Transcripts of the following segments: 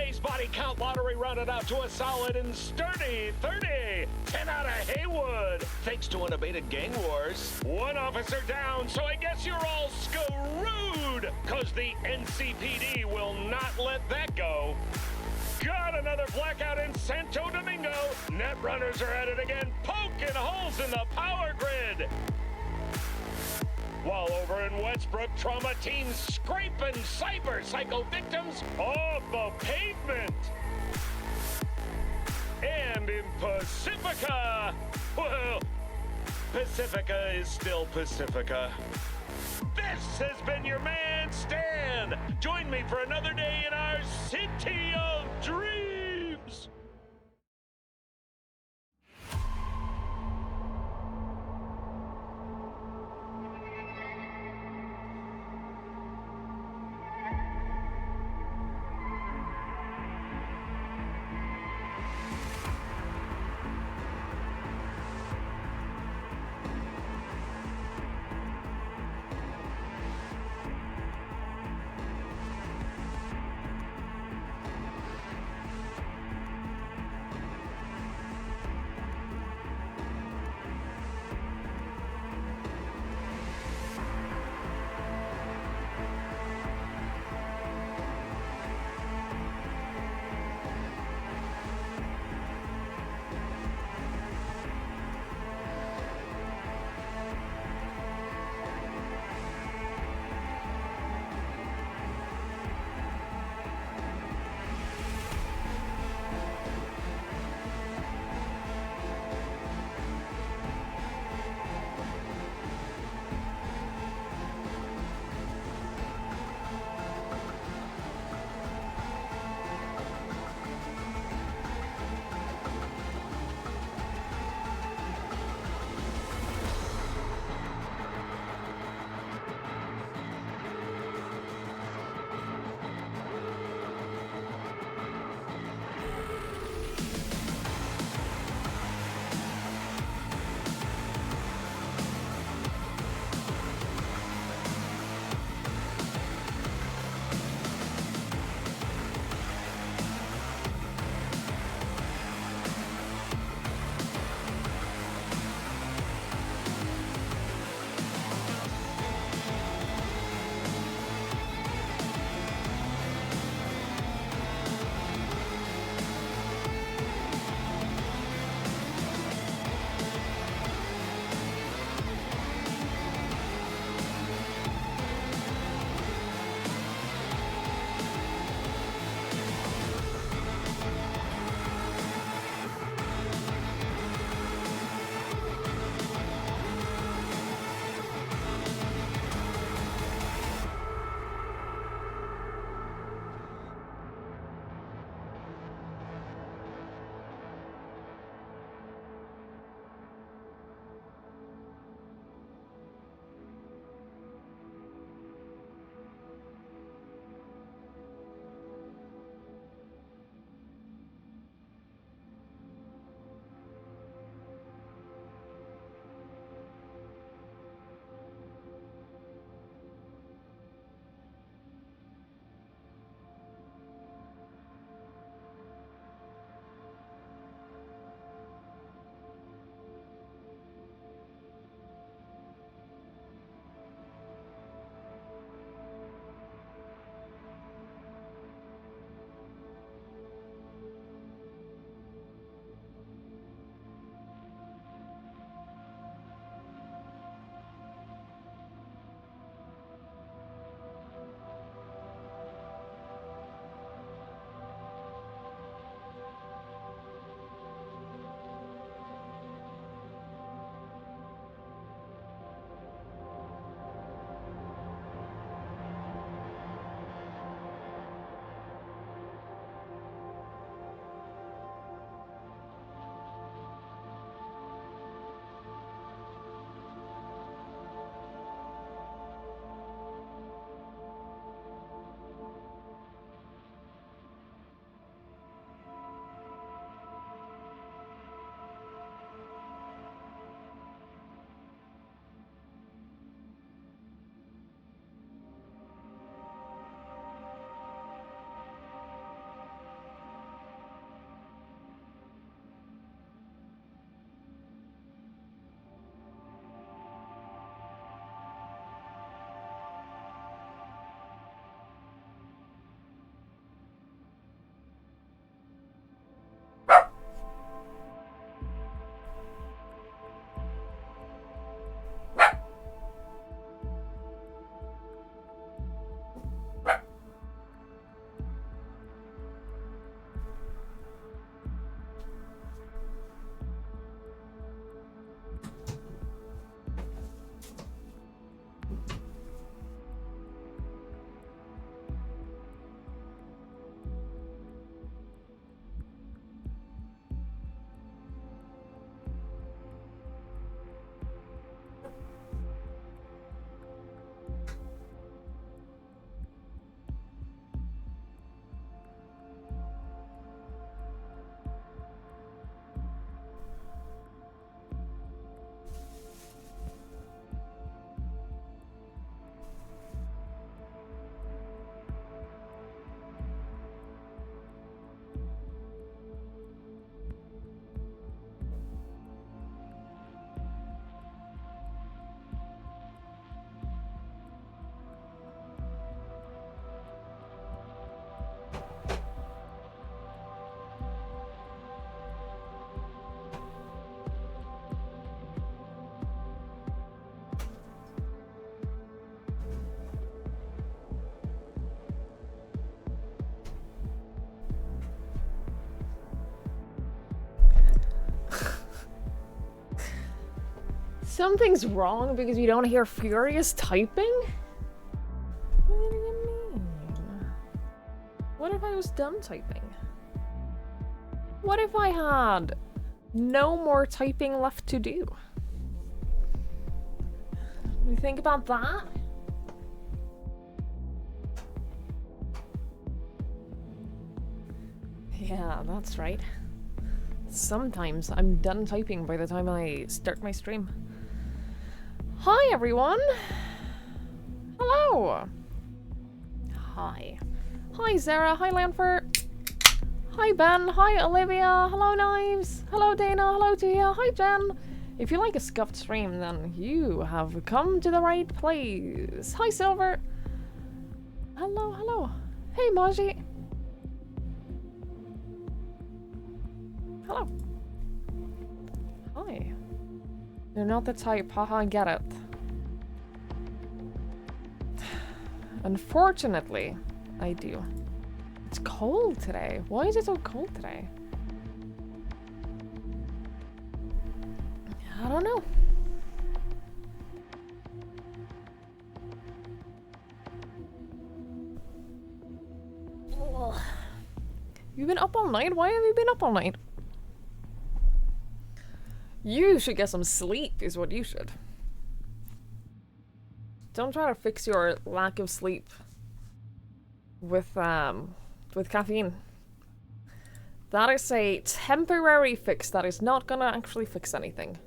base body count lottery rounded out to a solid and sturdy 30. 10 out of Haywood, thanks to unabated gang wars. One officer down, so I guess you're all screwed, cause the NCPD will not let that go. Got another blackout in Santo Domingo. Net runners are at it again, poking holes in the power grid. While over in Westbrook, trauma teams scraping cyber psycho victims off the pavement. And in Pacifica, well, Pacifica is still Pacifica. This has been your man, Stan. Join me for another day in our city of dreams. Something's wrong because you don't hear furious typing? What do you mean? What if I was done typing? What if I had no more typing left to do? You think about that? Yeah, that's right. Sometimes I'm done typing by the time I start my stream. Hi, everyone! Hello! Hi. Hi, Zara. Hi, Lanford. Hi, Ben. Hi, Olivia. Hello, Knives. Hello, Dana. Hello, Tia. Hi, Jen. If you like a scuffed stream, then you have come to the right place. Hi, Silver. Hello, hello. Hey, Maji. Hello. Hi. You're not the type, haha, get it. Unfortunately, I do. It's cold today. Why is it so cold today? I don't know. Ugh. You've been up all night? Why have you been up all night? You should get some sleep, is what you should. Don't try to fix your lack of sleep with caffeine. That is a temporary fix. That is not gonna actually fix anything.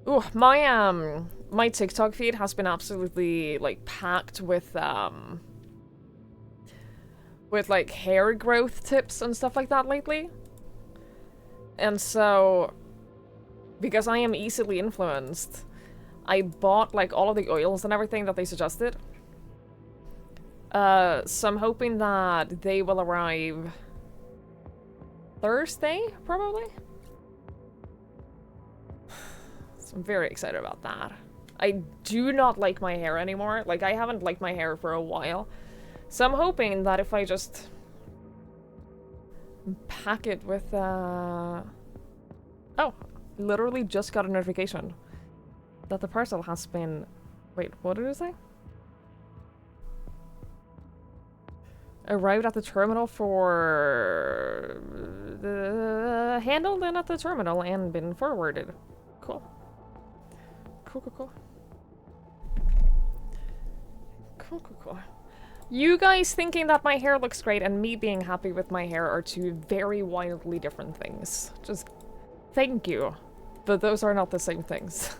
Ooh, my TikTok feed has been absolutely like packed with like hair growth tips and stuff like that lately. And so, because I am easily influenced, I bought like all of the oils and everything that they suggested. So I'm hoping that they will arrive Thursday, probably. So I'm very excited about that. I do not like my hair anymore. Like, I haven't liked my hair for a while. So I'm hoping that if I just pack it with, oh, literally just got a notification that the parcel has been... Wait, what did it say? Arrived at the terminal for... handled and at the terminal and been forwarded. Cool. Cool, cool, cool. Cool, cool, cool. You guys thinking that my hair looks great and me being happy with my hair are two very wildly different things. Just thank you. But those are not the same things.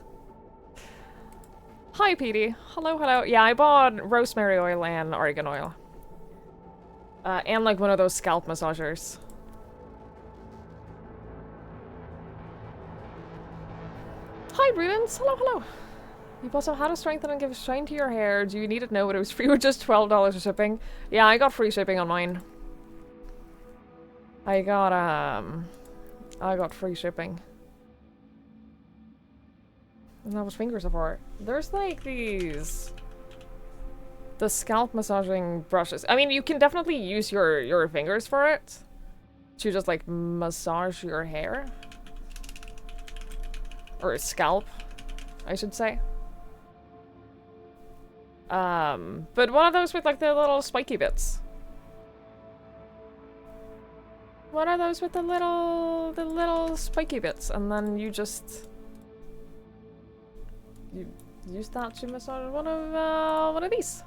Hi, Petey. Hello, hello. Yeah, I bought rosemary oil and argan oil. And like one of those scalp massagers. Hi, Ruins. Hello, hello. You've also how to strengthen and give shine to your hair. Do you need to know what it was free with just $12 of shipping? Yeah, I got free shipping on mine. I got free shipping. And that was finger support. There's like these... the scalp massaging brushes. I mean, you can definitely use your fingers for it. To just like massage your hair. Or scalp, I should say. But one of those with like the little spiky bits. One of those with the little spiky bits, and then you just... you use that to massage one of these.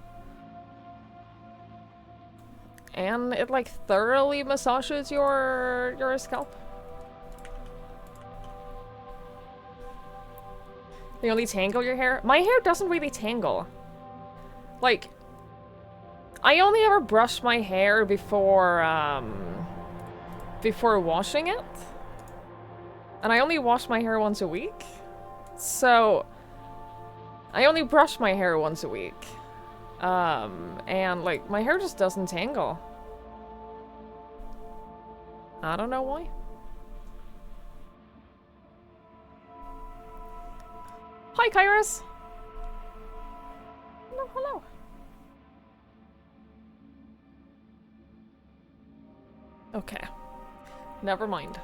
And it like thoroughly massages your scalp. They only tangle your hair? My hair doesn't really tangle. Like, I only ever brush my hair before washing it. And I only wash my hair once a week. So, I only brush my hair once a week. And like, my hair just doesn't tangle. I don't know why. Hi, Kairos! Hello, hello. Okay. Never mind.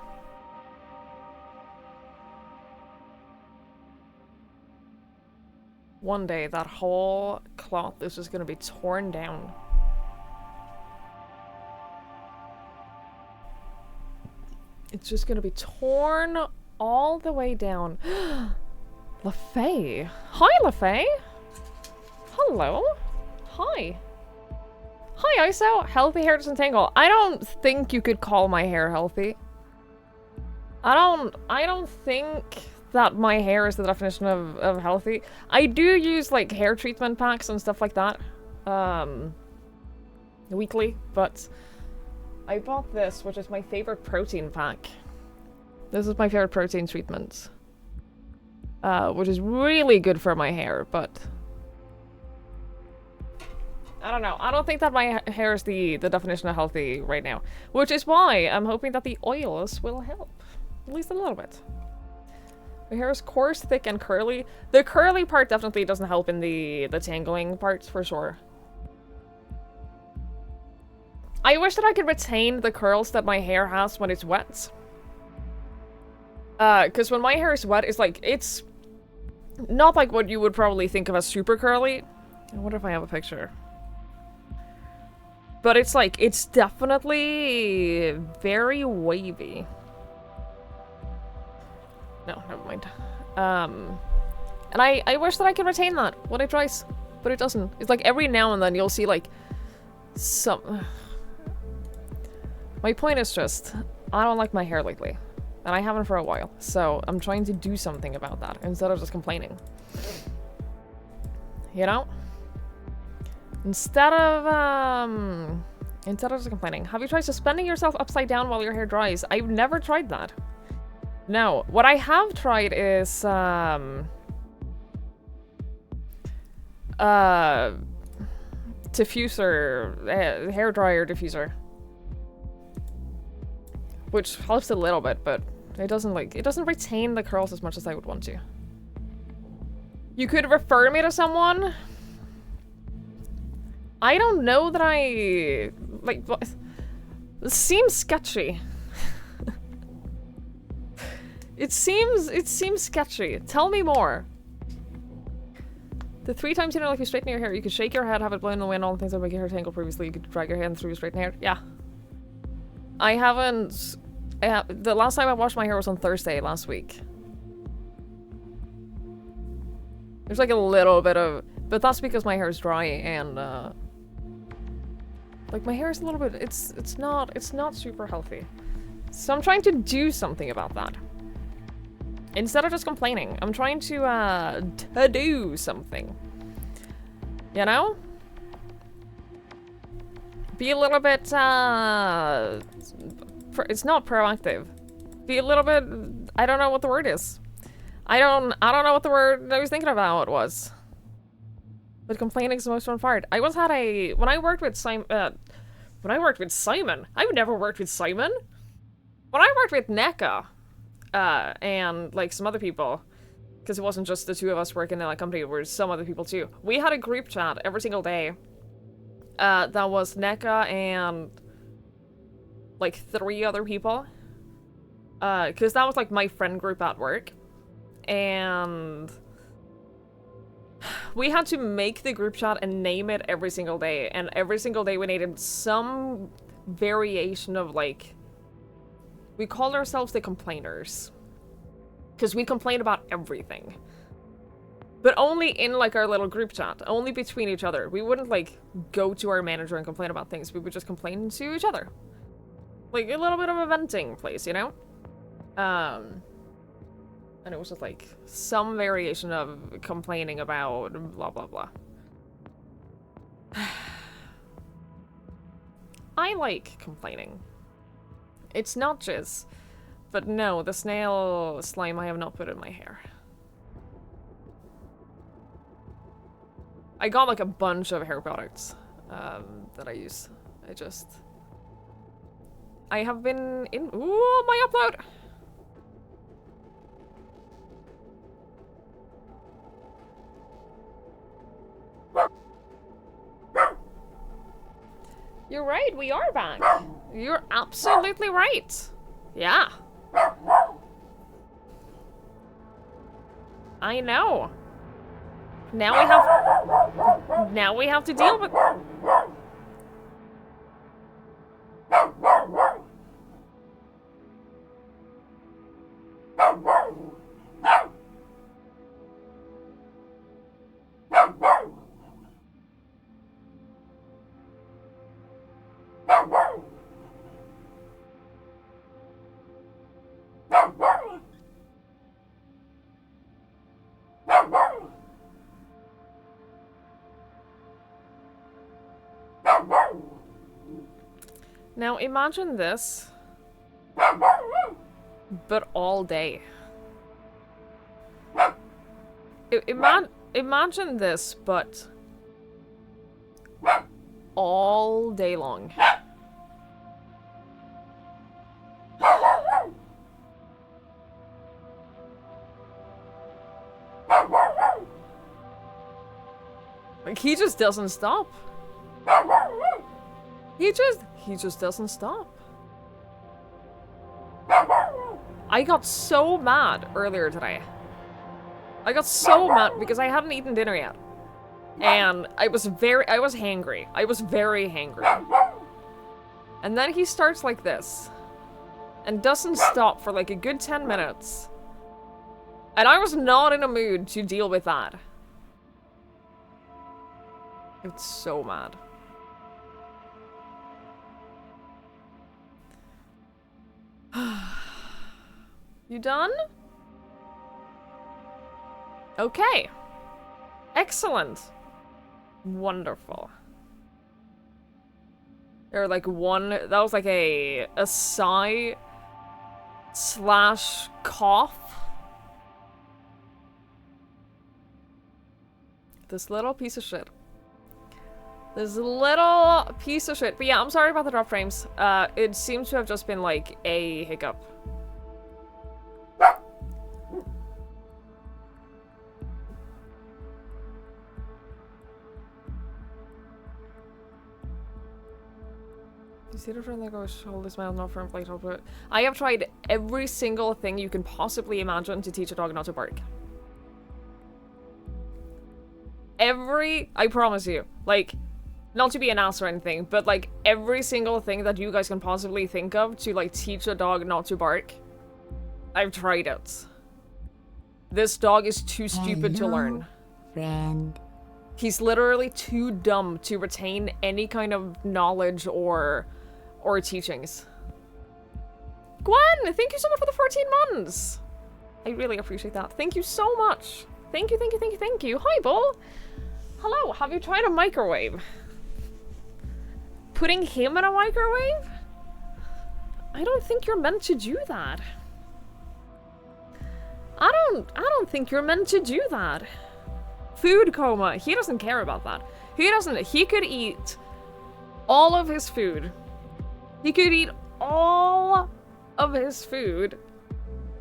One day, that whole cloth is just gonna be torn down. It's just gonna be torn all the way down. LaFay. Hi, LaFay. Hello. Hi. Hi, ISO. Healthy hair doesn't tangle. I don't think you could call my hair healthy. I don't think that my hair is the definition of healthy. I do use, like, hair treatment packs and stuff like that. Weekly, but I bought this, which is my favorite protein pack. This is my favorite protein treatment. Which is really good for my hair, but I don't know. I don't think that my hair is the definition of healthy right now. Which is why I'm hoping that the oils will help. At least a little bit. My hair is coarse, thick, and curly. The curly part definitely doesn't help in the tangling parts, for sure. I wish that I could retain the curls that my hair has when it's wet. Because when my hair is wet, it's not like what you would probably think of as super curly. I wonder if I have a picture. But it's like, it's definitely very wavy. No, never mind. And I wish that I could retain that when it dries, but it doesn't. It's like every now and then you'll see like some... My point is just, I don't like my hair lately. And I haven't for a while, so I'm trying to do something about that instead of just complaining. You know? Instead of just complaining. Have you tried suspending yourself upside down while your hair dries? I've never tried that. No. What I have tried is, diffuser, hair dryer diffuser. Which helps a little bit, but it doesn't retain the curls as much as I would want to. You could refer me to someone? I don't know that I... Like, what? This seems sketchy. It seems sketchy. Tell me more. The 3 times you know, like you straighten your hair, you could shake your head, have it blow in the wind, all the things that make your hair tangle previously, you could drag your hand through straighten hair. Yeah. I haven't... the last time I washed my hair was on Thursday last week. There's like a little bit of... But that's because my hair is dry and, like, my hair is a little bit... It's not super healthy. So I'm trying to do something about that. Instead of just complaining, I'm trying to do something. You know? Be a little bit, it's not proactive. Be a little bit, I don't know what the word is. I don't know what the word I was thinking about was. But complaining is the most fun part. I once had when I worked with Simon, I've never worked with Simon. When I worked with NECA, and like some other people, because it wasn't just the 2 of us working in that company, there were some other people too. We had a group chat every single day. That was NECA and like 3 other people. Because that was like my friend group at work. And we had to make the group chat and name it every single day. And every single day we needed some variation of like... We called ourselves the complainers. Because we complained about everything. But only in, like, our little group chat. Only between each other. We wouldn't, like, go to our manager and complain about things. We would just complain to each other. Like, a little bit of a venting place, you know? And it was just, like, some variation of complaining about blah, blah, blah. I like complaining. It's not jizz. But no, the snail slime I have not put in my hair. I got like a bunch of hair products that I use. I have been in... Ooh, my upload! You're right, we are back. You're absolutely right. Yeah. I know. Now we have to deal with... Now imagine this, but all day. Imagine this, but all day long. Like, he just doesn't stop. He just doesn't stop. I got so mad earlier today. I got so mad because I hadn't eaten dinner yet. And I was hangry. I was very hangry. And then he starts like this. And doesn't stop for like a good 10 minutes. And I was not in a mood to deal with that. It's so mad. You done? Okay. Excellent. Wonderful. There like that was like a sigh slash cough. This little piece of shit. This little piece of shit. But yeah, I'm sorry about the drop frames. It seems to have just been like a hiccup. You see the friend that goes, hold this mouth, not firm plate, hold it. I have tried every single thing you can possibly imagine to teach a dog not to bark. I promise you, like, not to be an ass or anything, but like every single thing that you guys can possibly think of to like teach a dog not to bark, I've tried it. This dog is too stupid to learn. Friend. He's literally too dumb to retain any kind of knowledge or teachings. Gwen, thank you so much for the 14 months. I really appreciate that. Thank you so much. Thank you, thank you, thank you, thank you. Hi, Bull. Hello, have you tried a microwave? Putting him in a microwave? I don't think you're meant to do that. I don't think you're meant to do that. Food coma. He doesn't care about that. He could eat all of his food. He could eat all of his food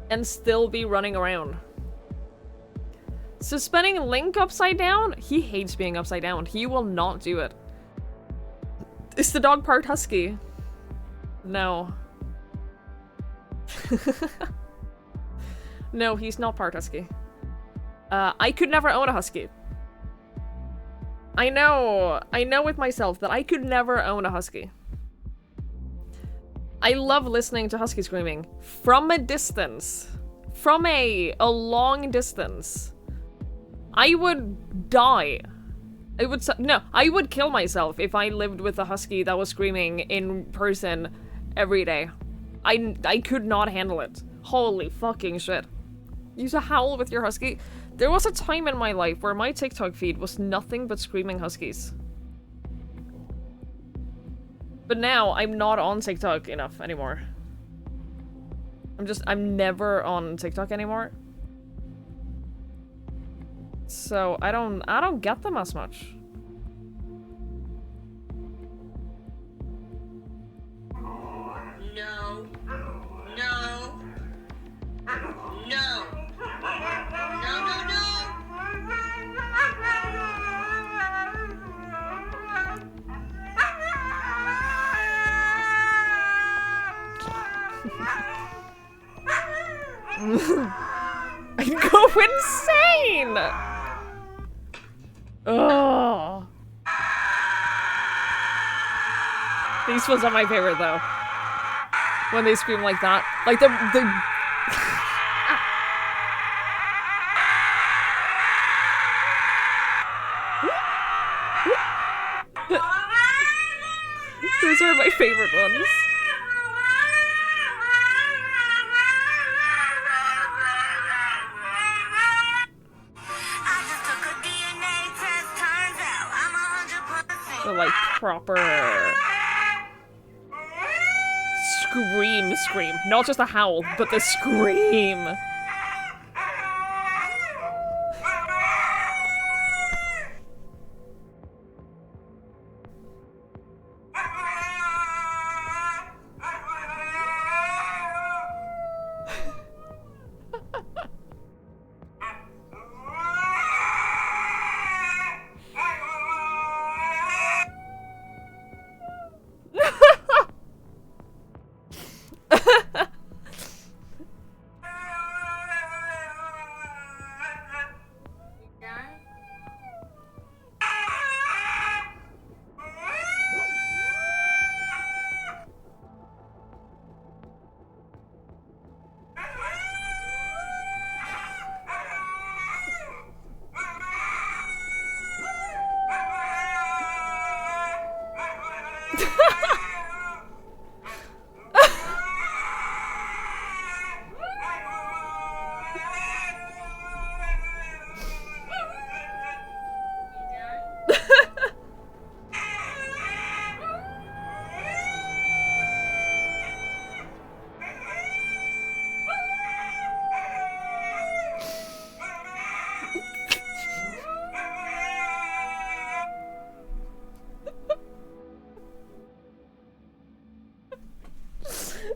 and still be running around. Suspending Link upside down? He hates being upside down. He will not do it. Is the dog part husky? No. No, he's not part husky. I could never own a husky. I know with myself that I could never own a husky. I love listening to husky screaming from a distance. From a long distance. I would die. I would kill myself if I lived with a husky that was screaming in person every day. I could not handle it. Holy fucking shit. You used to howl with your husky? There was a time in my life where my TikTok feed was nothing but screaming huskies. But now, I'm not on TikTok enough anymore. I'm never on TikTok anymore. So, I don't get them as much. No. No. No. I go insane! Ugh. These ones are my favorite though. When they scream like that. Like the Those are my favorite ones. The like proper scream. Not just a howl, but the scream.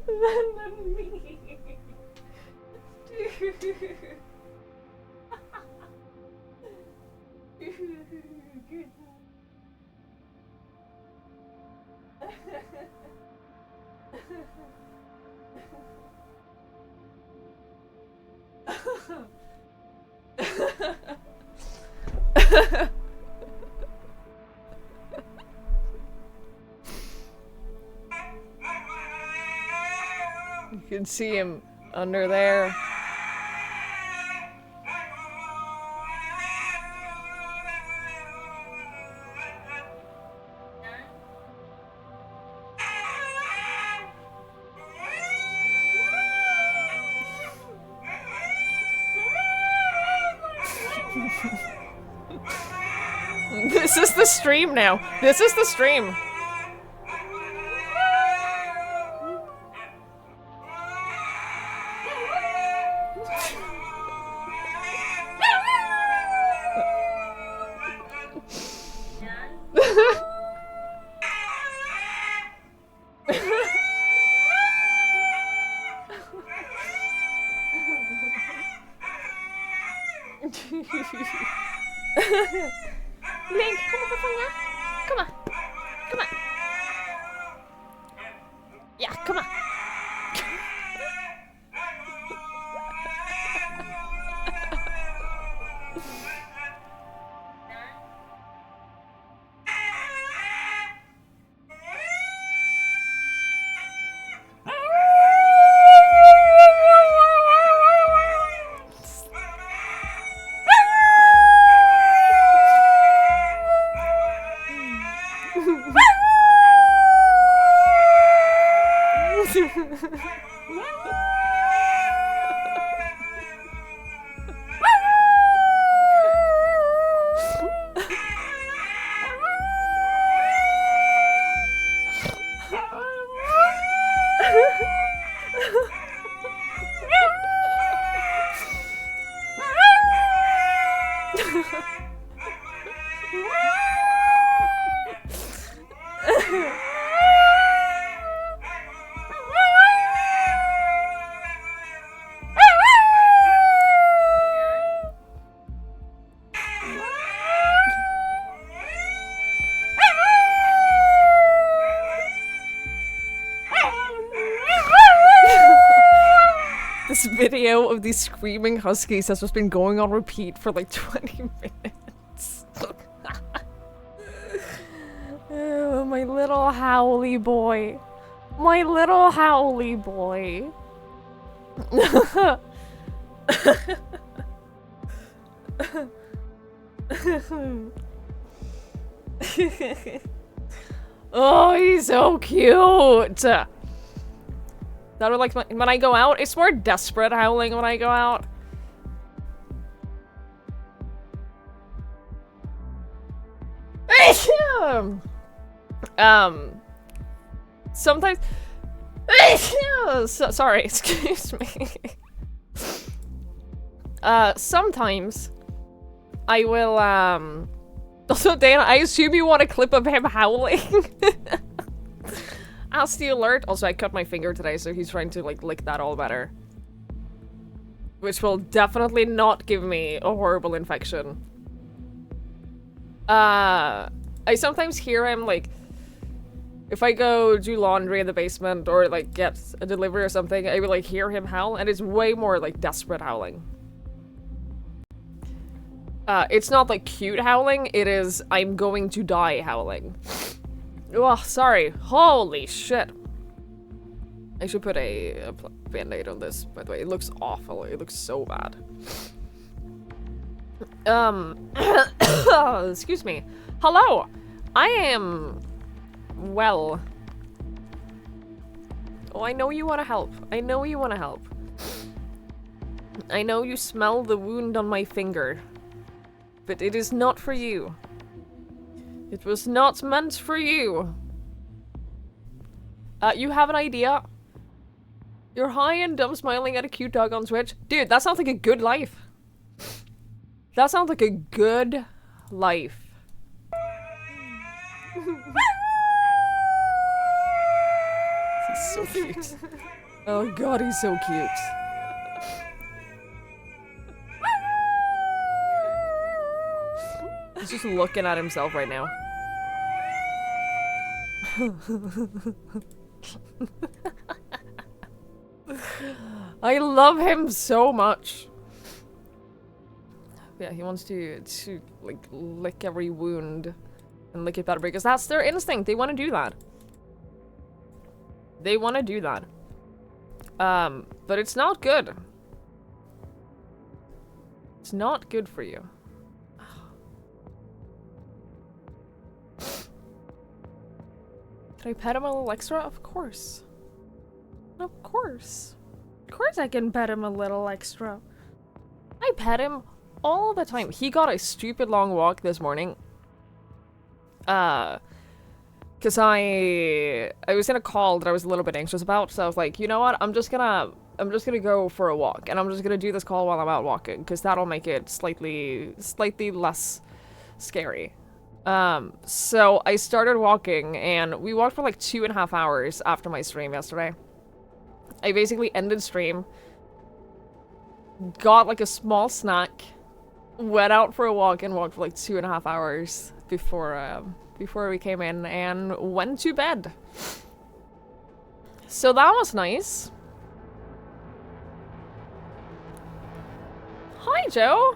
Than me. You can see him under there. This is the stream now. This is the stream. Link, kom op vangen. Kom maar. Kom maar. Ja, kom maar. This video of these screaming huskies has just been going on repeat for like 20 minutes. My little howly boy. My little howly boy. Oh, he's so cute. That would like when I go out. It's more desperate howling when I go out. Sometimes. Sorry, excuse me. Sometimes I will, also, Dana, I assume you want a clip of him howling? Ask the alert. Also, I cut my finger today, so he's trying to, like, lick that all better. Which will definitely not give me a horrible infection. I sometimes hear him, like, if I go do laundry in the basement or, like, get a delivery or something, I will, like, hear him howl, and it's way more, like, desperate howling. It's not, like, cute howling, it is, I'm going to die howling. Oh, sorry. Holy shit. I should put a band-aid on this, by the way. It looks awful. It looks so bad. Excuse me. Hello. I am... well. Oh, I know you want to help. I know you want to help. I know you smell the wound on my finger. But it is not for you. It was not meant for you. You have an idea? You're high and dumb smiling at a cute dog on Switch? Dude, that sounds like a good life. That sounds like a good life. He's so cute. Oh god, he's so cute. He's just looking at himself right now. I love him so much. Yeah, he wants to like lick every wound and lick it better because that's their instinct. They want to do that. They want to do that. But it's not good. It's not good for you. Can I pet him a little extra? Of course. Of course. Of course I can pet him a little extra. I pet him all the time. He got a stupid long walk this morning. Cause I was in a call that I was a little bit anxious about, so I was like, you know what? I'm just gonna go for a walk, and I'm just gonna do this call while I'm out walking, because that'll make it slightly less scary. So I started walking, and we walked for like 2.5 hours after my stream yesterday. I basically ended stream, got like a small snack, went out for a walk, and walked for like 2.5 hours before we came in, and went to bed. So that was nice. Hi, Joe.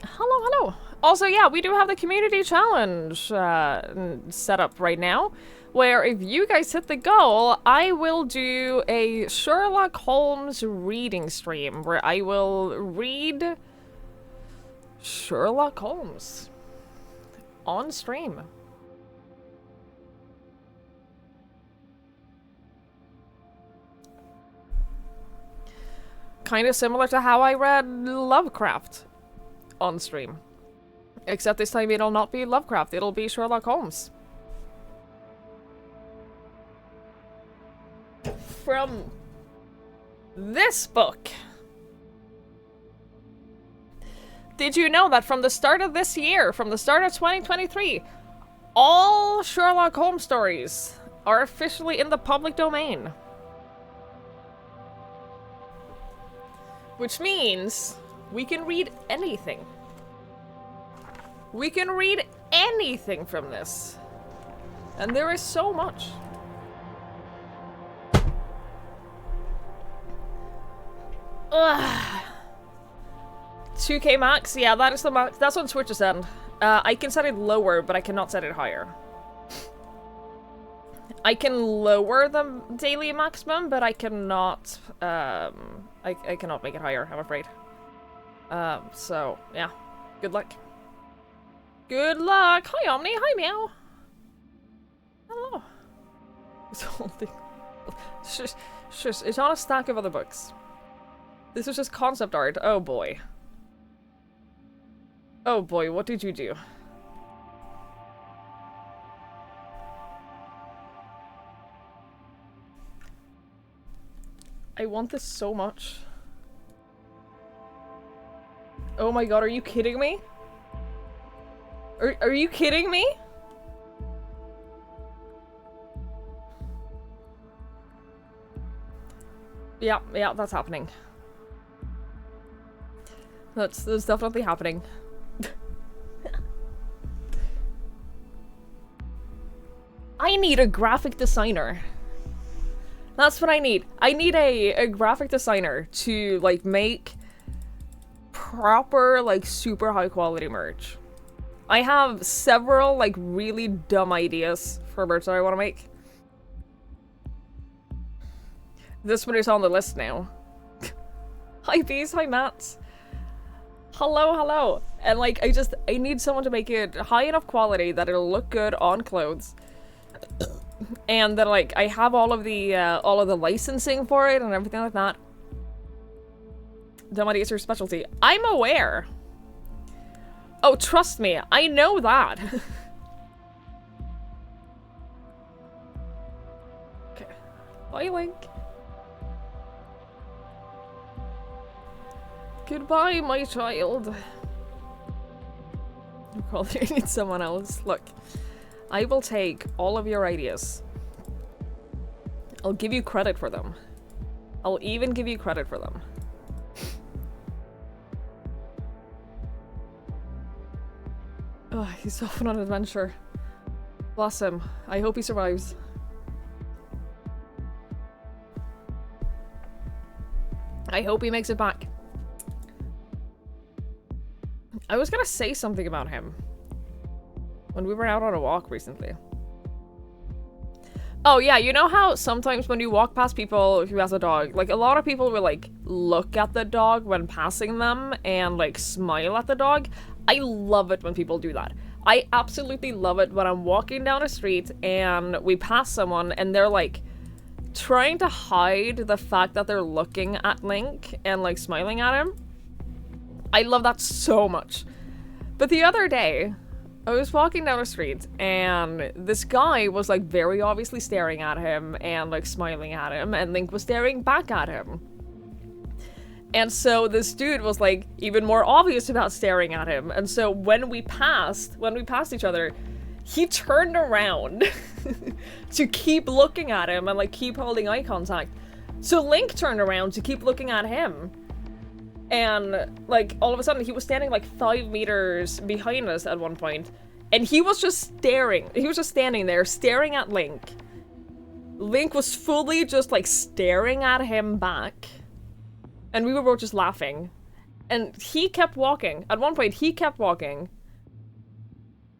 Hello, hello. Also, yeah, we do have the community challenge set up right now, where if you guys hit the goal, I will do a Sherlock Holmes reading stream, where I will read Sherlock Holmes on stream. Kind of similar to how I read Lovecraft on stream. Except this time it'll not be Lovecraft, it'll be Sherlock Holmes. From this book. Did you know that from the start of this year, from the start of 2023, all Sherlock Holmes stories are officially in the public domain? Which means we can read anything. We can read anything from this. And there is so much. Ugh. 2K max? Yeah, that is the max. That's on Twitch's end. I can set it lower, but I cannot set it higher. I can lower the daily maximum, but I cannot, I cannot make it higher, I'm afraid. So, yeah. Good luck. Good luck! Hi, Omni! Hi, Meow! Hello. This whole thing... Shush, it's on a stack of other books. This is just concept art. Oh, boy. Oh, boy, what did you do? I want this so much. Oh my god, are you kidding me? Are you kidding me? Yeah, that's happening. That's definitely happening. I need a graphic designer. That's what I need. I need a graphic designer to, like, make proper, like, super high quality merch. I have several, like, really dumb ideas for merch that I want to make. This one is on the list now. Hi, Bees. Hi, Matt. Hello. And, like, I need someone to make it high enough quality that it'll look good on clothes. And then, like, I have all of the licensing for it and everything like that. Dumb ideas are specialty. I'm aware. Oh, trust me, I know that. Okay. Bye, Link. Goodbye, my child. You probably need someone else. Look, I will take all of your ideas. I'll give you credit for them. I'll even give you credit for them. Oh, he's off on an adventure. Bless him. I hope he survives. I hope he makes it back. I was gonna say something about him when we were out on a walk recently. Oh yeah, you know how sometimes when you walk past people who has a dog, like a lot of people will like look at the dog when passing them and like smile at the dog? I love it when people do that. I absolutely love it when I'm walking down a street and we pass someone and they're like trying to hide the fact that they're looking at Link and like smiling at him. I love that so much. But the other day, I was walking down the street and this guy was like very obviously staring at him and like smiling at him, and Link was staring back at him. And so this dude was like even more obvious about staring at him. And so when we passed each other, he turned around to keep looking at him and like keep holding eye contact. So Link turned around to keep looking at him. And, like, all of a sudden, he was standing, like, 5 meters behind us at one point. And he was just staring. He was just standing there, staring at Link. Link was fully just, like, staring at him back. And we were both just laughing. And he kept walking. At one point, he kept walking.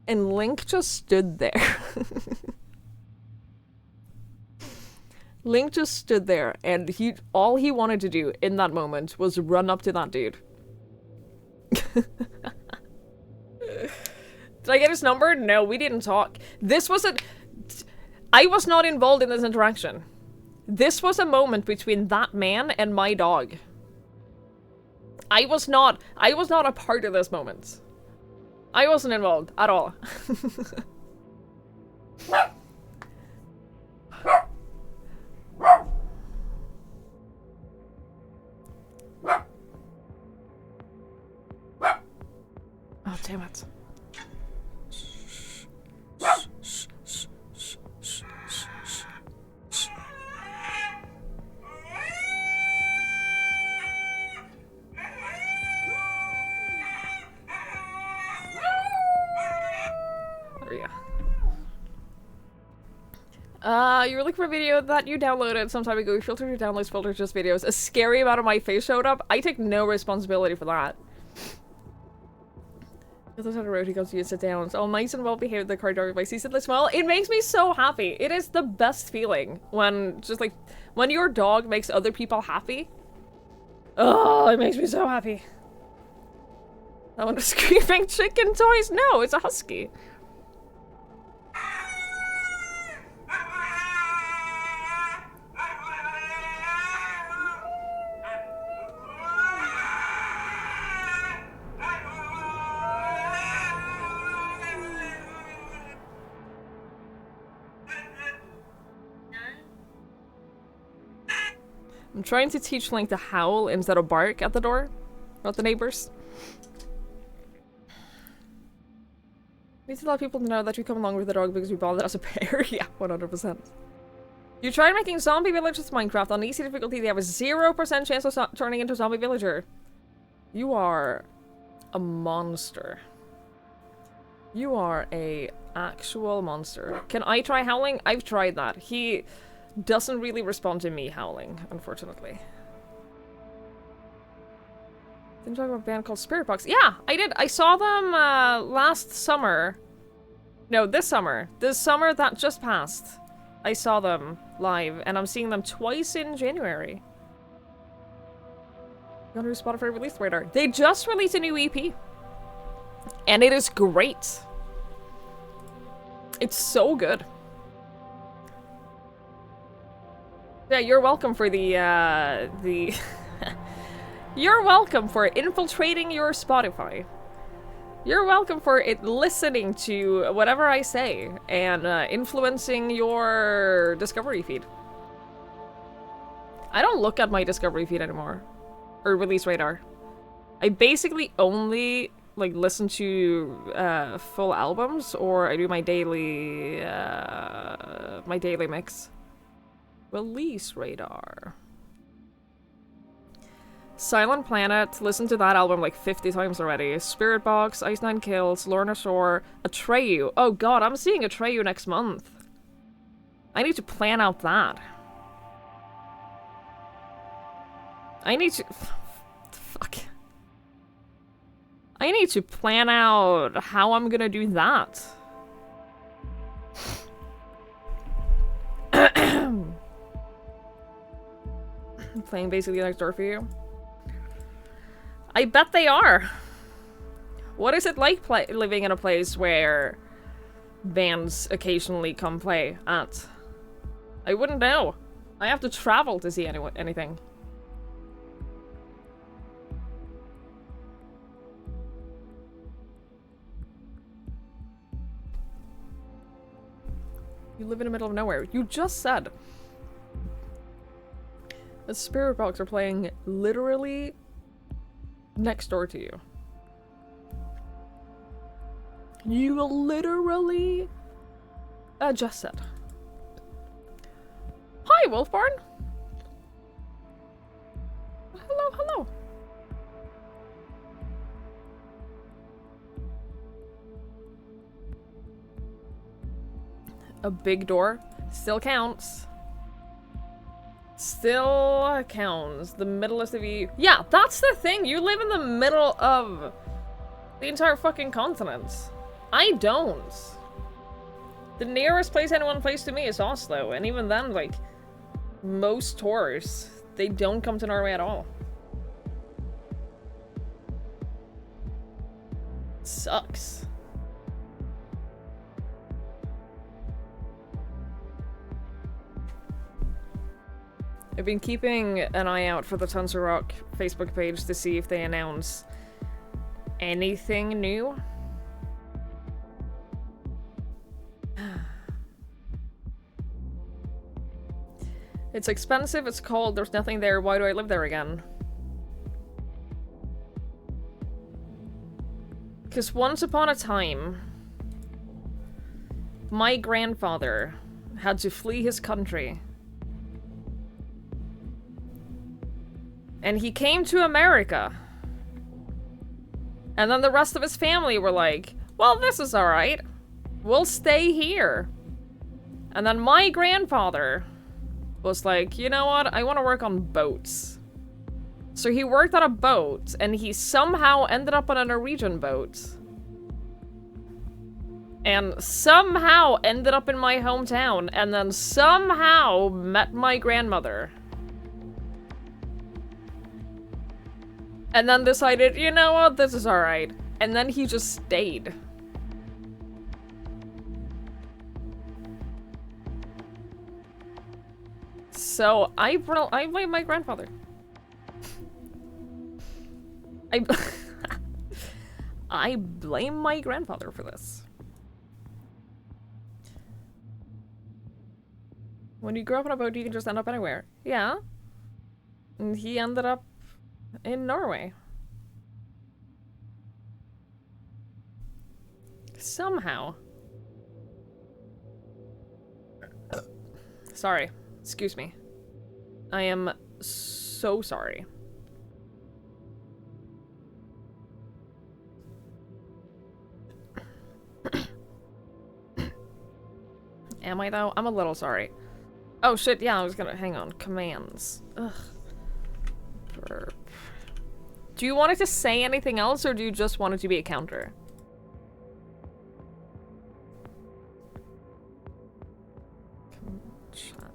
And Link just stood there. Link just stood there, and all he wanted to do in that moment was run up to that dude. Did I get his number? No, we didn't talk. I was not involved in this interaction. This was a moment between that man and my dog. I was not a part of this moment. I wasn't involved at all. Oh, damn it. You were looking for a video that you downloaded some time ago. You filtered your downloads filter just videos. A scary amount of my face showed up. I take no responsibility for that. The other side of the road, he goes to you and sit down. So, nice and well behaved, the car driver by sees it like smile. It makes me so happy. It is the best feeling when just like when your dog makes other people happy. Oh, it makes me so happy. I want a screaming chicken toys. No, it's a husky. I'm trying to teach Link to howl instead of bark at the door. At the neighbors. Need to let people know that you come along with the dog because we bonded as a pair. Yeah, 100%. You tried making zombie villagers Minecraft on easy difficulty. They have a 0% chance of turning into a zombie villager. You are a monster. You are a actual monster. Can I try howling? I've tried that. He doesn't really respond to me howling, unfortunately. Didn't talk about a band called Spiritbox. Yeah, I did. I saw them last summer. No, this summer. This summer that just passed. I saw them live, and I'm seeing them twice in January. You know who Spotify released Radar? They just released a new EP. And it is great. It's so good. Yeah, you're welcome for the You're welcome for infiltrating your Spotify. You're welcome for it listening to whatever I say and influencing your discovery feed. I don't look at my discovery feed anymore. Or release radar. I basically only like listen to full albums, or I do my daily mix. Release radar. Silent Planet, listened to that album like 50 times already. Spirit Box, Ice Nine Kills, Lorna Shore, Atreyu. Oh god, I'm seeing Atreyu next month. I need to plan out that. I need to... Fuck. I need to plan out how I'm gonna do that. Playing basically next door for you. I bet they are. What is it like living in a place where bands occasionally come play at? I wouldn't know. I have to travel to see anything. You live in the middle of nowhere. You just said the Spirit Box are playing literally next door to you. You literally just said. Hi, Wolfborn. Hello, hello. A big door still counts. Still counts. The middle of the... Yeah, that's the thing. You live in the middle of the entire fucking continent. I don't. The nearest place anyone plays to me is Oslo, and even then, like, most tours, they don't come to Norway at all. It sucks. I've been keeping an eye out for the Tons of Rock Facebook page to see if they announce anything new. It's expensive, it's cold, there's nothing there, why do I live there again? Because once upon a time, my grandfather had to flee his country. And he came to America. And then the rest of his family were like, well, this is alright. We'll stay here. And then my grandfather was like, you know what? I want to work on boats. So he worked on a boat, and he somehow ended up on a Norwegian boat. and somehow ended up in my hometown, and then somehow met my grandmother. And then decided, you know what, this is alright. And then he just stayed. So, I blame my grandfather. I blame my grandfather for this. When you grow up on a boat, you can just end up anywhere. Yeah. And he ended up in Norway. Somehow. Sorry. Excuse me. I am so sorry. Am I though? I'm a little sorry. Oh shit, yeah, I was gonna- hang on. Commands. Ugh. Burp. Do you want it to say anything else, or do you just want it to be a counter? Chat.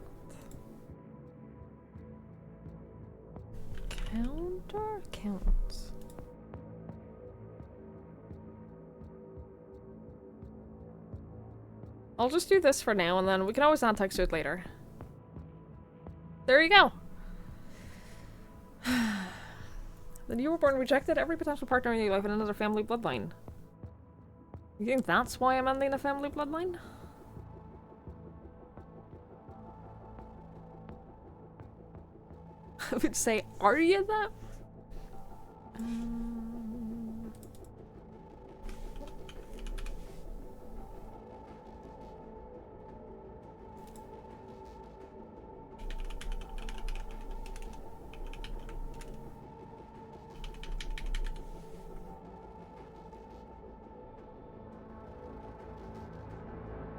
Counter? Counts. I'll just do this for now, and then we can always add text to it later. There you go. Then you were born rejected every potential partner in your life in another family bloodline. You think that's why I'm ending the family bloodline? I would say, are you that?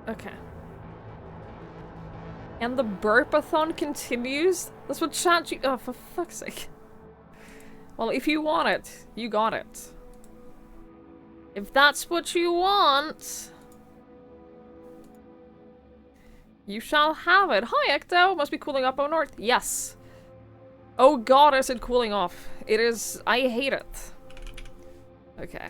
Okay. And the burpathon continues? That's what chat oh, for fuck's sake. Well, if you want it, you got it. If that's what you want, you shall have it. Hi, Ecto! Must be cooling up out north. Yes. Oh god, is it cooling off. It is. I hate it. Okay.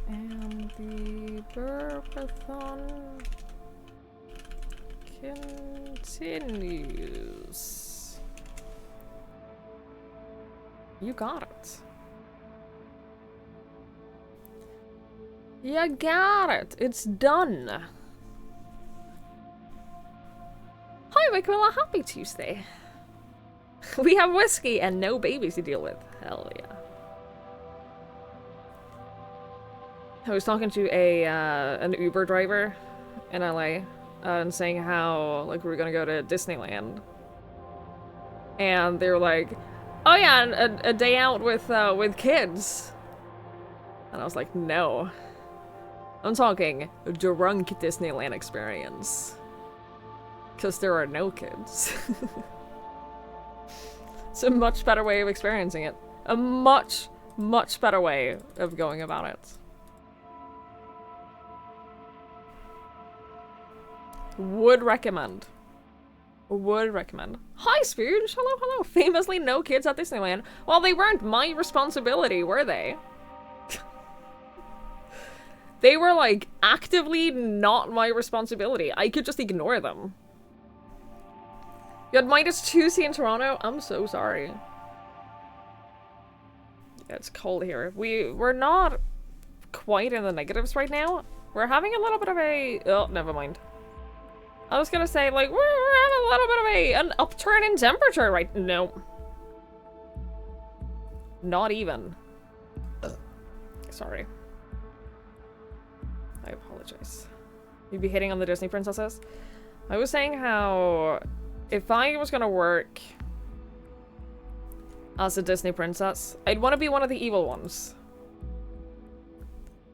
And the burpathon continues. You got it. You got it. It's done. Hi, Michaela. Happy Tuesday. We have whiskey and no babies to deal with. Hell yeah. I was talking to an Uber driver in LA and saying how, like, we were gonna go to Disneyland. And they were like, oh yeah, a day out with kids. And I was like, no. I'm talking drunk Disneyland experience. Because there are no kids. It's a much better way of experiencing it. A much, much better way of going about it. Would recommend. Would recommend. Hi, Spooge! Hello, hello! Famously no kids at Disneyland. Well, they weren't my responsibility, were they? They were, like, actively not my responsibility. I could just ignore them. You had -2C in Toronto? I'm so sorry. Yeah, it's cold here. We're not quite in the negatives right now. We're having a little bit of a... Oh, never mind. I was gonna say, like, we're having a little bit of an upturn in temperature right... No. Not even. Sorry. I apologize. You'd be hitting on the Disney princesses? I was saying how... if I was gonna work as a Disney princess, I'd want to be one of the evil ones.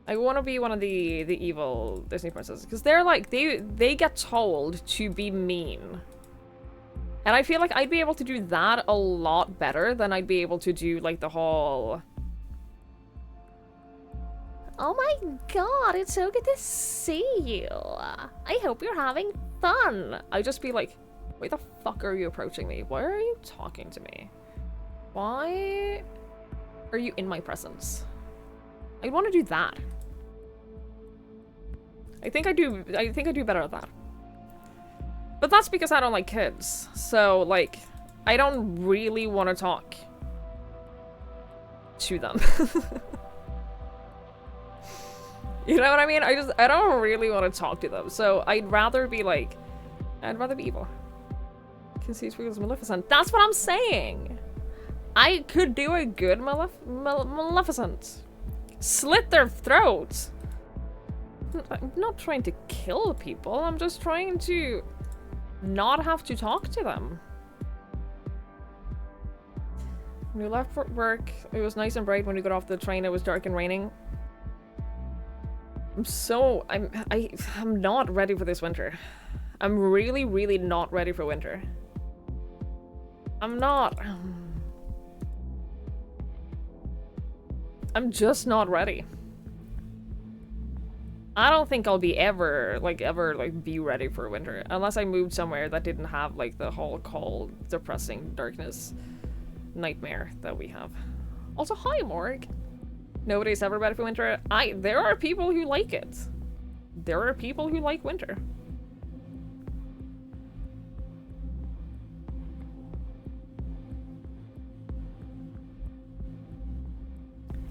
I want to be one of the evil Disney princesses, because they're like, they get told to be mean. And I feel like I'd be able to do that a lot better than I'd be able to do, like, the whole Oh my god, it's so good to see you. I hope you're having fun. I'd just be like, why the fuck are you approaching me? Why are you talking to me? Why are you in my presence? I want to do that. I think I do better at that. But that's because I don't like kids. So, like, I don't really want to talk to them. You know what I mean? I don't really want to talk to them. So I'd rather be like, I'd rather be evil. Can see Squiggles Maleficent. That's what I'm saying. I could do a good Maleficent. Slit their throats. I'm not trying to kill people. I'm just trying to not have to talk to them. When we left for work, it was nice and bright. When we got off the train, it was dark and raining. I'm not ready for this winter. I'm really, really not ready for winter. I'm not. I'm just not ready. I don't think I'll be ever be ready for winter. Unless I moved somewhere that didn't have, like, the whole cold, depressing darkness nightmare that we have. Also, hi, Morg. Nobody's ever ready for winter. There are people who like it. There are people who like winter.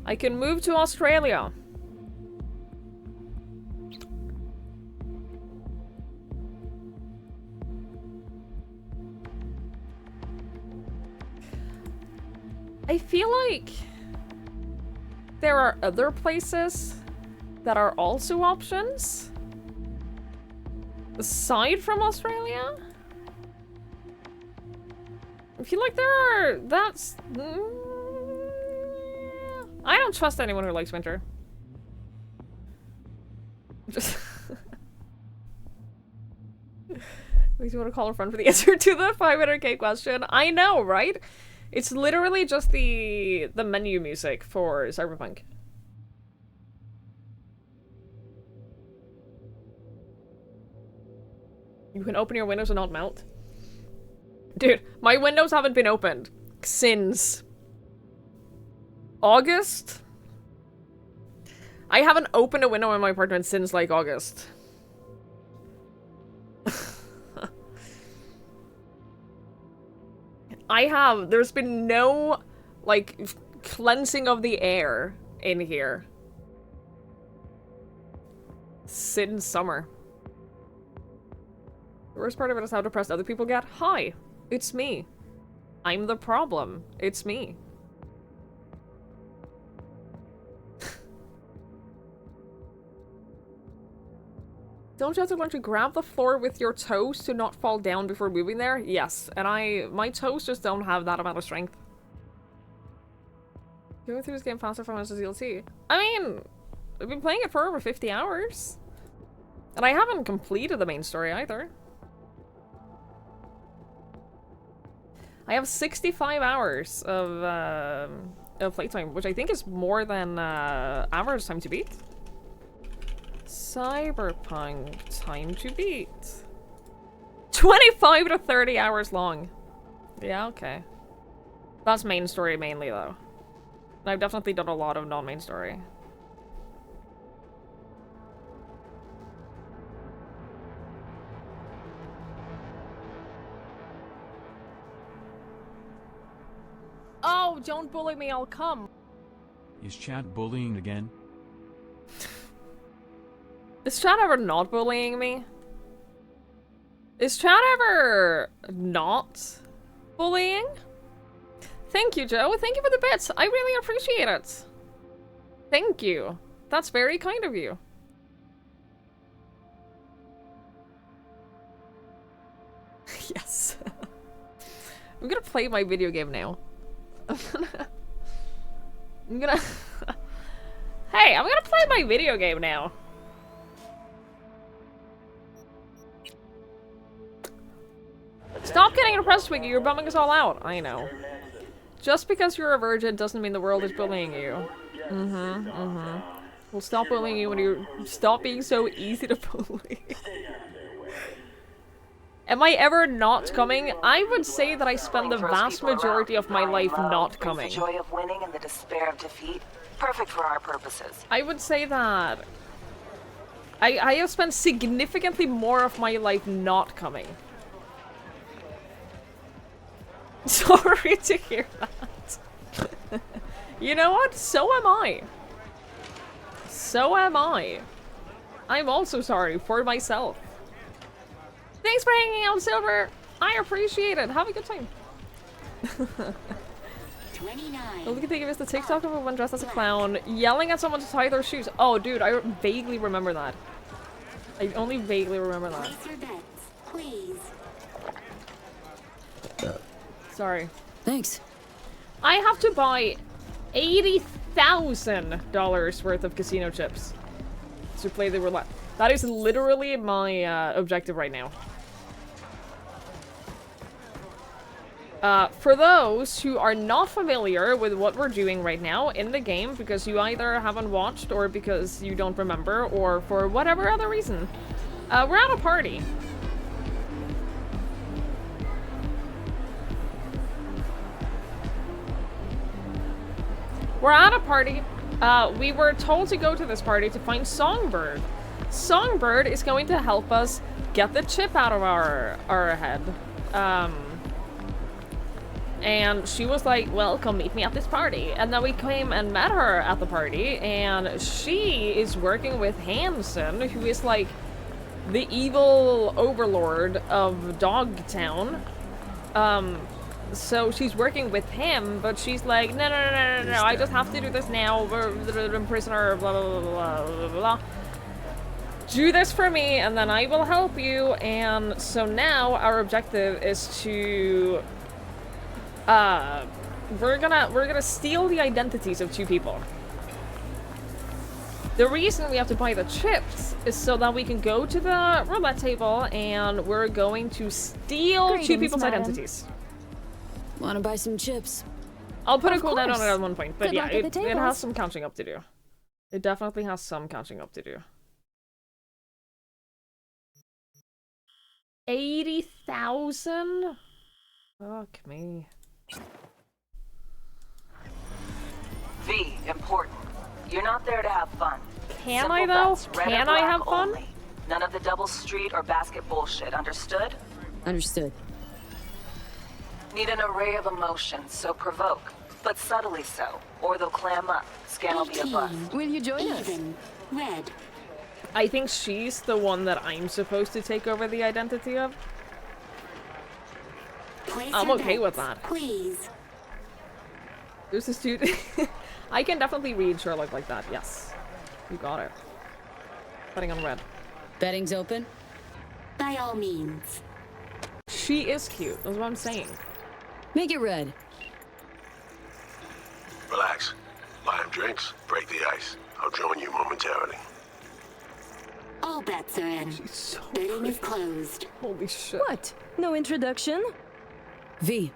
I can move to Australia. I feel like there are other places that are also options aside from Australia. I feel like there are. I don't trust anyone who likes winter. Just. Makes me want to call a friend for the answer to the 500k question. I know, right? It's literally just the menu music for Cyberpunk. You can open your windows and not melt. Dude, my windows haven't been opened since August. I haven't opened a window in my apartment since, like, August. There's been no, like, cleansing of the air in here since summer. The worst part of it is how depressed other people get. Hi, it's me. I'm the problem. It's me. Don't you have to learn to grab the floor with your toes to not fall down before moving there? Yes, and my toes just don't have that amount of strength. Going through this game faster from as a DLC. I mean, I've been playing it for over 50 hours. And I haven't completed the main story either. I have 65 hours of playtime, which I think is more than average time to beat. Cyberpunk time to beat. 25 to 30 hours long. Yeah, okay. That's main story mainly, though. And I've definitely done a lot of non-main story. Oh, don't bully me, I'll come. Is chat bullying again? Is chat ever not bullying me? Is chat ever not bullying? Thank you, Joe. Thank you for the bits. I really appreciate it. Thank you. That's very kind of you. Yes. I'm gonna play my video game now. I'm gonna Hey, I'm gonna play my video game now. Stop getting depressed, Twiggy. You're bumming us all out. I know. Just because you're a virgin doesn't mean the world is bullying you. We'll stop bullying you when you stop being so easy to bully. Am I ever not coming? I would say that I spend the vast majority of my life not coming. The joy of winning and the despair of defeat. Perfect for our purposes. I would say that I have spent significantly more of my life not coming. Sorry to hear that. You know what? So am I. So am I. I'm also sorry for myself. Thanks for hanging out, Silver. I appreciate it. Have a good time. 29. All we can think of is the TikTok of a woman dressed as a clown yelling at someone to tie their shoes. Oh, dude, I vaguely remember that. I only vaguely remember that. Place your bets, please. Sorry. Thanks. I have to buy $80,000 worth of casino chips to play the roulette. That is literally my objective right now. For those who are not familiar with what we're doing right now in the game, because you either haven't watched or because you don't remember or for whatever other reason, we're at a party. We're at a party. We were told to go to this party to find Songbird. Songbird is going to help us get the chip out of our head. And she was like, well, come meet me at this party. And then we came and met her at the party, and she is working with Hanson, who is like the evil overlord of Dogtown. So she's working with him, but she's like, no, I just have to do this now. We're a prisoner, blah, blah, blah, blah, blah, blah. Do this for me, and then I will help you. And so now our objective is to, we're gonna steal the identities of two people. The reason we have to buy the chips is so that we can go to the roulette table, and we're going to steal two people's identities. Want to buy some chips? I'll put a Of cooldown on course. it at one point, but Good yeah, luck at the it has tables. some catching up to do. It definitely has some catching up to do. 80,000? Fuck me. V, important. You're not there to have fun. Can Simple I though? bets, red or Can I black have fun? only. None of the double street or basket bullshit, understood? Understood. Need an array of emotions, so provoke. But subtly so, or they'll clam up. Scan will be a bust. 18. Will you join us? Even. Red. I think she's the one that I'm supposed to take over the identity of. Place I'm your okay with bets, that. Please. There's this dude. I can definitely read Sherlock like that, yes. You got it. Betting on red. Betting's open? By all means. She is cute, that's what I'm saying. Make it red. Relax. Buy him drinks, break the ice. I'll join you momentarily. All bets are in. She's so Bidding is closed. Holy shit. What? No introduction? V.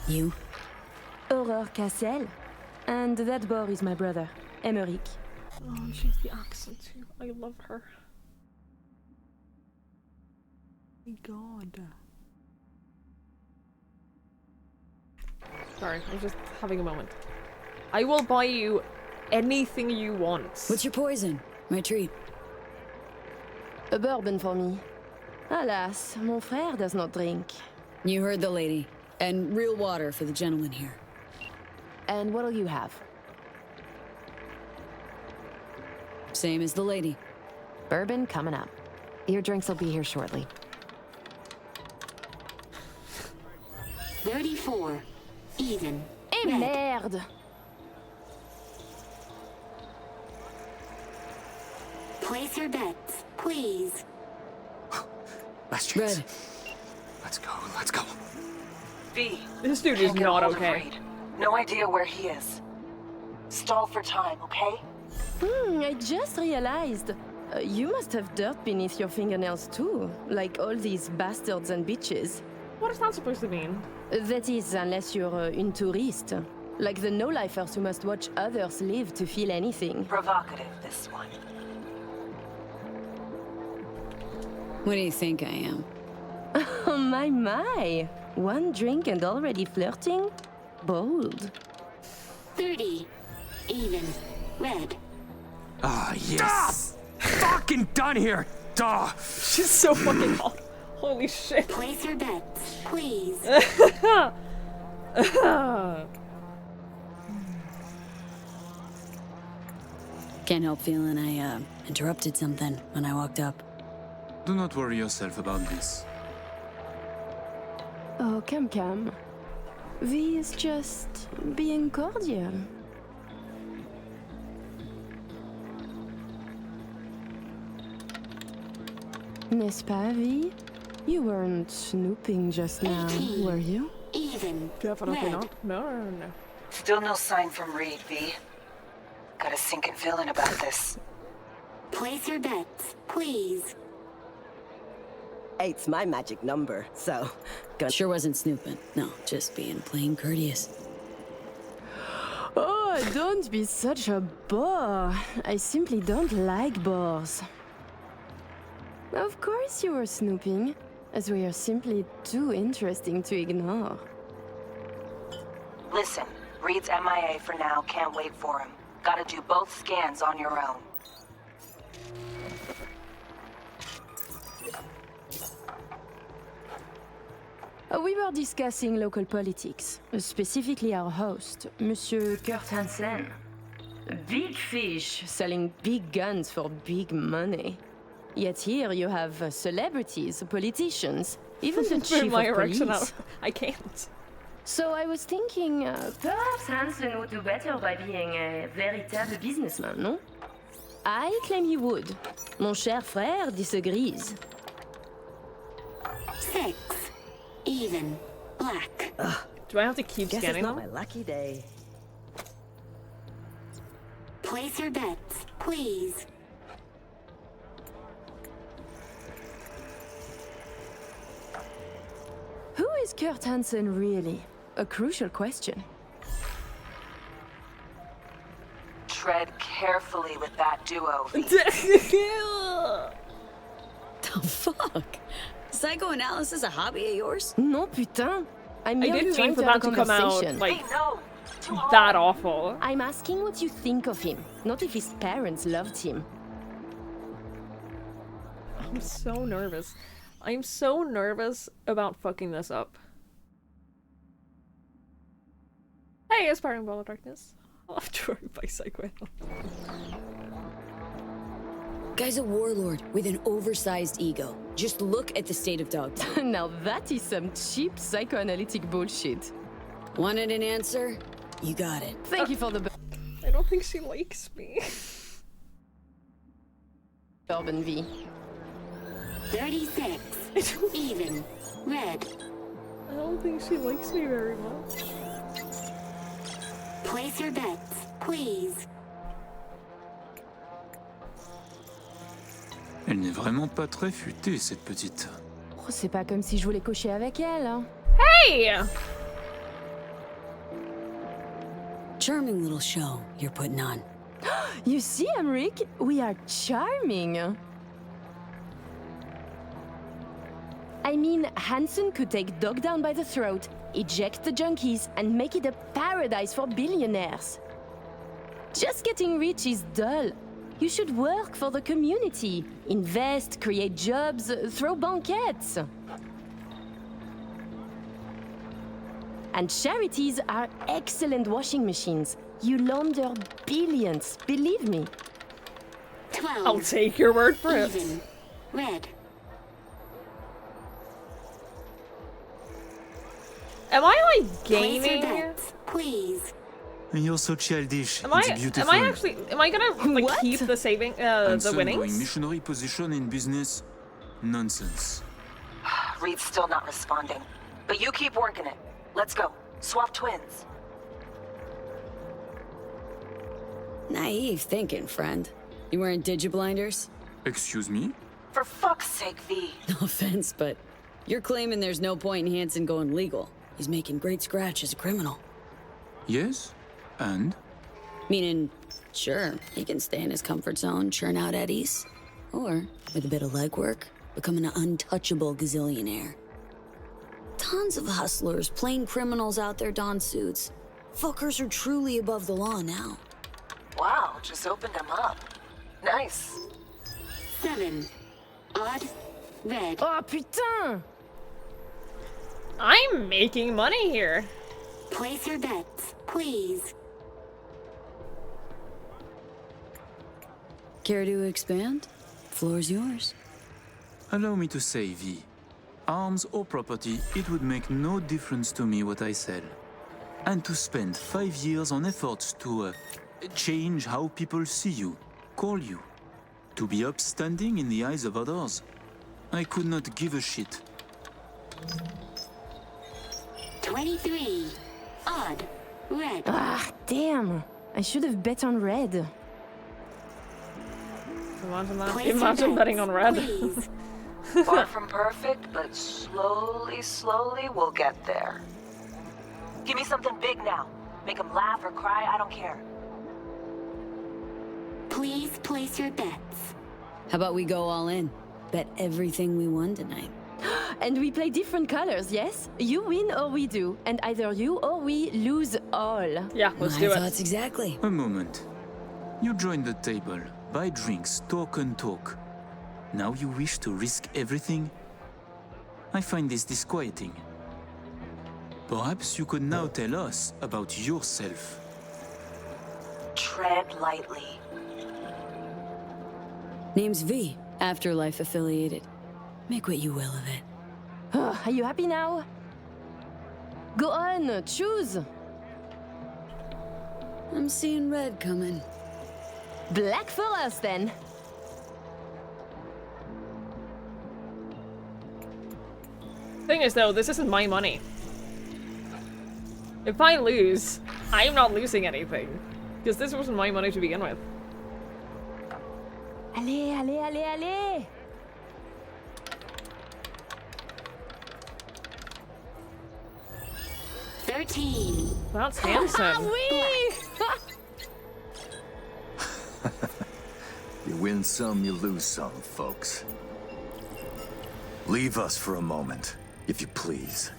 You? Aurore Cassel. And that boy is my brother, Emmerich. Oh, and she has the accent too. I love her. My god. Sorry, I was just having a moment. I will buy you anything you want. What's your poison? My treat. A bourbon for me. Alas, mon frère does not drink. You heard the lady. And real water for the gentleman here. And what'll you have? Same as the lady. Bourbon coming up. Your drinks will be here shortly. 34. Even. Eh Red. merde! Place your bets, please. Last chance. Red. Let's go. V, This dude is can't get not hold of okay. Reed. No idea where he is. Stall for time, okay? I just realized. You must have dirt beneath your fingernails too, like all these bastards and bitches. What is that supposed to mean? That is, unless you're une touriste. Like the no-lifers who must watch others live to feel anything. Provocative, this one. What do you think I am? Oh my. One drink and already flirting? Bold. 30. Even. Red. Ah, yes! Fucking done here! Duh! She's so fucking hot. Holy shit. Place your bets, please. Can't help feeling I interrupted something when I walked up. Do not worry yourself about this. Oh, come. V is just being cordial. N'est-ce pas, V? You weren't snooping just now, 18. were you? Even. Definitely Red. not. No. Still no sign from Reed, V. Got a sinking feeling about this. Place your bets, please. 8's my magic number, so... Sure wasn't snooping. No, just being plain courteous. Oh, don't be such a bore. I simply don't like bores. Of course you were snooping, as we are simply too interesting to ignore. Listen, Reed's MIA for now, can't wait for him. Gotta do both scans on your own. We were discussing local politics, specifically our host, Monsieur Kurt Hansen. Big fish selling big guns for big money. Yet here you have celebrities, politicians, even the chief my of erection police. out. I can't. So I was thinking, perhaps Hansen would do better by being a véritable businessman, no? I claim he would. Mon cher frère disagrees. 6. Even. Black. Do I have to keep Guess it's scanning not them? my lucky day. Place your bets, please. Who is Kurt Hansen really? A crucial question. Tread carefully with that duo, V. The fuck? Psychoanalysis a hobby of yours? Non, putain. I'm I merely didn't trying mean for to have that a to come out conversation. like Hey, no! Too hard. that awful. I'm asking what you think of him, not if his parents loved him. I'm so nervous. I'm so nervous about fucking this up. Hey, aspiring ball of darkness. I'll joined by psychoanalysis. Guy's a warlord with an oversized ego. Just look at the state of Dogtown. Now that is some cheap psychoanalytic bullshit. Wanted an answer? You got it. Thank you for the I don't think she likes me. Urban V. 36. Even. Red. I don't think she likes me very much. Place your bets, please. Elle n'est vraiment pas très futée, cette petite. Oh, c'est pas comme si je voulais coucher avec elle. Hein. Hey! Charming little show you're putting on. You see, Amrik, we are charming. I mean, Hansen could take Dog down by the throat, eject the junkies, and make it a paradise for billionaires. Just getting rich is dull. You should work for the community, invest, create jobs, throw banquets. And charities are excellent washing machines. You launder billions, believe me. 12. I'll take your word for it. Even. Red. Am I like Place your gaming? bets, please. You're so childish. Am I beautiful. actually am I gonna like What? keep the saving the Hansen going winnings? missionary position in business? Nonsense. Reed's still not responding. But you keep working it. Let's go. Swap twins. Naive thinking, friend. You wearing digiblinders? Excuse me? For fuck's sake, V. No offense, but you're claiming there's no point in Hansen going legal. He's making great scratch as a criminal. Yes? And? Meaning, sure, he can stay in his comfort zone, churn out eddies. Or, with a bit of legwork, become an untouchable gazillionaire. Tons of hustlers, plain criminals out there don suits. Fuckers are truly above the law now. Wow, just opened them up. Nice. 7. Odd. Red. Oh, putain! I'm making money here. Place your bets, please. Care to expand? Floor's yours. Allow me to say, V. Arms or property, it would make no difference to me what I sell. And to spend 5 years on efforts to change how people see you, call you, to be upstanding in the eyes of others, I could not give a shit. 23. Odd. Red. Ah, damn. I should have bet on red. Imagine that. Place your Imagine bets, betting on red. please. Far from perfect, but slowly we'll get there. Give me something big now. Make them laugh or cry, I don't care. Please place your bets. How about we go all in? Bet everything we won tonight. And we play different colors, yes? You win or we do. And either you or we lose all. Yeah, let's My do it. thoughts exactly. A moment. You join the table, buy drinks, talk and talk. Now you wish to risk everything? I find this disquieting. Perhaps you could now tell us about yourself. Tread lightly. Name's V, Afterlife affiliated. Make what you will of it. Oh, are you happy now? Go on, choose. I'm seeing red coming. Black for us then. Thing is though, this isn't my money. If I lose, I'm not losing anything. Because this wasn't my money to begin with. Allez, allez, allez, allez. 13. That's handsome. Oui! You win some, you lose some, folks. Leave us for a moment, if you please.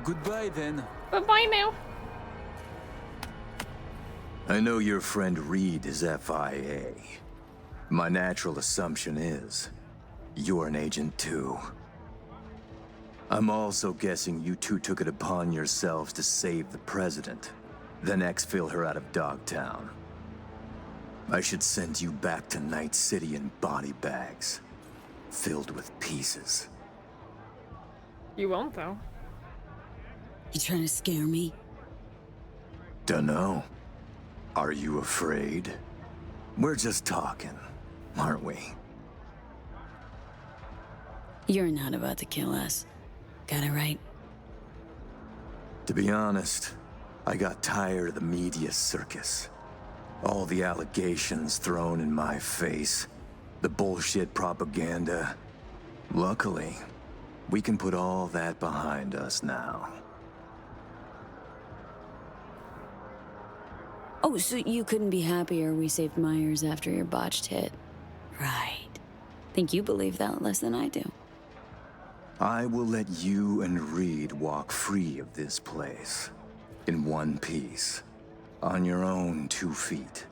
Goodbye then. Bye-bye now. I know your friend Reed is FIA. My natural assumption is, you're an agent too. I'm also guessing you two took it upon yourselves to save the president, then exfil her out of Dogtown. I should send you back to Night City in body bags, filled with pieces. You won't though. You trying to scare me? Dunno. Are you afraid? We're just talking, aren't we? You're not about to kill us. Got it right? To be honest, I got tired of the media circus. All the allegations thrown in my face, the bullshit propaganda. Luckily, we can put all that behind us now. Oh, so you couldn't be happier we saved Myers after your botched hit. Right. Think you believe that less than I do. I will let you and Reed walk free of this place. In one piece. On your own 2 feet.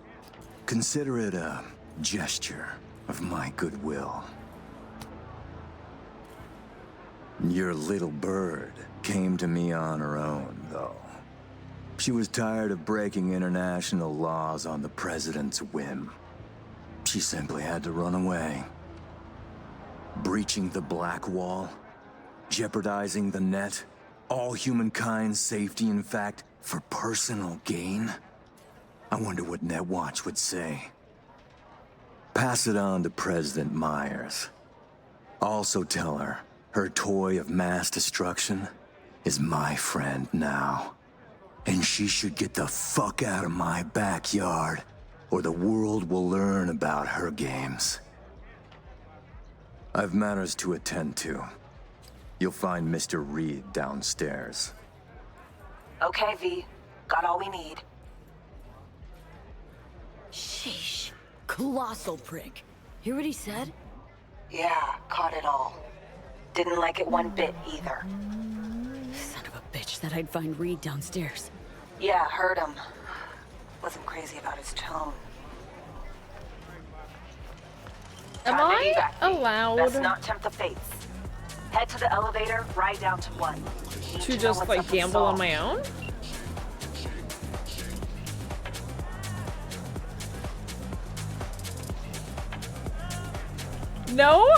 Consider it a gesture of my goodwill. Your little bird came to me on her own, though. She was tired of breaking international laws on the president's whim. She simply had to run away. Breaching the Black Wall, jeopardizing the net, all humankind's safety, in fact, for personal gain? I wonder what Netwatch would say. Pass it on to President Myers. Also tell her, her toy of mass destruction is my friend now. And she should get the fuck out of my backyard, or the world will learn about her games. I've matters to attend to. You'll find Mr. Reed downstairs. Okay, V. Got all we need. Sheesh. Colossal prick. Hear what he said? Yeah, caught it all. Didn't like it one bit either. Son of a bitch, that I'd find Reed downstairs. Yeah, heard him. Wasn't crazy about his tone. Am Time to I evac, V. allowed Let's not tempt the fates. Head to the elevator, ride down to 1. Need to know just what's like up with gamble Saul. on my own? No?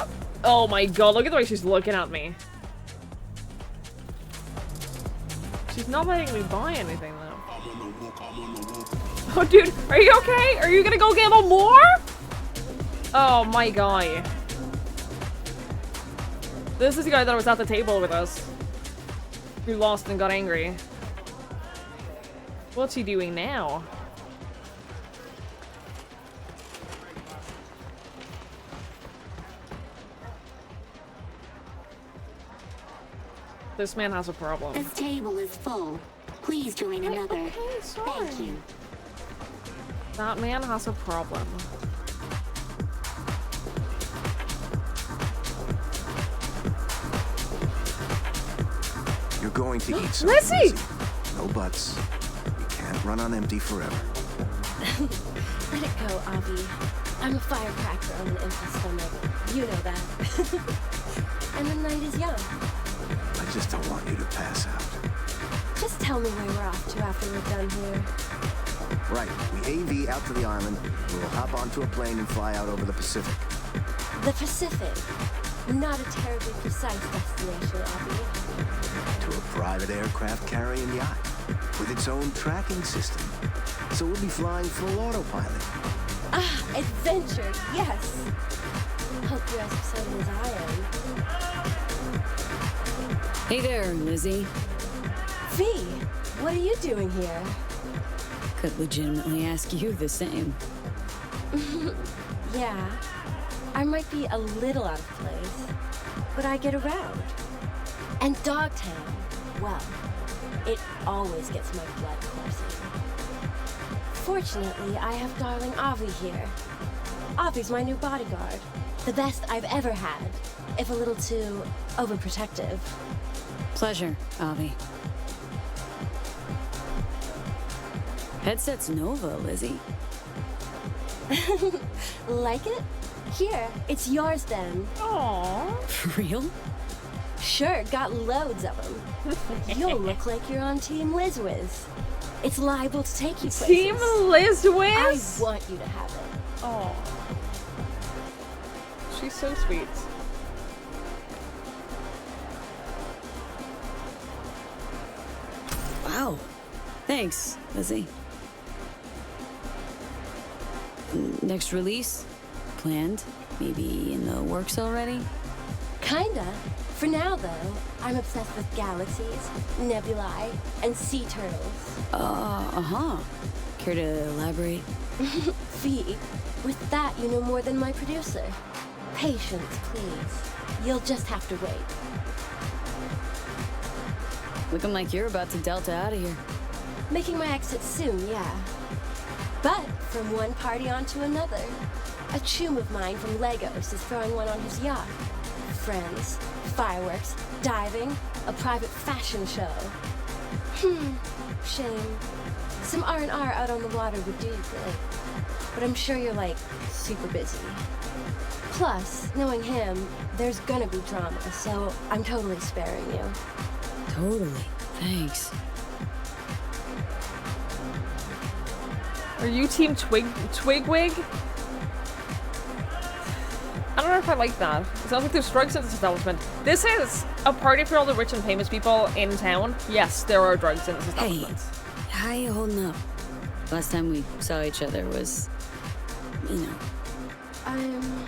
Oh my god, look at the way she's looking at me. She's not letting me buy anything though. Oh dude, are you okay? Are you gonna go gamble more? Oh my guy. This is the guy that was at the table with us. Who lost and got angry. What's he doing now? This man has a problem. This table is full. Please join another. Okay, sorry. Thank you. That man has a problem. You're going to eat something. Lizzie! No buts. You can't run on empty forever. Let it go, Avi. I'm a firecracker on an empty stomach. You know that. And the night is young. I just don't want you to pass out. Just tell me where we're off to after we're done here. Right. We AV out to the island. We'll hop onto a plane and fly out over the Pacific. The Pacific. Not a terribly precise destination, Avi. To a private aircraft carrying yacht with its own tracking system. So we'll be flying full autopilot. Ah, adventure, yes. Hope you're as excited as I am. Hey there, Lizzie. V, what are you doing here? Could legitimately ask you the same. Yeah, I might be a little out of place, but I get around. And Dogtown, well, it always gets my blood coursing. Fortunately, I have darling Avi here. Avi's my new bodyguard. The best I've ever had, if a little too overprotective. Pleasure, Avi. Headset's Nova, Lizzie. Like it? Here, it's yours then. Aww. For real? Sure, got loads of them. You'll look like you're on Team Liz Wiz. It's liable to take you places. Team Liz Wiz? I want you to have it. Oh. She's so sweet. Wow. Thanks, Lizzie. Next release? Planned? Maybe in the works already? Kinda. For now, though, I'm obsessed with galaxies, nebulae, and sea turtles. Uh-huh. Care to elaborate? V, with that, you know more than my producer. Patience, please. You'll just have to wait. Looking like you're about to Delta out of here. Making my exit soon, yeah. But from one party on to another. A chum of mine from Lagos is throwing one on his yacht. Friends, fireworks, diving, a private fashion show. Shame. Some R&R out on the water would do you good. But I'm sure you're, like, super busy. Plus, knowing him, there's gonna be drama, so I'm totally sparing you. Totally. Thanks. Are you Team Twigwig? I don't know if I like that. It sounds like there's drugs in this establishment. This is a party for all the rich and famous people in town. Yes, there are drugs in this establishment. Hey, how you holding up? Last time we saw each other was, you know. I'm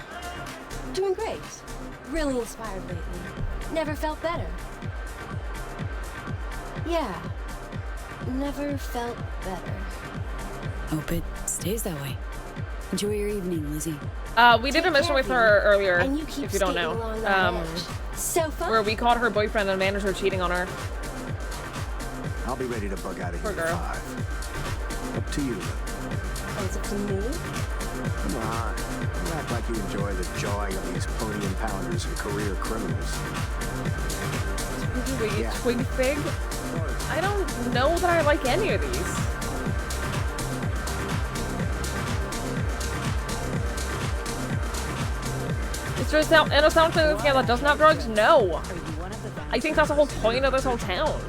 doing great. Really inspired lately. Never felt better. Yeah. Never felt better. Hope it stays that way. Enjoy your evening, Lizzie. We did a mission with her earlier, And you keep if you don't skating know. along that edge. So far. Where we caught her boyfriend and managed her cheating on her. I'll be ready to bug out of Poor here girl. at 5. Up to you. Oh, is it to me? Come on. Don't act like you enjoy the jawing of these podium pounders and career criminals. Wait, Yeah. Twig Fig? I don't know that I like any of these. It's just in a town that doesn't have drugs? No. I think that's the whole point of this whole town.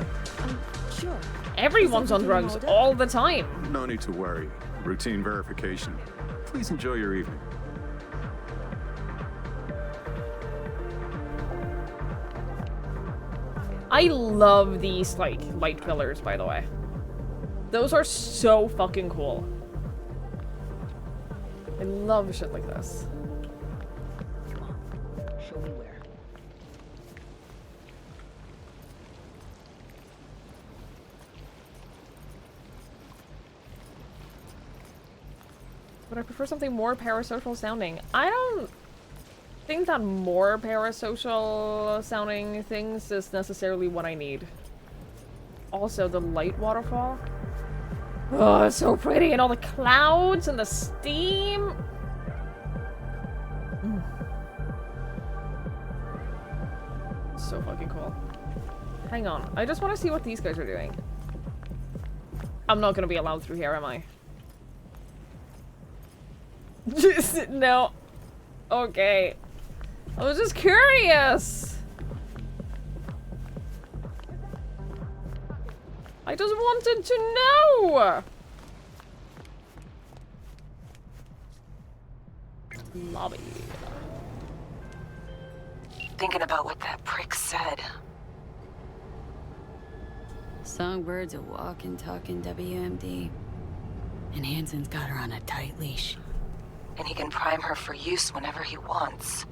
Sure. Everyone's on drugs all the time. No need to worry. Routine verification. Please enjoy your evening. I love these, like, light pillars, by the way. Those are so fucking cool. I love shit like this. Come on. Show me where. But I prefer something more parasocial sounding. I don't think that more parasocial sounding things is necessarily what I need. Also, the light waterfall. Oh, it's so pretty, and all the clouds and the steam. So fucking cool. Hang on, I just want to see what these guys are doing. I'm not gonna be allowed through here, am I? No. Okay. I was just curious. I just wanted to know. Lobby. Thinking about what that prick said. Songbird's a walking, talking WMD. And Hansen's got her on a tight leash. And he can prime her for use whenever he wants.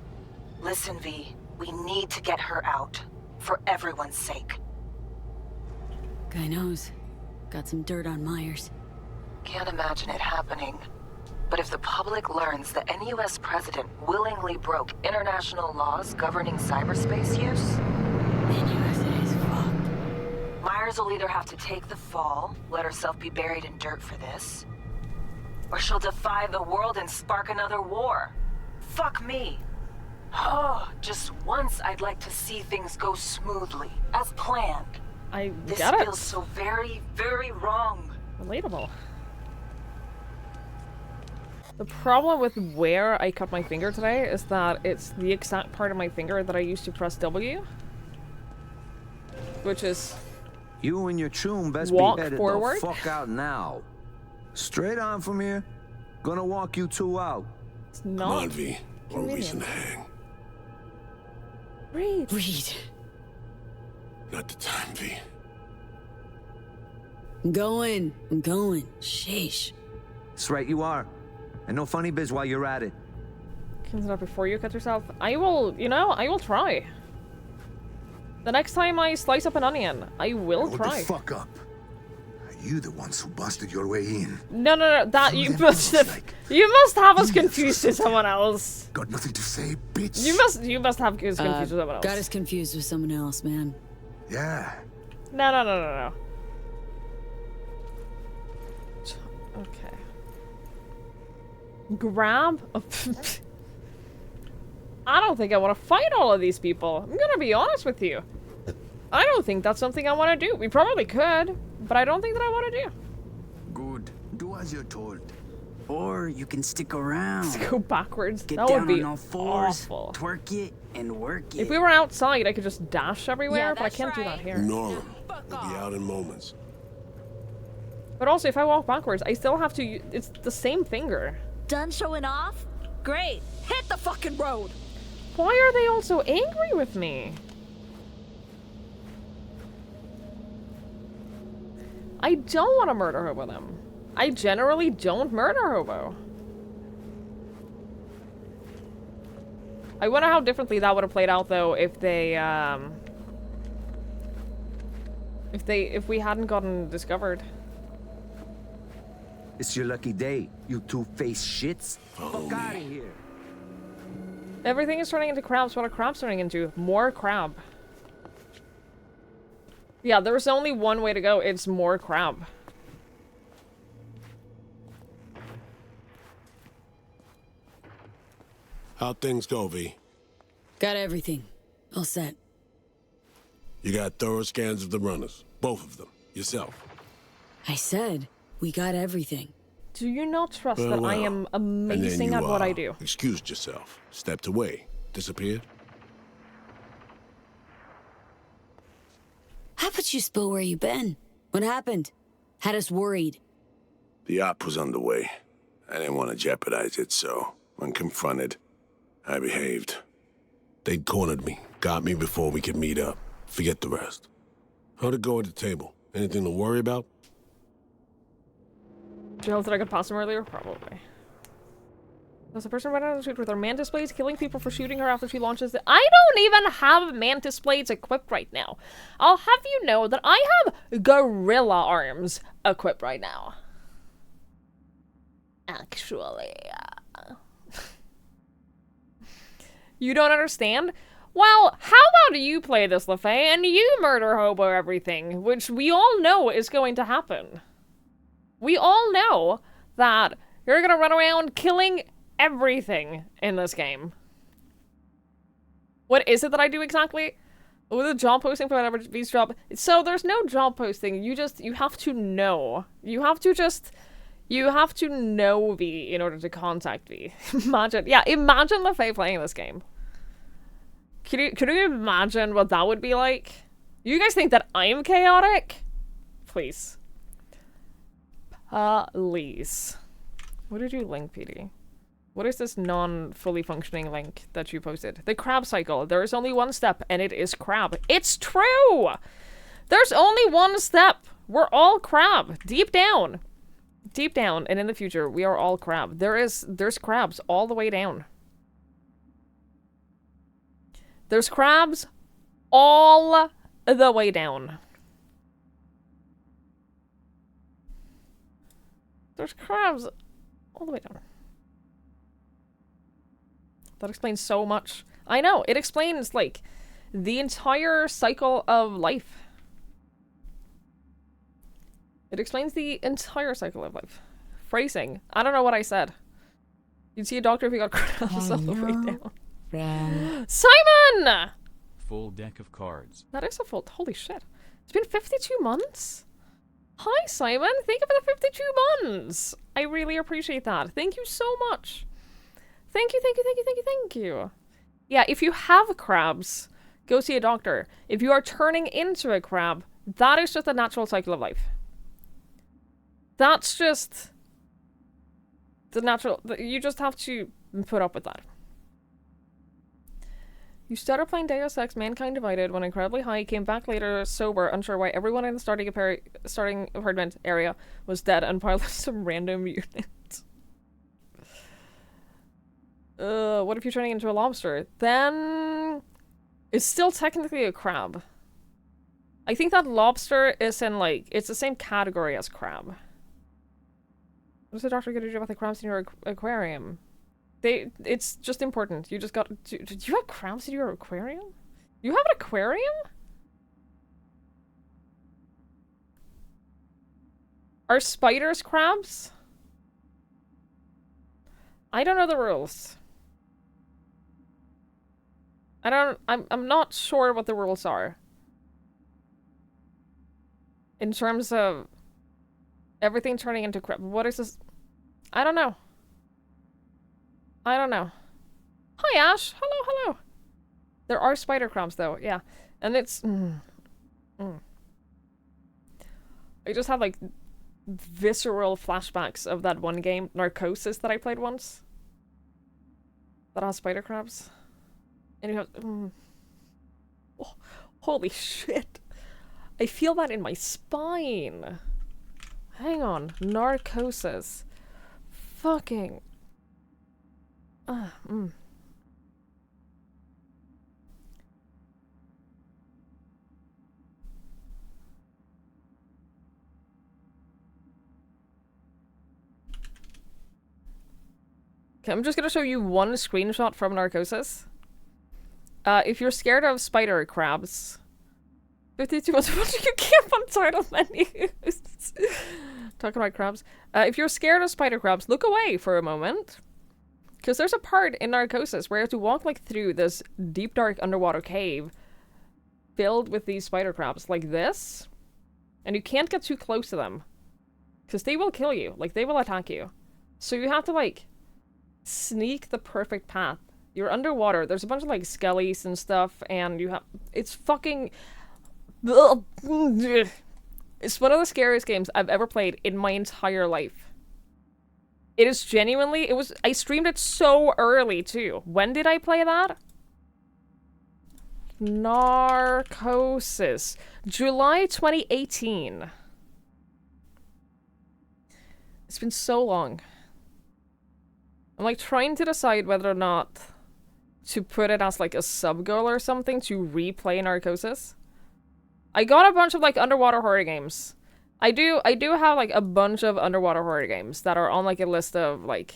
Listen, V, we need to get her out. For everyone's sake. Guy knows. Got some dirt on Myers. Can't imagine it happening. But if the public learns that any US president willingly broke international laws governing cyberspace use, then USA is fucked. Myers will either have to take the fall, let herself be buried in dirt for this, or she'll defy the world and spark another war. Fuck me. Oh, just once I'd like to see things go smoothly, as planned. I This get it. feels so very, very wrong. Relatable. The problem with where I cut my finger today is that it's the exact part of my finger that I used to press W. Which is... You and your chum best walk be headed forward. the fuck out now. Straight on from here. Gonna walk you two out. It's not V. One reason to hang. Read. Read. Not the time, V. I'm going. I'm going. Sheesh. That's right, you are. And no funny biz while you're at it. Cleans it up before you cut yourself. I will, you know, I will try. The next time I slice up an onion, I will Hold try. the fuck up. Are you the ones who busted your way in? No, that you must have, you must have us confused with someone else. Got nothing to say, bitch? You must have us confused with someone else. Got us confused with someone else, man. Yeah. No. Okay. Grab a... I don't think I want to fight all of these people. I'm gonna be honest with you. I don't think that's something I want to do. We probably could, but I don't think that I want to do. Good. Do as you're told. Or you can stick around. Let's go backwards. Get That down would be on all fours, awful. twerk it, and work it. If we were outside, I could just dash everywhere, Yeah, but I that's can't do that right. here. Ignore him. We'll be out in moments. But also, if I walk backwards, I still have to... It's the same finger. Done showing off? Great. Hit the fucking road. Why are they all so angry with me? I don't want to murder hobo them. I generally don't murder hobo. I wonder how differently that would have played out though if they if we hadn't gotten discovered. It's your lucky day, you two-faced shits. Follow Fuck out me. of here. Everything is turning into crabs. What are crabs turning into? More crab. Yeah, there's only one way to go. It's more crab. How'd things go, V? Got everything. All set. You got thorough scans of the runners. Both of them. Yourself. I said, we got everything. Do you not trust that I am amazing at what I do? Excused yourself. Stepped away. Disappeared. How about you spill where you been? What happened? Had us worried. The op was underway. I didn't want to jeopardize it, so when confronted, I behaved. They'd cornered me, got me before we could meet up. Forget the rest. How'd it go at the table? Anything to worry about? Jill, did I get past him earlier? Probably. Does the person run out of the street with her mantis blades, killing people for shooting her after she launches the— I don't even have mantis blades equipped right now. I'll have you know that I have gorilla arms equipped right now. Actually. You don't understand? Well, how about you play this, LaFay, and you murder hobo everything, which we all know is going to happen. We all know that you're gonna run around killing everything in this game. What is it that I do exactly? With a job posting for whatever V's job. So there's no job posting. You have to know. You have to know V in order to contact V. Imagine LaFay playing this game. Could you imagine what that would be like? You guys think that I'm chaotic? Please. Please. What did you link, PD? What is this non-fully functioning link that you posted? The crab cycle. There is only one step, and it is crab. It's true! There's only one step. We're all crab. Deep down. Deep down, and in the future, we are all crab. There's crabs all the way down. There's crabs all the way down. There's crabs all the way down. That explains so much. I know, it explains, like, the entire cycle of life. It explains the entire cycle of life. Phrasing. I don't know what I said. You'd see a doctor if you got crabs all the way down. Simon! Full deck of cards. That is a full... Holy shit. It's been 52 months? Hi, Simon. Thank you for the 52 months. I really appreciate that. Thank you so much. Thank you, thank you, thank you, thank you, thank you. Yeah, if you have crabs, go see a doctor. If you are turning into a crab, that is just a natural cycle of life. That's just the natural... You just have to put up with that. You started playing Deus Ex Mankind Divided when incredibly high, came back later sober, unsure why everyone in the starting apartment area was dead, and piloted some random unit. What if you're turning into a lobster? Then it's still technically a crab. I think that lobster is in, like, it's the same category as crab. What's the doctor gonna do about the crabs in your aquarium? It's just important. You just got... Did you have crabs in your aquarium? You have an aquarium? Are spiders crabs? I don't know the rules. I'm not sure what the rules are. In terms of everything turning into crab. What is this? I don't know. I don't know. Hi, Ash. Hello, hello. There are spider crabs, though. Yeah. And it's... I just had, like, visceral flashbacks of that one game, Narcosis, that I played once. That has spider crabs. And you have... Oh, holy shit. I feel that in my spine. Hang on. Narcosis. Fucking... Okay, I'm just gonna show you one screenshot from Narcosis. If you're scared of spider crabs, 52 months watching you camp on title menus. Talking about crabs. If you're scared of spider crabs, look away for a moment. Because there's a part in Narcosis where you have to walk like through this deep dark underwater cave filled with these spider crabs like this. And you can't get too close to them. Because they will kill you. Like, they will attack you. So you have to, like, sneak the perfect path. You're underwater. There's a bunch of, like, skellies and stuff. And you have... It's fucking... It's one of the scariest games I've ever played in my entire life. It is genuinely... I streamed it so early, too. When did I play that? Narcosis. July 2018. It's been so long. I'm like trying to decide whether or not to put it as like a sub-goal or something to replay Narcosis. I got a bunch of like underwater horror games. I do have like a bunch of underwater horror games that are on like a list of like...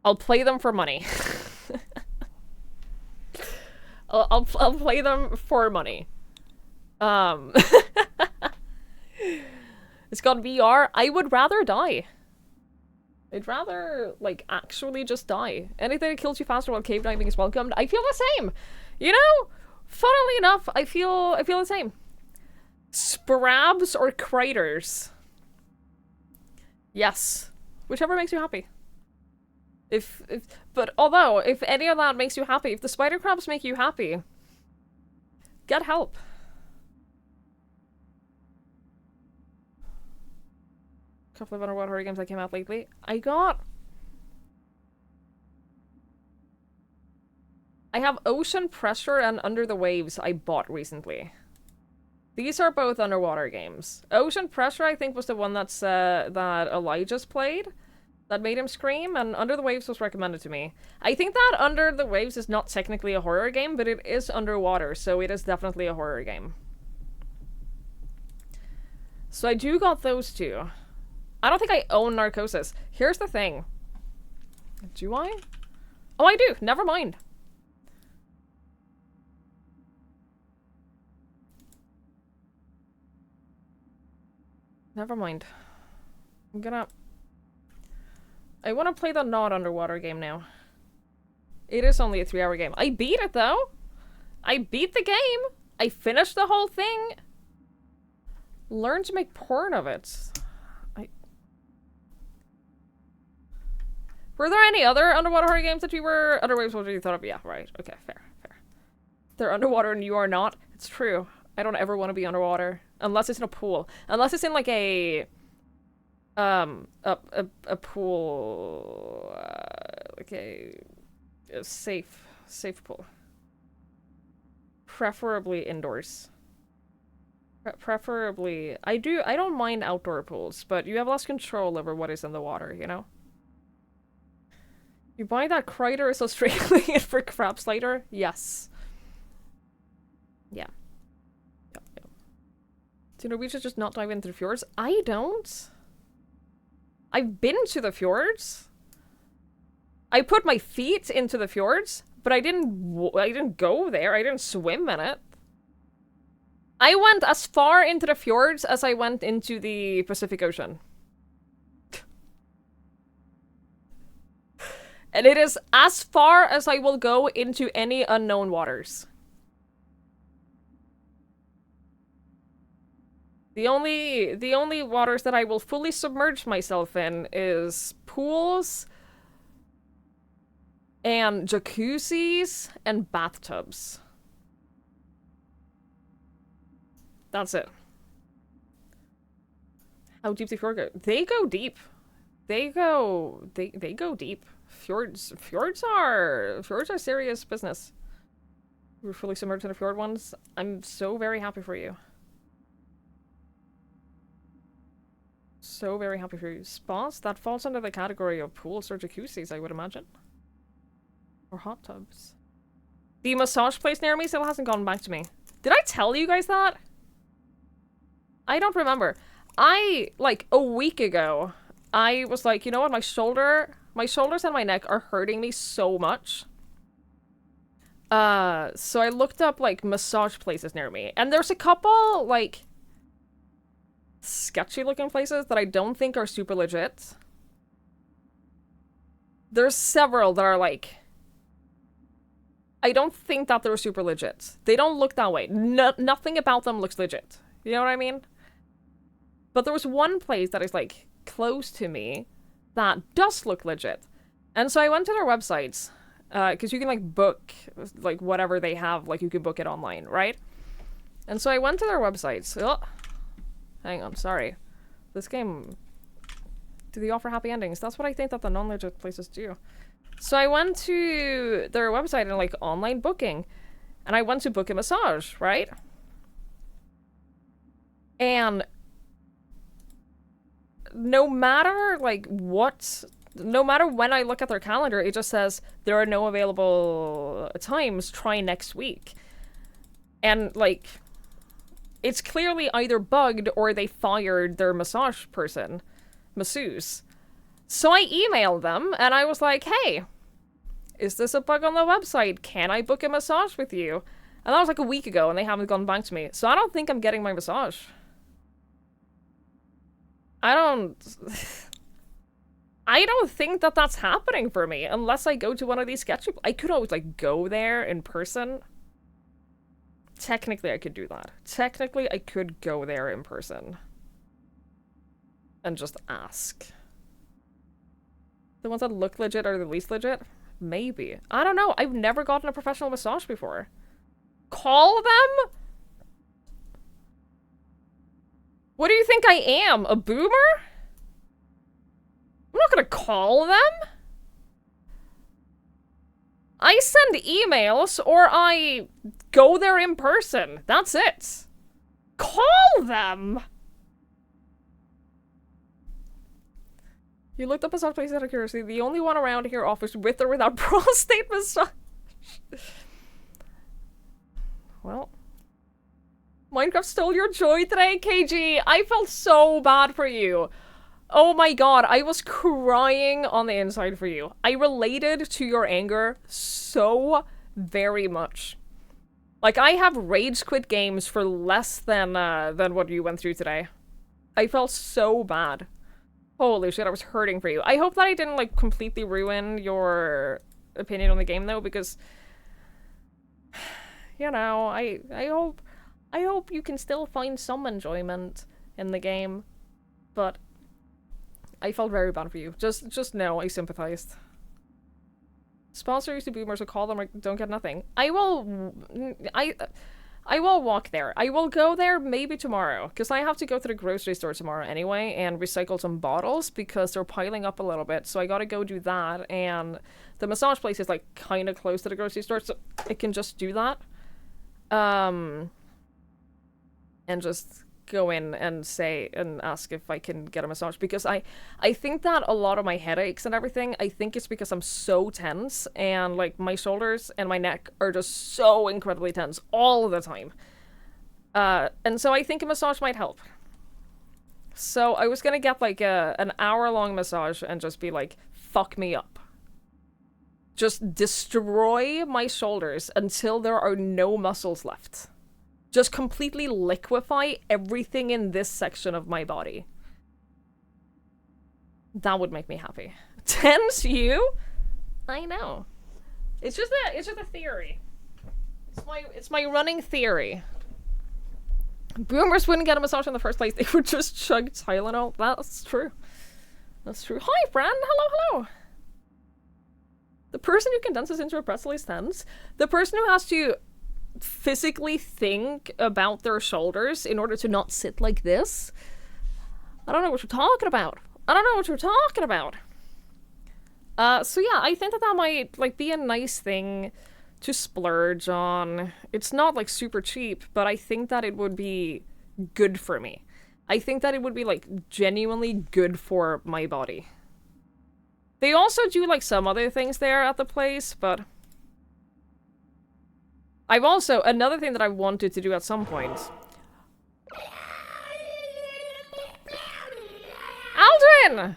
I'll play them for money. I'll play them for money. It's got VR. I would rather die. I'd rather, like, actually just die. Anything that kills you faster while cave diving is welcomed. I feel the same. You know? Funnily enough, I feel the same. Sprabs or craters? Yes. Whichever makes you happy. But although, if any of that makes you happy, if the spider crabs make you happy, get help. A couple of underwater horror games that came out lately. I have Ocean Pressure and Under the Waves I bought recently. These are both underwater games. Ocean Pressure, I think, was the one that's, that Elijah's played. That made him scream, and Under the Waves was recommended to me. I think that Under the Waves is not technically a horror game, but it is underwater, so it is definitely a horror game. So I do got those two. I don't think I own Narcosis. Here's the thing. Do I? Oh, I do. Never mind. Never mind. I want to play the not underwater game now. It is only a 3-hour game. I beat it, though. I beat the game. I finished the whole thing. Learn to make porn of it. Were there any other underwater horror games that you were... Underwaves, what you thought of? Yeah, right. Okay, fair. They're underwater and you are not. It's true. I don't ever want to be underwater. Unless it's in a pool. Unless it's in, like, a pool... like a safe pool. Preferably indoors. Preferably... I don't mind outdoor pools, but you have less control over what is in the water, you know? You buy that Crider is Australian for crab slider? Yes. Yeah. Do Norwegians just not dive into the fjords? I don't. I've been to the fjords. I put my feet into the fjords, but I didn't go there. I didn't swim in it. I went as far into the fjords as I went into the Pacific Ocean. And it is as far as I will go into any unknown waters. The only waters that I will fully submerge myself in is pools and jacuzzis and bathtubs. That's it. How deep do fjords go? They go deep. They go deep. Fjords are serious business. We're fully submerged in the fjord ones. I'm so very happy for you. So very happy for you. Spas? That falls under the category of pools or jacuzzis, I would imagine. Or hot tubs. The massage place near me still hasn't gotten back to me. Did I tell you guys that? I don't remember. Like, a week ago, I was like, you know what, my shoulders and my neck are hurting me so much. So I looked up, like, massage places near me. And there's a couple, like, sketchy-looking places that I don't think are super legit. There's several that are, like... I don't think that they're super legit. They don't look that way. Nothing about them looks legit. You know what I mean? But there was one place that is, like, close to me that does look legit. And so I went to their websites. Because you can, like, book, like, whatever they have, like, you can book it online, right? And so I went to their websites. Oh, hang on, sorry. This game... Do they offer happy endings? That's what I think that the non-legit places do. So I went to their website and, like, online booking. And I went to book a massage, right? And... no matter, like, what... no matter when I look at their calendar, it just says, there are no available times, try next week. And, like, it's clearly either bugged or they fired their massage person, masseuse. So I emailed them, and I was like, hey, is this a bug on the website? Can I book a massage with you? And that was like a week ago, and they haven't gone back to me. So I don't think I'm getting my massage. I don't think that that's happening for me unless I go to one of these sketchy... I could always, like, go there in person. Technically, I could do that. Technically, I could go there in person. And just ask. The ones that look legit are the least legit? Maybe. I don't know. I've never gotten a professional massage before. Call them? What do you think I am? A boomer? I'm not gonna call them. I send emails or I go there in person. That's it. Call them. You looked up massage places out of curiosity. The only one around here offers with or without prostate massage. Well. Minecraft stole your joy today, KG. I felt so bad for you. Oh my god, I was crying on the inside for you. I related to your anger so very much. Like, I have rage quit games for less than what you went through today. I felt so bad. Holy shit, I was hurting for you. I hope that I didn't, like, completely ruin your opinion on the game, though, because... you know, I hope you can still find some enjoyment in the game, but I felt very bad for you. Just know I sympathized. Sponsors to boomers who call them or don't get nothing. I will walk there. I will go there maybe tomorrow, because I have to go to the grocery store tomorrow anyway and recycle some bottles because they're piling up a little bit, so I gotta go do that, and the massage place is, like, kind of close to the grocery store, so I can just do that. And just go in and say and ask if I can get a massage, because I think that a lot of my headaches and everything, I think it's because I'm so tense, and, like, my shoulders and my neck are just so incredibly tense all the time. And so I think a massage might help. So I was gonna get, like, an hour-long massage and just be like, fuck me up. Just destroy my shoulders until there are no muscles left. Just completely liquefy everything in this section of my body. That would make me happy. Tense you? I know. It's just a theory. It's my running theory. Boomers wouldn't get a massage in the first place. They would just chug Tylenol. That's true. That's true. Hi, Fran. Hello. The person who condenses into a pretzel is tense. The person who has to physically think about their shoulders in order to not sit like this. I don't know what you're talking about. So yeah, I think that might, like, be a nice thing to splurge on. It's not, like, super cheap, but I think that it would be good for me. I think that it would be, like, genuinely good for my body. They also do, like, some other things there at the place, but I've also, another thing that I wanted to do at some point. Aldrin!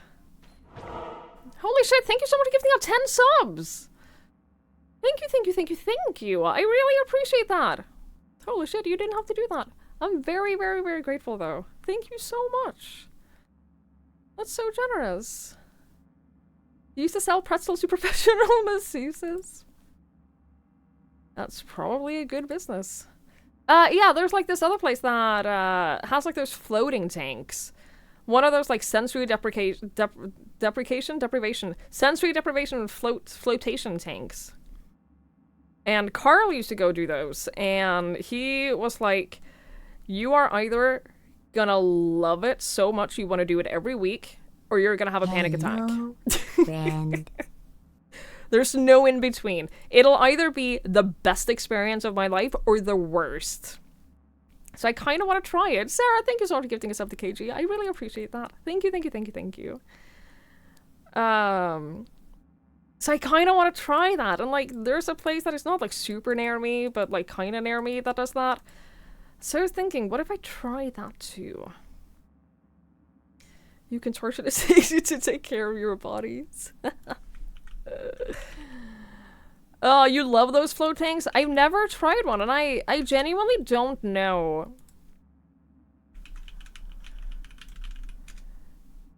Holy shit, thank you so much for gifting out 10 subs! Thank you, thank you, thank you, thank you. I really appreciate that. Holy shit, you didn't have to do that. I'm very, very, very grateful, though. Thank you so much. That's so generous. You used to sell pretzels to professional masseuses. That's probably a good business. Yeah, there's like this other place that has like those floating tanks. One of those like sensory deprivation flotation tanks. And Carl used to go do those, and he was like, you are either gonna love it so much you want to do it every week, or you're gonna have a panic attack. There's no in between. It'll either be the best experience of my life or the worst. So I kind of want to try it. Sarah, thank you so much for gifting us up to KG. I really appreciate that. Thank you, thank you, thank you, thank you. So I kind of want to try that. And like, there's a place that is not like super near me, but like kind of near me that does that. So I was thinking, what if I try that too? You can torture the station to take care of your bodies. Oh, you love those float tanks? I've never tried one, and I genuinely don't know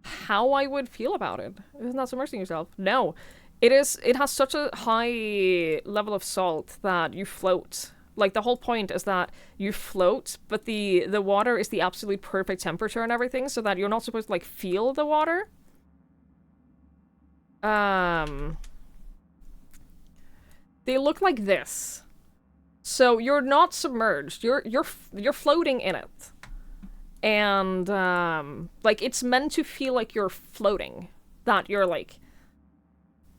how I would feel about it. Isn't that submersing yourself? No. It has such a high level of salt that you float. Like, the whole point is that you float, but the water is the absolute perfect temperature and everything, so that you're not supposed to, like, feel the water. They look like this. So you're not submerged. You're floating in it. And, like, it's meant to feel like you're floating. That you're, like...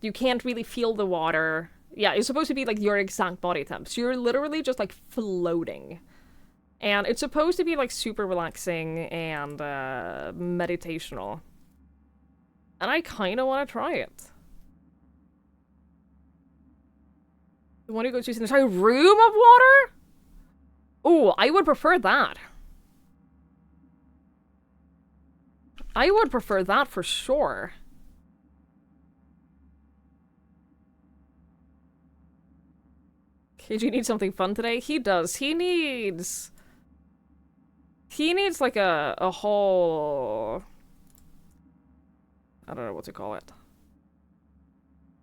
You can't really feel the water. Yeah, it's supposed to be, like, your exact body temp. So you're literally just, like, floating. And it's supposed to be, like, super relaxing and, meditational. And I kind of want to try it. The one who goes using the entire room of water? Oh, I would prefer that. I would prefer that for sure. KG needs something fun today? He does. He needs like a whole... I don't know what to call it.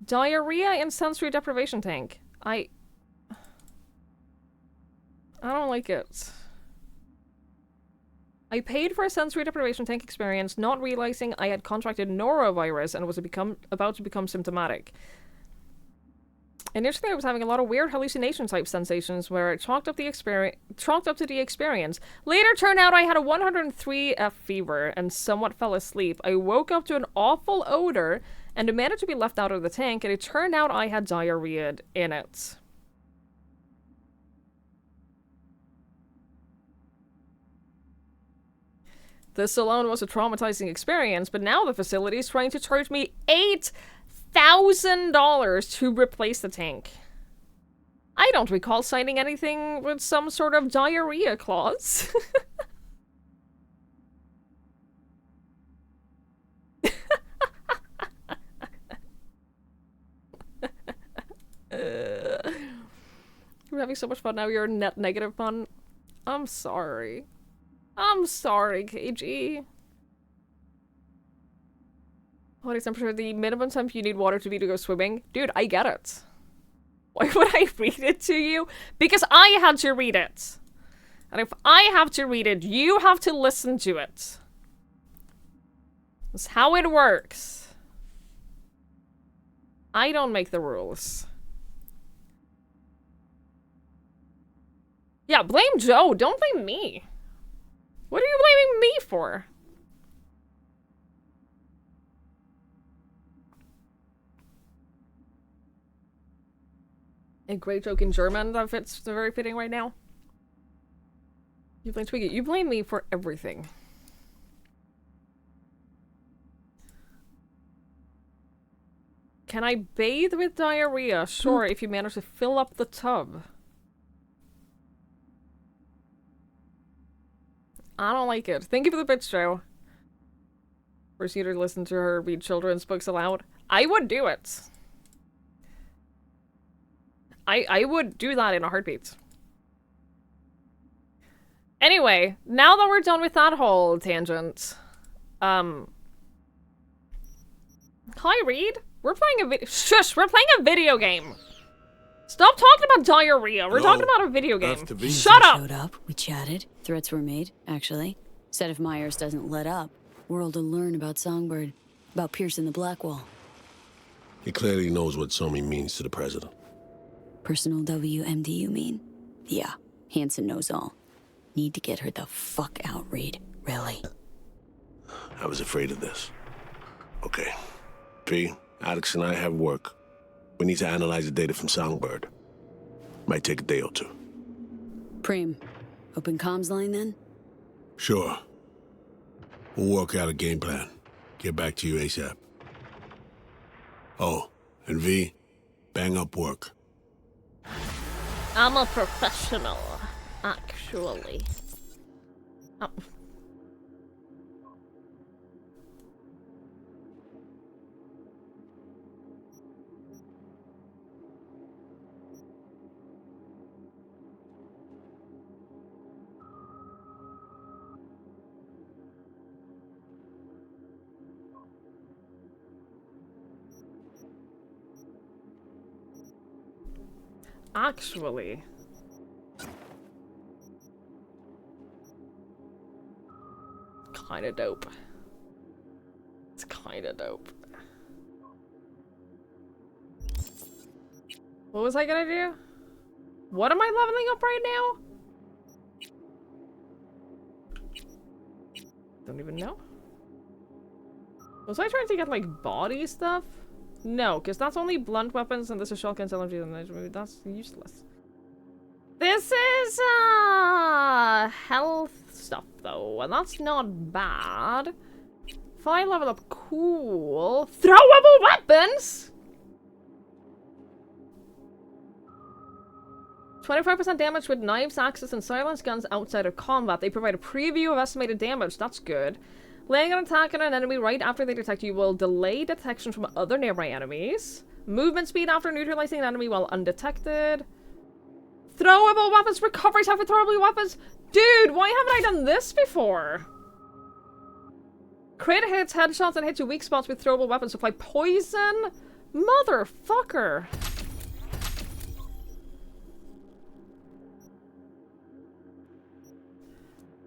Diarrhea and sensory deprivation tank. I don't like it. I paid for a sensory deprivation tank experience, not realizing I had contracted norovirus and was about to become symptomatic. Initially, I was having a lot of weird hallucination-type sensations where it chalked up to the experience. Later, turned out I had a 103F fever and somewhat fell asleep. I woke up to an awful odor and demanded to be left out of the tank, and it turned out I had diarrhea in it. This alone was a traumatizing experience, but now the facility is trying to charge me $8,000 to replace the tank. I don't recall signing anything with some sort of diarrhea clause. You're having so much fun now, you're net negative fun. I'm sorry. I'm sorry, KG. What is temperature? The minimum temp you need water to be to go swimming? Dude, I get it. Why would I read it to you? Because I had to read it. And if I have to read it, you have to listen to it. That's how it works. I don't make the rules. Yeah, blame Joe. Don't blame me. What are you blaming me for? A great joke in German that fits very fitting right now. You blame Twiggy. You blame me for everything. Can I bathe with diarrhea? Sure, if you manage to fill up the tub. I don't like it. Thank you for the bits, Joe. Force you to listen to her read children's books aloud. I would do it. I would do that in a heartbeat. Anyway, now that we're done with that whole tangent, hi Reed. We're playing a we're playing a video game. Stop talking about diarrhea. We're talking about a video game. Shut up. Showed up. We chatted. Threats were made, actually. Said if Myers doesn't let up, World will learn about Songbird, about piercing the black wall. He clearly knows what Somi means to the president. Personal WMD, you mean? Yeah, Hansen knows all. Need to get her the fuck out, Reed. Really. I was afraid of this. Okay. P, Alex and I have work. We need to analyze the data from Songbird. Might take a day or two. Preem, open comms line then? Sure. We'll work out a game plan. Get back to you ASAP. Oh, and V, bang up work. I'm a professional, actually. Oh. Actually. Kinda dope. It's kinda dope. What was I gonna do? What am I leveling up right now? Don't even know. Was I trying to get like body stuff? No, because that's only blunt weapons and this is shotguns, LMGs, and that's useless. This is health stuff though, and that's not bad. If I level up, cool. Throwable weapons! 25% damage with knives, axes, and silence guns outside of combat. They provide a preview of estimated damage. That's good. Laying an attack on an enemy right after they detect you will delay detection from other nearby enemies. Movement speed after neutralizing an enemy while undetected. Throwable weapons. Recovery time for throwable weapons. Dude, why haven't I done this before? Crit hits, headshots, and hits to weak spots with throwable weapons. Apply poison. Motherfucker.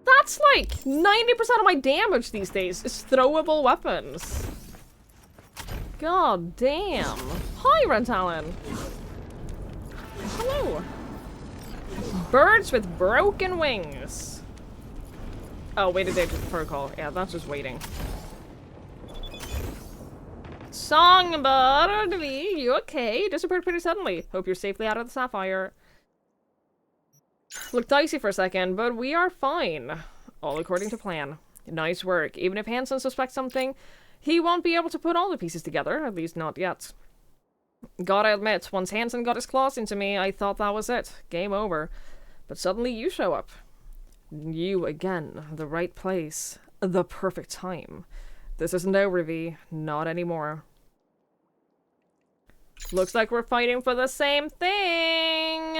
That's like 90% of my damage these days is throwable weapons. God damn. Hi, Rentalin. Hello. Birds with broken wings. Oh, wait a day protocol. Yeah, that's just waiting. Songbird, you okay? Disappeared pretty suddenly. Hope you're safely out of the Sapphire. Looked dicey for a second, but we are fine. All according to plan. Nice work. Even if Hansen suspects something, he won't be able to put all the pieces together, at least not yet. Gotta admit, once Hansen got his claws into me, I thought that was it. Game over. But suddenly you show up. You again. The right place. The perfect time. This isn't over, V. Not anymore. Looks like we're fighting for the same thing!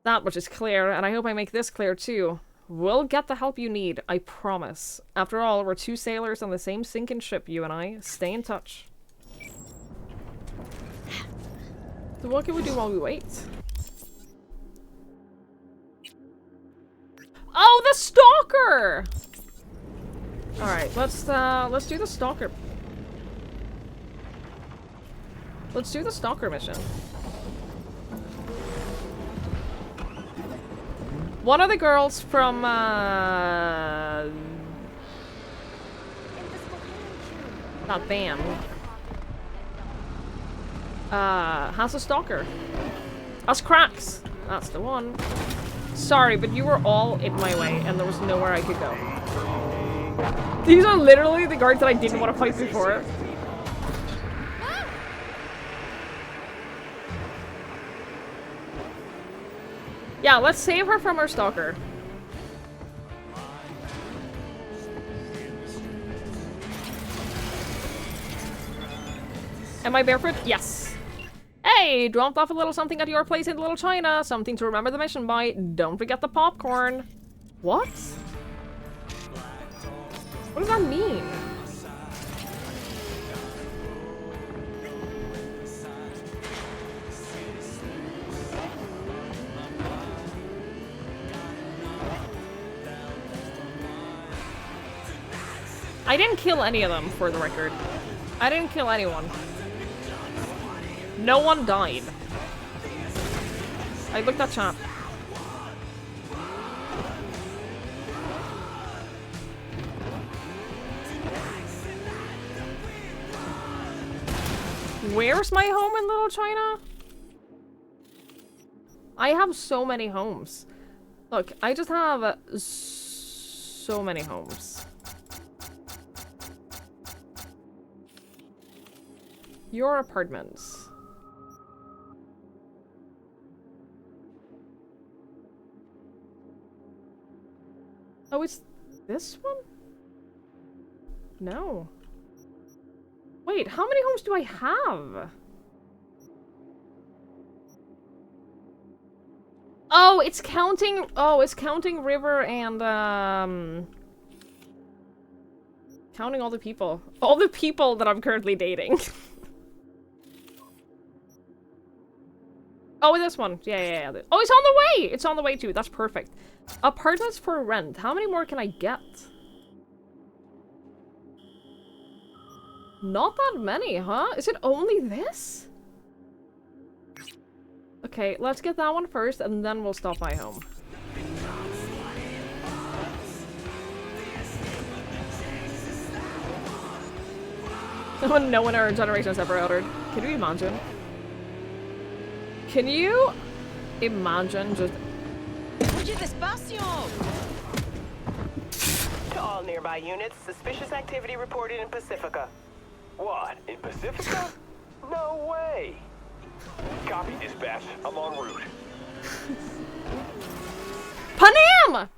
That much is clear, and I hope I make this clear too. We'll get the help you need, I promise. After all, we're two sailors on the same sinking ship, you and I. Stay in touch. So what can we do while we wait? Oh, the stalker! Alright, let's do the stalker. Let's do the stalker mission. One of the girls from, not BAM, has a stalker. Us cracks. That's the one. Sorry, but you were all in my way, and there was nowhere I could go. These are literally the guards that I didn't want to fight before. Yeah, let's save her from her stalker. Am I barefoot? Yes. Hey, dropped off a little something at your place in Little China. Something to remember the mission by. Don't forget the popcorn. What? What does that mean? I didn't kill any of them, for the record. I didn't kill anyone. No one died. I looked at chat. Where's my home in Little China? I have so many homes. Look, I just have so many homes. Your apartments. Oh, it's this one? No. Wait, how many homes do I have? Oh, it's counting. Oh, it's counting River and counting all the people. All the people that I'm currently dating. Oh, this one. Yeah. Oh, it's on the way! It's on the way too. That's perfect. Apartments for rent. How many more can I get? Not that many, huh? Is it only this? Okay, let's get that one first, and then we'll stop by home. No one in our generation has ever ordered. Can you imagine? Can you imagine just... To all nearby units, suspicious activity reported in Pacifica. What? In Pacifica? No way! Copy, dispatch. I'm en route. Panam!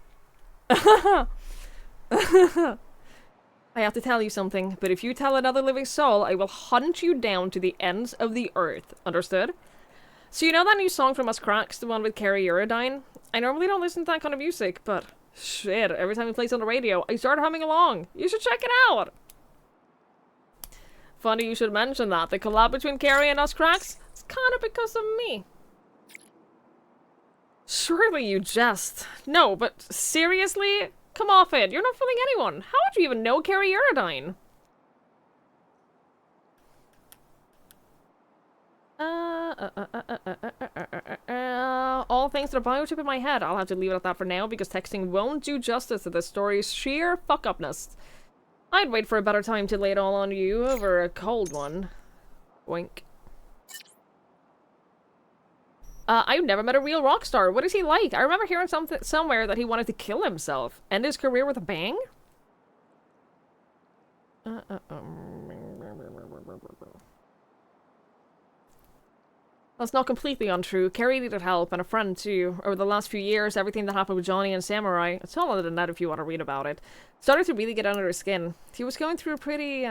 I have to tell you something, but if you tell another living soul, I will hunt you down to the ends of the earth. Understood? So you know that new song from Us Cracks, the one with Carrie Uridine? I normally don't listen to that kind of music, but shit, every time it plays on the radio, I start humming along. You should check it out! Funny you should mention that. The collab between Carrie and Us Cracks? It's kind of because of me. Surely you jest. No, but seriously? Come off it. You're not fooling anyone. How would you even know Carrie Uridine? All thanks to the biochip in my head. I'll have to leave it at that for now because texting won't do justice to this story's sheer fuck-upness. I'd wait for a better time to lay it all on you over a cold one. Wink. I've never met a real rock star. What is he like? I remember hearing somewhere that he wanted to kill himself. End his career with a bang? That's not completely untrue. Carrie needed help, and a friend too. Over the last few years, everything that happened with Johnny and Samurai, it's all on the net if you want to read about it, started to really get under his skin. He was going through a pretty,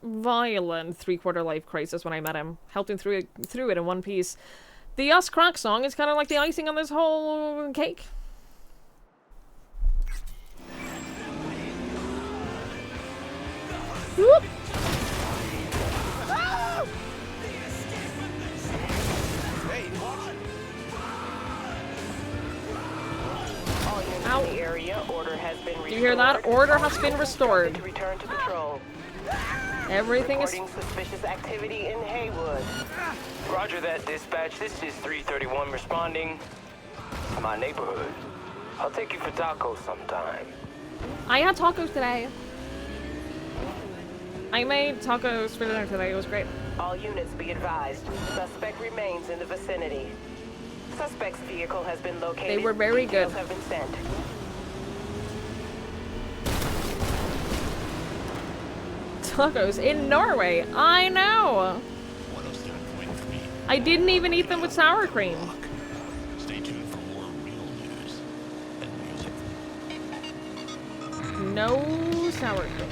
violent three-quarter life crisis when I met him. Helped him through it in one piece. The Us Crack song is kind of like the icing on this whole cake. Whoop! Ow. Do you hear that? Order has been restored. Return to patrol. Everything is... Suspicious activity in Haywood. Roger that, dispatch. This is 331 responding to my neighborhood. I'll take you for tacos sometime. I had tacos today. I made tacos for dinner today. It was great. All units be advised. Suspect remains in the vicinity. Suspect's vehicle has been located. They were very good. Details have been sent. Tacos in Norway. I know. I didn't even eat them with sour cream. Stay tuned for more real news and music. No sour cream.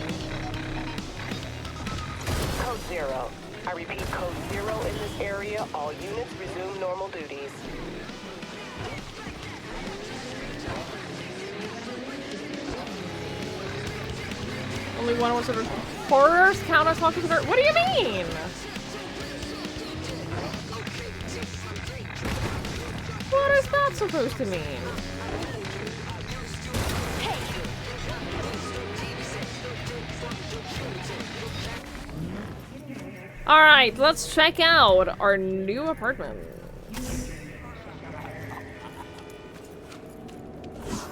Code 0. I repeat, code 0 in this area. All units resume normal duties. Only one was sort of horrors count as talking to her. What do you mean? What is that supposed to mean? Alright, let's check out our new apartment.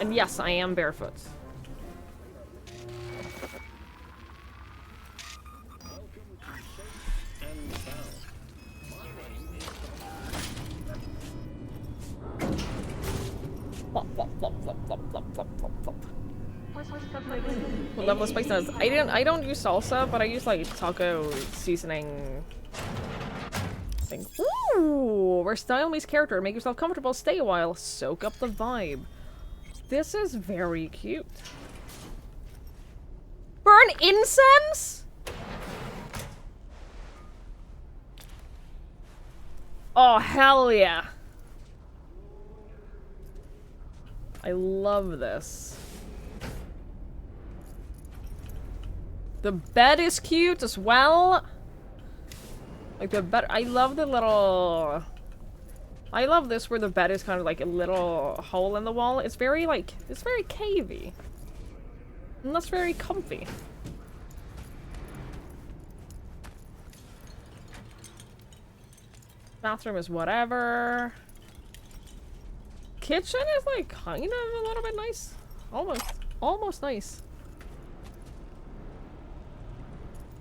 And yes, I am barefoot. Flop, flop, flop, flop, flop, flop, flop, flop, flop. What level of spice does? I don't use salsa, but I use like taco seasoning thing. Ooh, where style meets character. Make yourself comfortable, stay a while, soak up the vibe. This is very cute. Burn incense? Oh, hell yeah. I love this. The bed is cute as well. Like the bed, I love the little... I love this where the bed is kind of like a little hole in the wall. It's very like, it's very cavey. And that's very comfy. Bathroom is whatever. Kitchen is like kind of a little bit nice. Almost nice.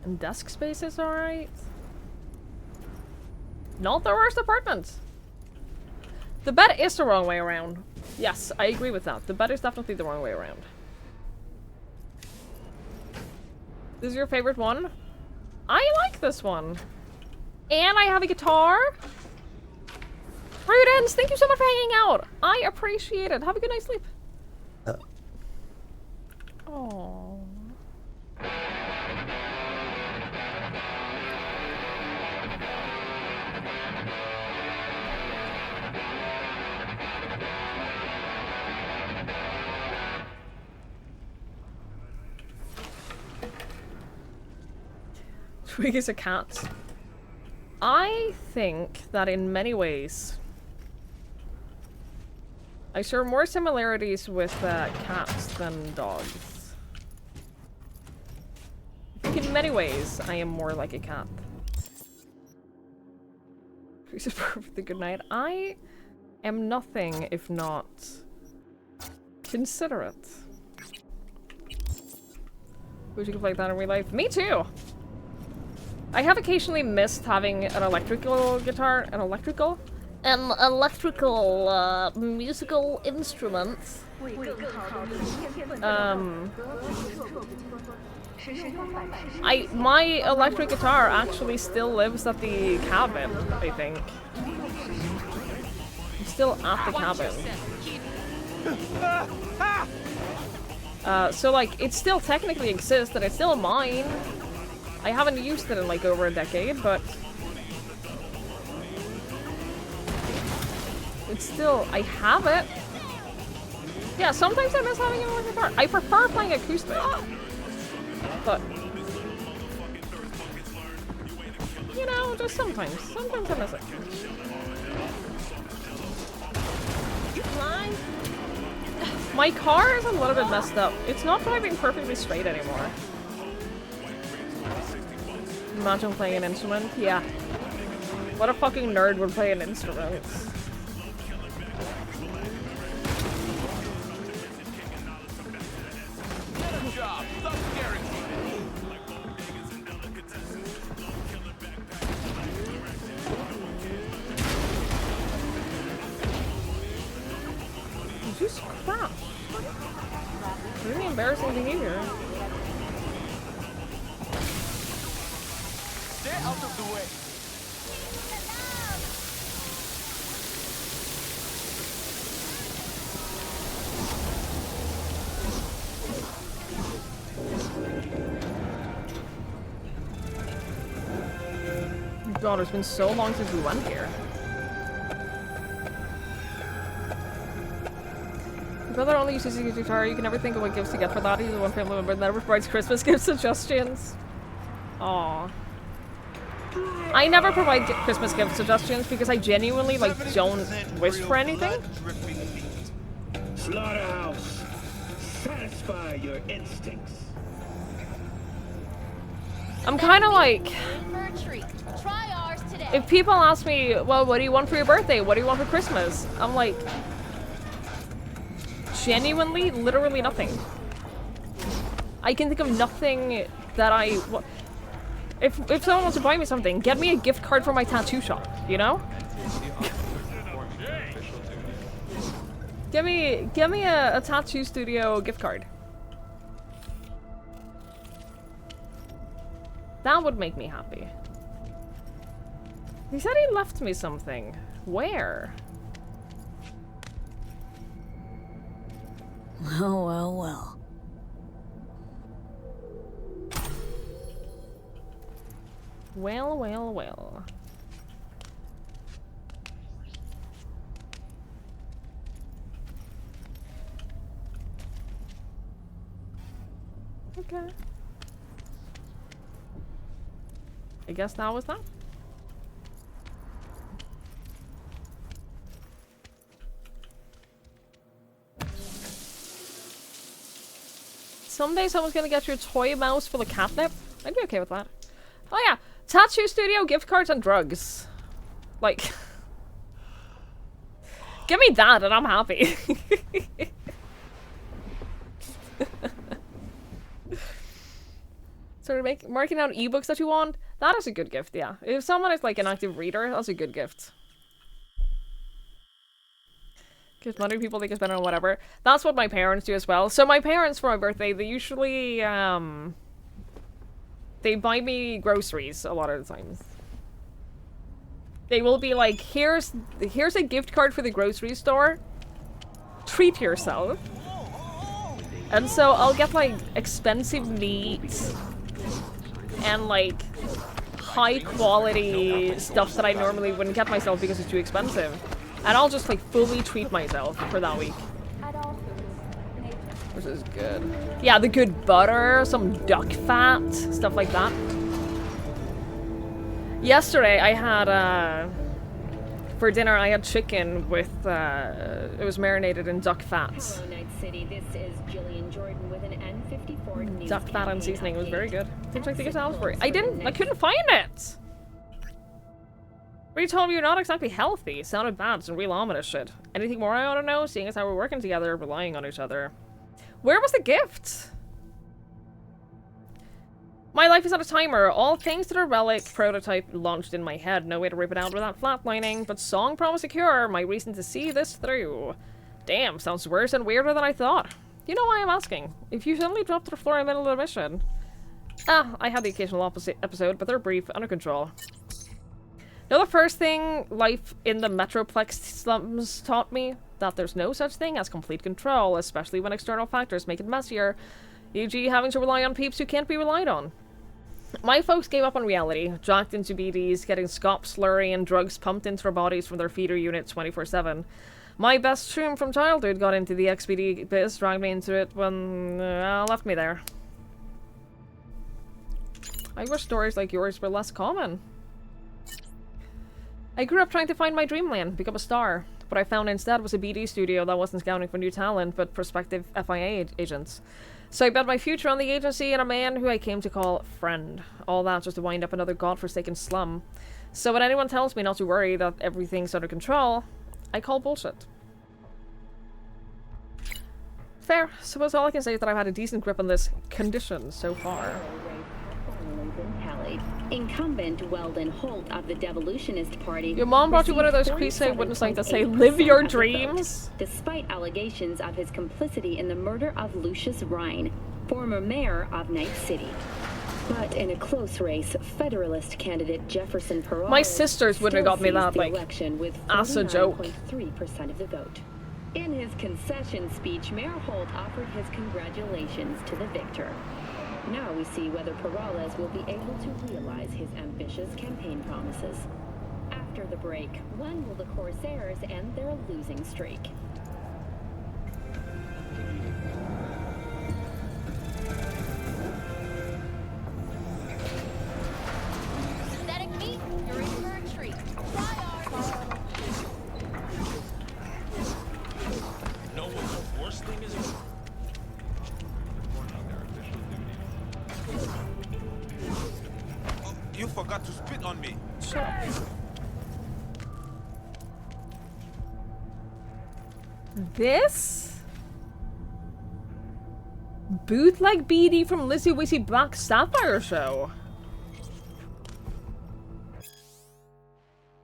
And desk space is alright. Not the worst apartment. The bed is the wrong way around. Yes, I agree with that. The bed is definitely the wrong way around. This is your favorite one? I like this one. And I have a guitar. Prudence, thank you so much for hanging out. I appreciate it. Have a good night's sleep. Oh. Twig is a cat. I think that in many ways I share more similarities with cats than dogs. I think in many ways I am more like a cat. Twig is perfectly good night. I am nothing if not considerate. Wish you could play that in real life. Me too! I have occasionally missed having an electrical guitar, an electrical musical instrument. My electric guitar actually still lives at the cabin, I think. I'm still at the cabin. So like, it still technically exists and it's still mine. I haven't used it in like over a decade, but it's still, I have it. Yeah, sometimes I miss having an electric guitar. I prefer playing acoustic, but you know, just sometimes I miss it. You blind? My car is a little bit messed up. It's not driving perfectly straight anymore. Imagine playing an instrument? Yeah. What a fucking nerd would play an instrument. Just crap. Really embarrassing behavior. Stay out of the way. God, it's been so long since we went here. Your brother only uses his guitar. You can never think of what gifts to get for that. He's the one family member that never provides Christmas gift suggestions. Aww. I never provide Christmas gift suggestions because I genuinely, like, don't wish for anything. Slaughterhouse. Satisfy your instincts. I'm kind of like... If people ask me, well, what do you want for your birthday? What do you want for Christmas? I'm like... Genuinely, literally nothing. I can think of nothing that I... If someone wants to buy me something, get me a gift card for my tattoo shop, you know? Give me a tattoo studio gift card. That would make me happy. He said he left me something. Where? Well, well, well. Well, well, well. Okay. I guess that was that. Someday someone's gonna get your toy mouse full of catnip. I'd be okay with that. Oh yeah, tattoo studio, gift cards, and drugs. Like, give me that and I'm happy. So marking down ebooks that you want, that is a good gift, yeah. If someone is like an active reader, that's a good gift. Gives money to people they can spend on whatever. That's what my parents do as well. So my parents, for my birthday, they usually, they buy me groceries a lot of the times. They will be like, here's a gift card for the grocery store. Treat yourself. And so I'll get like expensive meat and like high quality stuff that I normally wouldn't get myself because it's too expensive. And I'll just like fully treat myself for that week. Which is good. Yeah, the good butter, some duck fat, stuff like that. Yesterday I had, for dinner I had chicken with, it was marinated in duck fat. Duck fat and seasoning, it was very good. Seems like the good Salisbury. I couldn't find it! But you told me you're not exactly healthy. Sounded bad, some real ominous shit. Anything more I ought to know, seeing as how we're working together, relying on each other? Where was the gift? My life is on a timer. All things to the relic prototype launched in my head. No way to rip it out without flatlining. But song promise a cure. My reason to see this through. Damn, sounds worse and weirder than I thought. You know why I'm asking? If you suddenly drop to the floor in the middle of the mission. Ah, I had the occasional opposite episode, but they're brief, under control. Know the first thing life in the Metroplex slums taught me? That there's no such thing as complete control, especially when external factors make it messier. E.g. having to rely on peeps who can't be relied on. My folks gave up on reality, jacked into BDs, getting scop slurry and drugs pumped into their bodies from their feeder units 24/7. My best shroom from childhood got into the XBD biz, dragged me into it when left me there. I wish stories like yours were less common. I grew up trying to find my dreamland, become a star. What I found instead was a BD studio that wasn't scouting for new talent, but prospective FIA agents. So I bet my future on the agency and a man who I came to call friend. All that just to wind up another godforsaken slum. So when anyone tells me not to worry, that everything's under control, I call bullshit. Fair. Suppose all I can say is that I've had a decent grip on this condition so far. Incumbent Weldon Holt of the Devolutionist Party. Your mom brought you one of those crusade wooden signs that say, "Live your dreams." Despite allegations of his complicity in the murder of Lucius Rhine, former mayor of Night City. But in a close race, Federalist candidate Jefferson Peralta. My sisters wouldn't have got me that, like, as a joke. 49.3% of the vote. In his concession speech, Mayor Holt offered his congratulations to the victor. Now we see whether Perales will be able to realize his ambitious campaign promises. After the break, when will the Corsairs end their losing streak? Synthetic meat, you're in for a treat. You know what the worst thing is? Oh, you forgot to spit on me. Shut up. This? Bootleg BD from Lizzie Wizzy Black Sapphire Show.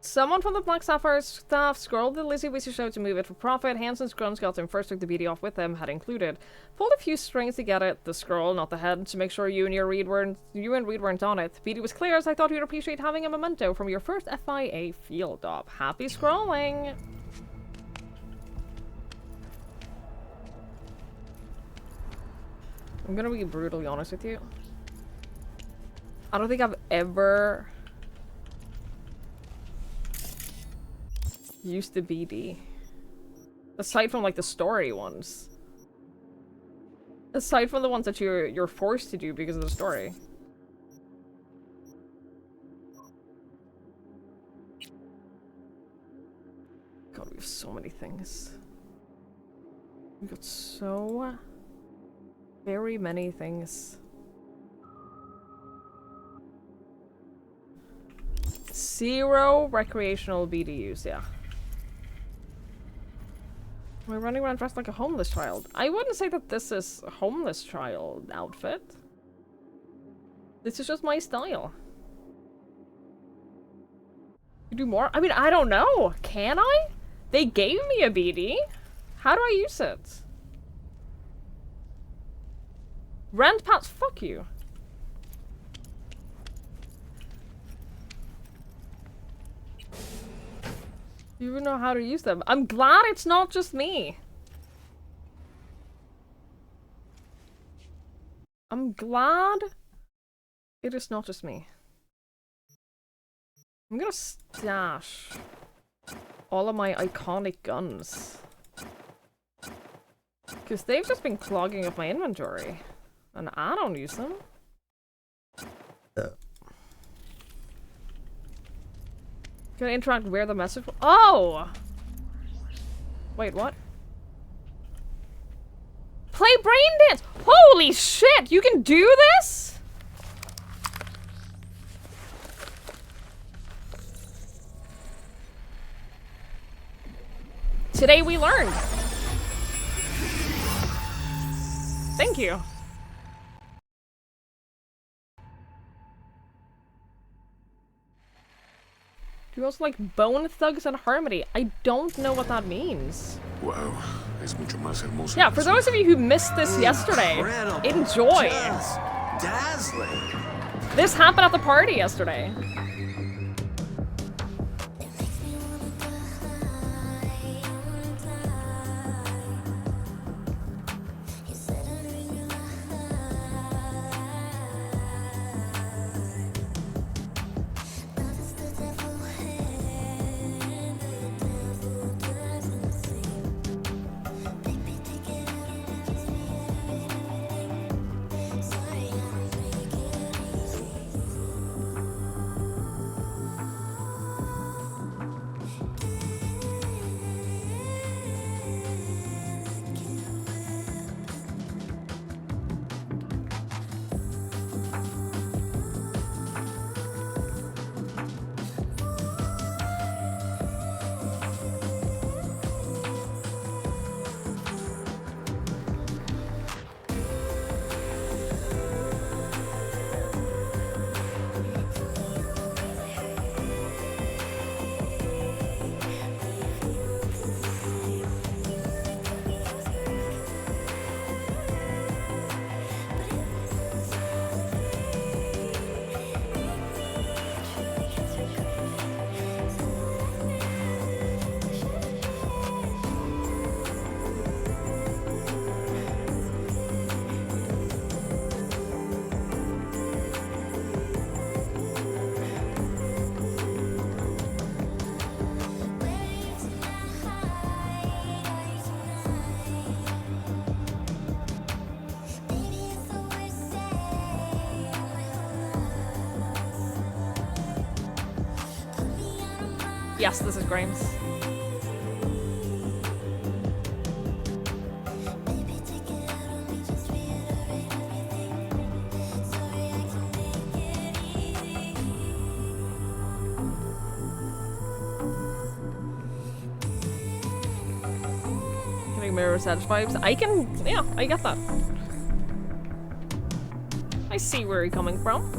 Someone from the Black Sapphire staff scrolled the Lizzie Wizzy Show to move it for profit. Hansen's Grunts got him first took the BD off with them, had included. Pulled a few strings to get it, the scroll, not the head, to make sure you and Reed weren't on it. BD was clear, as I thought you'd appreciate having a memento from your first FIA field op. Happy scrolling! I'm gonna be brutally honest with you. I don't think I've ever used the BD. Aside from like the story ones. Aside from the ones that you're forced to do because of the story. God, we have so many things. We've got so very many things. Zero recreational BDUs, yeah. We're running around dressed like a homeless child. I wouldn't say that this is a homeless child outfit. This is just my style. You do more? I mean, I don't know. Can I? They gave me a BD. How do I use it? Rent pants, fuck you. You even know how to use them. I'm glad it's not just me. I'm glad it is not just me. I'm gonna stash all of my iconic guns. Because they've just been clogging up my inventory. And I don't use them. Can I interact where the message? Oh! Wait, what? Play brain dance! Holy shit! You can do this? Today we learned. Thank you. You also like Bone Thugs and Harmony. I don't know what that means. Wow, es mucho más hermoso. Yeah, for those of you who missed this yesterday, enjoy. Just dazzling. This happened at the party yesterday. Yes, this is Grimes. Getting Mirror's Edge vibes. I can, yeah, I get that. I see where you're coming from.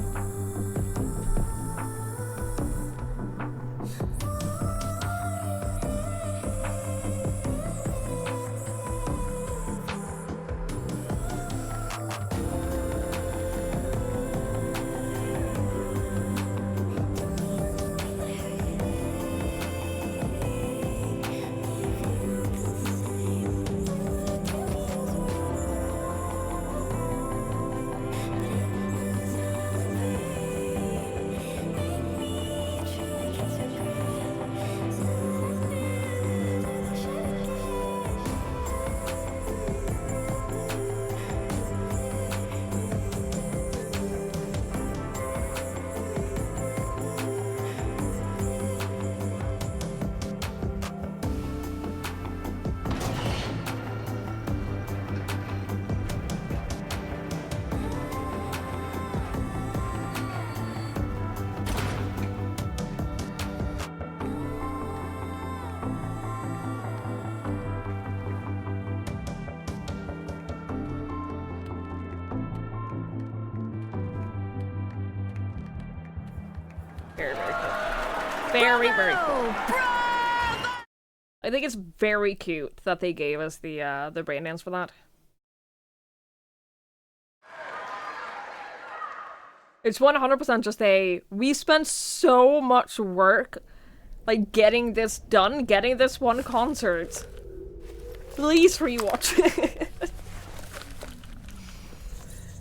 Very, very cool. Very, very cool. I think it's very cute that they gave us the braindance for that. It's 100% just we spent so much work, like, getting this done, getting this one concert. Please rewatch it.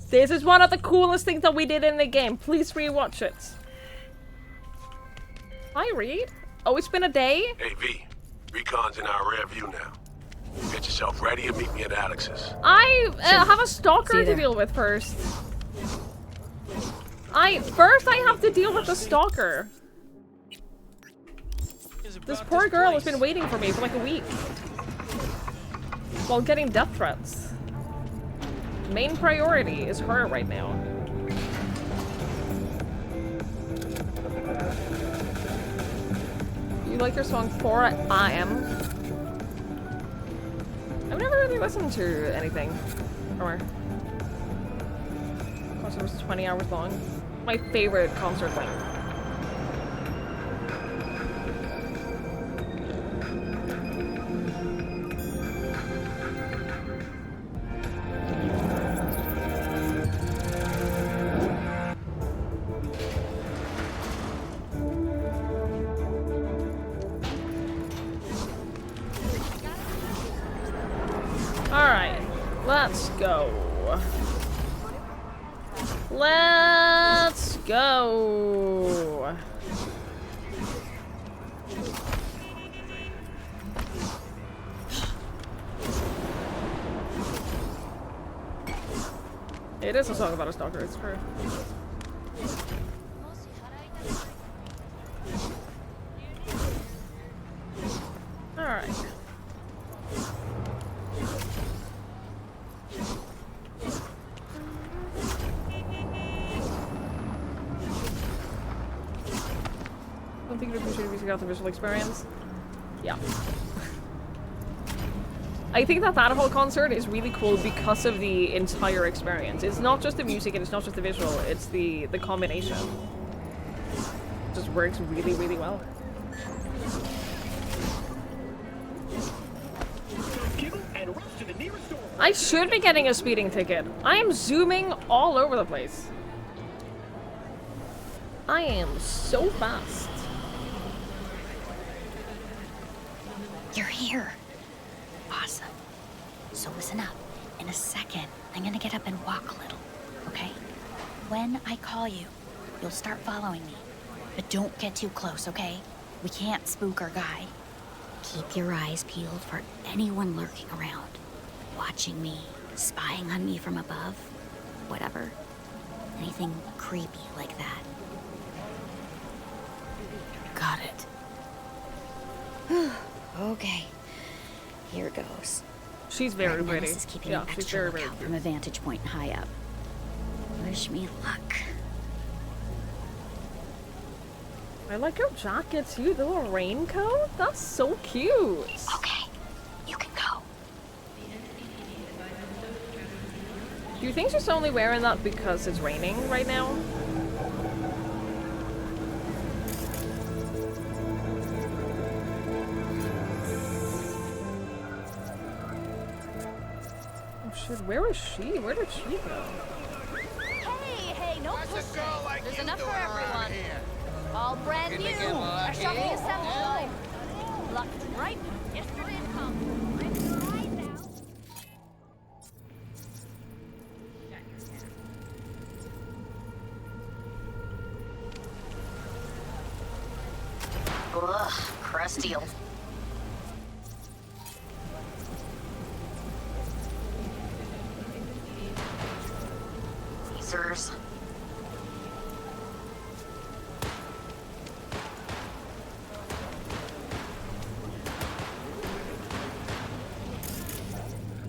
This is one of the coolest things that we did in the game. Please rewatch it. Hi, Reed. Oh, it's been a day? Hey, V. Recon's in our rear view now. Get yourself ready and meet me at Alex's. I have a stalker to deal with first. First I have to deal with the stalker. This poor girl has been waiting for me for like a week. While getting death threats. Main priority is her right now. You like your song 4 AM? I've never really listened to anything from her. Concert was 20 hours long. My favorite concert length. Alright, let's go. Let's go. It is a song about a stalker, it's true. Alright. I think you'd appreciate if you took out the visual experience. Yeah. I think that whole concert is really cool because of the entire experience. It's not just the music and it's not just the visual, it's the combination. It just works really, really well. I should be getting a speeding ticket. I am zooming all over the place. I am so fast. You're here. Awesome. So listen up. In a second, I'm gonna get up and walk a little, okay? When I call you, you'll start following me. But don't get too close, okay? We can't spook our guy. Keep your eyes peeled for anyone lurking around. Watching me, spying on me from above, whatever. Anything creepy like that. Got it. Okay, here goes. She's very Red pretty. Menace is keeping Yeah, an she's extra very lookout from a vantage point high up. Wish me luck. I like her jacket too, the little raincoat. That's so cute. Okay, you can go. Do you think she's only wearing that because it's raining right now? Oh shit, where is she? Where did she go? Hey, no pushing. There's enough for everyone. All brand new. Fresh off the assembly line. Luck right. Yesterday come. I'm your eyes now. Ugh, crusty old. Caesars.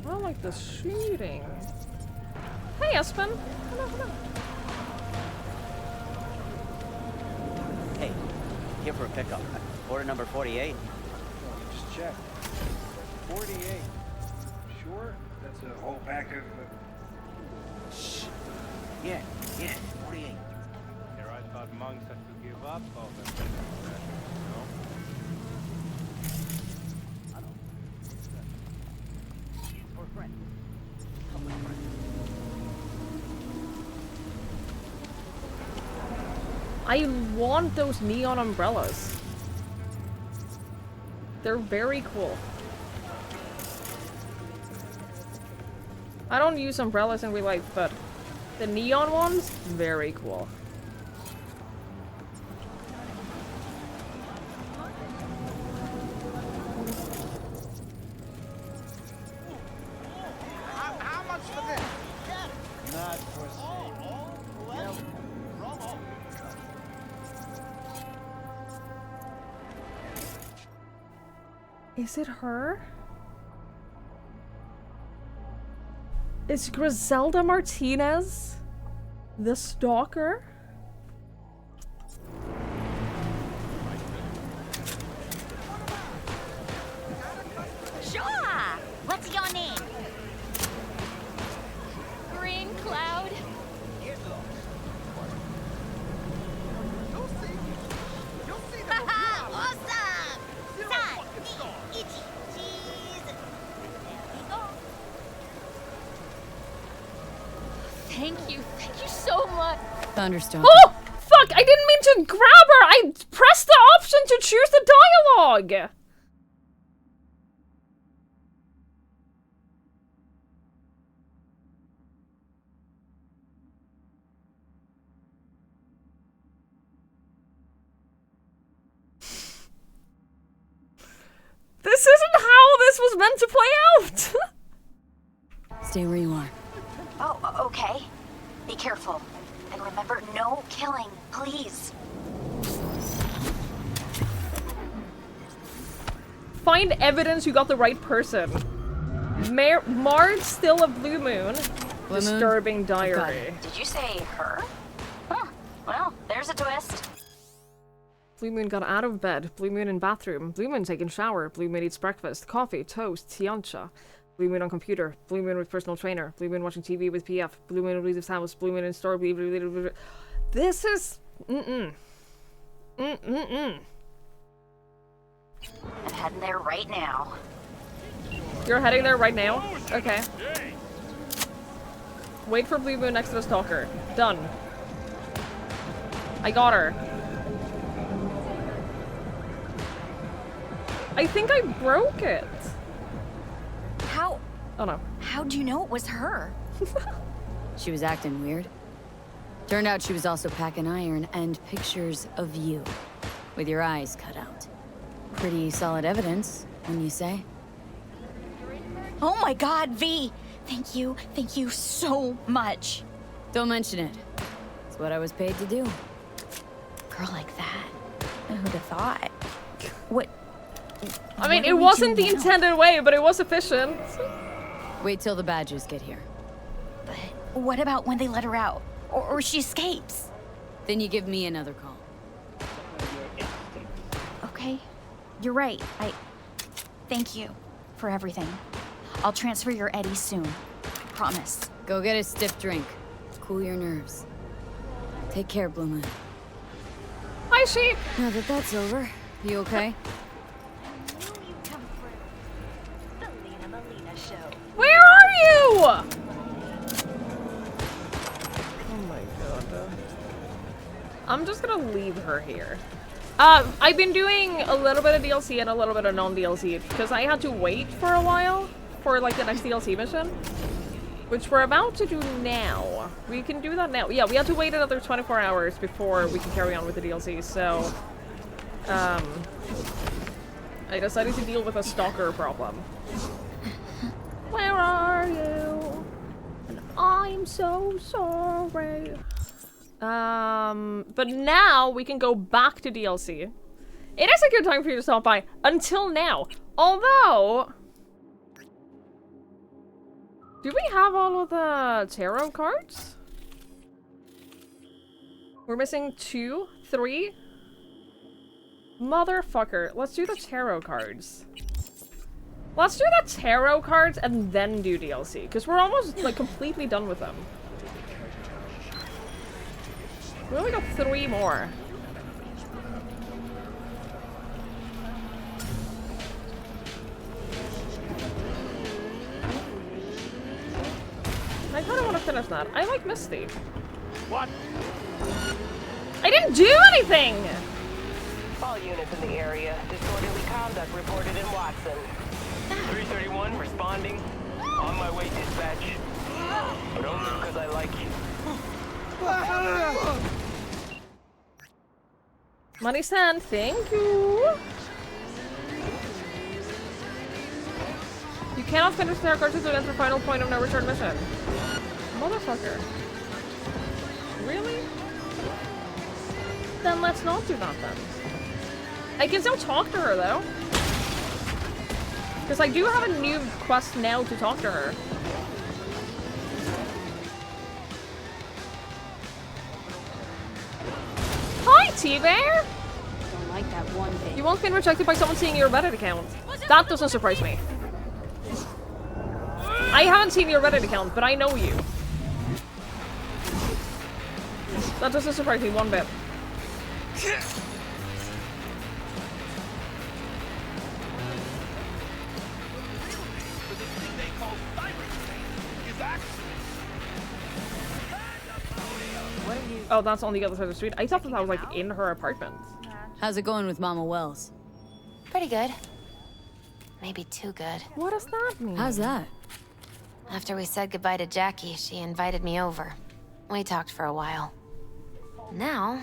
I don't like the shooting. Hey, Espen. Hello, hello. Hey, here for a pickup. Order number 48. Just check. 48. Sure? That's a whole pack of... Shh. Yeah, 48. Here, I thought monks had to give up all that. I want those neon umbrellas. They're very cool. I don't use umbrellas in real life, but the neon ones, very cool. How much for this? Not for sale. Is it her? Is Griselda Martinez the stalker? Sure. What's your name? Green Cloud. Haha, awesome! San, ni, ichi, cheese. There we go. Thank you so much. Thunderstorm. Oh! Fuck! I didn't mean to grab her! I pressed the option to choose the dialogue! This isn't how this was meant to play out! Stay where you are. Oh, okay. Be careful. And remember, no killing, please. Find evidence you got the right person. Marge still a blue moon. Blue moon? Disturbing diary. Did you say her? Huh. Well, there's a twist. Blue moon got out of bed. Blue moon in bathroom. Blue moon taking shower. Blue moon eats breakfast. Coffee, toast, tiancha. Blue moon on computer. Blue moon with personal trainer. Blue moon watching TV with PF. Blue moon leaves his house. Blue moon in store. This is... I'm heading there right now. You're heading there right now? Okay. Wait for blue moon next to the stalker. Done. I got her. I think I broke it. How? Oh no. How'd you know it was her? She was acting weird. Turned out she was also packing iron and pictures of you. With your eyes cut out. Pretty solid evidence, wouldn't you say? Oh my god, V! Thank you so much. Don't mention it. It's what I was paid to do. Girl like that. Who'd have thought? What I mean, it wasn't the intended way, but it was efficient. Wait till the badgers get here. But what about when they let her out? Or she escapes? Then you give me another call. Okay, you're right. Thank you for everything. I'll transfer your Eddie soon. Promise. Go get a stiff drink. Cool your nerves. Take care, Bloomin'. Hi, sheep. Now that that's over, you okay? Where are you? Oh my god. I'm just gonna leave her here. I've been doing a little bit of DLC and a little bit of non-DLC because I had to wait for a while for like the next DLC mission, which we're about to do now. We can do that now. Yeah, we had to wait another 24 hours before we can carry on with the DLC, so I decided to deal with a stalker problem. Where are you? And I'm so sorry. But now we can go back to DLC. It is a good time for you to stop by until now. Although, do we have all of the tarot cards? We're missing 2, 3. Motherfucker. Let's do the tarot cards. Let's do the tarot cards and then do DLC, because we're almost like completely done with them. We only got 3 more. I kind of want to finish that. I like Misty. What? I didn't do anything! All units in the area. Disorderly conduct reported in Watson. 331 responding. On my way, dispatch. But only because I like you. Money stand, thank you. You cannot finish the tarot cards until enter final point of no return mission. Motherfucker. Really? Then let's not do that then. I can still talk to her though. Because I do have a new quest now to talk to her. Hi, T-Bear! Don't like that one bit. You won't get rejected by someone seeing your Reddit account. That doesn't surprise me. I haven't seen your Reddit account, but I know you. That doesn't surprise me one bit. Oh, that's on the other side of the street. I thought that was like in her apartment. How's it going with Mama Wells? Pretty good. Maybe too good. What does that mean? How's that? After we said goodbye to Jackie, she invited me over. We talked for a while. Now,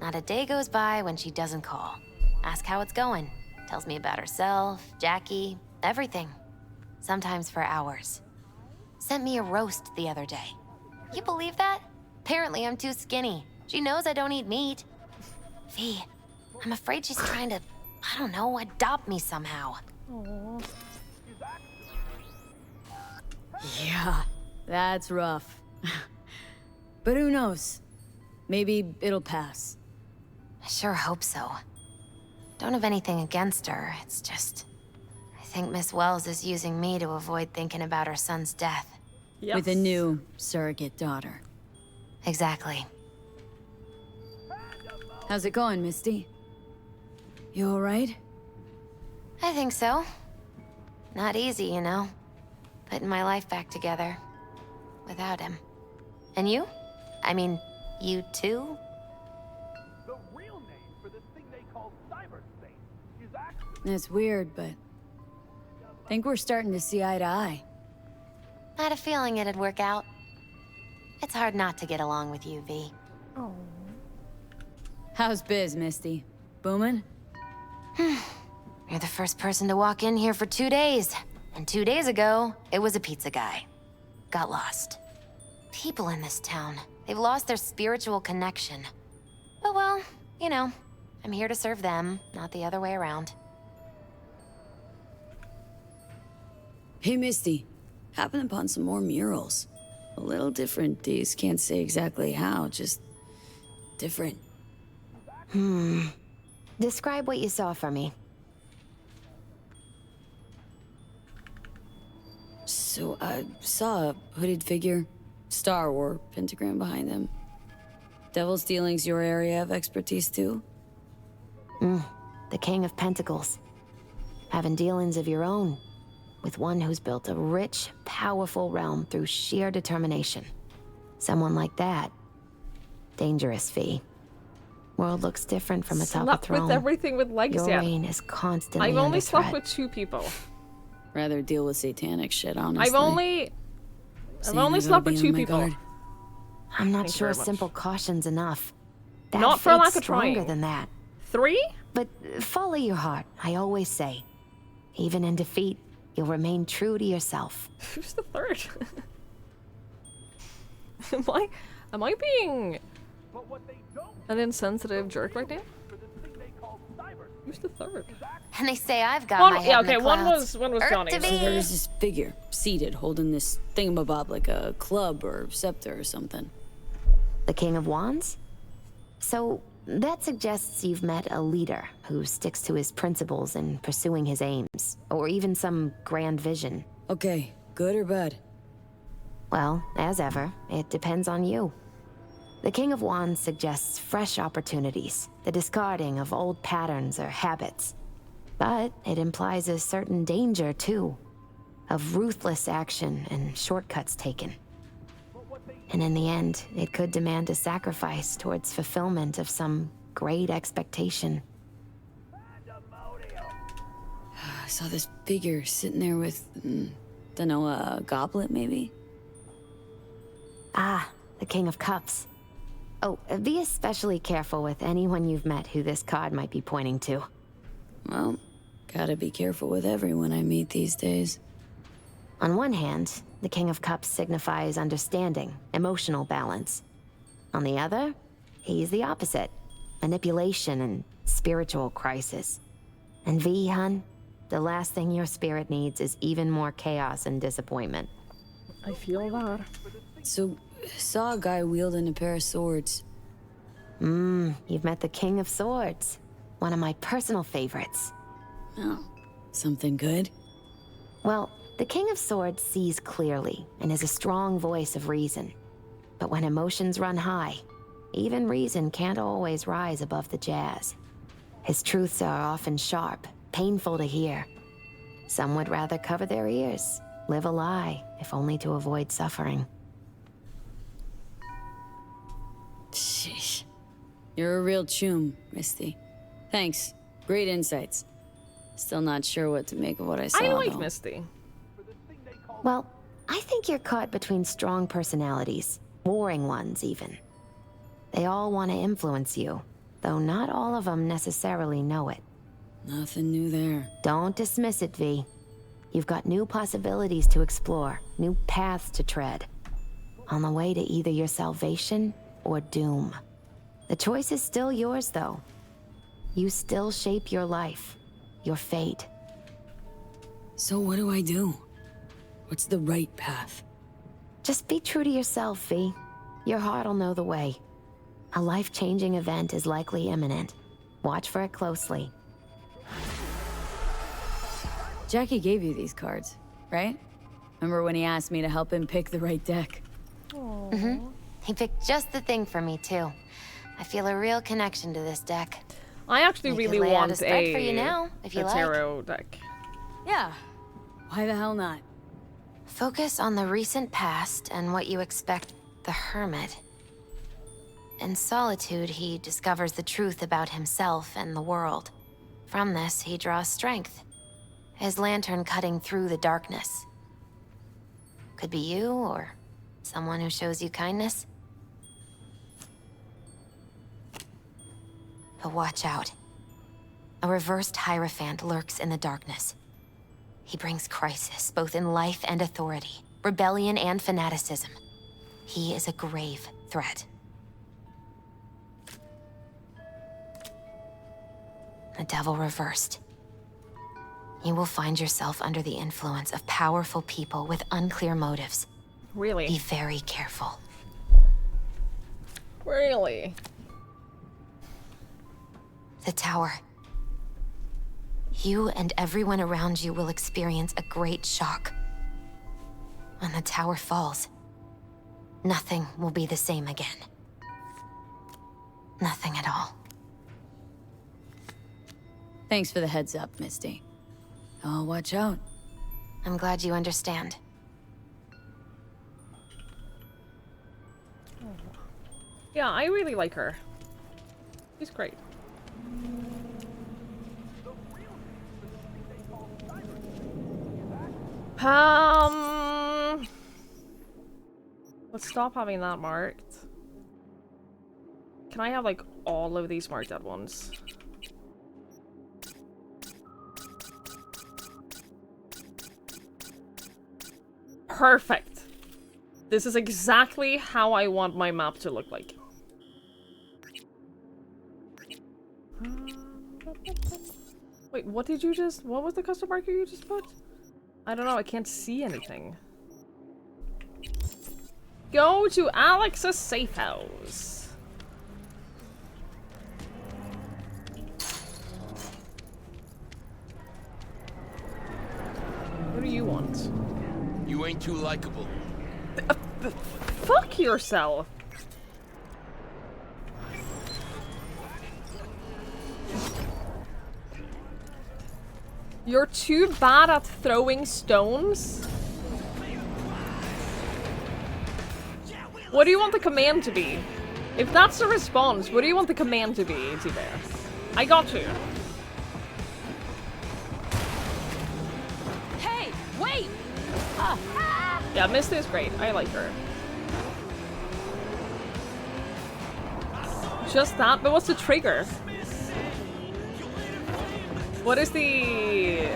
not a day goes by when she doesn't call. Ask how it's going. Tells me about herself, Jackie, everything. Sometimes for hours. Sent me a roast the other day. You believe that? Apparently I'm too skinny. She knows I don't eat meat. V, I'm afraid she's trying to, I don't know, adopt me somehow. Aww. Yeah, that's rough. But who knows? Maybe it'll pass. I sure hope so. Don't have anything against her, it's just... I think Miss Wells is using me to avoid thinking about her son's death. Yes. With a new surrogate daughter. Exactly. How's it going, Misty? You alright? I think so. Not easy, you know. Putting my life back together. Without him. And you? I mean, you too? The real name for this thing they call cyberspace is actually... That's weird, but... I think we're starting to see eye to eye. I had a feeling it'd work out. It's hard not to get along with you, V. Oh. How's biz, Misty? Boomin'? You're the first person to walk in here for 2 days. And 2 days ago, it was a pizza guy. Got lost. People in this town, they've lost their spiritual connection. But well, you know, I'm here to serve them, not the other way around. Hey, Misty. Happened upon some more murals. A little different, Deez. Can't say exactly how, just different. Describe what you saw for me. So I saw a hooded figure, star or pentagram behind them. Devil's Dealing's your area of expertise too? The King of Pentacles. Having dealings of your own with one who's built a rich, powerful realm through sheer determination. Someone like that. Dangerous, V. World looks different from atop a Slept throne. with everything with legs Your yet. reign is constantly I've only under slept threat. with 2 people. Rather deal with satanic shit, honestly. I've only slept with 2 people. I'm not Thank you sure very much. simple caution's enough. That Not for fate's lack of stronger trying. than that. 3? But follow your heart, I always say. Even in defeat, you'll remain true to yourself. Who's the 3rd? Am I being an insensitive jerk right now? Who's the 3rd? And they say I've got my head in the one clouds. was Earth Johnny's. to be. There's this figure, seated, holding this thingamabob like a club or scepter or something. The King of Wands? So, that suggests you've met a leader who sticks to his principles in pursuing his aims, or even some grand vision. Okay, good or bad? Well, as ever, it depends on you. The King of Wands suggests fresh opportunities, the discarding of old patterns or habits. But it implies a certain danger, too, of ruthless action and shortcuts taken. And in the end, it could demand a sacrifice towards fulfillment of some great expectation. I saw this figure sitting there with, dunno, a goblet maybe? Ah, the King of Cups. Oh, be especially careful with anyone you've met who this card might be pointing to. Well, gotta be careful with everyone I meet these days. On one hand, the King of Cups signifies understanding, emotional balance. On the other, he's the opposite, manipulation and spiritual crisis. And V, hun, the last thing your spirit needs is even more chaos and disappointment. I feel that. So, saw a guy wielding a pair of swords. You've met the King of Swords, one of my personal favorites. Oh, something good? Well, the King of Swords sees clearly and is a strong voice of reason. But when emotions run high, even reason can't always rise above the jazz. His truths are often sharp, painful to hear. Some would rather cover their ears, live a lie, if only to avoid suffering. Sheesh. You're a real chum, Misty. Thanks. Great insights. Still not sure what to make of what I saw, I like though. Misty. Well, I think you're caught between strong personalities, warring ones even. They all want to influence you, though not all of them necessarily know it. Nothing new there. Don't dismiss it, V. You've got new possibilities to explore, new paths to tread. On the way to either your salvation or doom. The choice is still yours, though. You still shape your life, your fate. So what do I do? What's the right path? Just be true to yourself, V. Your heart'll know the way. A life-changing event is likely imminent. Watch for it closely. Jackie gave you these cards, right? Remember when he asked me to help him pick the right deck? He picked just the thing for me, too. I feel a real connection to this deck. I actually I could really lay out want a spread for you now, if you a like. tarot deck. Yeah. Why the hell not? Focus on the recent past and what you expect the Hermit. In solitude, he discovers the truth about himself and the world. From this, he draws strength. His lantern cutting through the darkness. Could be you, or someone who shows you kindness. But watch out. A reversed Hierophant lurks in the darkness. He brings crisis, both in life and authority, rebellion and fanaticism. He is a grave threat. The devil reversed. You will find yourself under the influence of powerful people with unclear motives. Really? Be very careful. Really? The tower. You and everyone around you will experience a great shock. When the tower falls, nothing will be the same again. Nothing at all. Thanks for the heads up, Misty. Oh, watch out. I'm glad you understand. Yeah, I really like her. She's great. Let's stop having that marked. Can I have, like, all of these marked at once? Perfect. This is exactly how I want my map to look like. Wait, what did you just... What was the custom marker you just put? I don't know, I can't see anything. Go to Alex's safe house. What do you want? You ain't too likable. Fuck yourself. You're too bad at throwing stones? What do you want the command to be? If that's the response, what do you want the command to be, T-Bear? I got you. Hey, wait! Yeah, Misty is great. I like her. Just that? But what's the trigger? What is the...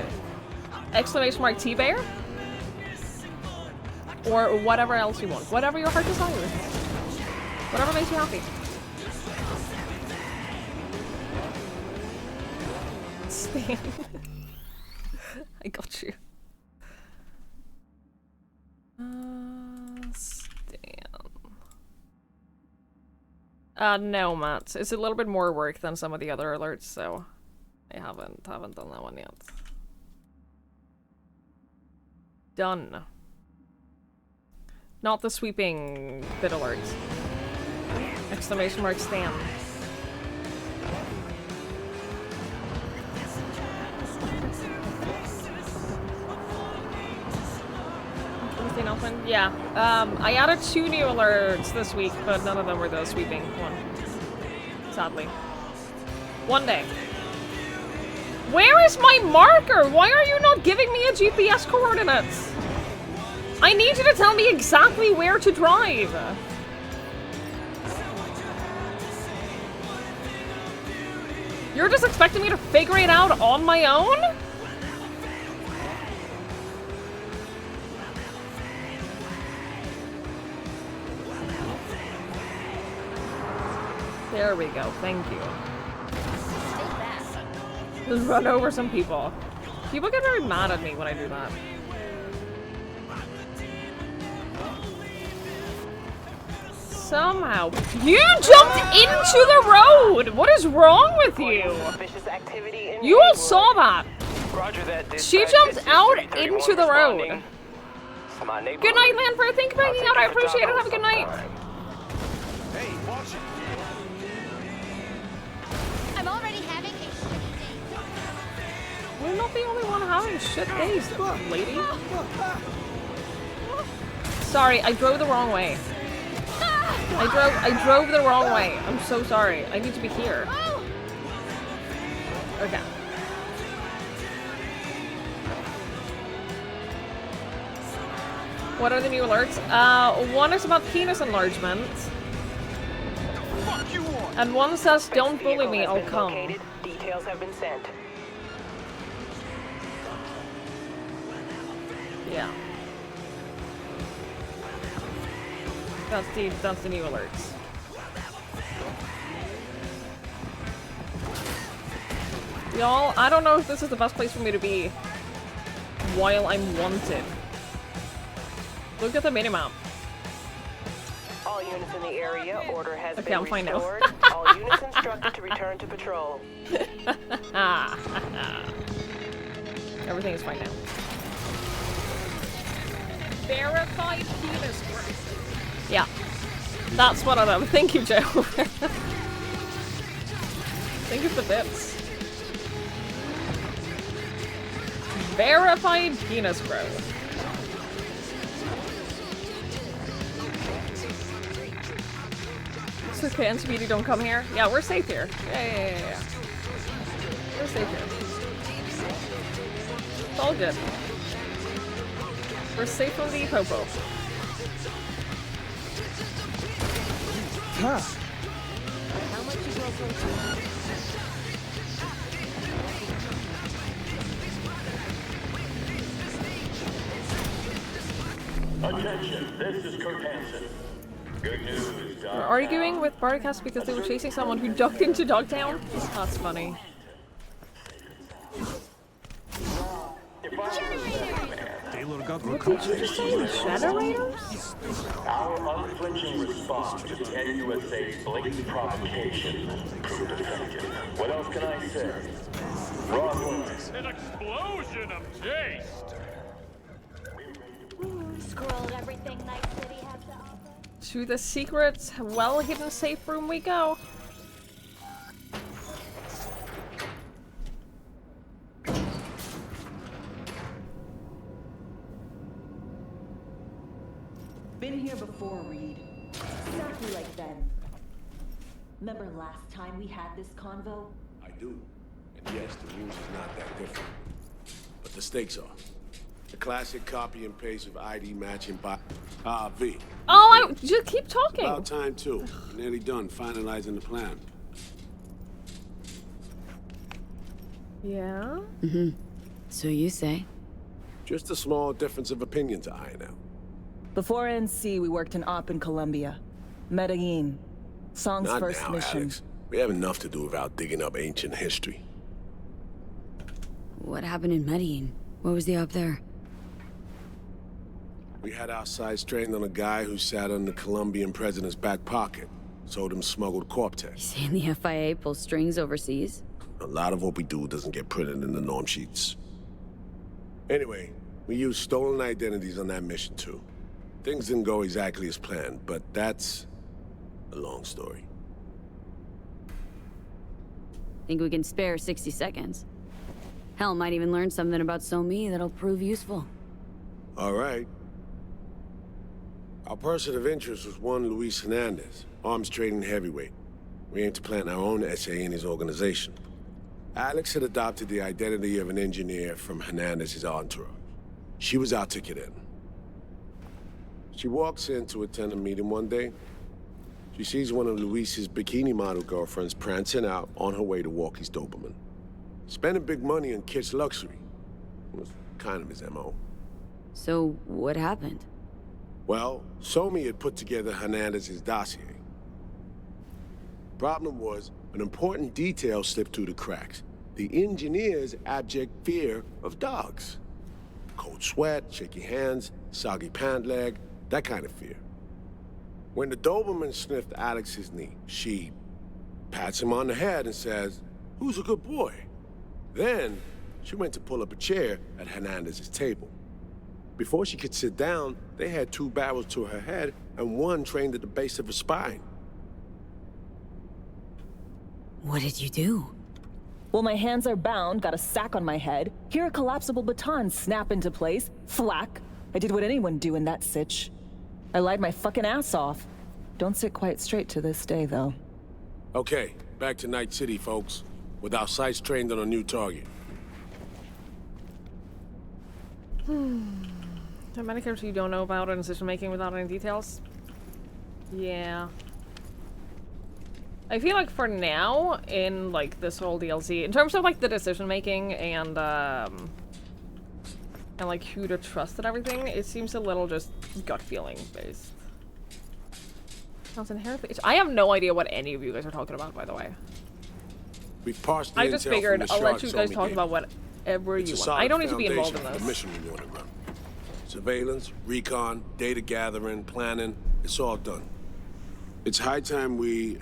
exclamation mark T-Bear? Or whatever else you want. Whatever your heart desires. Whatever makes you happy. Stan. I got you. Stan. No, Matt. It's a little bit more work than some of the other alerts, so I haven't done that one yet. Done. Not the sweeping bit alert. Exclamation mark Stan. Announcement? Yeah. I added 2 new alerts this week, but none of them were the sweeping one. Sadly. One day. Where is my marker? Why are you not giving me a GPS coordinates? I need you to tell me exactly where to drive. You're just expecting me to figure it out on my own? There we go, thank you. Just run over some people. People get very mad at me when I do that. Somehow. You jumped into the road! What is wrong with you? You all saw that. She jumped out into the road. Good night, Lanford. Thank you for hanging out. I appreciate it. Have a good night. Hey, watch it. I'm already having a shitty day. We're not the only one having shit days, lady. Sorry, I drove the wrong way. I drove the wrong way. I'm so sorry. I need to be here. Okay. What are the new alerts? One is about penis enlargement. And one says, don't bully me, I'll come. Details have been sent. Yeah. That's the new alerts. Y'all, I don't know if this is the best place for me to be. while I'm wanted. Look at the minimap. All units in the area, order has Okay, been I'm fine now. restored. All units instructed to return to patrol. Everything is fine now. Verified penis growth. Yeah. That's what I know. Thank you, Joe. Thank you for bits. Verified penis growth. It's okay, and Speedy don't come here. Yeah, we're safe here. Yeah. We're safe here. It's all good. We're safe from the popo. Huh. How much you broke into? Attention, this is Kurt Hansen. Good news, We're arguing with Barcast because they were chasing someone who ducked into Dogtown. That's funny. What did you just say? Generators? Our unflinching response to the NUSA's blatant provocation proved effective. What else can I say? Wrong way. An explosion of taste! Scrolled everything Night City has to offer. To the secret, well-hidden safe room we go. Been here before, Reed. Exactly like then. Remember last time we had this convo? I do. And yes, the rules is not that different. But the stakes are. The classic copy and paste of ID matching by V. Oh, I just keep talking. About time too. We're nearly done finalizing the plan. Yeah? Mm-hmm. So you say? Just a small difference of opinion to iron out. Before NC, we worked in Op in Colombia. Medellin. Song's Not first now, mission. Alex. We have enough to do without digging up ancient history. What happened in Medellin? What was the up there? We had our sights trained on a guy who sat on the Colombian president's back pocket. Sold him smuggled Corp-Tex. Saying the FIA pulls strings overseas? A lot of what we do doesn't get printed in the norm sheets. Anyway, we used stolen identities on that mission too. Things didn't go exactly as planned, but that's a long story. Think we can spare 60 seconds? Hell, might even learn something about So-Me that'll prove useful. All right. Our person of interest was one Luis Hernandez, arms trading heavyweight. We aim to plant our own SA in his organization. Alex had adopted the identity of an engineer from Hernandez's entourage. She was our ticket in. She walks in to attend a meeting one day. She sees one of Luis's bikini model girlfriends prancing out on her way to Walkie's Doberman. Spending big money on kitsch luxury. It was kind of his MO. So, what happened? Well, So-Me had put together Hernandez's dossier. Problem was, an important detail slipped through the cracks. The engineer's abject fear of dogs. Cold sweat, shaky hands, soggy pant leg, that kind of fear. When the Doberman sniffed Alex's knee, she pats him on the head and says, "Who's a good boy?" Then, she went to pull up a chair at Hernandez's table. Before she could sit down, they had 2 barrels to her head and one trained at the base of her spine. What did you do? Well, my hands are bound, got a sack on my head. Here a collapsible baton snap into place. Thwack. I did what anyone do in that sitch. I lied my fucking ass off. Don't sit quite straight to this day, though. Okay, back to Night City, folks. With our sights trained on a new target. There are many characters you don't know about and decision making without any details. Yeah. I feel like for now, in like this whole DLC, in terms of like the decision making and like who to trust and everything, it seems a little just gut feeling based. Sounds inherently. I have no idea what any of you guys are talking about, by the way. We've parsed the I just intel figured from the I'll let shark you guys So-Me talk gave. about what whatever It's you a want. solid I don't need to be involved in foundation for this. the mission we want to run. Surveillance, recon, data gathering, planning, it's all done. It's high time we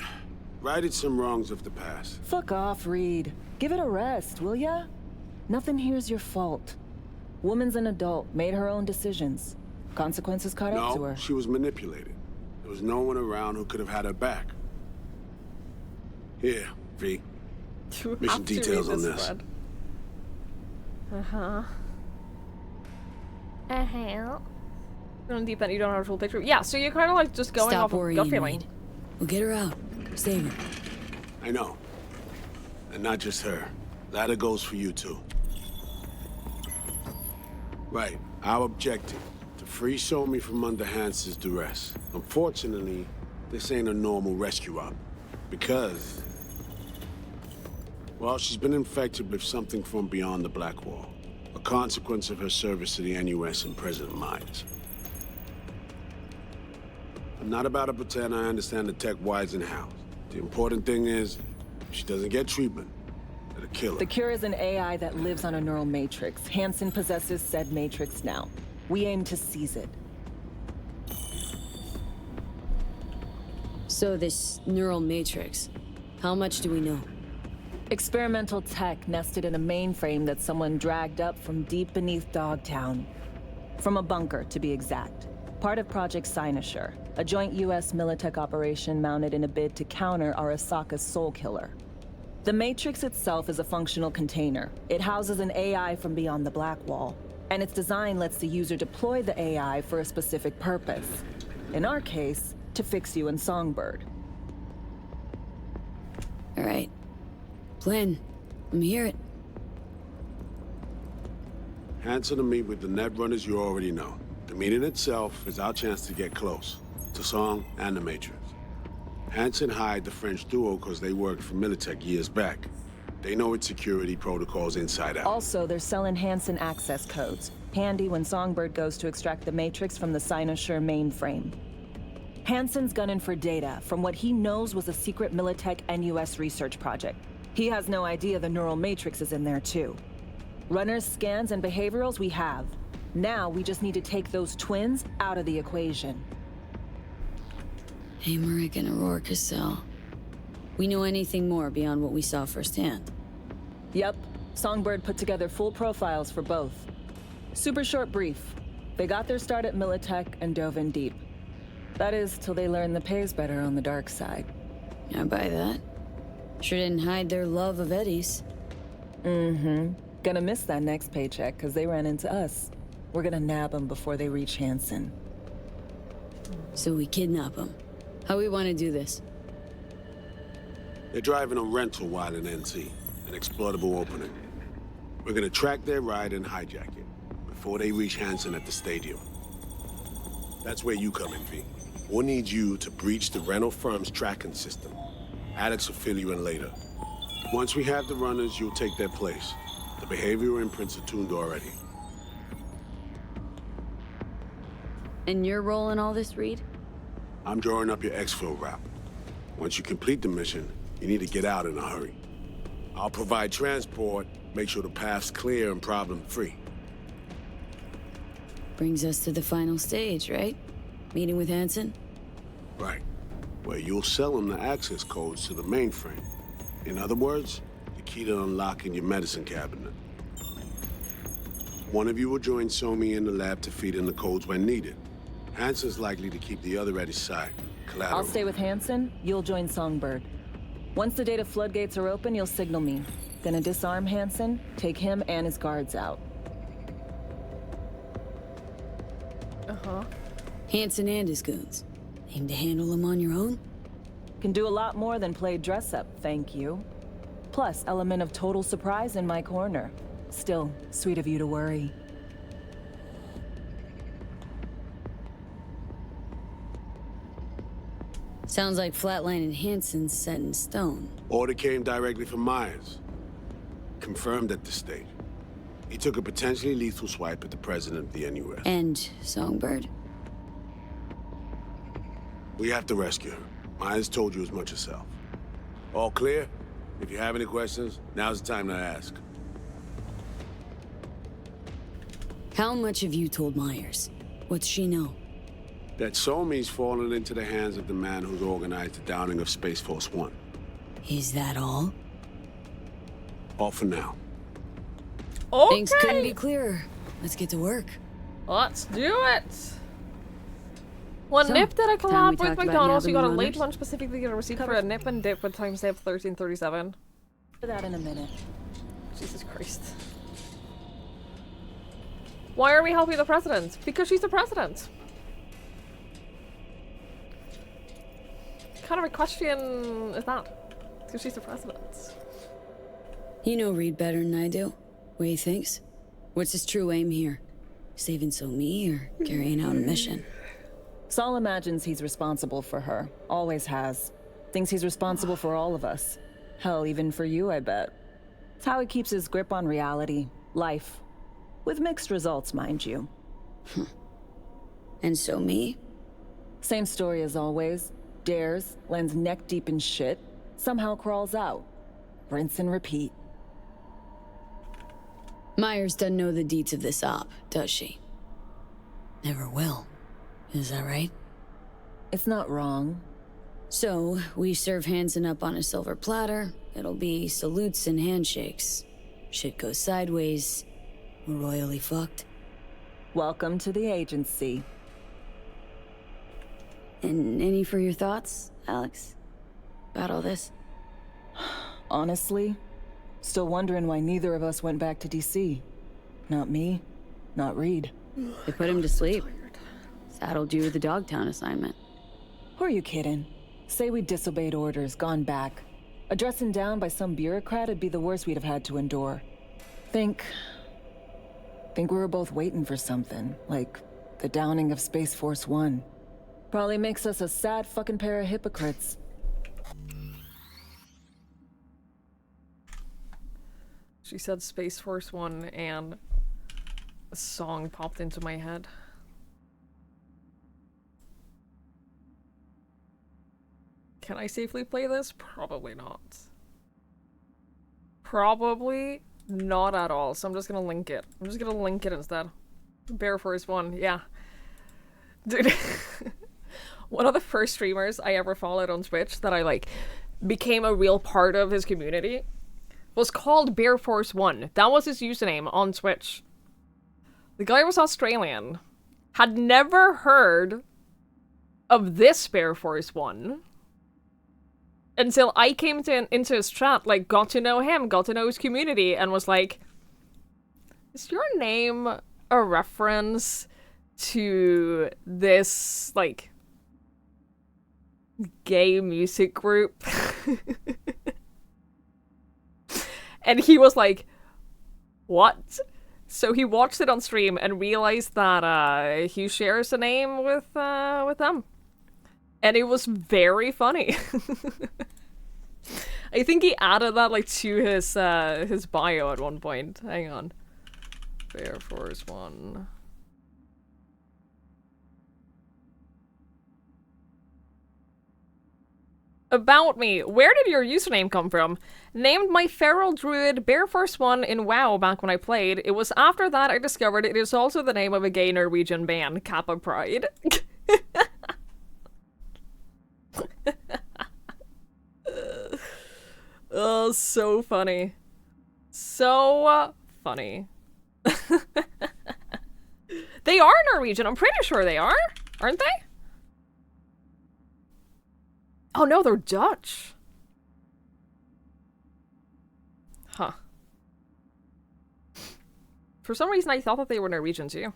righted some wrongs of the past. Fuck off, Reed. Give it a rest, will ya? Nothing here's your fault. Woman's an adult, made her own decisions. Consequences caught up to her. No, she was manipulated. There was no one around who could have had her back. Here, V. Mission details on this. Uh-huh. Going deep end, you don't have a full picture. Yeah, so you're kind of like just going off of gut feeling. We'll get her out. Save her. I know. And not just her. That goes for you too. Right. Our objective. To free Somi from under Hansen's duress. Unfortunately, this ain't a normal rescue op. Because... well, she's been infected with something from beyond the Black Wall. A consequence of her service to the NUS and President Myers. I'm not about to pretend I understand the tech whys and hows. The important thing is, if she doesn't get treatment, it'll kill her. The cure is an AI that lives on a neural matrix. Hansen possesses said matrix now. We aim to seize it. So this neural matrix, how much do we know? Experimental tech nested in a mainframe that someone dragged up from deep beneath Dogtown. From a bunker, to be exact. Part of Project Cynosure, a joint US Militech operation mounted in a bid to counter Arasaka's soul killer. The Matrix itself is a functional container. It houses an AI from beyond the Black Wall, and its design lets the user deploy the AI for a specific purpose. In our case, to fix you and Songbird. All right. Plan. Let me hear it. Hansen to meet with the Netrunners you already know. The meeting itself is our chance to get close. To Song and the Matrix. Hansen hired the French duo because they worked for Militech years back. They know its security protocols inside out. Also, they're selling Hansen access codes. Handy when Songbird goes to extract the Matrix from the Cynosure mainframe. Hansen's gunning for data from what he knows was a secret Militech NUS research project. He has no idea the neural matrix is in there too. Runners, scans, and behaviorals we have. Now we just need to take those twins out of the equation. Hamerick and Aurora Cassell. We know anything more beyond what we saw firsthand? Yep. Songbird put together full profiles for both. Super short brief. They got their start at Militech and dove in deep. That is, till they learned the pay's better on the dark side. I buy that. Sure didn't hide their love of Eddie's. Mm-hmm. Gonna miss that next paycheck, because they ran into us. We're gonna nab them before they reach Hansen. So we kidnap them. How we want to do this? They're driving a rental while in NC, an exploitable opening. We're gonna track their ride and hijack it, before they reach Hansen at the stadium. That's where you come in, V. We'll need you to breach the rental firm's tracking system. Alex will fill you in later. Once we have the runners, you'll take their place. The behavioral imprints are tuned already. And your role in all this, Reed? I'm drawing up your exfil route. Once you complete the mission, you need to get out in a hurry. I'll provide transport, make sure the path's clear and problem-free. Brings us to the final stage, right? Meeting with Hansen? Right. Where you'll sell him the access codes to the mainframe. In other words, the key to unlocking your medicine cabinet. One of you will join Somi in the lab to feed in the codes when needed. Hansen's likely to keep the other at his side. Collateral. I'll stay with Hansen, you'll join Songbird. Once the data floodgates are open, you'll signal me. Gonna disarm Hansen, take him and his guards out. Uh-huh. Hansen and his goons. Aim to handle them on your own? Can do a lot more than play dress-up, thank you. Plus, element of total surprise in my corner. Still, sweet of you to worry. Sounds like Flatline and Hansen's set in stone. Order came directly from Myers. Confirmed at this stage. He took a potentially lethal swipe at the president of the NUS. And Songbird? We have to rescue her. Myers told you as much herself. All clear? If you have any questions, now's the time to ask. How much have you told Myers? What's she know? That Somi's fallen into the hands of the man who's organized the downing of Space Force One. Is that all? All for now. Okay. Things couldn't be clearer. Let's get to work. Let's do it. When So, Nip did a time we collab with talked about McDonald's, you got a nabbing late mothers? lunch specifically get a receipt for a Nip and Dip with timestamp 1337. For that in a minute. Jesus Christ. Why are we helping the president? Because she's the president. What kind of a question is that? Because she's the president. You know Reed better than I do. What he thinks? What's his true aim here? Saving Somi or carrying out a mission? Saul imagines he's responsible for her. Always has. Thinks he's responsible for all of us. Hell, even for you, I bet. It's how he keeps his grip on reality. Life. With mixed results, mind you. And Somi? Same story as always. Dares, lands neck deep in shit, somehow crawls out. Rinse and repeat. Myers doesn't know the deets of this op, does she? Never will. Is that right? It's not wrong. So, we serve Hansen up on a silver platter. It'll be salutes and handshakes. Shit goes sideways. We're royally fucked. Welcome to the agency. And any for your thoughts, Alex? About all this? Honestly, still wondering why neither of us went back to DC. Not me, not Reed. They put him to sleep. Saddled you with the Dogtown assignment. Who are you kidding? Say we disobeyed orders, gone back. A dressing down by some bureaucrat would be the worst we'd have had to endure. Think we were both waiting for something, like the downing of Space Force One. Probably makes us a sad fucking pair of hypocrites. She said Space Force 1 and a song popped into my head. Can I safely play this? Probably not. Probably not at all, so I'm just gonna link it. I'm just gonna link it instead. Bear Force 1, yeah. Dude, one of the first streamers I ever followed on Twitch that I, like, became a real part of his community was called Bear Force 1. That was his username on Twitch. The guy was Australian. Had never heard of this Bear Force 1 until I came into his chat, like, got to know him, got to know his community, and was like, is your name a reference to this, like, gay music group? And he was like, what? So he watched it on stream and realized that he shares a name with them. And it was very funny. I think he added that, like, to his bio at one point. Hang on. Bear Force 1. About me. Where did your username come from? Named my feral druid Bear Force 1 in WoW back when I played. It was after that I discovered it is also the name of a gay Norwegian band, Kappa Pride. Oh, so funny. So funny. They are Norwegian. I'm pretty sure they are. Aren't they? Oh no, they're Dutch. Huh. For some reason I thought that they were Norwegian too.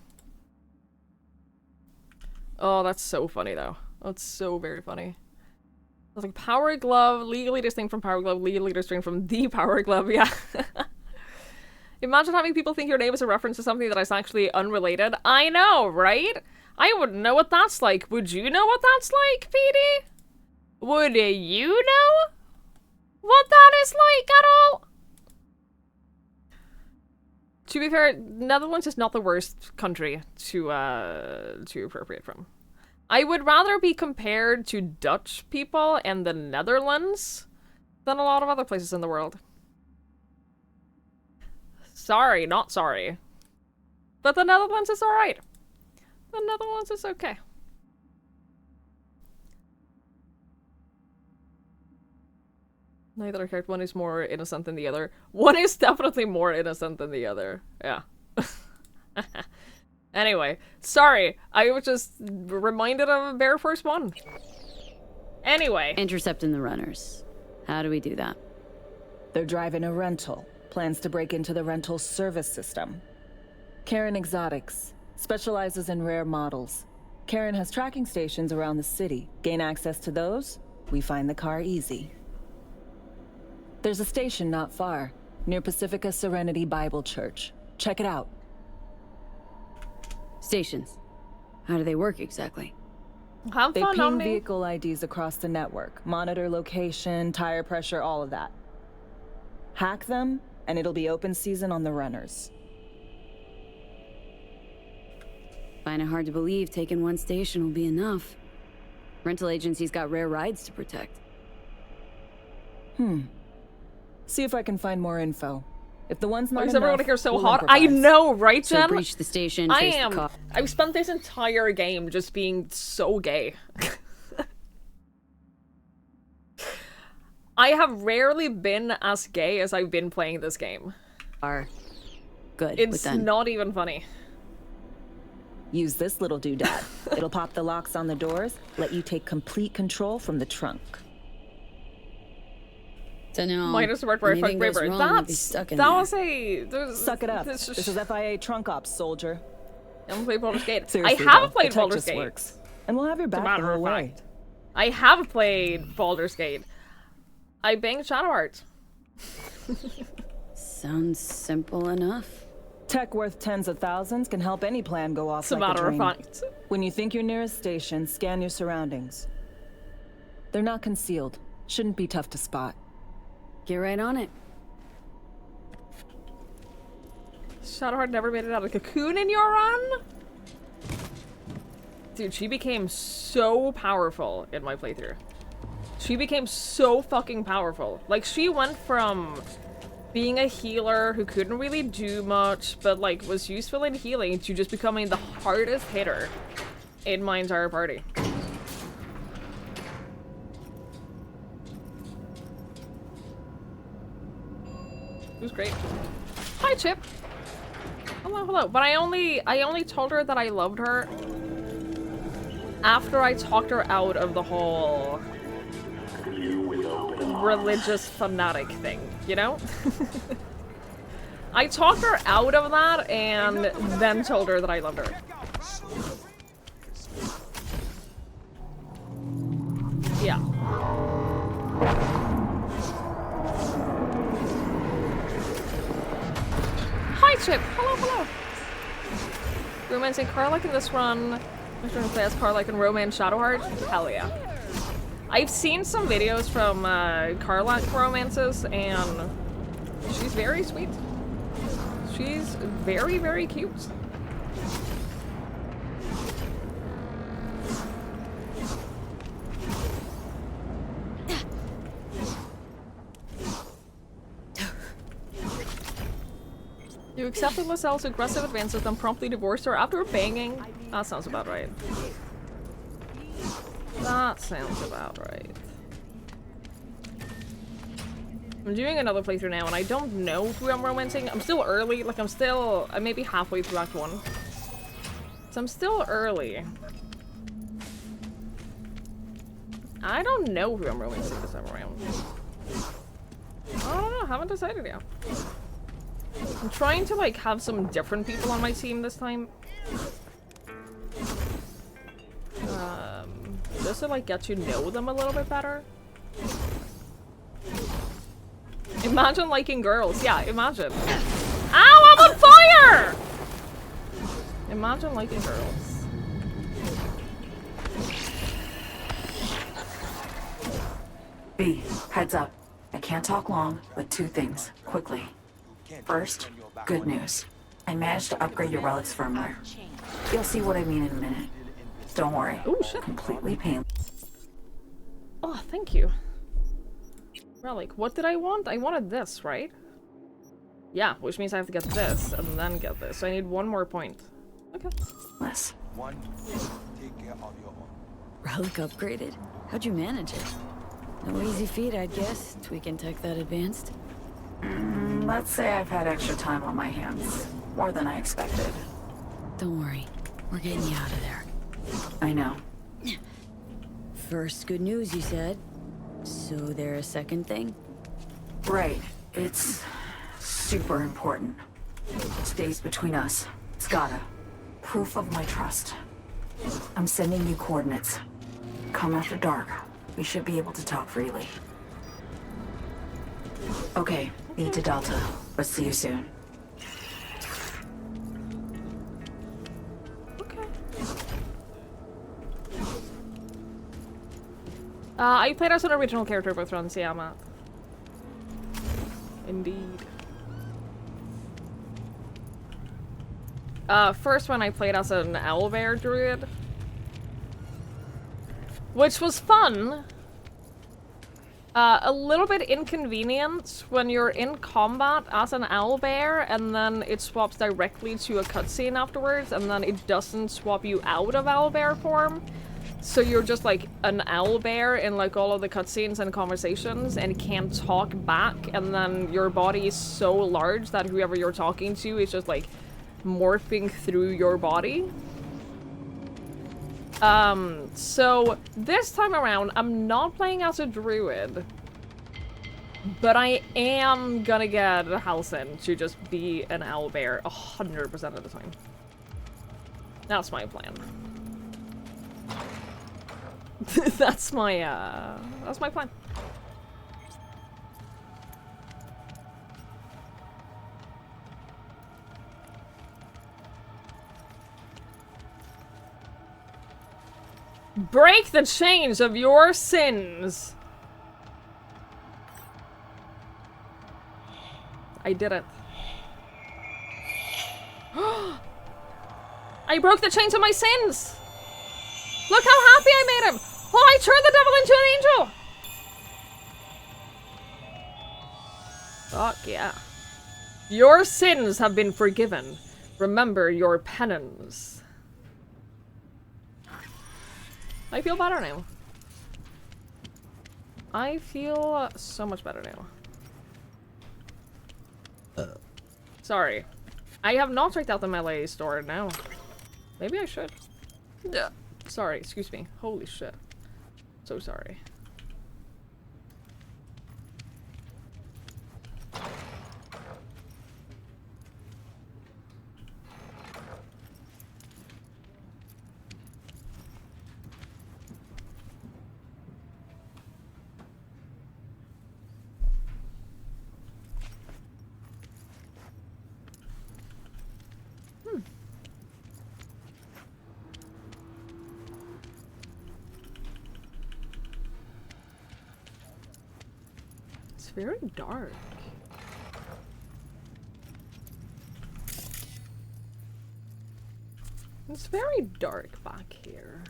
Oh, that's so funny though. That's so very funny. It's like Power Glove, legally distinct from Power Glove, legally distinct from the Power Glove, yeah. Imagine having people think your name is a reference to something that is actually unrelated. I know, right? I wouldn't know what that's like. Would you know what that's like, PD? Would you know what that is like at all? To be fair, Netherlands is not the worst country to appropriate from. I would rather be compared to Dutch people and the Netherlands than a lot of other places in the world. Sorry, not sorry. But the Netherlands is alright. The Netherlands is okay. Neither character, one is more innocent than the other. One is definitely more innocent than the other. Yeah. Anyway, sorry. I was just reminded of Bear Force 1. Anyway. Intercepting the runners. How do we do that? They're driving a rental. Plans to break into the rental service system. Karen Exotics. Specializes in rare models. Karen has tracking stations around the city. Gain access to those, we find the car easy. There's a station not far, near Pacifica Serenity Bible Church. Check it out. Stations. How do they work exactly? Have They fun, ping Omni. vehicle IDs across the network, monitor location, tire pressure, all of that. Hack them, and it'll be open season on the runners. Find it hard to believe taking one station will be enough. Rental agency's got rare rides to protect. See if I can find more info. If the one's not Why is enough, everyone here so we'll hot? I improvise. know, right, So Jen? breach the station, trace the car. I've spent this entire game just being so gay. I have rarely been as gay as I've been playing this game. Good. It's not even funny. Use this little doodad. It'll pop the locks on the doors, let you take complete control from the trunk. So now, Minus the word where I fucked Braver. Suck it up. This is FIA trunk ops, soldier. I haven't played Baldur's Gate. Seriously, I have though, played the tech Baldur's just Gate. works. And we'll have your As a back the matter whole of way. fact. I have played Baldur's Gate. I banged Shadowheart. Sounds simple enough. Tech worth tens of thousands can help any plan go off As a like matter a of dream. fact. When you think you're near a station, scan your surroundings. They're not concealed. Shouldn't be tough to spot. Get right on it. Shadowheart never made it out of the cocoon in your run? Dude, she became so powerful in my playthrough. She became so fucking powerful. Like, she went from being a healer who couldn't really do much, but, like, was useful in healing, to just becoming the hardest hitter in my entire party. It was great. Hi, Chip. Hello, hello. But I only told her that I loved her after I talked her out of the whole religious fanatic thing, you know? I talked her out of that and then told her that I loved her. Yeah. Hi, Chip. Hello, hello. Romancing Carlac in this run. I'm trying to play as Carlac in Romance Shadowheart. Hell yeah. I've seen some videos from Carlac romances, and she's very sweet. She's very, very cute. You accepted Laselle's aggressive advances, then promptly divorced her after banging? That sounds about right. That sounds about right. I'm doing another playthrough now, and I don't know who I'm romancing. I'm still early. Like, I'm maybe halfway through Act 1. So I'm still early. I don't know who I'm romancing this time around. I don't know. Haven't decided yet. I'm trying to, like, have some different people on my team this time. Just to, like, get to know them a little bit better. Imagine liking girls. Yeah, imagine. Ow, I'm on fire! Imagine liking girls. B, heads up. I can't talk long, but two things, quickly. First, good news. I managed to upgrade your relic's firmware. You'll see what I mean in a minute. Don't worry. Oh, shit. Completely painless. Oh, thank you. Relic, what did I want? I wanted this, right? Yeah, which means I have to get this and then get this. So I need 1 more point. Okay. Less. One, take care of your own. Relic upgraded? How'd you manage it? No easy feat, I'd guess, tweaking tech that advanced. Let's say I've had extra time on my hands. More than I expected. Don't worry. We're getting you out of there. I know. First good news, you said. So there a second thing? Right. It's super important. Stays between us. It's gotta. Proof of my trust. I'm sending you coordinates. Come after dark. We should be able to talk freely. Okay, need to Delta. But see you soon. I played as an original character both runs, yeah, Matt. Indeed. First one I played as an owlbear druid. Which was fun. A little bit inconvenient when you're in combat as an owlbear and then it swaps directly to a cutscene afterwards and then it doesn't swap you out of owlbear form. So you're just like an owlbear in like all of the cutscenes and conversations and can't talk back, and then your body is so large that whoever you're talking to is just like morphing through your body. So this time around, I'm not playing as a druid, but I am gonna get Halcyon to just be an owlbear 100% of the time. That's my plan. That's my plan. Break the chains of your sins. I did it. I broke the chains of my sins. Look how happy I made him. Oh, I turned the devil into an angel! Fuck yeah. Your sins have been forgiven. Remember your penance. I feel better now. I feel so much better now. Sorry. I have not checked out the Melee store now. Maybe I should. Yeah. Sorry, excuse me. Holy shit. So sorry. Very dark. It's very dark back here.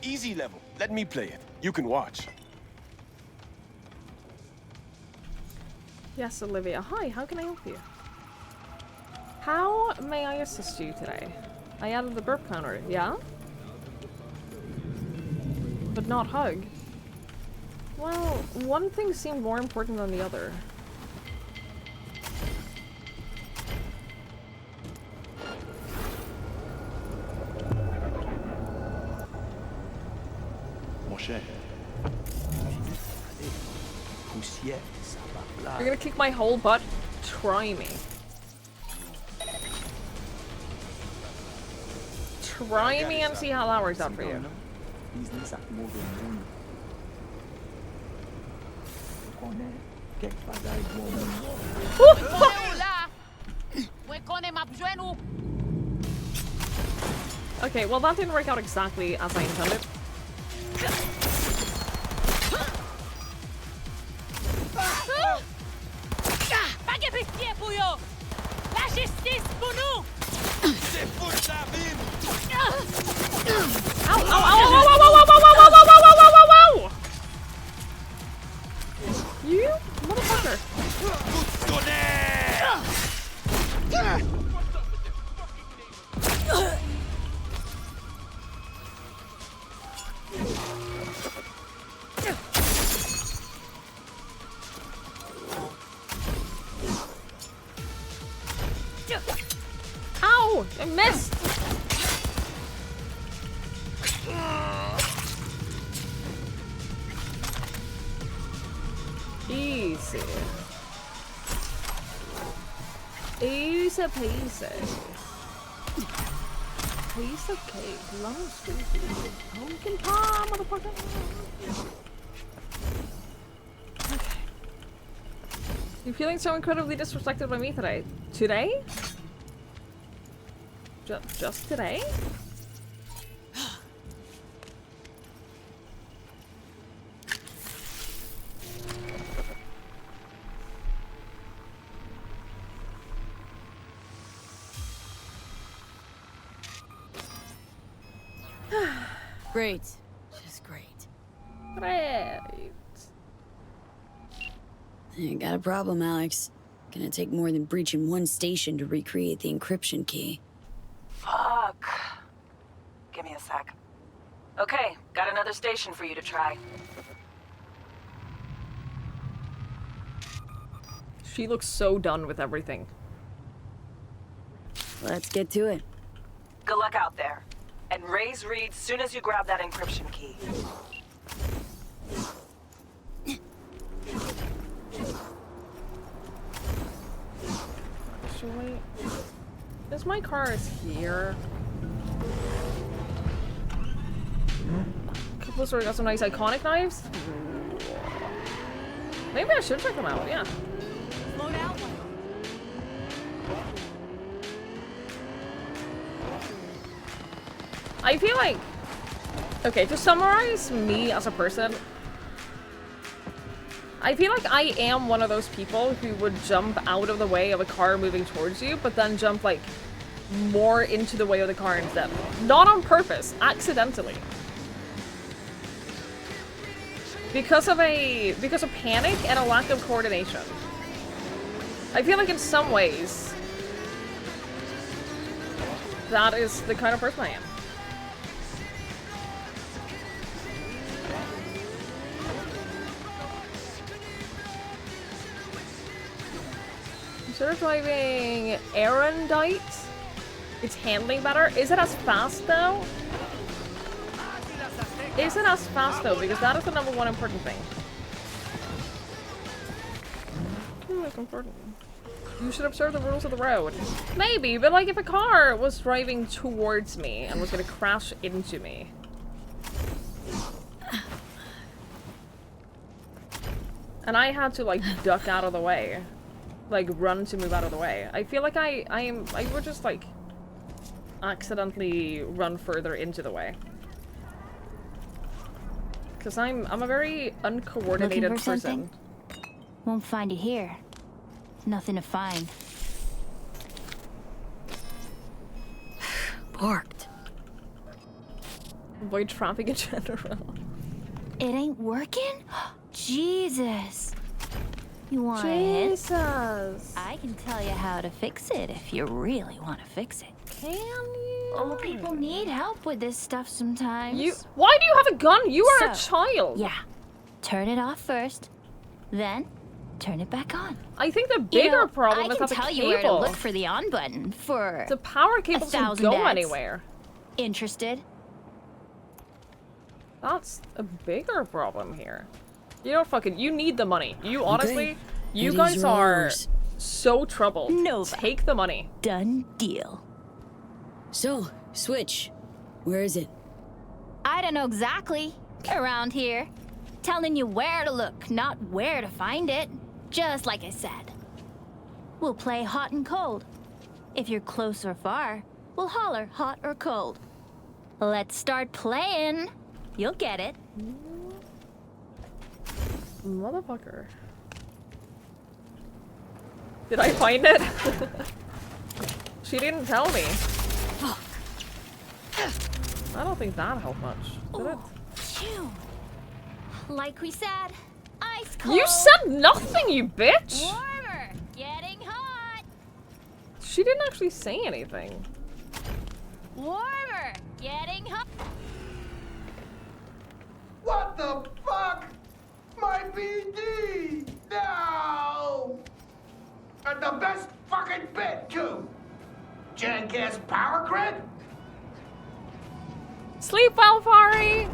Easy level. Let me play it. You can watch. Yes, Olivia. Hi, how can I help you? How may I assist you today? I added the burp counter, yeah? But not hug. Well, one thing seemed more important than the other. You're gonna kick my whole butt? Try me. Try me and see how that works out for you. Okay, well that didn't work out exactly as I intended. Pas de pitié, Pouillot! La justice pour nous! C'est fou de la ville! Ow, ow, ow, ow, ow, ow, ow, ow, ow, ow, ow, ow, ow, ow, ow! You motherfucker! Ow! I missed! Easy. Easy peasy. Piece of cake. Long sweetie. Pumpkin pie, motherfucker. Okay. You feeling so incredibly disrespected by me today? Today? Just today? Great. Just great. Great. You got a problem, Alex. Gonna take more than breaching one station to recreate the encryption key. Fuck. Give me a sec. Okay, got another station for you to try. She looks so done with everything. Let's get to it. Good luck out there. And raise Reed soon as you grab that encryption key. Actually, this my car is here. Couple sort of got some nice iconic knives. Maybe I should check them out, yeah. Slow down. I feel like... Okay, to summarize me as a person, I feel like I am one of those people who would jump out of the way of a car moving towards you, but then jump, like, more into the way of the car instead. Not on purpose, accidentally. Because of panic and a lack of coordination. I feel like in some ways, that is the kind of person I am. Instead of driving erudite, it's handling better. Is it as fast though? Is it as fast though? Because that is the number one important thing. It's important. You should observe the rules of the road. Maybe, but like if a car was driving towards me and was gonna crash into me. And I had to like duck out of the way. Like run to move out of the way. I feel like I would just like accidentally run further into the way. Cause I'm a very uncoordinated Looking for person. something? Won't find it here. Nothing to find. Parked. Avoid traffic in general. It ain't working? Jesus. You want it? Jesus. I can tell you how to fix it if you really want to fix it. Can you? Old people need help with this stuff sometimes. Why do you have a gun? You are a child. Yeah. Turn it off first. Then turn it back on. I think the bigger problem is I that the can tell cable. you where to look for the on button for the power cable doesn't go ads. anywhere. Interested? That's a bigger problem here. You know, fucking, you need the money. You honestly, Okay. you It guys is are yours. so troubled. Nova. Take the money. Done deal. So, Switch. Where is it? I don't know exactly. Around here. Telling you where to look, not where to find it. Just like I said. We'll play hot and cold. If you're close or far, we'll holler hot or cold. Let's start playing. You'll get it. Motherfucker. Did I find it? She didn't tell me. I don't think that helped much, did it? Phew. Like we said, ice cold. You said nothing, you bitch! Warmer. Getting hot. She didn't actually say anything. Warmer. Getting hot. What the fuck? My BD! No! And the best fucking bit, too! Jackass power grid? Sleep well, Fari!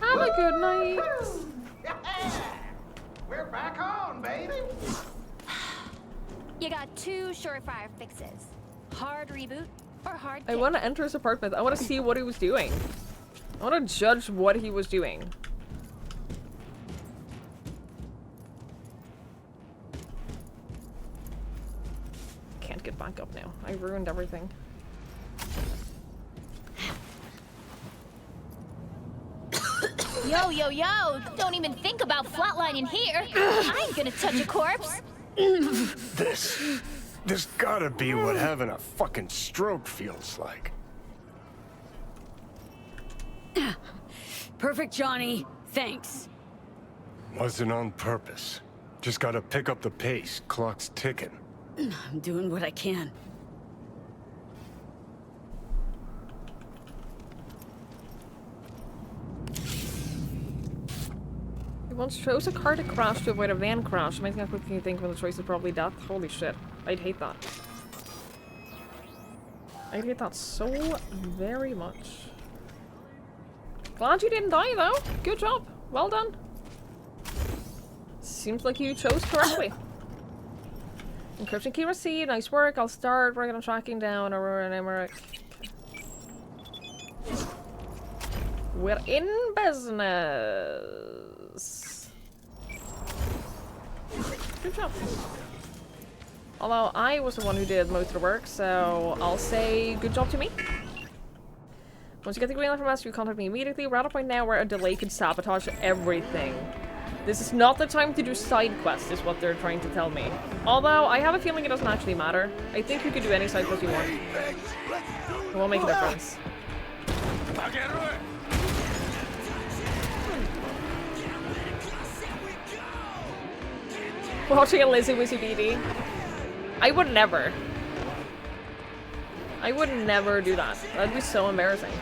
Have a good night. Yeah. We're back on, baby! You got two surefire fixes. Hard reboot or hard I kick. want to enter his apartment. I want to see what he was doing. I want to judge what he was doing. Can't get back up now. I ruined everything. Yo, yo, yo! Don't even think about flatlining here. I ain't gonna touch a corpse. This gotta be what having a fucking stroke feels like. Perfect, Johnny. Thanks. Wasn't on purpose. Just gotta pick up the pace. Clock's ticking. I'm doing what I can. He once chose a car to crash to avoid a van crash. Amazing how quickly you think when the choice is probably death. Holy shit. I'd hate that. I'd hate that so very much. Glad you didn't die though. Good job. Well done. Seems like you chose correctly. Encryption key received. Nice work. I'll start working on tracking down Aurora and Emmerich. We're in business. Good job. Although I was the one who did most of the work, so I'll say good job to me. Once you get the green light from us, you contact me immediately. We're at a point now where a delay could sabotage everything. This is not the time to do side quests, is what they're trying to tell me. Although, I have a feeling it doesn't actually matter. I think you could do any side quest you want. It won't make a difference. Watching a Lizzie Wizzy BD. I would never. I would never do that. That'd be so embarrassing.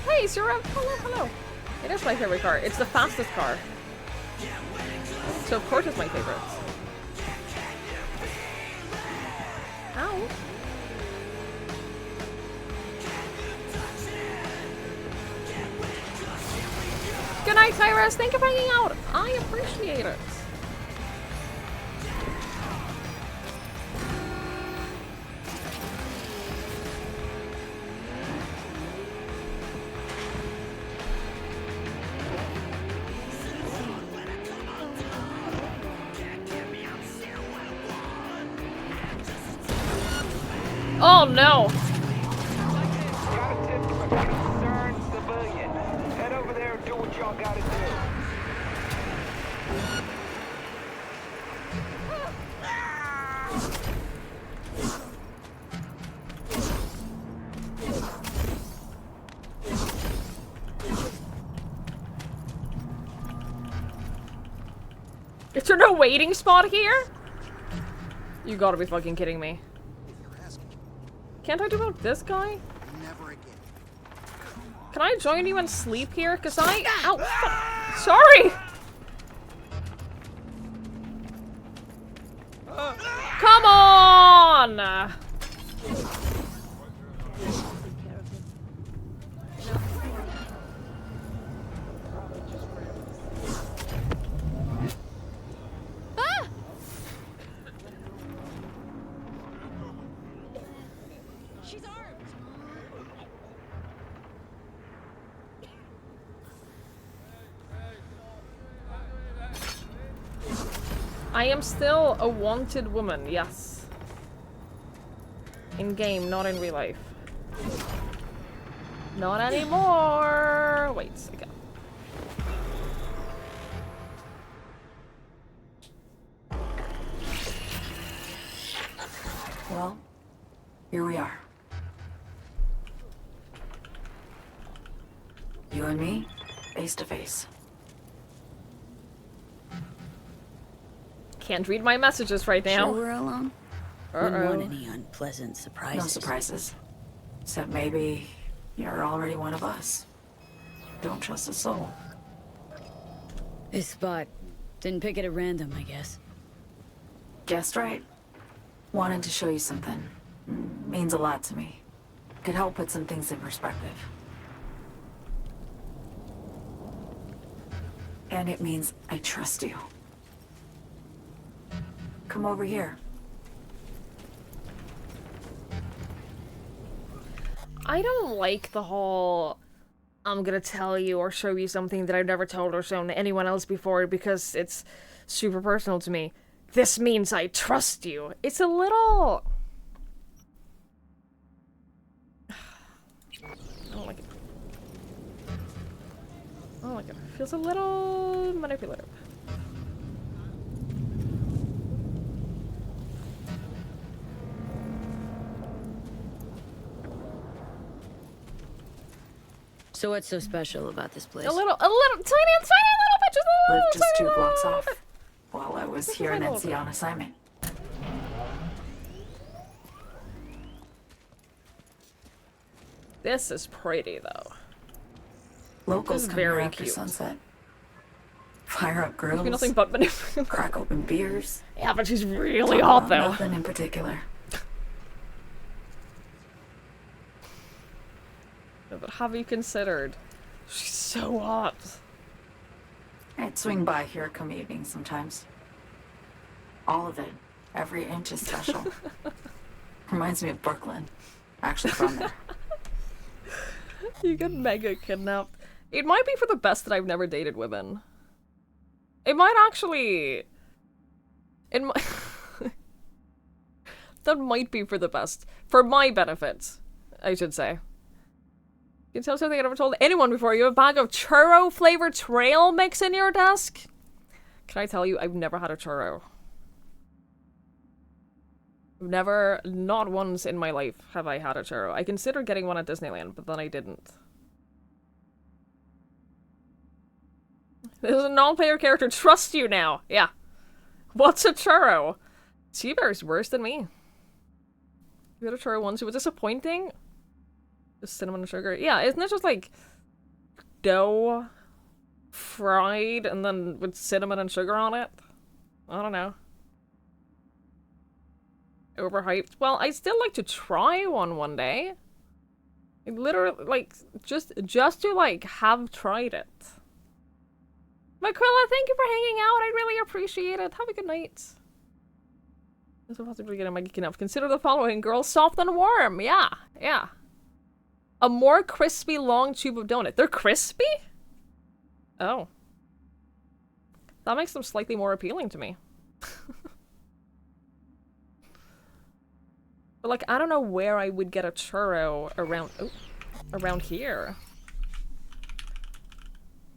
Hey, Sarah! Hello, hello! It is my favorite car. It's the fastest car. So of course it's my favorite. Ow. Good night, Cyrus! Thank you for hanging out! I appreciate it! Oh no! Got a tip from a concerned civilian. Head over there and do what y'all gotta do. Is there no waiting spot here? You gotta be fucking kidding me. Can't I do about this guy? Can Can I join you and sleep here? Cause I... Ow! Fuck. Sorry! Come on! She's armed. I am still a wanted woman, yes. In game, not in real life. Not anymore! Wait, okay. Well, here we are. You and me, face to face. Can't read my messages right now. Sure we're alone? Wouldn't want any unpleasant surprises. No surprises. Except maybe you're already one of us. Don't trust a soul. This spot. Didn't pick it at random, I guess. Guessed right. Wanted to show you something. Means a lot to me. Could help put some things in perspective. And it means I trust you. Come over here. I don't like the whole I'm gonna tell you or show you something that I've never told or shown to anyone else before because it's super personal to me. This means I trust you. It's a little... I don't like it. I don't like it. It feels a little manipulative. So what's so special about this place? A little, tiny little bit, just a little, Lived just tiny 2 blocks little off bit. while I was Just here a in little NC bit. on assignment. This is pretty though. Locals This is come very here after cute. sunset. Fire up grills. There's nothing but manipulative. Crack open beers. Yeah, but she's really Talk hot about though. Nothing in particular. No, but have you considered? She's so hot. I'd swing by here come evening sometimes. All of it. Every inch is special. Reminds me of Brooklyn. Actually from there. You get mega kidnapped. It might be for the best that I've never dated women. It might actually... It might... That might be for the best. For my benefit, I should say. You can tell something I never told anyone before. You have a bag of churro flavored trail mix in your desk? Can I tell you, I've never had a churro. Never, not once in my life have I had a churro. I considered getting one at Disneyland, but then I didn't. This is a non-player character. Trust you now. Yeah. What's a churro? Seabear's worse than me. You had a churro once. It was disappointing. Just cinnamon and sugar. Yeah, isn't it just like dough fried and then with cinnamon and sugar on it? I don't know. Overhyped. Well, I still like to try one day. I literally, like, just to, like, have tried it. Maquilla, thank you for hanging out. I really appreciate it. Have a good night. There's a possibility getting my geeking up. Consider the following. Girls soft and warm. Yeah, yeah. A more crispy long tube of donut. They're crispy? Oh. That makes them slightly more appealing to me. But, like, I don't know where I would get a churro around... Oh, around here.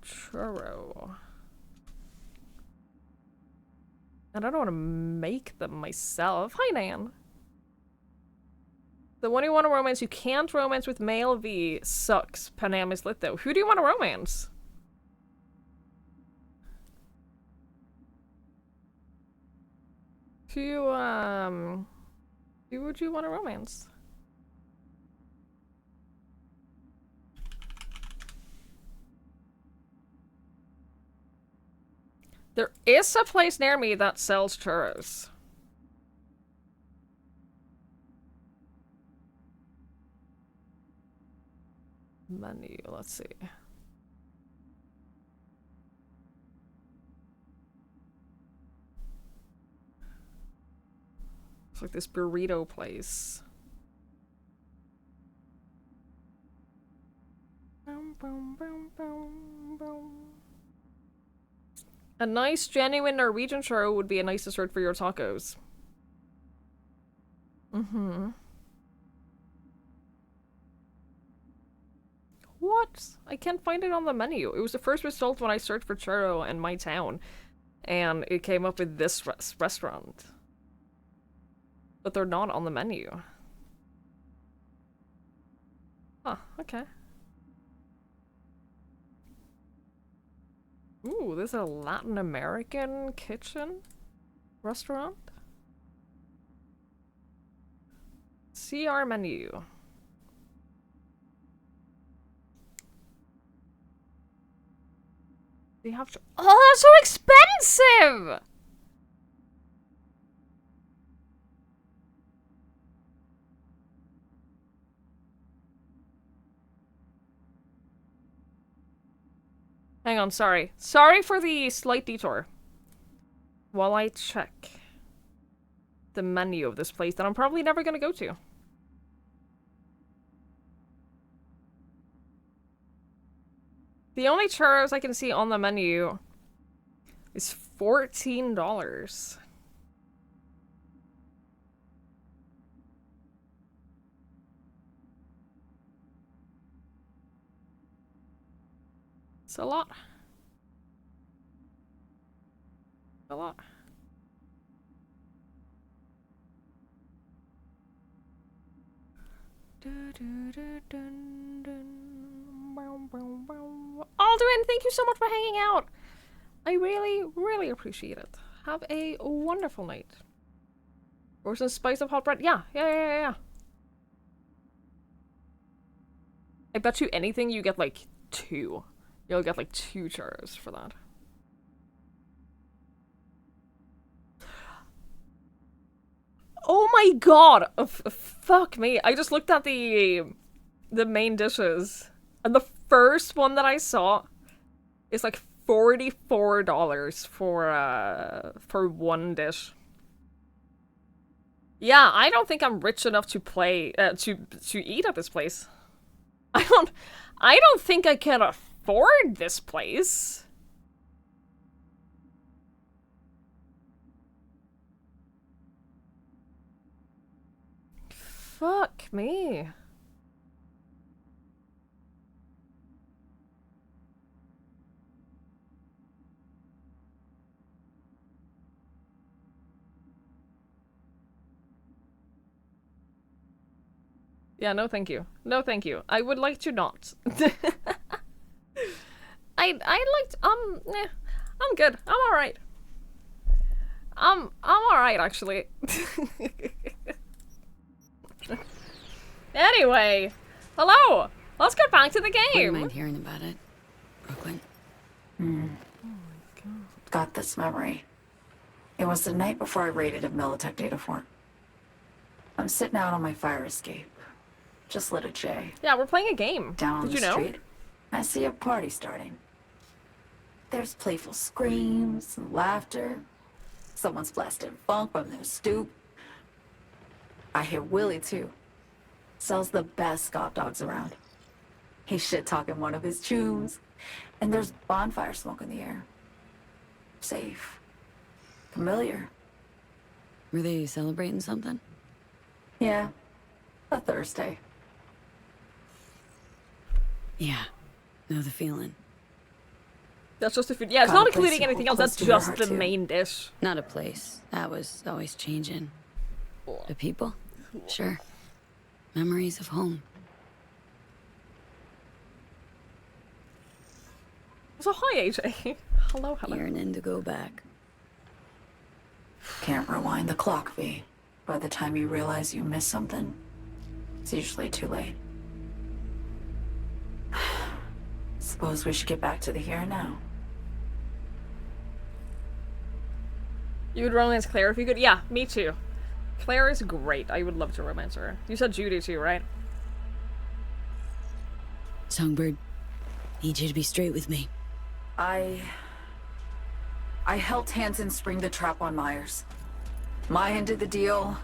Churro. And I don't want to make them myself. Hi, Nan. The one you want to romance, you can't romance with male V. Sucks. Panam is lit, though. Who do you want to romance? Who would you want to romance? There is a place near me that sells churros. Menu, let's see. It's like this burrito place. A nice, genuine Norwegian churro would be a nice dessert for your tacos. Mm-hmm. What? I can't find it on the menu. It was the first result when I searched for churro in my town. And it came up with this restaurant. But they're not on the menu. Huh, okay. Ooh, this is a Latin American kitchen restaurant. See our menu. They have to— oh, that's so expensive! Hang on, sorry. Sorry for the slight detour. While I check the menu of this place that I'm probably never gonna go to. The only churros I can see on the menu is $14. It's a lot. A lot. Alduin, thank you so much for hanging out. I really, really appreciate it. Have a wonderful night. Or some spice of hot bread. Yeah. I bet you anything you get like 2. You'll get like 2 churros for that. Oh my god! Fuck me. I just looked at the main dishes. And the first one that I saw is like $44 for one dish. Yeah, I don't think I'm rich enough to play to eat at this place. I don't think I can afford this place. Fuck me. Yeah, no thank you. No thank you. I would like to not. I'd like to, I'm good. I'm alright. I'm alright, actually. Anyway, hello! Let's get back to the game! Wouldn't mind hearing about it, Brooklyn. Oh my god. Got this memory. It was the night before I raided a Militech data farm. I'm sitting out on my fire escape. Just lit a J. Yeah, we're playing a game. Down on Did the you know? street, I see a party starting. There's playful screams and laughter. Someone's blasting funk from their stoop. I hear Willie, too. Sells the best Scott dogs around. He's shit-talking one of his chews. And there's bonfire smoke in the air. Safe. Familiar. Were they celebrating something? Yeah. A Thursday. Yeah. Know the feeling. That's just the food. Yeah, it's not including anything else. That's just the main dish. Not a place. That was always changing. The people? Sure. Memories of home. So hi, AJ. Hello. Yearning to go back. Can't rewind the clock, V. By the time you realize you missed something, it's usually too late. Suppose we should get back to the here and now. You would romance Claire if you could? Yeah, me too. Claire is great. I would love to romance her. You said Judy too, right? Songbird, need you to be straight with me. I helped Hansen spring the trap on Myers. Maya did the deal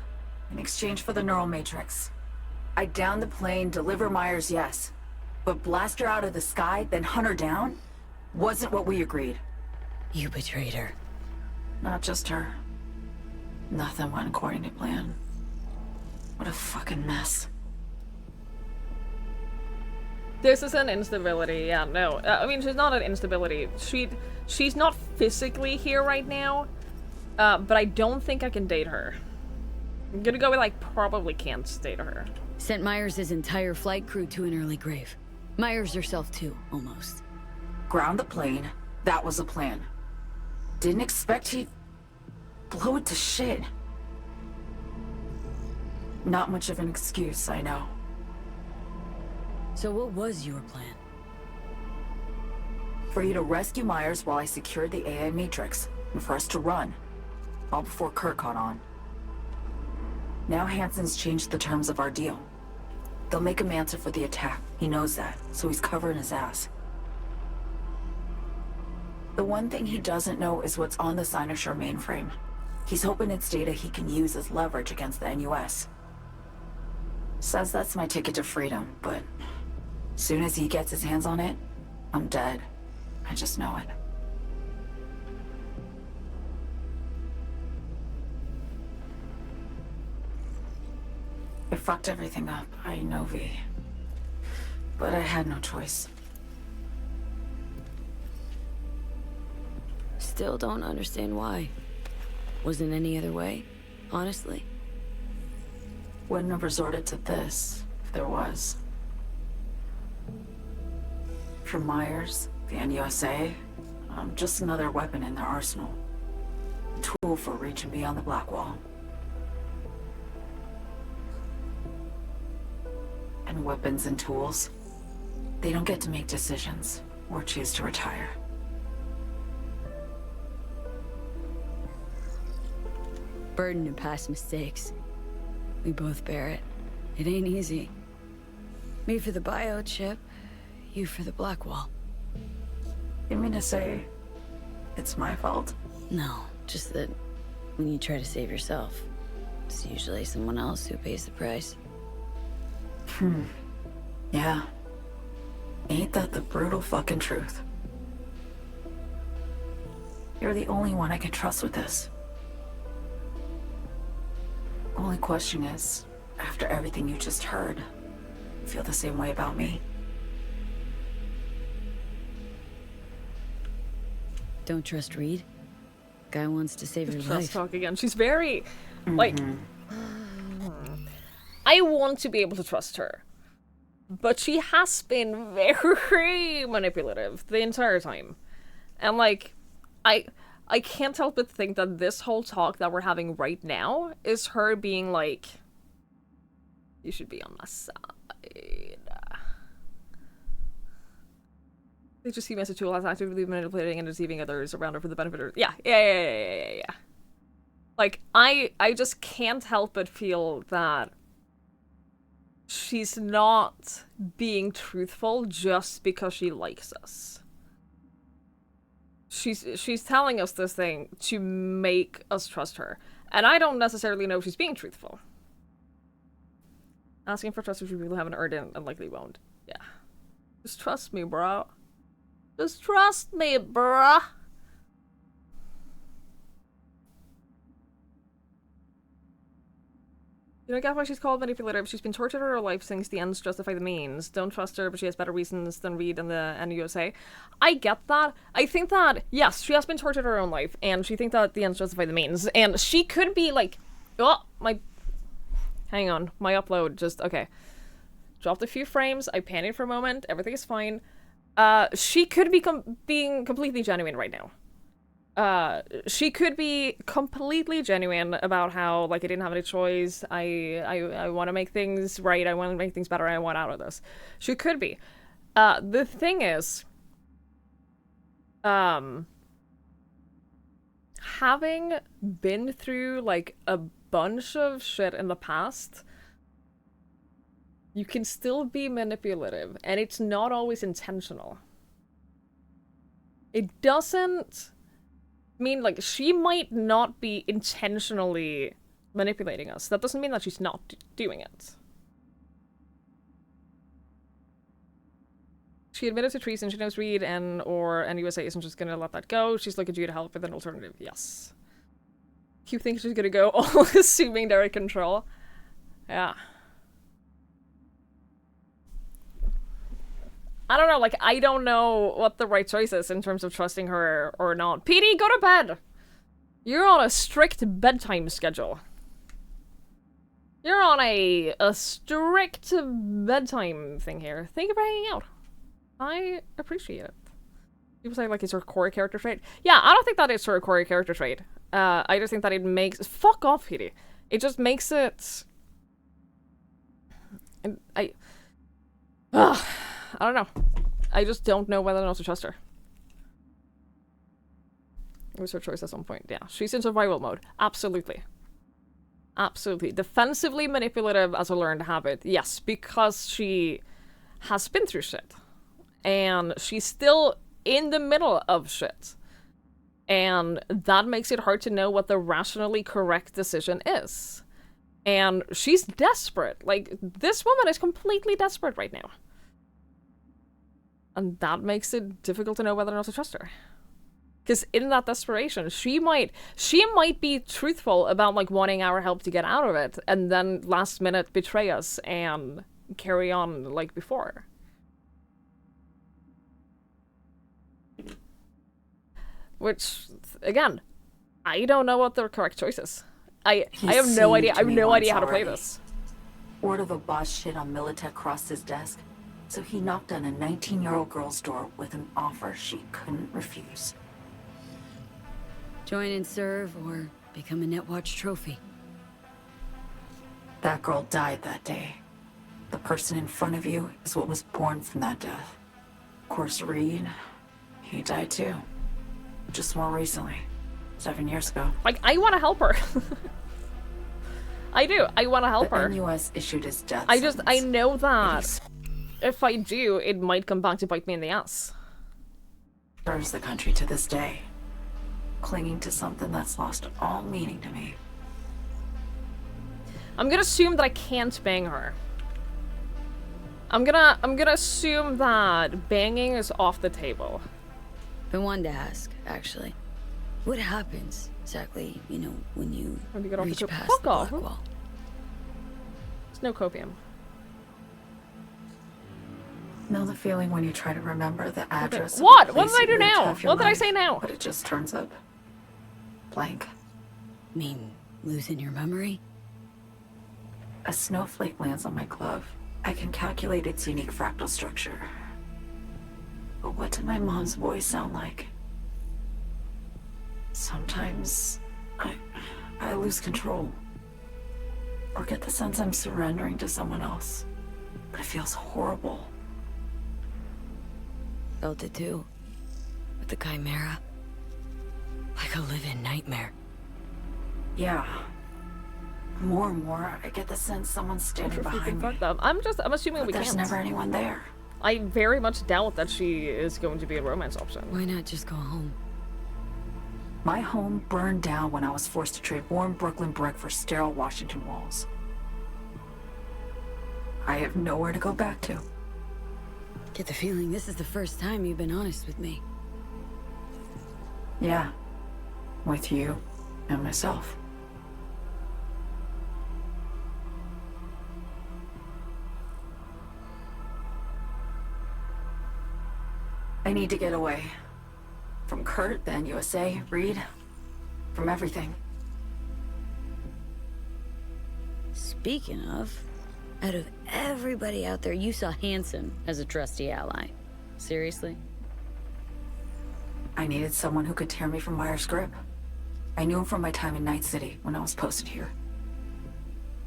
in exchange for the neural matrix. I downed the plane, deliver Myers, yes. But blast her out of the sky, then hunt her down? Wasn't what we agreed. You betrayed her. Not just her. Nothing went according to plan. What a fucking mess. This is an instability, yeah, no. I mean, she's not an instability. She's not physically here right now, but I don't think I can date her. I'm gonna go with, like, probably can't date her. Sent Myers' entire flight crew to an early grave. Myers herself too, almost. Ground the plane, that was the plan. Didn't expect he'd blow it to shit. Not much of an excuse, I know. So what was your plan? For you to rescue Myers while I secured the AI Matrix, and for us to run. All before Kurt caught on. Now Hansen's changed the terms of our deal. They'll make him answer for the attack. He knows that, so he's covering his ass. The one thing he doesn't know is what's on the Cynosure mainframe. He's hoping it's data he can use as leverage against the NUS. Says that's my ticket to freedom, but soon as he gets his hands on it, I'm dead. I just know it. I fucked everything up, I know, V. But I had no choice. Still don't understand why. Wasn't any other way, honestly. Wouldn't have resorted to this, if there was. For Myers, the NUSA, I'm just another weapon in their arsenal. A tool for reaching beyond the Black Wall. And weapons and tools, they don't get to make decisions or choose to retire. Burden of past mistakes. We both bear it. It ain't easy. Me for the biochip, you for the Black Wall. You mean to say it's my fault? No, just that when you try to save yourself, it's usually someone else who pays the price. Yeah. Ain't that the brutal fucking truth? You're the only one I can trust with this. Only question is, after everything you just heard, you feel the same way about me? Don't trust Reed? Guy wants to save your Trust life. talk again. She's very, like... I want to be able to trust her. But she has been very manipulative the entire time. And, like, I can't help but think that this whole talk that we're having right now is her being like, you should be on my side. They just see me as a tool as actively manipulating and deceiving others around her for the benefit of... Yeah. Like, I just can't help but feel that she's not being truthful just because she likes us. She's telling us this thing to make us trust her. And I don't necessarily know if she's being truthful. Asking for trust which people haven't earned it and likely won't. Yeah. Just trust me, bro. Just trust me, bruh. You don't get why she's called manipulative. She's been tortured her life since the ends justify the means. Don't trust her, but she has better reasons than Reed and the NUSA. I get that. I think that, yes, she has been tortured her own life, and she thinks that the ends justify the means. And she could be like, oh, my... Hang on, my upload just, okay. Dropped a few frames, I panicked for a moment, everything is fine. She could be being completely genuine right now. She could be completely genuine about how, like, I didn't have any choice, I want to make things right, I want to make things better, I want out of this. She could be. The thing is, having been through, like, a bunch of shit in the past, you can still be manipulative, and it's not always intentional. It doesn't mean, like, she might not be intentionally manipulating us. That doesn't mean that she's not doing it. She admitted to treason. She knows Reed and USA isn't just gonna let that go. She's looking to you to help with an alternative. Yes. You think she's gonna go all assuming they're in control? Yeah. I don't know, like, I don't know what the right choice is in terms of trusting her or not. PD, go to bed! You're on a strict bedtime schedule. You're on a strict bedtime thing here. Thank you for hanging out. I appreciate it. People say, like, it's her core character trait. Yeah, I don't think that is her core character trait. I just think that it makes... Fuck off, PD. It just makes it... I don't know. I just don't know whether or not to trust her. It was her choice at some point. Yeah, she's in survival mode. Absolutely. Absolutely. Defensively manipulative as a learned habit. Yes, because she has been through shit. And she's still in the middle of shit. And that makes it hard to know what the rationally correct decision is. And she's desperate. Like, this woman is completely desperate right now. And that makes it difficult to know whether or not to trust her. Because in that desperation, she might be truthful about, like, wanting our help to get out of it, and then last minute betray us and carry on like before. Which, again, I don't know what the correct choice is. I have no idea. I have no idea how to play this. Word of a boss shit on Militech crossed his desk, so he knocked on a 19-year-old girl's door with an offer she couldn't refuse. Join and serve, or become a Netwatch trophy. That girl died that day. The person in front of you is what was born from that death. Of course, Reed, he died too. Just more recently. 7 years ago. Like, I want to help her. I do. I want to help her. The NUS issued his death I know that if I do, it might come back to bite me in the ass. Serves the country to this day. Clinging to something that's lost all meaning to me. I'm gonna assume that I can't bang her. I'm gonna assume that banging is off the table. I wanted to ask, actually. What happens exactly, you know, when you get off reach the past fuck the off. black wall? There's no copium. Know the feeling when you try to remember the address of What? a What place did I do you lived now? half your What did I life, say now? But it just turns up blank. Mean losing your memory? A snowflake lands on my glove. I can calculate its unique fractal structure. But what did my mom's voice sound like? Sometimes I lose control. Or get the sense I'm surrendering to someone else. But it feels horrible. Felt it too. With the Chimera. Like a living nightmare. Yeah. More and more, I get the sense someone's standing behind me. I'm assuming But we there's can't. never anyone there. I very much doubt that she is going to be a romance option. Why not just go home? My home burned down when I was forced to trade warm Brooklyn brick for sterile Washington walls. I have nowhere to go back to. Get the feeling this is the first time you've been honest with me. Yeah. With you and myself. I need to get away. From Kurt, then USA, Reed. From everything. Speaking of, out of everybody out there, you saw Hansen as a trusty ally. Seriously? I needed someone who could tear me from Myers' grip. I knew him from my time in Night City when I was posted here.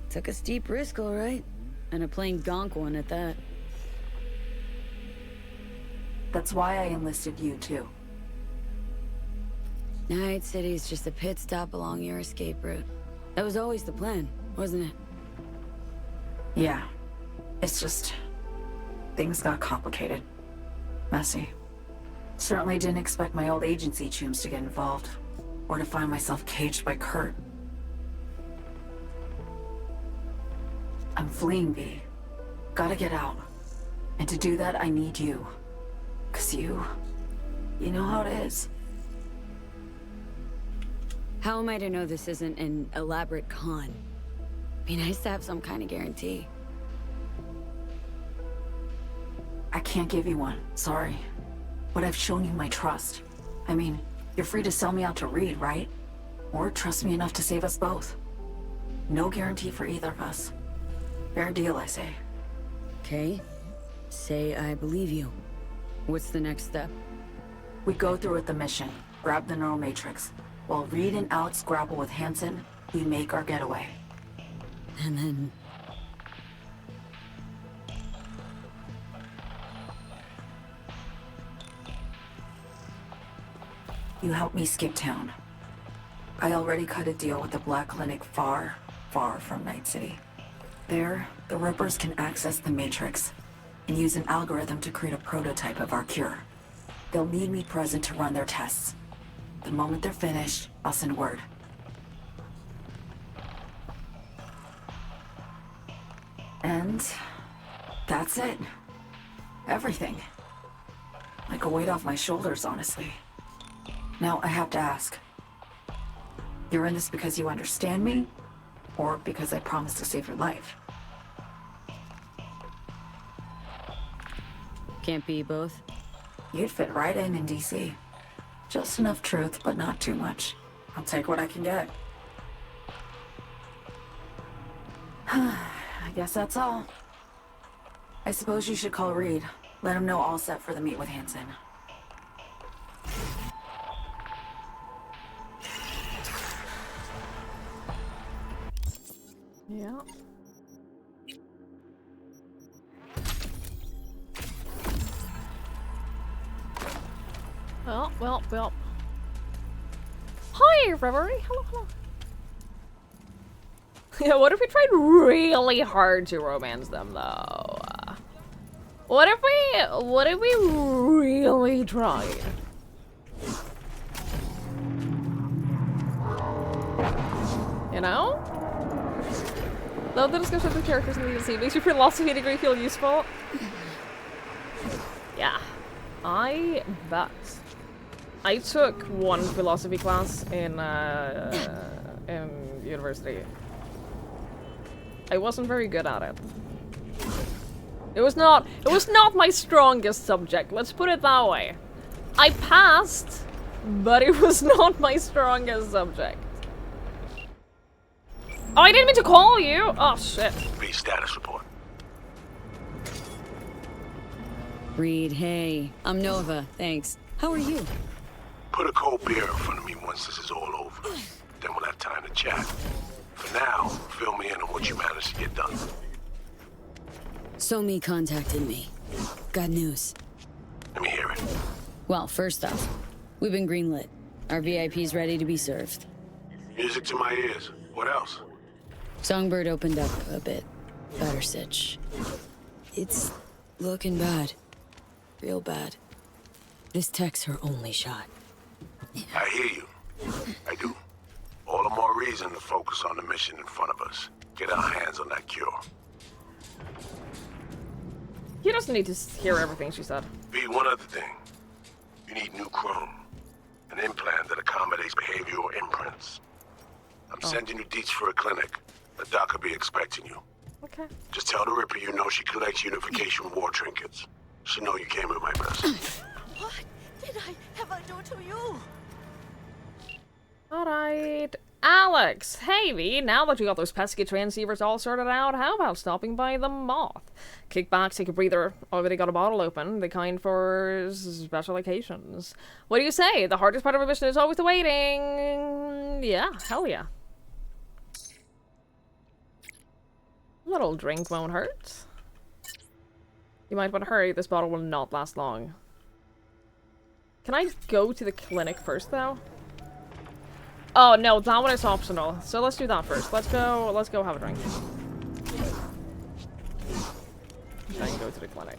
Took a steep risk, all right. And a plain gonk one at that. That's why I enlisted you, too. Night City's just a pit stop along your escape route. That was always the plan, wasn't it? Yeah. It's just... things got complicated. Messy. Certainly didn't expect my old agency chooms to get involved. Or to find myself caged by Kurt. I'm fleeing, V. Gotta get out. And to do that, I need you. 'Cause you know how it is. How am I to know this isn't an elaborate con? Be nice to have some kind of guarantee. I can't give you one, sorry. But I've shown you my trust. I mean, you're free to sell me out to Reed, right? Or trust me enough to save us both. No guarantee for either of us. Fair deal, I say. Okay. Say I believe you. What's the next step? We go through with the mission, grab the neural matrix. While Reed and Alex grapple with Hansen, we make our getaway. And then... you help me skip town. I already cut a deal with the Black Clinic far, far from Night City. There, the Rippers can access the Matrix and use an algorithm to create a prototype of our cure. They'll need me present to run their tests. The moment they're finished, I'll send word. And that's it. Everything. Like a weight off my shoulders, honestly. Now, I have to ask. You're in this because you understand me? Or because I promised to save your life? Can't be both. You'd fit right in DC. Just enough truth, but not too much. I'll take what I can get. I guess that's all. I suppose you should call Reed. Let him know all set for the meet with Hansen. Yeah. Well. Hi, Reverie. Hello. Yeah, what if we tried really hard to romance them, though? What if we really tried? You know? Love the discussion of the characters in the DLC. Makes your philosophy degree feel useful. Yeah. I bet. I took one philosophy class in university. I wasn't very good at it. It was not my strongest subject, let's put it that way. I passed, but it was not my strongest subject. Oh, I didn't mean to call you! Oh, shit. B status report. Reed, hey. I'm Nova, thanks. How are you? Put a cold beer in front of me once this is all over. Then we'll have time to chat. For now, fill me in on what you managed to get done. Somi contacted me. Got news. Let me hear it. Well, first off, we've been greenlit. Our VIP's ready to be served. Music to my ears. What else? Songbird opened up a bit. Better sitch. It's looking bad. Real bad. This tech's her only shot. I hear you. I do. All the more reason to focus on the mission in front of us. Get our hands on that cure. He doesn't need to hear everything she said. B, one other thing. You need new chrome. An implant that accommodates behavioral imprints. I'm sending you deets for a clinic. The doc will be expecting you. Okay. Just tell the Ripper you know she collects unification war trinkets. She know you came with my best. What did I ever do to you? Alright. Alex! Hey V, now that you got those pesky transceivers all sorted out, how about stopping by the Moth? Kick back, take a breather. Already got a bottle open, the kind for special occasions. What do you say? The hardest part of a mission is always the waiting. Yeah, hell yeah. Little drink won't hurt. You might want to hurry, this bottle will not last long. Can I go to the clinic first, though? Oh no, that one is optional. So let's do that first. Let's go have a drink. Then go to the clinic.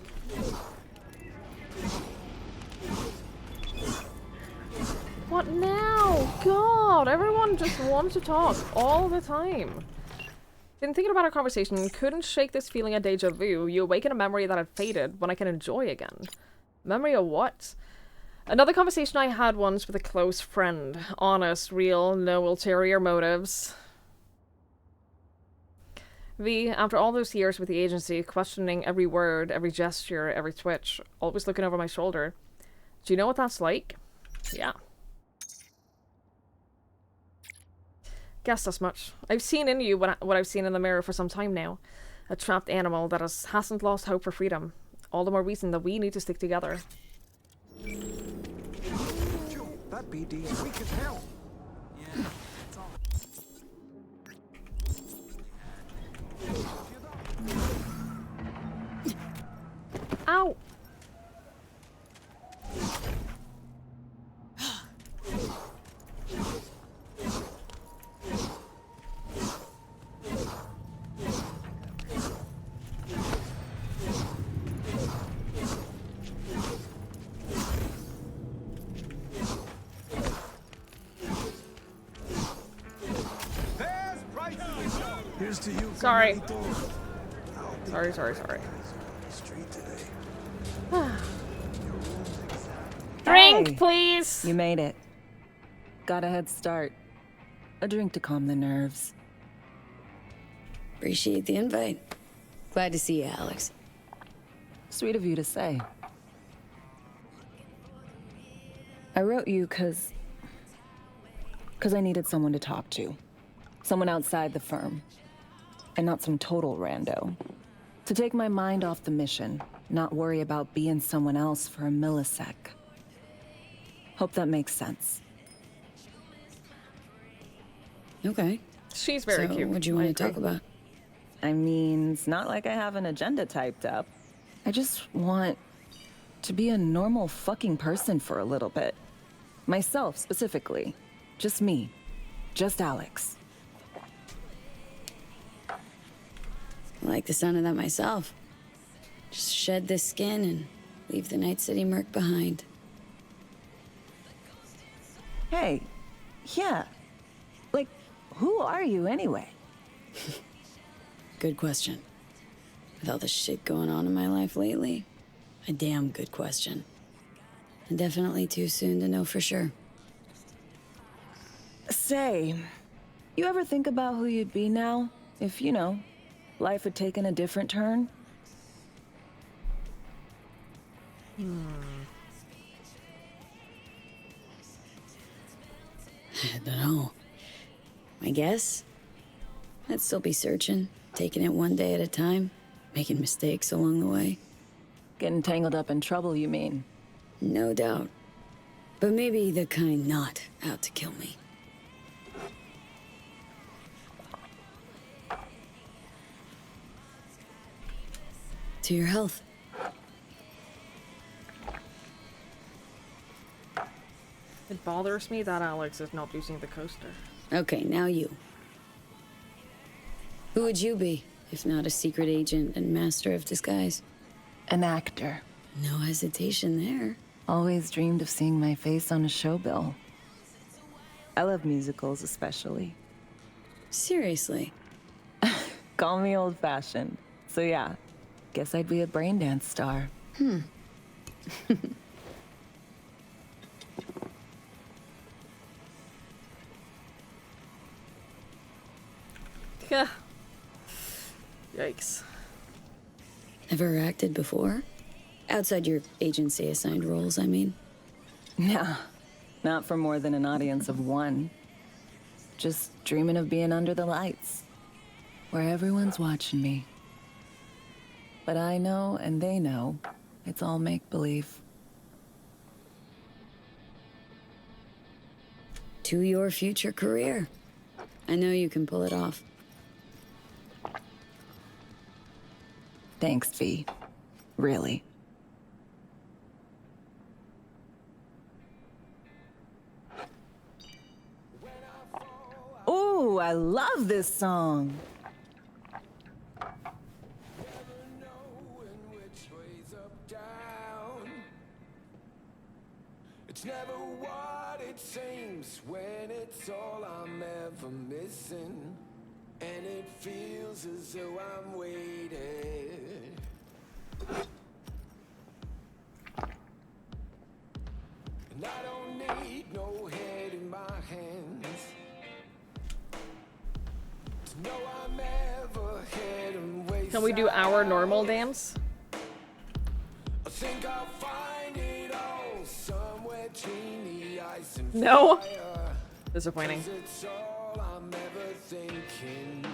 What now? God, everyone just wants to talk all the time. Been thinking about our conversation, couldn't shake this feeling of deja vu. You awaken a memory that had faded when I can enjoy again. Memory of what? Another conversation I had once with a close friend. Honest, real, no ulterior motives. V, after all those years with the agency, questioning every word, every gesture, every twitch, always looking over my shoulder. Do you know what that's like? Yeah. Guess as much. I've seen in you what I've seen in the mirror for some time now. A trapped animal that hasn't lost hope for freedom. All the more reason that we need to stick together. That BD's weak as hell. Yeah, it's all. Ow! Here's to you. Sorry. Sorry. Drink, Hey, please! You made it. Got a head start. A drink to calm the nerves. Appreciate the invite. Glad to see you, Alex. Sweet of you to say. I wrote you because I needed someone to talk to. Someone outside the firm. And not some total rando. To take my mind off the mission, not worry about being someone else for a millisec. Hope that makes sense. Okay. She's very cute. What do you want to talk about? I mean, it's not like I have an agenda typed up. I just want to be a normal fucking person for a little bit. Myself, specifically. Just me. Just Alex. I like the sound of that myself. Just shed this skin and leave the Night City murk behind. Hey, yeah. Like, who are you anyway? Good question. With all the shit going on in my life lately, a damn good question. And definitely too soon to know for sure. Say, you ever think about who you'd be now? If, you know, life had taken a different turn? I don't know. I guess I'd still be searching, taking it one day at a time, making mistakes along the way. Getting tangled up in trouble, you mean? No doubt. But maybe the kind not out to kill me. To your health. It bothers me that Alex is not using the coaster. Okay, now you. Who would you be, if not a secret agent and master of disguise? An actor. No hesitation there. Always dreamed of seeing my face on a show bill. I love musicals, especially. Seriously? Call me old-fashioned. So yeah, guess I'd be a braindance star. Yikes. Ever acted before? Outside your agency-assigned roles, I mean. Nah, not for more than an audience of one. Just dreaming of being under the lights, where everyone's watching me. But I know, and they know, it's all make-believe. To your future career. I know you can pull it off. Thanks, V. Really. Ooh, I love this song. It's never what it seems when it's all I'm ever missing. And it feels as though I'm waiting. And I don't need no head in my hands to know I'm ever heading wayside. Can we do our normal dance? I think I'll find it all somewhere between the ice and No. fire. Disappointing. 'Cause it's all I'm ever thinking.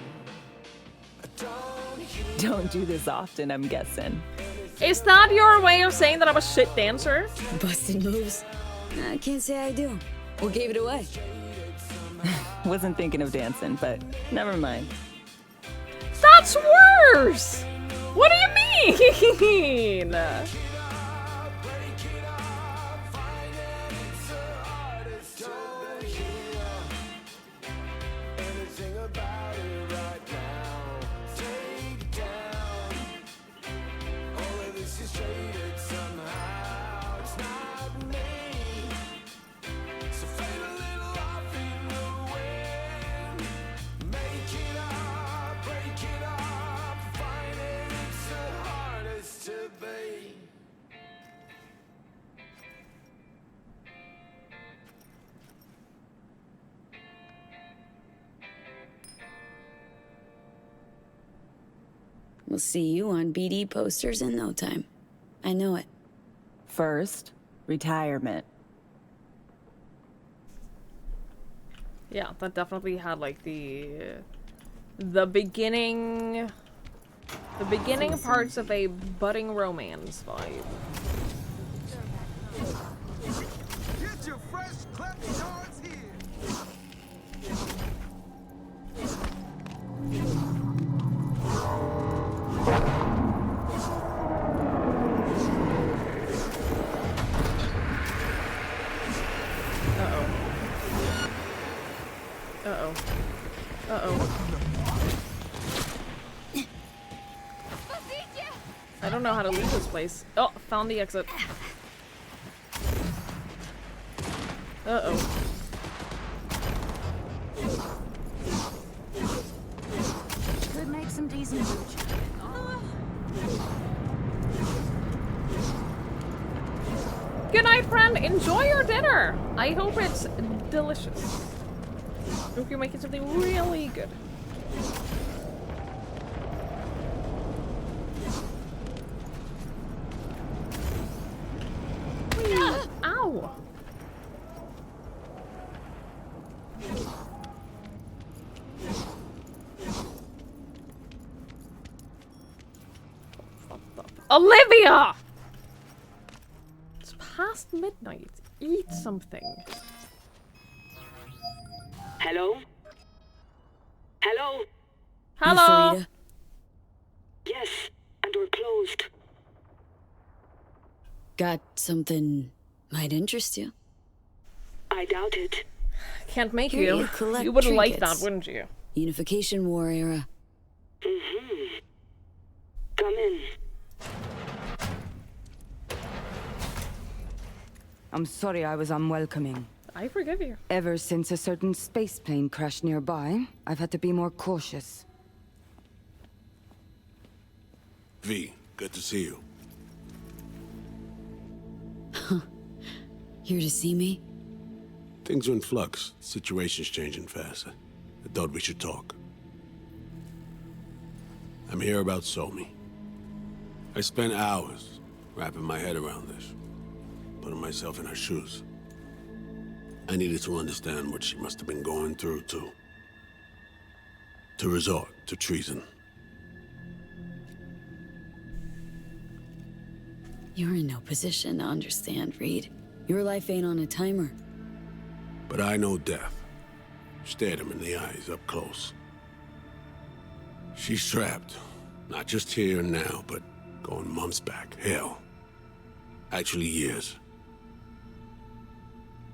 Don't do this often, I'm guessing. Is that your way of saying that I'm a shit dancer? Busted moves. I can't say I do. What gave it away? Wasn't thinking of dancing, but never mind. That's worse! What do you mean? We'll see you on BD posters in no time. I know it. First, retirement. Yeah, that definitely had like the beginning parts of a budding romance vibe. Get your fresh clap yards here. Uh-oh. Uh-oh. I don't know how to leave this place. Oh, found the exit. Uh-oh. Could make some decent food. Good night, friend. Enjoy your dinner. I hope it's delicious. Hope you're making something really good. Ow! Olivia! It's past midnight. Eat something. Hello? Hello? Hello? Farida? Yes, and we're closed. Got something might interest you. I doubt it. Can't make Here you. collect You would like that, trinkets. wouldn't you? Unification War era. Mm-hmm. Come in. I'm sorry I was unwelcoming. I forgive you. Ever since a certain space plane crashed nearby, I've had to be more cautious. V, good to see you. Here to see me? Things are in flux. Situation's changing fast. I thought we should talk. I'm here about Somi. I spent hours wrapping my head around this, putting myself in her shoes. I needed to understand what she must have been going through to resort to treason. You're in no position to understand, Reed. Your life ain't on a timer. But I know death. Stared him in the eyes up close. She's trapped. Not just here and now, but going months back. Hell. Actually years.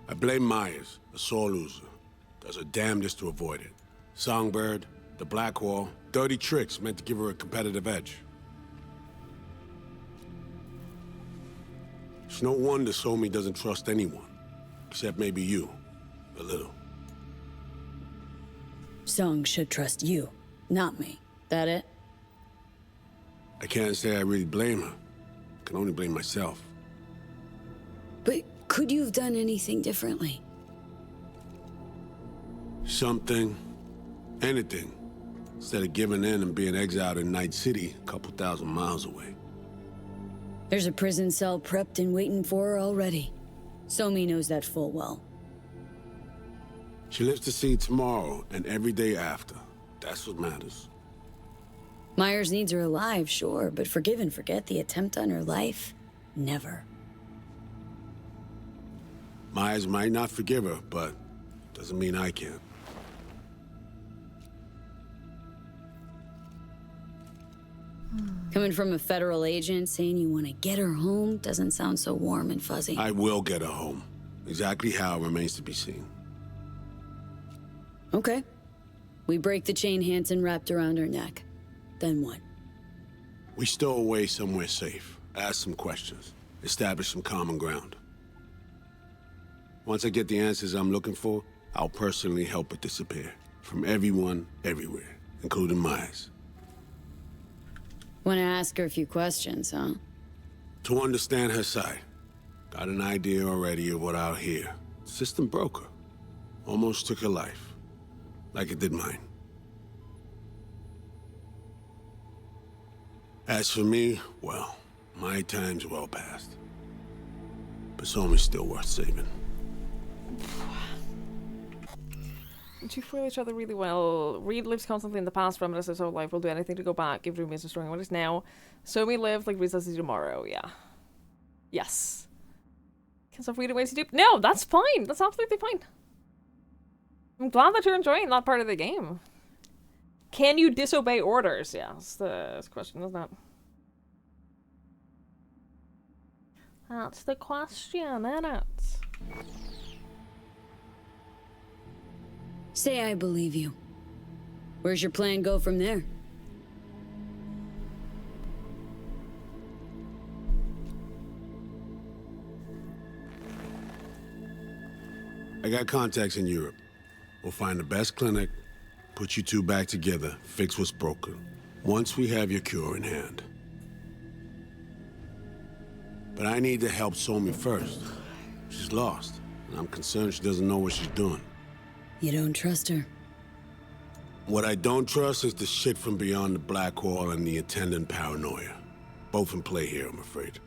I blame Myers, a sore loser. Does her damnedest to avoid it. Songbird, the Blackwall, dirty tricks meant to give her a competitive edge. It's no wonder Somi doesn't trust anyone, except maybe you, a little. Song should trust you, not me. That it? I can't say I really blame her. I can only blame myself. But could you have done anything differently? Something. Anything. Instead of giving in and being exiled in Night City, a couple thousand miles away. There's a prison cell prepped and waiting for her already. Somi knows that full well. She lives to see tomorrow and every day after. That's what matters. Myers needs her alive, sure, but forgive and forget the attempt on her life? Never. Myers might not forgive her, but doesn't mean I can. Coming from a federal agent saying you want to get her home doesn't sound so warm and fuzzy. I will get her home. Exactly how remains to be seen. Okay. We break the chain Hansen wrapped around her neck. Then what? We stow away somewhere safe, ask some questions, establish some common ground. Once I get the answers I'm looking for, I'll personally help her disappear. From everyone, everywhere, including Myers. Want to ask her a few questions, huh? To understand her side. Got an idea already of what I'll hear. System broke her. Almost took her life. Like it did mine. As for me, well, my time's well past. But Somi's still worth saving. The two foil each other really well. Reed lives constantly in the past, reminisces his whole life, will do anything to go back, give Rumi a story what is now. Somi lived like Reed says tomorrow, yeah. Yes. Because of weird ways to do. No, that's fine. That's absolutely fine. I'm glad that you're enjoying that part of the game. Can you disobey orders? Yeah, that's the question, isn't it? That's the question, isn't it? Say I believe you. Where's your plan go from there? I got contacts in Europe. We'll find the best clinic, put you two back together, fix what's broken. Once we have your cure in hand. But I need to help Somi first. She's lost, and I'm concerned she doesn't know what she's doing. You don't trust her? What I don't trust is the shit from beyond the Blackwall and the attendant paranoia. Both in play here, I'm afraid.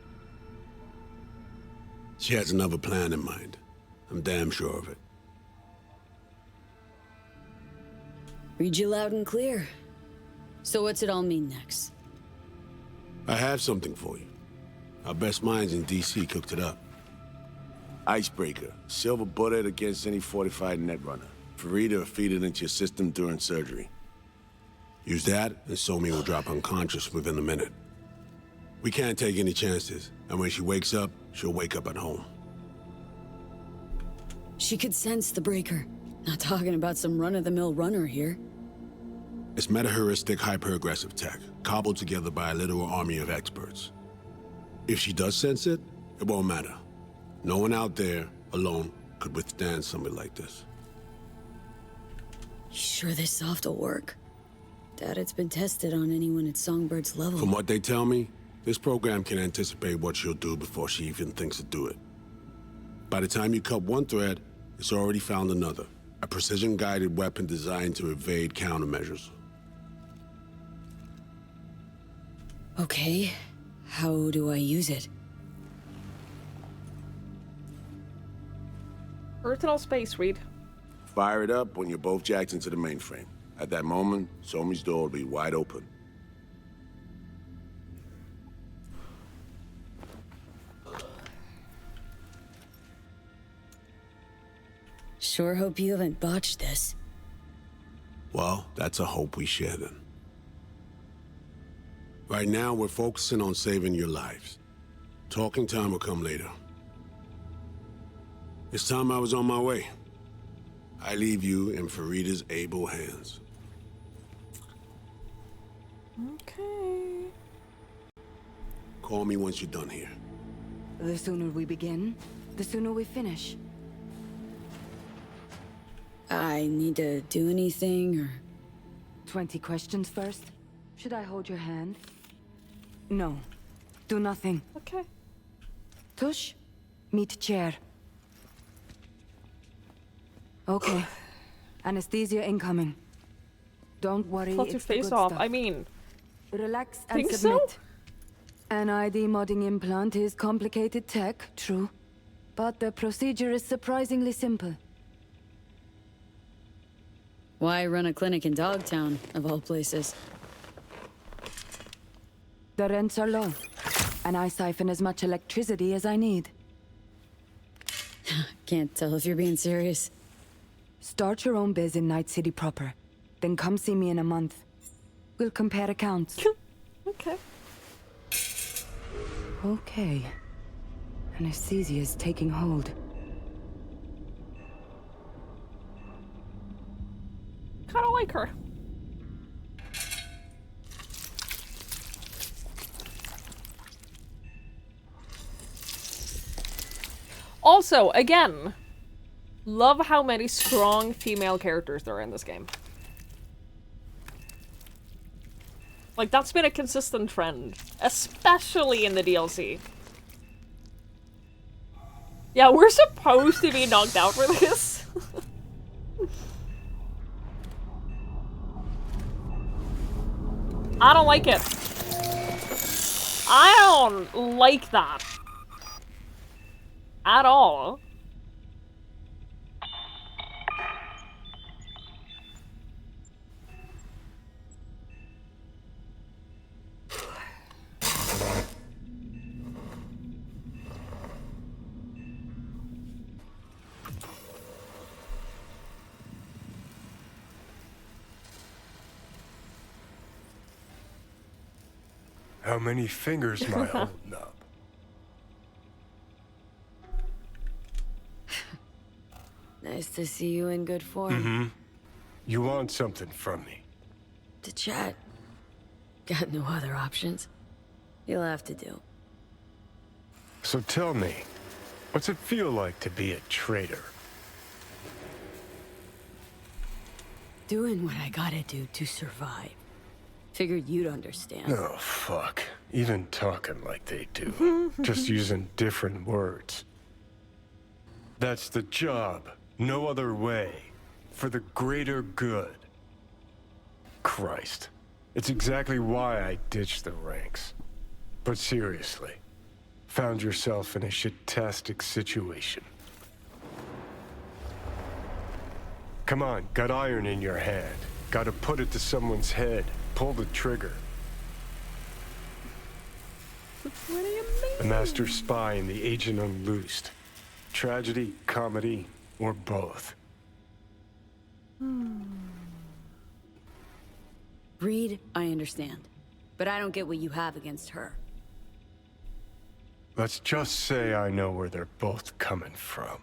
She has another plan in mind. I'm damn sure of it. Read you loud and clear. So what's it all mean next? I have something for you. Our best minds in DC cooked it up. Icebreaker. Silver bullet against any fortified netrunner. Farida will feed it into your system during surgery. Use that, and Somi will drop unconscious within a minute. We can't take any chances, and when she wakes up, she'll wake up at home. She could sense the breaker. Not talking about some run-of-the-mill runner here. It's meta-heuristic, hyper-aggressive tech, cobbled together by a literal army of experts. If she does sense it, it won't matter. No one out there, alone, could withstand something like this. You sure this soft will work? Doubt it's been tested on anyone at Songbird's level. From what they tell me, this program can anticipate what she'll do before she even thinks to do it. By the time you cut one thread, it's already found another. A precision-guided weapon designed to evade countermeasures. Okay, how do I use it? Earth in all space, Reed. Fire it up when you're both jacked into the mainframe. At that moment, Somi's door will be wide open. Sure hope you haven't botched this. Well, that's a hope we share then. Right now, we're focusing on saving your lives. Talking time will come later. It's time I was on my way. I leave you in Farida's able hands. Okay. Call me once you're done here. The sooner we begin, the sooner we finish. I need to do anything, or... 20 questions first? Should I hold your hand? No. Do nothing. Okay. Tush, meet chair. Okay. Anesthesia incoming. Don't worry, Plot your it's the face good off. stuff. I mean... Relax and Think submit. so? An ID modding implant is complicated tech, true. But the procedure is surprisingly simple. Why run a clinic in Dogtown, of all places? The rents are low, and I siphon as much electricity as I need. Can't tell if you're being serious. Start your own biz in Night City proper. Then come see me in a month. We'll compare accounts. Okay. Okay. Anesthesia is taking hold. Kinda like her. Also, again, love how many strong female characters there are in this game. Like, that's been a consistent trend, especially in the DLC. Yeah, we're supposed to be knocked out for this. I don't like it. I don't like that. At all. How many fingers am I holding up? Nice to see you in good form. Mm-hmm. You want something from me? To chat. Got no other options. You'll have to do. So tell me, what's it feel like to be a traitor? Doing what I gotta do to survive. Figured you'd understand. Oh, fuck. Even talking like they do. Just using different words. That's the job. No other way. For the greater good. Christ. It's exactly why I ditched the ranks. But seriously, found yourself in a shit-tastic situation. Come on, got iron in your hand. Gotta put it to someone's head. Pull the trigger. What do you mean? The master spy and the agent unloosed. Tragedy, comedy, or both. Reed, I understand. But I don't get what you have against her. Let's just say I know where they're both coming from.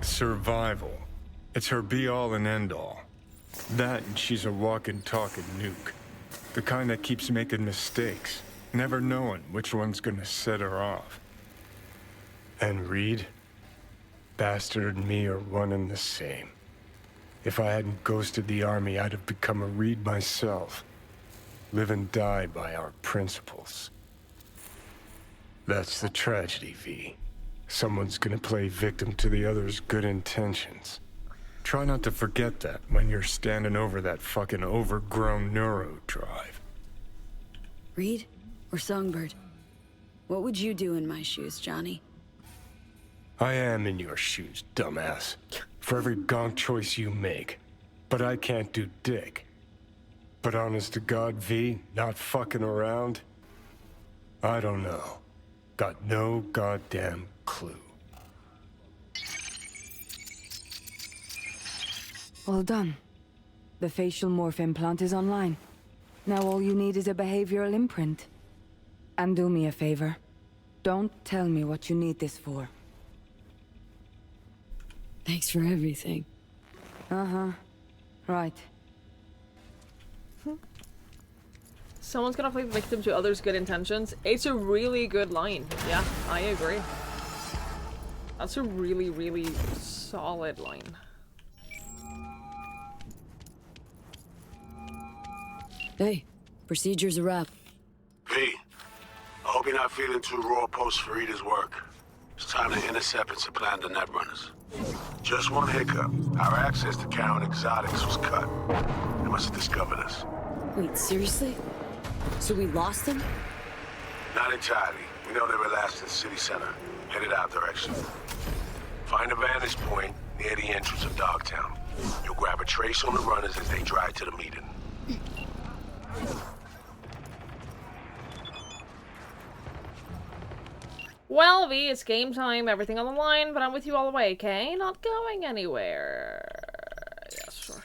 Survival. It's her be-all and end-all. That and she's a walking, talking nuke. The kind that keeps making mistakes, never knowing which one's gonna set her off. And Reed? Bastard and me are one and the same. If I hadn't ghosted the army, I'd have become a Reed myself. Live and die by our principles. That's the tragedy, V. Someone's gonna play victim to the other's good intentions. Try not to forget that when you're standing over that fucking overgrown neuro drive. Reed or Songbird? What would you do in my shoes, Johnny? I am in your shoes, dumbass. For every gonk choice you make. But I can't do dick. But honest to God, V, not fucking around? I don't know. Got no goddamn clue. All done. The facial morph implant is online. Now all you need is a behavioral imprint. And do me a favor. Don't tell me what you need this for. Thanks for everything. Uh-huh. Right. Someone's gonna play victim to others' good intentions. It's a really good line. Yeah, I agree. That's a really, really solid line. Hey, procedure's a wrap. V, I hope you're not feeling too raw post Farida's work. It's time to intercept and supplant the netrunners. Just one hiccup. Our access to Karen Exotics was cut. They must have discovered us. Wait, seriously? So we lost them? Not entirely. We know they were last in the city center, headed out direction. Find a vantage point near the entrance of Dogtown. You'll grab a trace on the runners as they drive to the meeting. Well, V, it's game time, everything on the line, but I'm with you all the way, okay? Not going anywhere. Yeah, sure.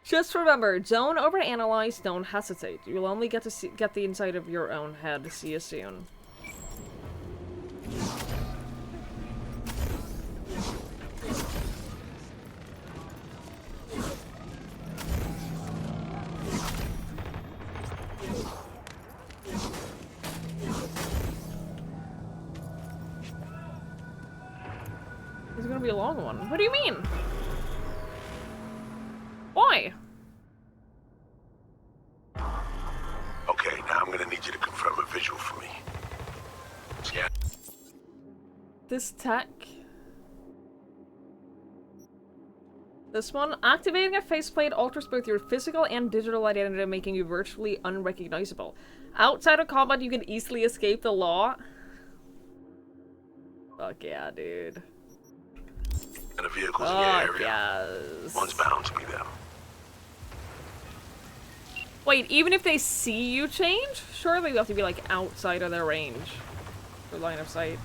Just remember, don't overanalyze, don't hesitate. You'll only get to get the inside of your own head. See you soon. It's gonna be a long one. What do you mean? Why? Okay, now I'm gonna need you to confirm a visual for me. Yeah. This tech. This one. Activating a faceplate alters both your physical and digital identity, making you virtually unrecognizable. Outside of combat, you can easily escape the law. Fuck yeah, dude. And the vehicles in your area. Yes. One's bound to be them. Wait, even if they see you change? Surely you have to be like outside of their range. For line of sight.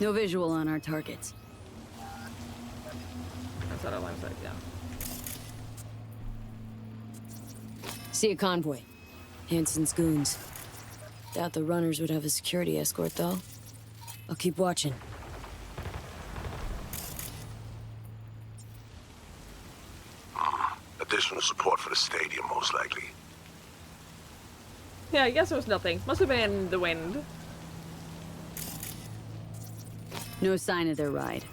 No visual on our targets. Outside of line of sight, yeah. See a convoy. Hansen's goons. Doubt the runners would have a security escort, though. I'll keep watching. Additional support for the stadium, most likely. Yeah, I guess it was nothing. Must have been the wind. No sign of their ride.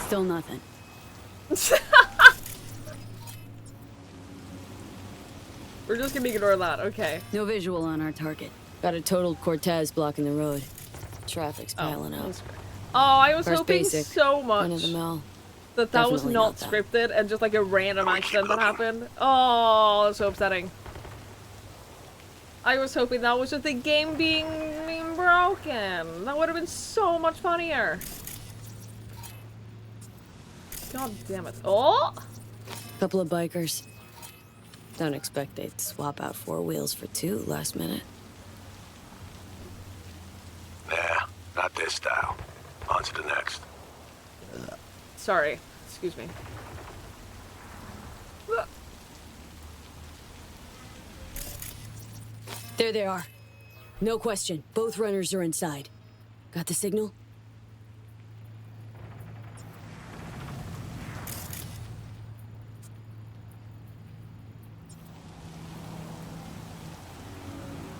Still nothing. We're just gonna ignore that, okay. No visual on our target. Got a totaled Cortez blocking the road. Traffic's piling up. Oh, I was First hoping basic, so much run of the mill. that was Definitely not not that. scripted and just like a random accident that happened. Oh, that's so upsetting. I was hoping that was just the game being broken. That would have been so much funnier. God damn it. Oh! Couple of bikers. Don't expect they'd swap out 4 wheels for 2 last minute. Nah, not this style. On to the next. Sorry. Excuse me. There they are. No question. Both runners are inside. Got the signal?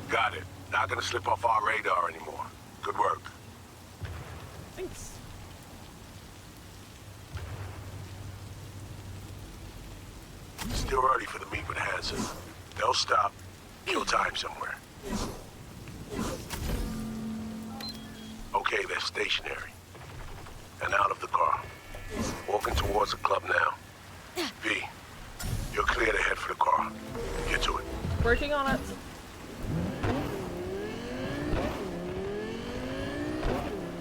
Got it. Not gonna slip off our radar anymore. Good work. Thanks. Still early for the meet with Hansen. They'll stop. Kill time somewhere. Okay, they're stationary. And out of the car. Walking towards the club now. V, you're clear to head for the car. Get to it. Working on it.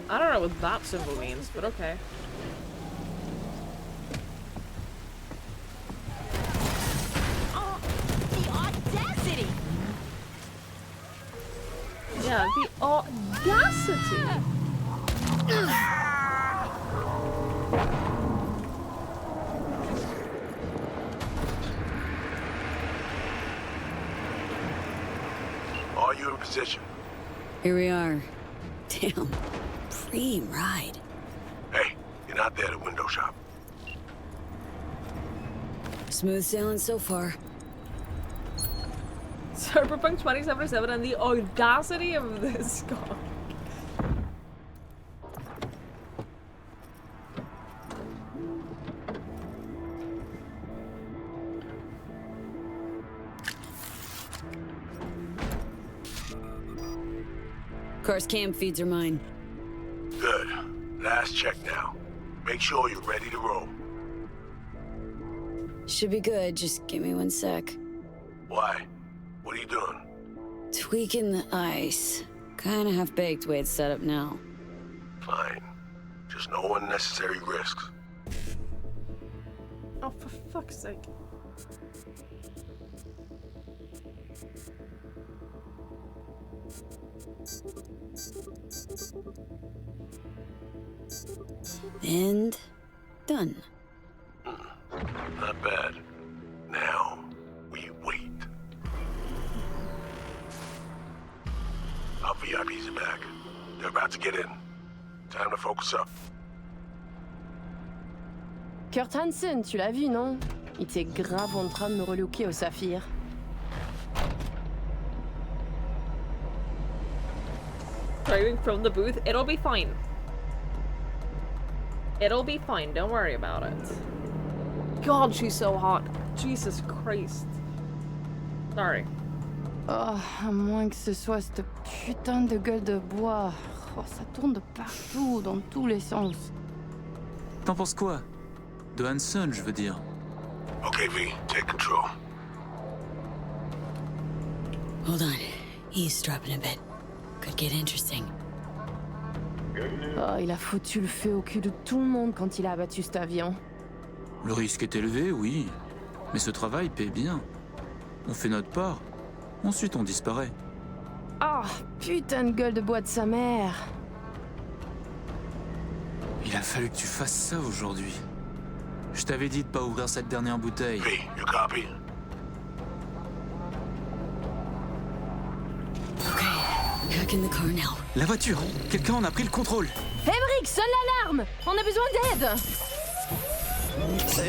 I don't know what that symbol means, but okay. Oh, the audacity! Yeah, the audacity. Are you in position? Here we are. Damn. Dream ride. Hey, you're not there to window shop. Smooth sailing so far. Cyberpunk 2077 and the audacity of this guy. Car's cam feeds are mine. Good. Last check now. Make sure you're ready to roll. Should be good, just give me 1 sec. Why? What are you doing? Tweaking the ice. Kinda half-baked way it's set up now. Fine. Just no unnecessary risks. Oh, for fuck's sake. And done. Not bad. Now, we wait. Our VIPs are back. They're about to get in. Time to focus up. Kurt Hansen, tu l'as vu, non? Il était grave en train de me relooker au saphir. Driving from the booth, it'll be fine. It'll be fine, don't worry about it. God, she's so hot. Jesus Christ. Sorry. Oh, à moins que ce soit cette putain de gueule de bois. Oh, ça tourne de partout, dans tous les sens. T'en penses quoi? De Hanson, je veux dire. Okay, V, take control. Hold on. Eavesdropping a bit. Could get interesting. Oh, il a foutu le feu au cul de tout le monde quand il a abattu cet avion. Le risque est élevé, oui. Mais ce travail paie bien. On fait notre part. Ensuite, on disparaît. Ah, putain de gueule de bois de sa mère. Il a fallu que tu fasses ça aujourd'hui. Je t'avais dit de pas ouvrir cette dernière bouteille. V, you copy? Back in the car now. La voiture! Quelqu'un en a pris le contrôle! Emmerich, sonne l'alarme! On a besoin d'aide!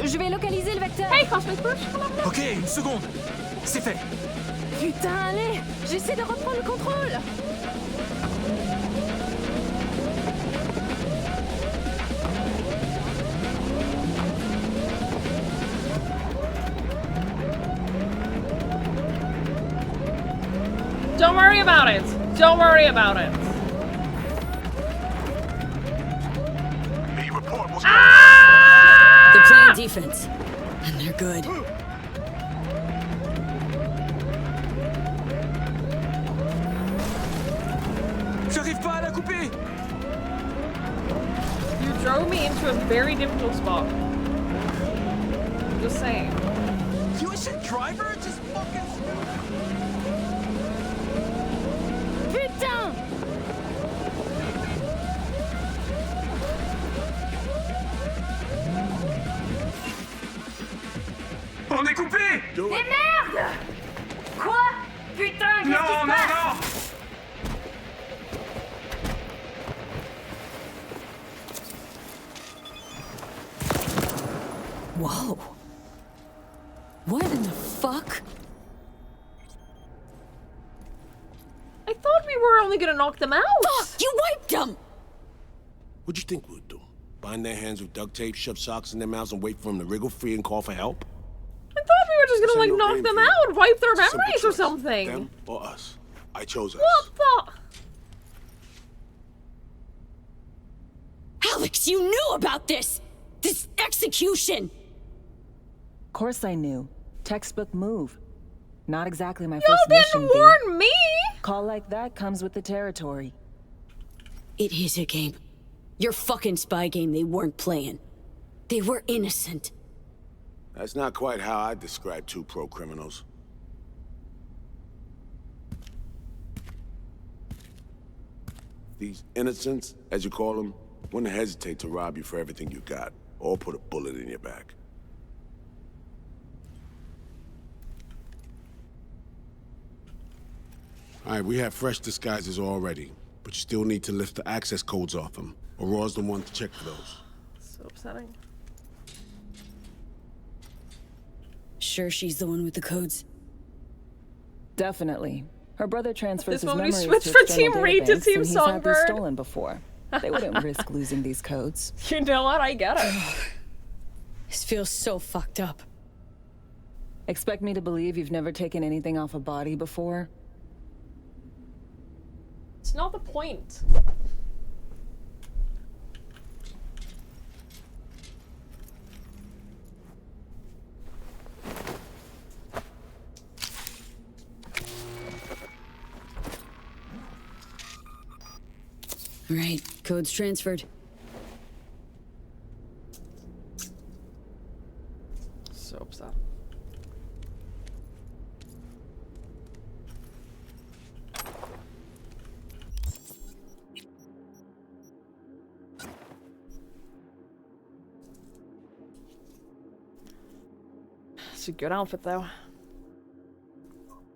Je vais localiser le vecteur. Hey, Cosmic Push! Ok, une seconde! C'est fait! Putain, allez! J'essaie de reprendre le contrôle! Don't worry about it! Don't worry about it! V, report what's They're playing defense. And they're good. J'arrive pas à la couper! You drove me into a very difficult spot. Just saying. You should driver just fucking... Putain! On est coupé! Mais merde! Quoi? Putain, qu'est-ce qui se passe? Whoa. What in the fuck? I thought we were only gonna knock them out! Fuck! You wiped them! What'd you think we'd do? Bind their hands with duct tape, shove socks in their mouths, and wait for them to wriggle free and call for help? I thought we were just gonna, like, no knock game them for you. out, wipe their It's a simple memories or choice. something! Them or us. I chose us. What the? Alex, you knew about this! This execution! Of course I knew. Textbook move. Not exactly my Y'all first mission, didn't B. warn me! Call like that comes with the territory. It is a game. Your fucking spy game they weren't playing. They were innocent. That's not quite how I describe two pro-criminals. these innocents, as you call them, wouldn't hesitate to rob you for everything you got, or put a bullet in your back. All right, we have fresh disguises already, but you still need to lift the access codes off them. Aurora's the one to check for those. So upsetting. Sure she's the one with the codes? Definitely. Her brother transfers This his one we memories switched to from external Team Reed to databanks, Team and he's had these Songbird. stolen before. They wouldn't risk losing these codes. You know what? I get it. This feels so fucked up. Expect me to believe you've never taken anything off a body before? It's not the point. Right, codes transferred. So upset. It's a good outfit, though.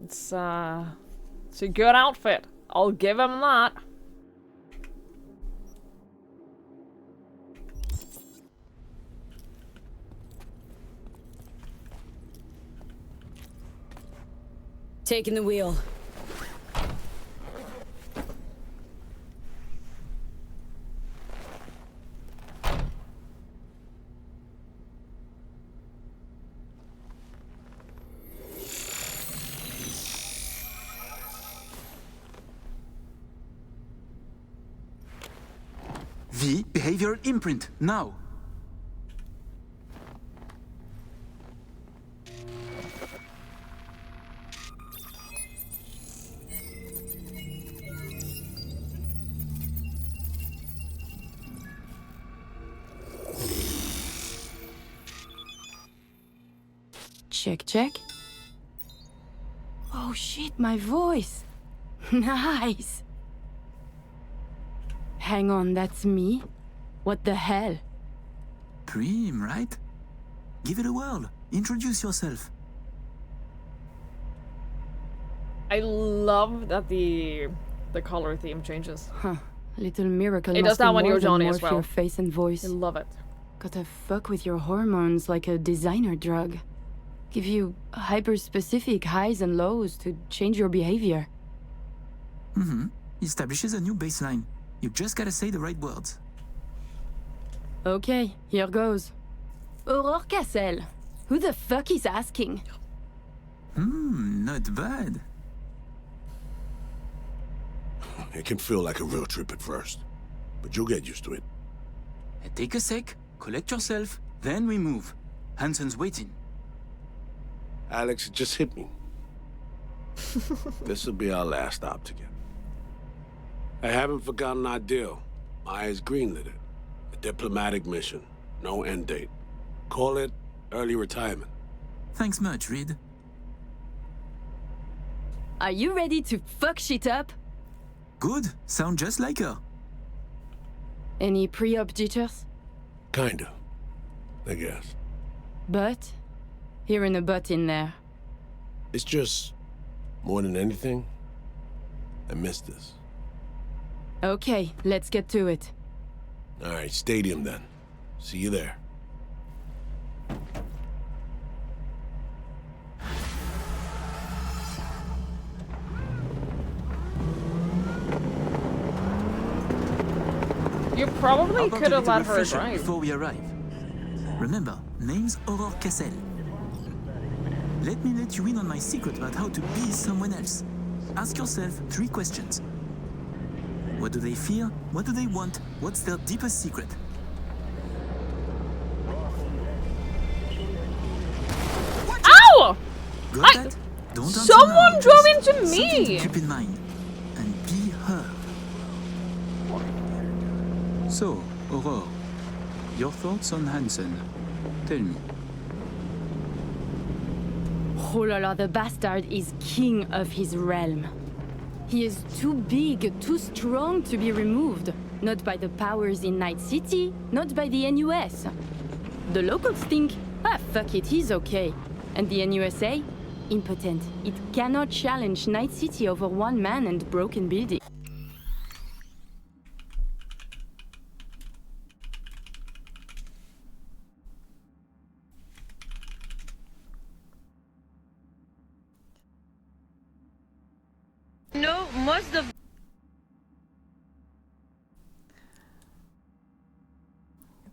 It's a good outfit. I'll give him that. Taking the wheel. V, behavioral imprint, now. Check, check. Oh shit, my voice. Nice. Hang on, that's me? What the hell? Prim, right? Give it a whirl. Introduce yourself. I love that the color theme changes. Huh. Little miracle. It must does that do when more you're than Johnny as morph well. your face and voice. I love it. Gotta fuck with your hormones like a designer drug. Give you hyper-specific highs and lows to change your behavior. Mm-hmm. Establishes a new baseline. You just gotta say the right words. Okay, here goes. Aurore Cassel. Who the fuck is asking? Not bad. It can feel like a real trip at first, but you'll get used to it. Take a sec, collect yourself, then we move. Hansen's waiting. Alex, it just hit me. This'll be our last stop together. I haven't forgotten our deal. Maya's greenlit it. A diplomatic mission. No end date. Call it early retirement. Thanks much, Reed. Are you ready to fuck shit up? Good. Sound just like her. Any pre-op jitters? Kinda. I guess. But? Hearing a butt in there. It's just, more than anything, I miss this. Okay, let's get to it. All right, stadium then. See you there. You probably How about could a have little let her refresher drive. before we arrive? Remember, name's Aurore Cassel. Let me let you in on my secret about how to be someone else. Ask yourself 3 questions. What do they fear? What do they want? What's their deepest secret? Ow! Got that? Don't answer Someone now, drove just into something me! to keep in mind. And be her. So, Aurore, your thoughts on Hansen? Tell me. Oh la la, the bastard is king of his realm. He is too big, too strong to be removed. Not by the powers in Night City, not by the NUS. The locals think, fuck it, he's okay. And the NUSA? Impotent. It cannot challenge Night City over one man and broken building. No, most of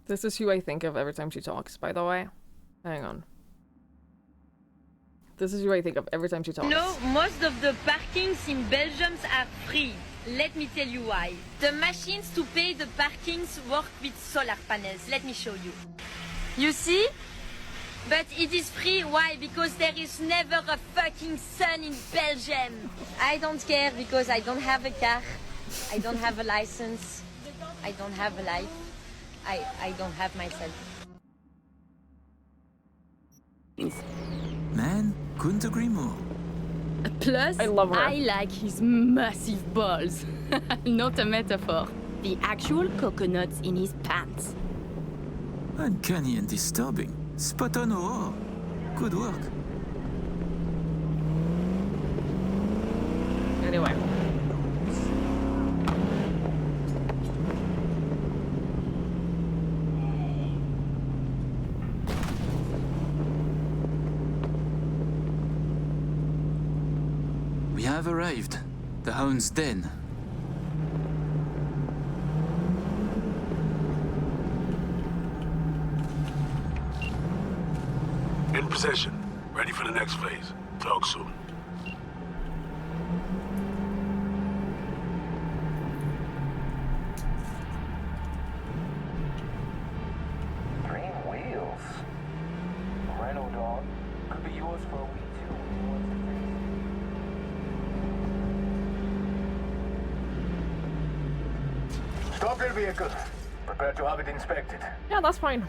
This is who I think of every time she talks, by the way. Hang on. This is who I think of every time she talks. No, most of the parkings in Belgium are free. Let me tell you why. The machines to pay the parkings work with solar panels. Let me show you. You see? But it is free. Why? Because there is never a fucking sun in Belgium. I don't care because I don't have a car. I don't have a license. I don't have a life. I don't have myself. Man, couldn't agree more. Plus, I love her. I like his massive balls. Not a metaphor. The actual coconuts in his pants. Uncanny and disturbing. Spot on, Aurore. Good work. Anyway. We have arrived. The Hound's Den. In possession. Ready for the next phase. Talk soon. Green wheels. Rhino dog. Could be yours for a week too. Stop your vehicle. Prepare to have it inspected. Yeah, that's fine.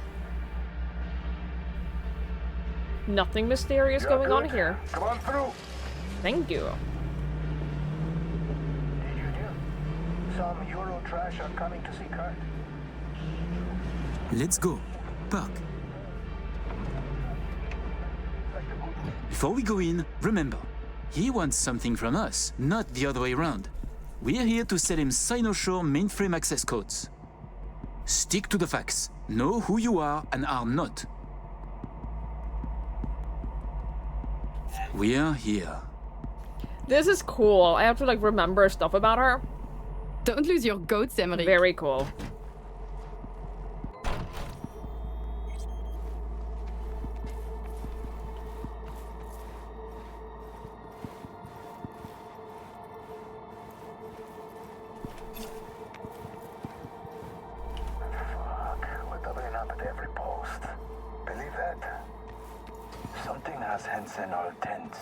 Nothing mysterious You're going on good. here. Come on through. Thank you. Did you hear? Some Euro trash are coming to see Kurt. Let's go. Park. Before we go in, remember, he wants something from us, not the other way around. We're here to sell him Cynoshore mainframe access codes. Stick to the facts. Know who you are and are not. We are here. This is cool. I have to like remember stuff about her. Don't lose your goats, Emmerich. Very cool. We're doubling up at every post. Believe that? Something has Hansen all tense.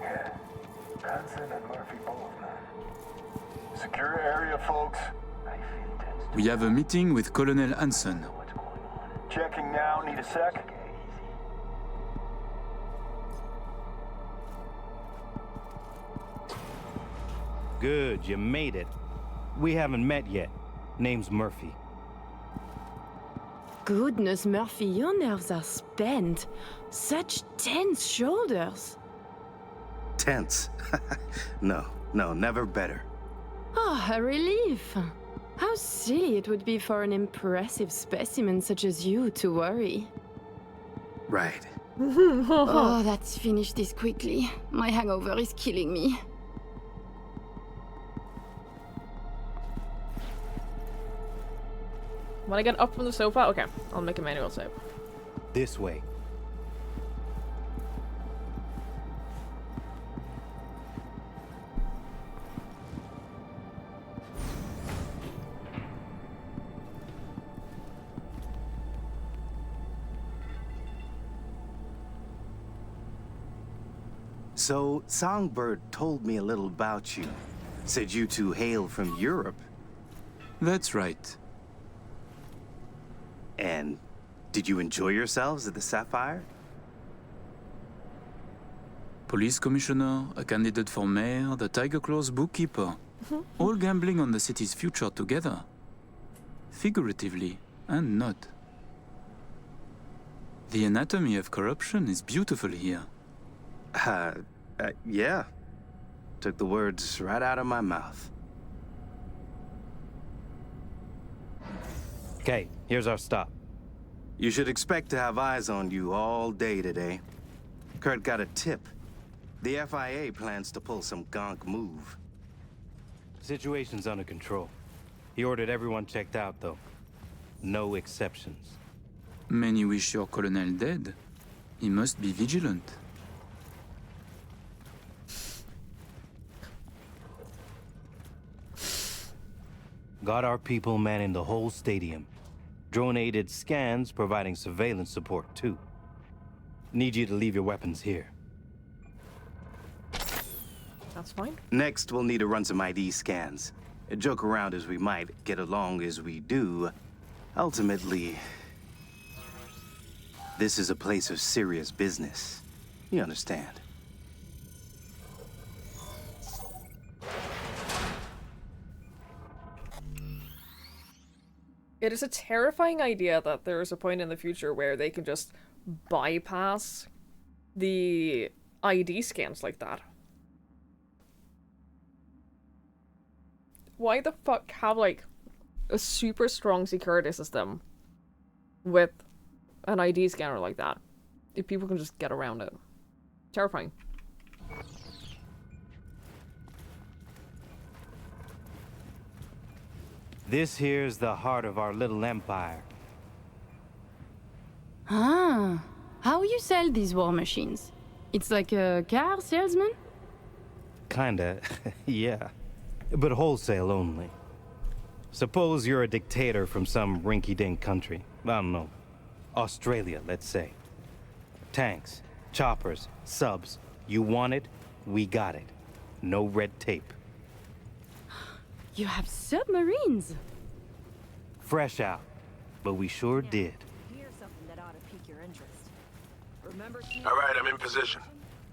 Yeah. Hansen and Murphy both, man. Secure area, folks. I feel tense. We have a meeting with Colonel Hansen. Checking now. Need a sec? Good, you made it. We haven't met yet. Name's Murphy. Goodness, Murphy, your nerves are spent. Such tense shoulders. Tense. No, never better. Oh, a relief. How silly it would be for an impressive specimen such as you to worry. Right. Oh, let's finish this quickly. My hangover is killing me. When I get up from the sofa, okay, I'll make a manual save. This way. So, Songbird told me a little about you. Said you two hail from Europe. That's right. police commissioner, a candidate for mayor, the Tiger Claw's bookkeeper. All gambling on the city's future together. Figuratively and not. The anatomy of corruption is beautiful here. Yeah. Took the words right out of my mouth. Okay, here's our stop. You should expect to have eyes on you all day today. Kurt got a tip. The FIA plans to pull some gonk move. Situation's under control. He ordered everyone checked out, though. No exceptions. Many wish your colonel dead. He must be vigilant. Got our people manning the whole stadium. Drone-aided scans providing surveillance support, too. Need you to leave your weapons here. That's fine. Next, we'll need to run some ID scans. Joke around as we might, get along as we do. Ultimately, this is a place of serious business. You understand? It is a terrifying idea that there is a point in the future where they can just bypass the ID scans like that. Why the fuck have, like, a super strong security system with an ID scanner like that if people can just get around it? Terrifying. This here's the heart of our little empire. Ah, how you sell these war machines? It's like a car salesman? Kinda, yeah. But wholesale only. Suppose you're a dictator from some rinky-dink country. I don't know. Australia, let's say. Tanks, choppers, subs. You want it, we got it. No red tape. You have submarines? Fresh out, but we sure did. Here's something that ought to pique your interest. Remember All right, I'm in position.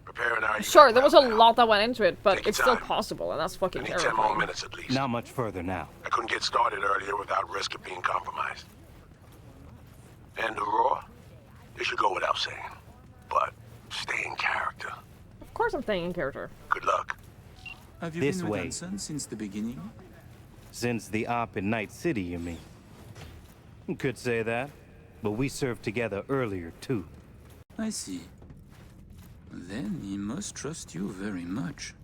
Preparing our... Sure, there was a lot that went into it, but it's still possible, and that's fucking I need 10 more terrifying. minutes at least. Not much further now. I couldn't get started earlier without risk of being compromised. And the roar? They should go without saying. But stay in character. Of course I'm staying in character. Good luck. Have you This been with way. Hansen since the beginning? Since the op in Night City, you mean? You could say that, but we served together earlier, too. I see. Then he must trust you very much.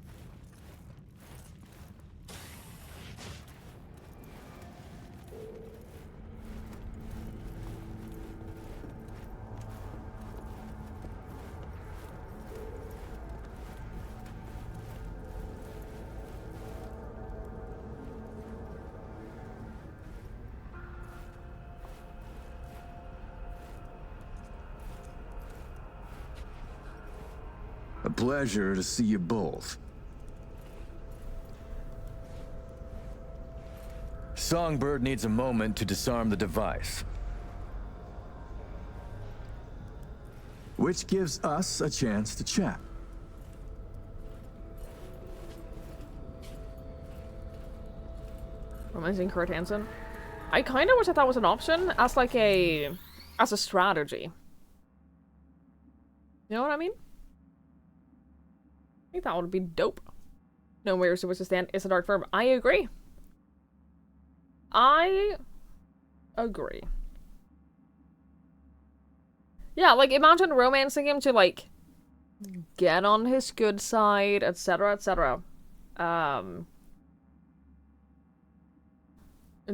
A pleasure to see you both. Songbird needs a moment to disarm the device. Which gives us a chance to chat. Romancing Kurt Hansen. I kind of wish that was an option as like as a strategy. You know what I mean? I think that would be dope. No where you're supposed to stand is a dark verb. I agree. I agree. Yeah, like imagine romancing him to like get on his good side, etc., etc. And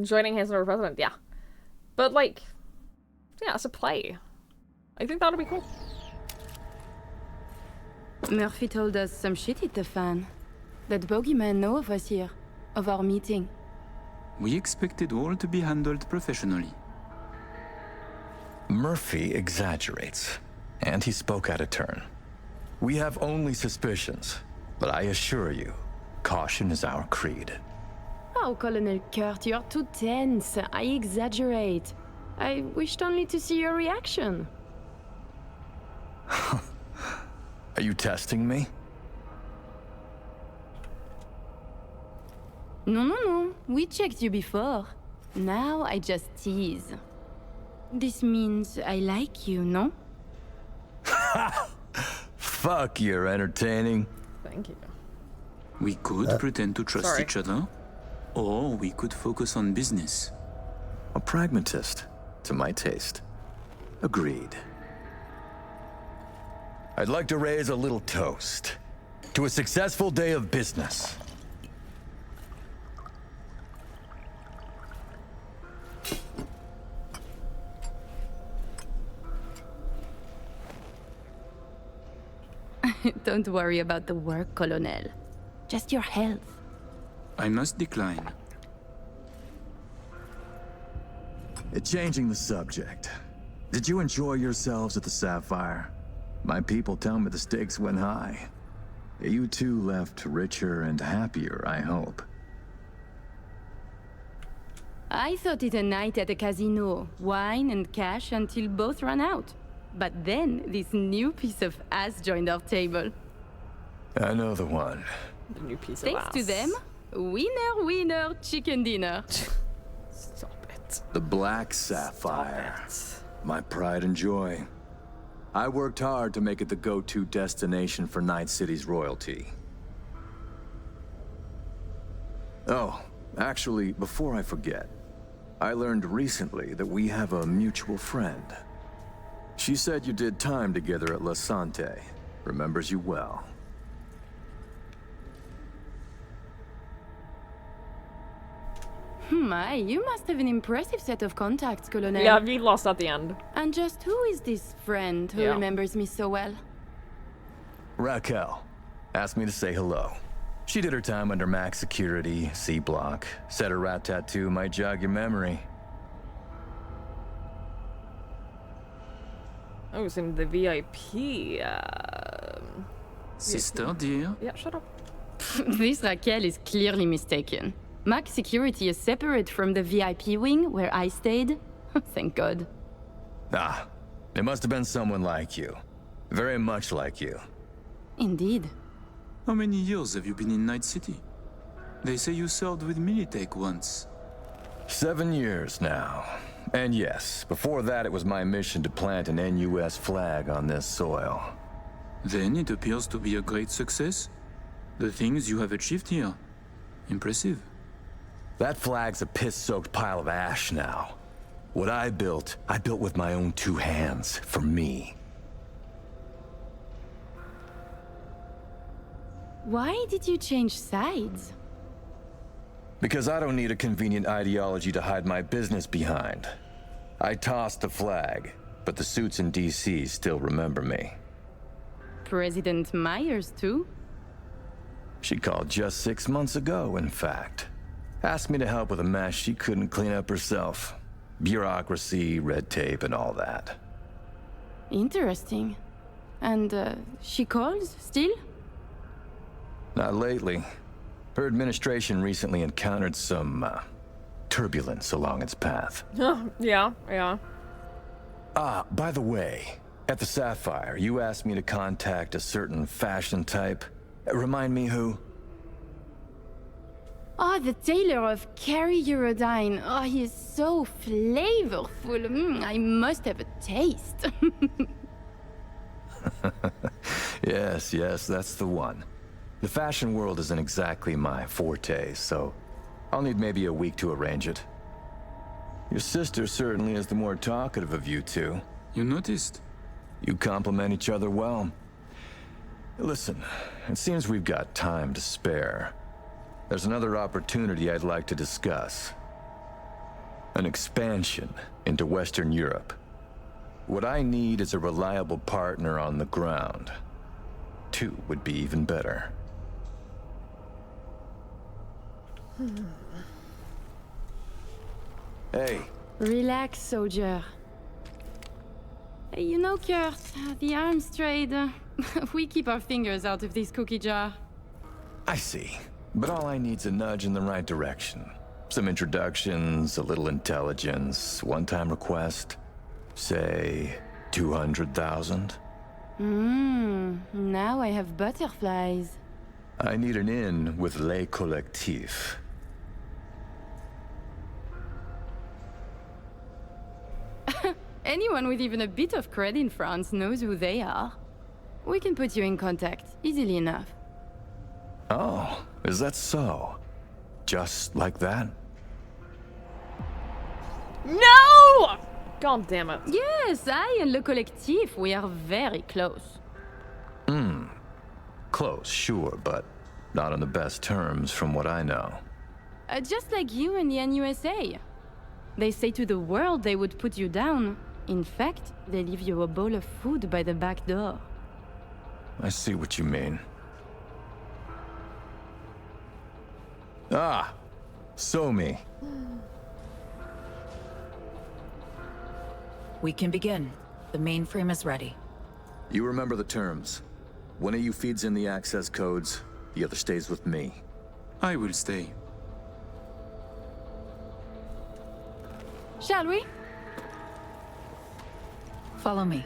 joining Hansen as president, yeah. But like, yeah, as a play. I think that would be cool. Murphy told us some shit hit the fan. That bogeyman know of us here, of our meeting. We expected all to be handled professionally. Murphy exaggerates, and he spoke out of turn. We have only suspicions, but I assure you, caution is our creed. Oh, Colonel Kurt, you're too tense. I exaggerate. I wished only to see your reaction. Are you testing me? No. We checked you before. Now I just tease. This means I like you, no? Fuck, you're entertaining. Thank you. We could pretend to trust Sorry. each other, or we could focus on business. A pragmatist, to my taste. Agreed. I'd like to raise a little toast to a successful day of business. Don't worry about the work, Colonel. Just your health. I must decline. Changing the subject. Did you enjoy yourselves at the Sapphire? My people tell me the stakes went high. You two left richer and happier, I hope. I thought it a night at a casino. Wine and cash until both ran out. But then this new piece of ass joined our table. I know the one. The new piece Thanks of ass. to them, winner, chicken dinner. Stop it. The Black Sapphire. My pride and joy. I worked hard to make it the go-to destination for Night City's royalty. Oh, actually, before I forget, I learned recently that we have a mutual friend. She said you did time together at La Sante. Remembers you well. My, you must have an impressive set of contacts, Colonel. Yeah, we lost at the end. And just who is this friend who Yeah. remembers me so well? Raquel asked me to say hello. She did her time under max security, C block. Said her rat tattoo might jog your memory. I was in the VIP. Sister, dear? Yeah, shut up. This Raquel is clearly mistaken. Max security is separate from the VIP wing where I stayed. Thank God. Ah, it must have been someone like you. Very much like you. Indeed. How many years have you been in Night City? They say you served with Militech once. 7 years now. And yes, before that it was my mission to plant an NUS flag on this soil. Then it appears to be a great success. The things you have achieved here. Impressive. That flag's a piss-soaked pile of ash now. What I built with my own 2 hands, for me. Why did you change sides? Because I don't need a convenient ideology to hide my business behind. I tossed the flag, but the suits in DC still remember me. President Myers, too? She called just 6 months ago, in fact. Asked me to help with a mess she couldn't clean up herself. Bureaucracy, red tape, and all that. Interesting. And she calls still? Not lately. Her administration recently encountered some turbulence along its path. Yeah. Ah, by the way, at the Sapphire, you asked me to contact a certain fashion type. Remind me who? Oh, the tailor of Carrie Eurodyne. Oh, he is so flavorful. I must have a taste. Yes, that's the one. The fashion world isn't exactly my forte, so I'll need maybe a week to arrange it. Your sister certainly is the more talkative of you two. You noticed? You complement each other well. Listen, it seems we've got time to spare. There's another opportunity I'd like to discuss. An expansion into Western Europe. What I need is a reliable partner on the ground. 2 would be even better. Hey. Relax, soldier. You know, Kurt, the arms trade, we keep our fingers out of this cookie jar. I see. But all I need's a nudge in the right direction. Some introductions, a little intelligence, one-time request. Say, 200,000? Now I have butterflies. I need an in with Les Collectifs. Anyone with even a bit of cred in France knows who they are. We can put you in contact, easily enough. Oh, is that so? Just like that? No! God damn it. Yes, I and Le Collectif, we are very close. Close, sure, but not on the best terms from what I know. Just like you and the NUSA. They say to the world they would put you down. In fact, they leave you a bowl of food by the back door. I see what you mean. Ah! So me. We can begin. The mainframe is ready. You remember the terms. One of you feeds in the access codes, the other stays with me. I will stay. Shall we? Follow me.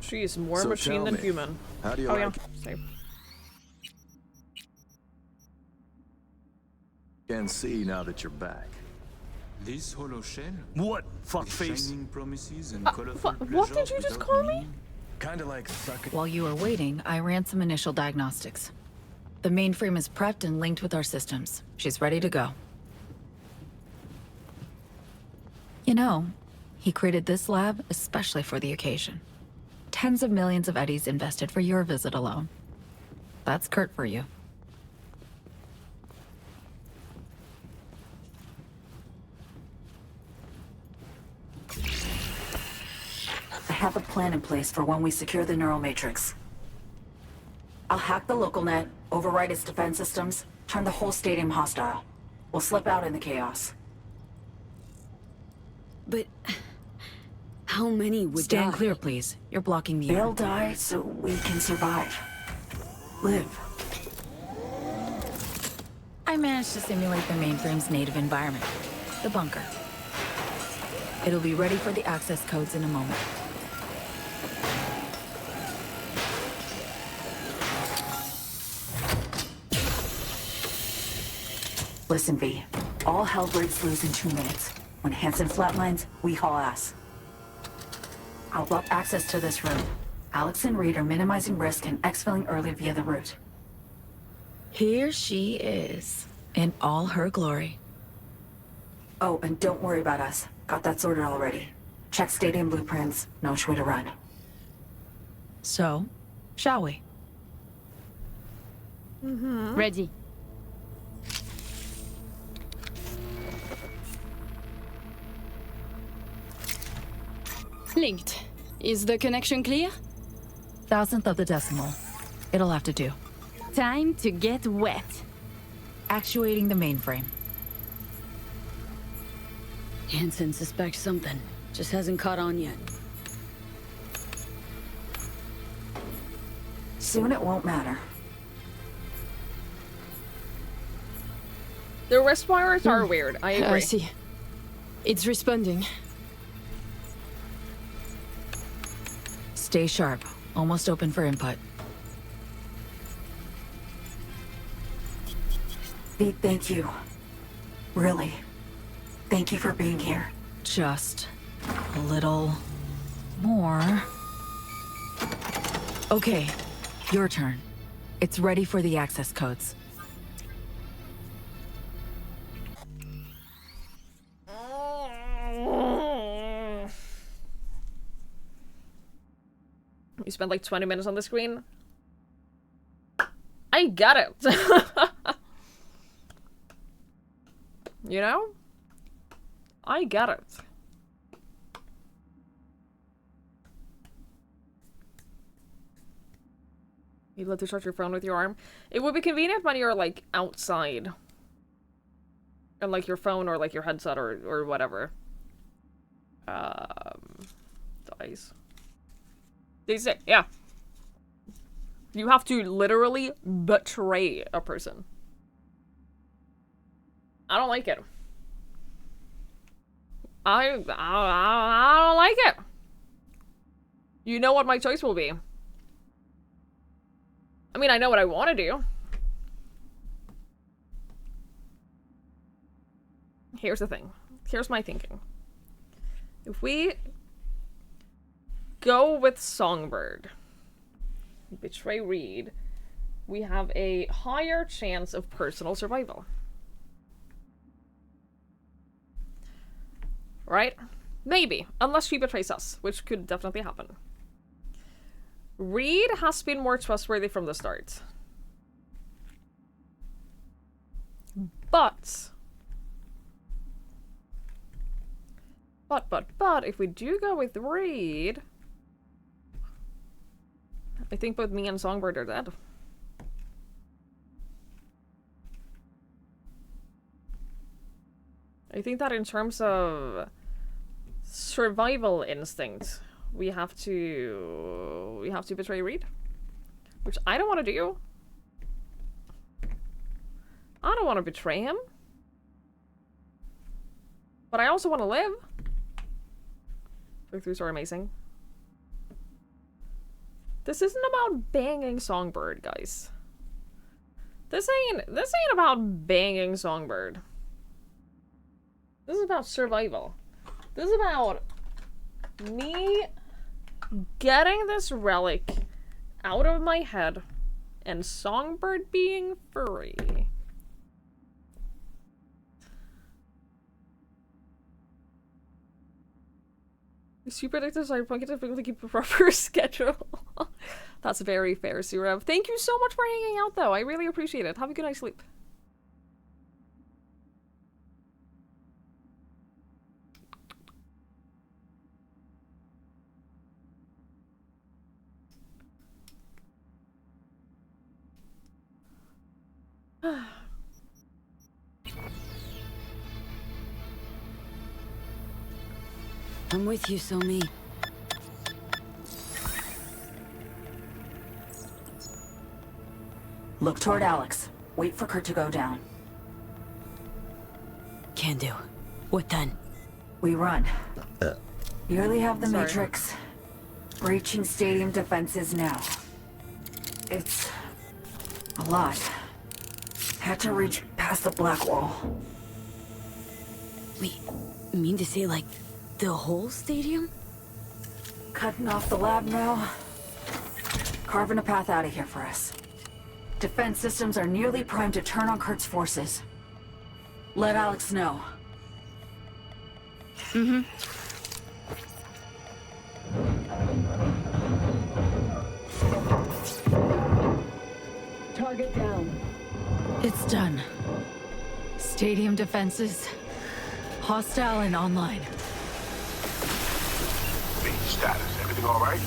She is more So machine tell than me, human. how do you oh like yeah, it? same. Can see now that you're back. This hollow shell? What, fuckface? Shining promises and colorful What did you pleasures just without call me? meaning? Kinda like sucking. While you were waiting, I ran some initial diagnostics. The mainframe is prepped and linked with our systems. She's ready to go. You know, he created this lab especially for the occasion. Tens of millions of eddies invested for your visit alone. That's Kurt for you. I have a plan in place for when we secure the neural matrix. I'll hack the local net, override its defense systems, turn the whole stadium hostile. We'll slip out in the chaos. But how many would Stand die? clear, please. You're blocking the air. They'll die so we can survive. Live. I managed to simulate the mainframe's native environment, the bunker. It'll be ready for the access codes in a moment. Listen, V. All hell breaks loose in 2 minutes. When Hansen flatlines, we haul ass. I'll block access to this room. Alex and Reed are minimizing risk and exfilling early via the route. Here she is, in all her glory. Oh, and don't worry about us. Got that sorted already. Check stadium blueprints, know which way to run. So, shall we? Ready. Linked. Is the connection clear? Thousandth of the decimal. It'll have to do. Time to get wet. Actuating the mainframe. Hansen suspects something. Just hasn't caught on yet. Soon it won't matter. The wrist wires are weird. I agree. I see. It's responding. Stay sharp. Almost open for input. V, thank you. Really. Thank you for being here. Just a little more. Okay, your turn. It's ready for the access codes. You spent like 20 minutes on the screen. I got it. You know? I got it. You let to charge your phone with your arm. It would be convenient when you're like outside. And like your phone or like your headset or whatever. Dies. They say, yeah. You have to literally betray a person. I don't like it. I don't like it. You know what my choice will be. I mean, I know what I want to do. Here's the thing. Here's my thinking. If we go with Songbird, betray Reed, we have a higher chance of personal survival. Right? Maybe. Unless she betrays us, which could definitely happen. Reed has been more trustworthy from the start. But, if we do go with Reed, I think both me and Songbird are dead. I think that in terms of survival instinct, we have to betray Reed, which I don't want to do. I don't want to betray him, but I also want to live. Breakthroughs are amazing. This isn't about banging Songbird, guys. This ain't about banging Songbird. This is about survival. This is about me getting this relic out of my head and Songbird being free. Super addicted, so I want to keep a proper schedule. That's very fair, Surev. Thank you so much for hanging out, though. I really appreciate it. Have a good night's sleep. I'm with you, Somi. Look toward Alex. Wait for Kurt to go down. Can do. What then? We run. Barely have the Matrix. Breaching stadium defenses now. It's a lot. Had to reach past the black wall. Wait, you mean to say, like, the whole stadium? Cutting off the lab now. Carving a path out of here for us. Defense systems are nearly primed to turn on Kurt's forces. Let Alex know. Mm-hmm. Target down. It's done. Stadium defenses. Hostile and online. Status. Everything all right?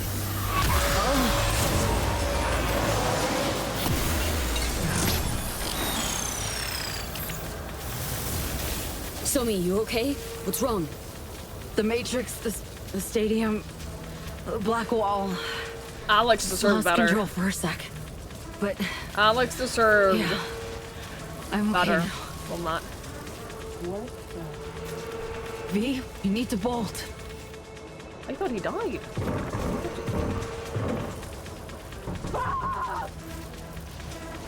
Somi, you okay? What's wrong? The Matrix, the stadium, the black wall. Alex deserved better. Lost control for a sec, but Alex deserved I'm better. okay now. Well, not. V, you need to bolt. I thought he died.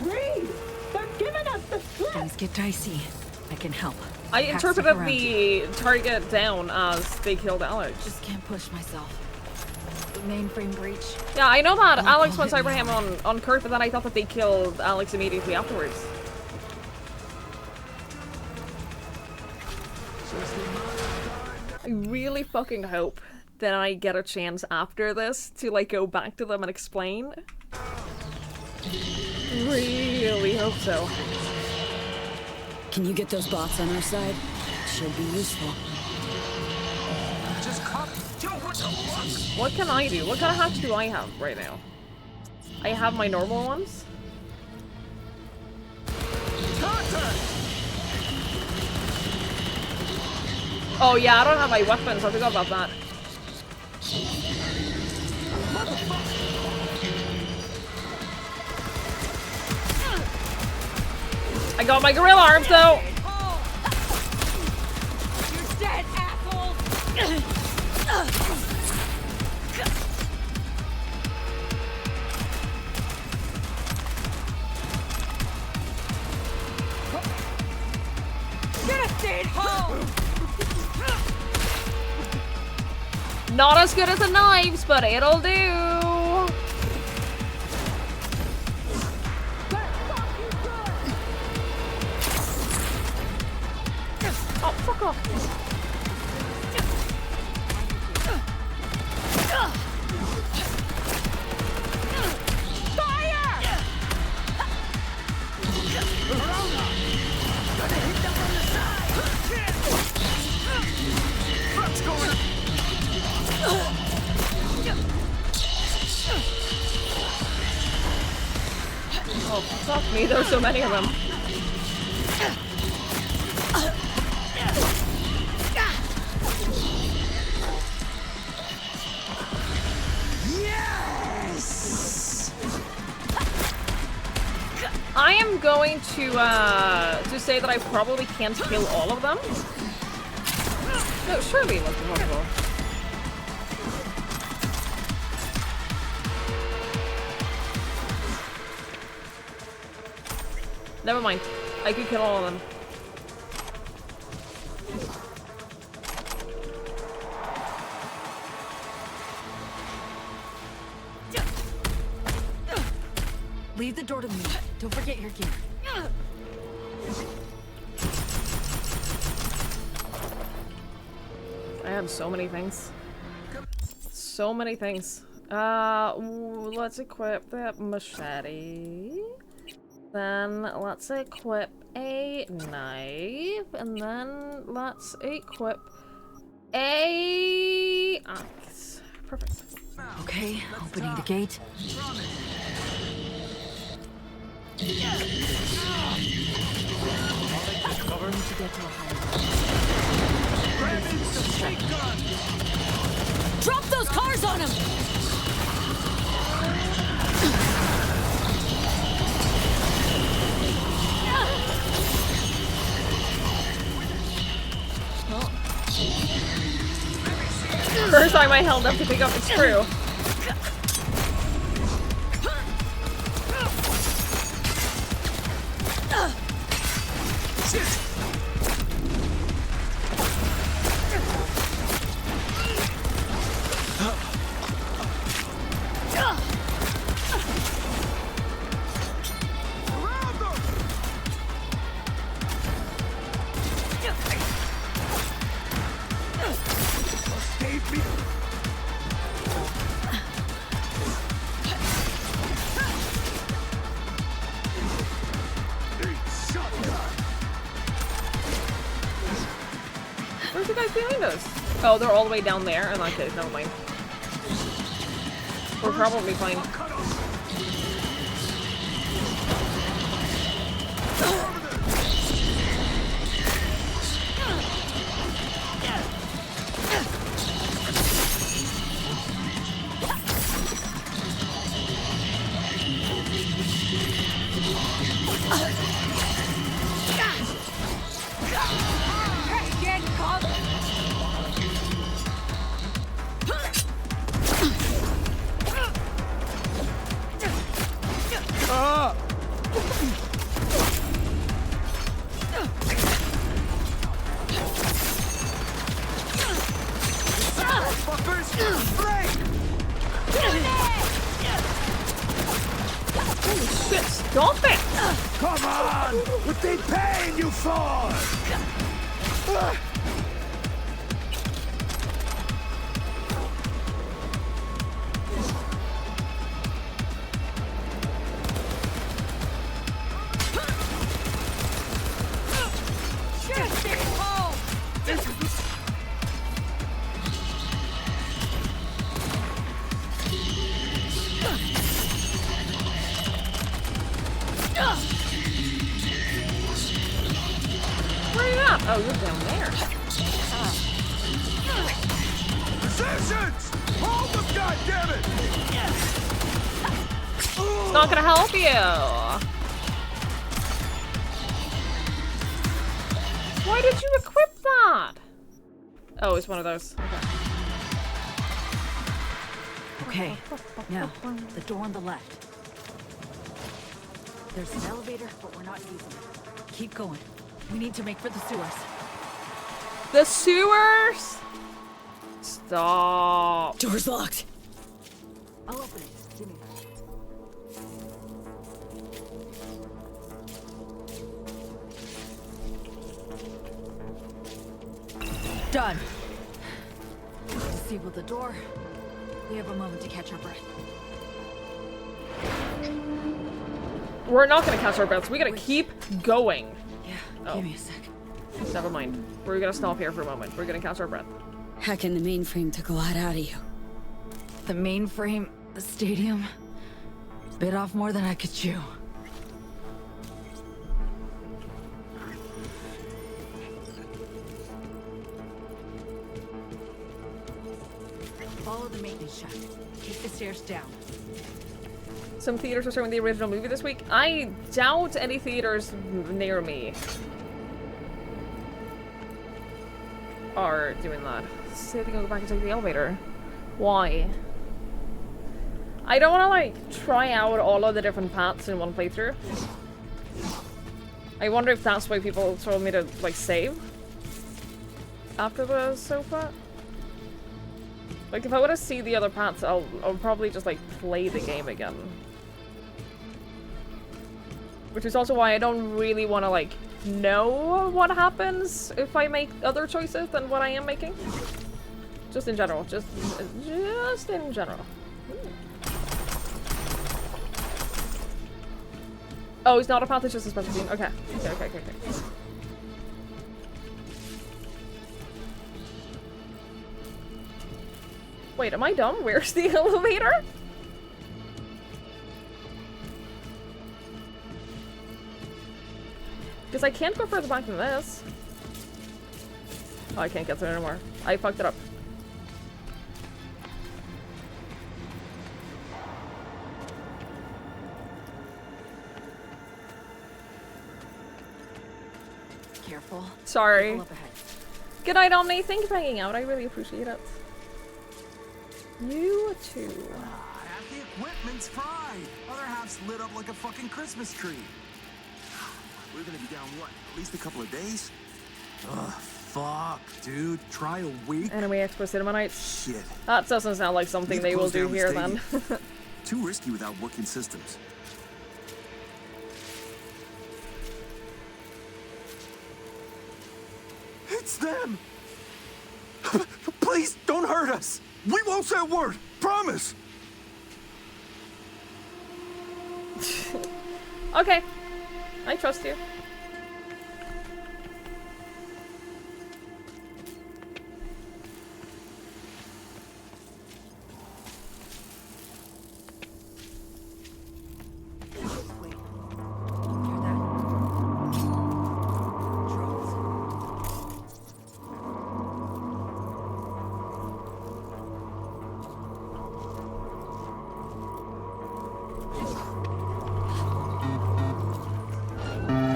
Reed! They're giving us the slip! Things get dicey. I can help. I Have to interpreted around the target down as they killed Alex. Just can't push myself. The mainframe breach. Yeah, I know that Alex went Cyberham on Kurt, but then I thought that they killed Alex immediately afterwards. I really fucking hope that I get a chance after this to, like, go back to them and explain. Really hope so. Can you get those bots on our side? Should be useful. Just come. Yo, what the fuck? What can I do? What kind of hacks do I have right now? I have my normal ones. Oh yeah, I don't have my weapons. I forgot about that. I got my gorilla arms though. dead, assholes! Should have stayed home! Not as good as the knives, but it'll do. Oh, fuck off. Oh, fuck me, there's so many of them. Yes! I am going to say that I probably can't kill all of them. No, surely it must be possible. Never mind. I could kill all of them. Leave the door to me. Don't forget your gear. I have so many things. So many things. Let's equip that machete. Then let's equip a knife, and then let's equip a axe. Perfect. Okay, opening the gate. Drop those cars on him! First time I held up to pick up, it's true. Where's the guys behind us? Oh, they're all the way down there. In that case, never mind. We're probably fine. Holy shit, stop it! Come on! What they paying you for? Where are you at? Oh, you're down there. Positions! Hold them, goddammit! It's not gonna help you. Why did you equip that? Oh, it's one of those. Okay, now, the door on the left. There's an elevator, but we're not using it. Keep going. We need to make for the sewers. The sewers? Stop. Door's locked. I'll open it. Give me that. Done. Disable the door. We have a moment to catch our breath. We're not gonna catch our breaths. We gotta keep going. Yeah, give me a sec. Never mind. We're gonna stop here for a moment. We're gonna catch our breath. Hacking the mainframe took a lot out of you. The mainframe, the stadium, bit off more than I could chew. Follow the maintenance shaft. Take the stairs down. Some theaters are showing the original movie this week. I doubt any theaters near me are doing that. Say they go back and take the elevator. Why? I don't want to like try out all of the different paths in one playthrough. I wonder if that's why people told me to like save after the sofa. Like if I want to see the other paths, I'll probably just like play the game again. Which is also why I don't really want to like know what happens if I make other choices than what I am making. Just in general, just in general. Oh, it's not a path, it's just a special scene. Okay. Okay. Wait, am I dumb? Where's the elevator? Because I can't go further back than this. Oh, I can't get through anymore. I fucked it up. Careful. Sorry. Good night, Omni. Thank you for hanging out. I really appreciate it. You too. Half the equipment's fried. Other half's lit up like a fucking Christmas tree. We're gonna be down, what, at least a couple of days? Ugh, fuck, dude. Try a week? Enemy Expo Cinema Nights. Shit. That doesn't sound like something they will do here then. Too risky without working systems. It's them! Please, don't hurt us! We won't say a word! Promise! Okay. I trust you.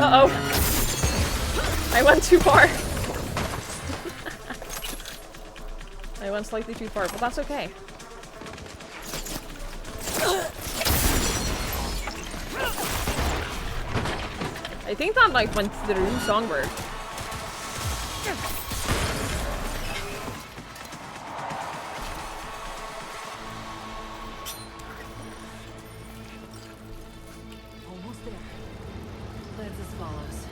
Uh-oh. I went too far. I went slightly too far, but that's okay. I think that knife went through Songbird. Almost there. Plans as follows.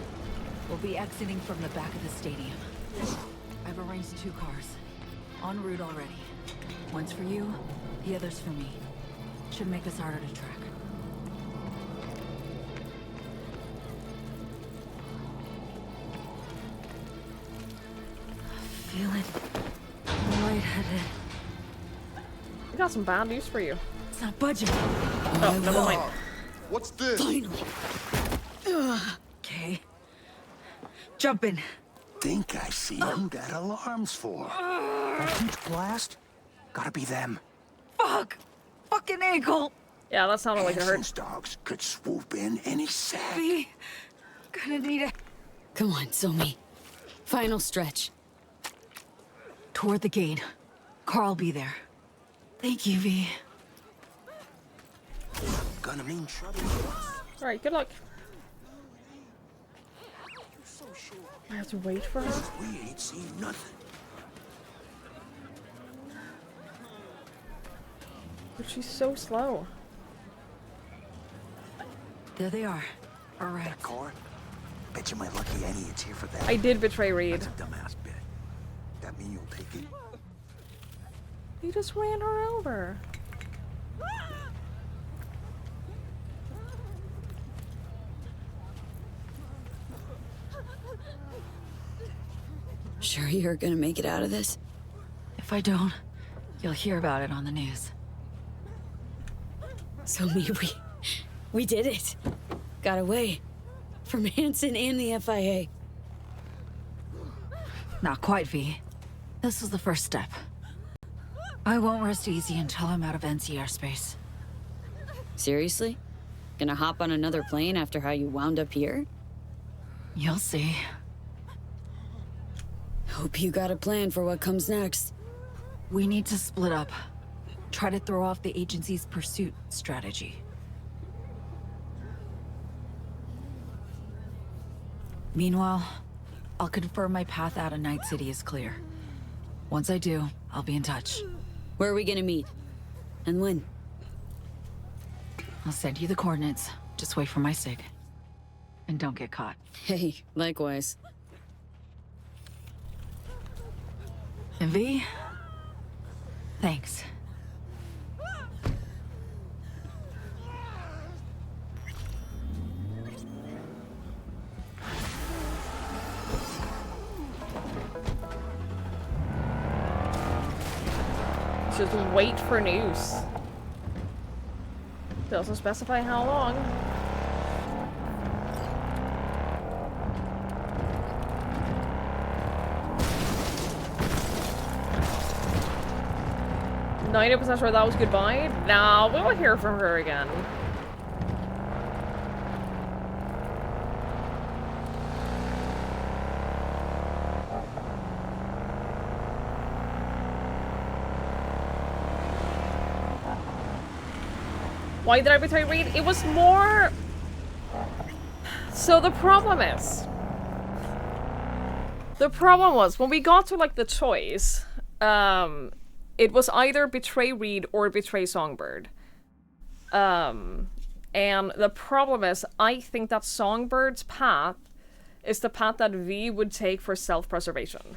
We'll be exiting from the back of the stadium. I've arranged 2 cars. En route already. One's for you, the other's for me. Should make us harder to track. Feeling lightheaded. I got some bad news for you. It's not budging. Oh, never mind. What's this? Finally. Okay. Jump in. Think I see them got alarms for. That huge blast? Gotta be them. Fuck! Fucking ankle! Yeah, that sounded like it hurt. Hansen's dogs could swoop in any sec. Be gonna need it. Come on, Somi. Final stretch. Toward the gate. Carl be there. Thank you, V. Gonna mean trouble. Alright, good luck. I have to wait for her? We ain't seen nothing. But she's so slow. There they are. All right. That car? Bet you my lucky Annie it's here for that. I did betray Reed. That's a dumbass bet. That mean you'll take it? He just ran her over. Sure you're gonna make it out of this? If I don't, you'll hear about it on the news. So we did it. Got away. From Hansen and the FIA. Not quite, V. This was the first step. I won't rest easy until I'm out of NC airspace. Seriously? Gonna hop on another plane after how you wound up here? You'll see. Hope you got a plan for what comes next. We need to split up. Try to throw off the agency's pursuit strategy. Meanwhile, I'll confirm my path out of Night City is clear. Once I do, I'll be in touch. Where are we gonna meet? And when? I'll send you the coordinates. Just wait for my sig. And don't get caught. Hey, likewise. And V, thanks. Just wait for news. Doesn't specify how long. %90 sure that was goodbye. Now we'll hear from her again. Why did I betray Reed? It was more... So the problem was, when we got to, like, the choice, it was either betray Reed or betray Songbird. And the problem is, I think that Songbird's path is the path that V would take for self-preservation.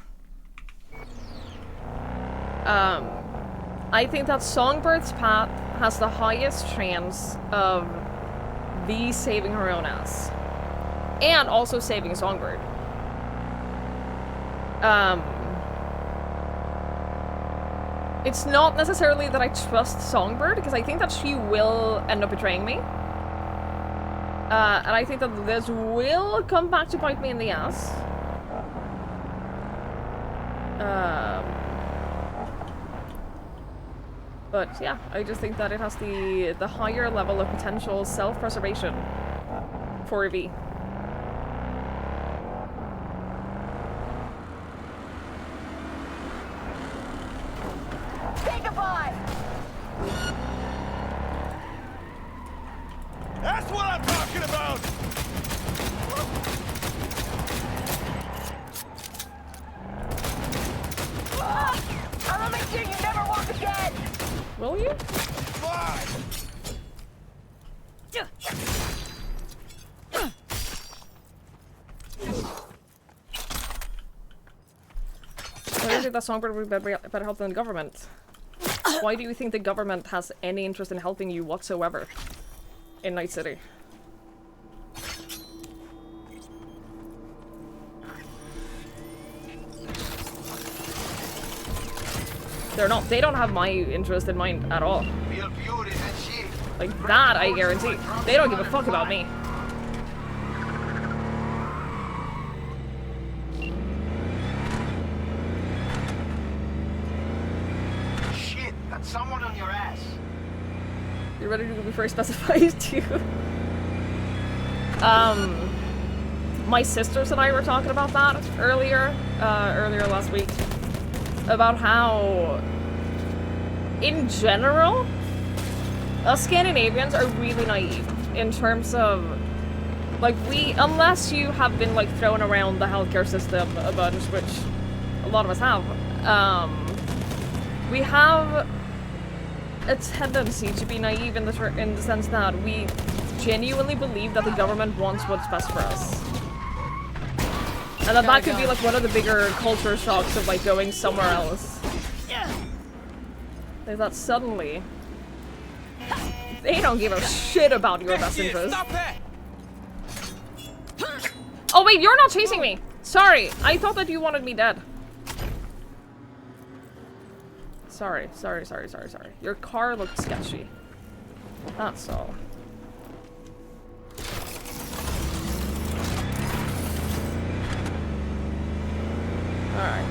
I think that Songbird's path has the highest chance of V saving her own ass. And also saving Songbird. It's not necessarily that I trust Songbird, because I think that she will end up betraying me. And I think that this will come back to bite me in the ass. But yeah, I just think that it has the higher level of potential self-preservation for V. Say goodbye! That's what I'm talking about! I'm gonna make sure you never walk again! Will you? Fly! Why is it that Songbird would be better help than the government? Why do you think the government has any interest in helping you whatsoever in Night City? They don't have my interest in mind at all. Like that, I guarantee. They don't give a fuck about me. Shit, that's someone on your ass. You're ready to be first specified too. My sisters and I were talking about that earlier last week. about how, in general, us Scandinavians are really naive in terms of, like, unless you have been, like, thrown around the healthcare system a bunch, which a lot of us have, we have a tendency to be naive in the sense that we genuinely believe that the government wants what's best for us. And that could be, like, one of the bigger culture shocks of, like, going somewhere else. Is that suddenly they don't give a shit about your best interest. Oh wait, you're not chasing me! Sorry, I thought that you wanted me dead. Sorry. Your car looked sketchy. That's all. Alright.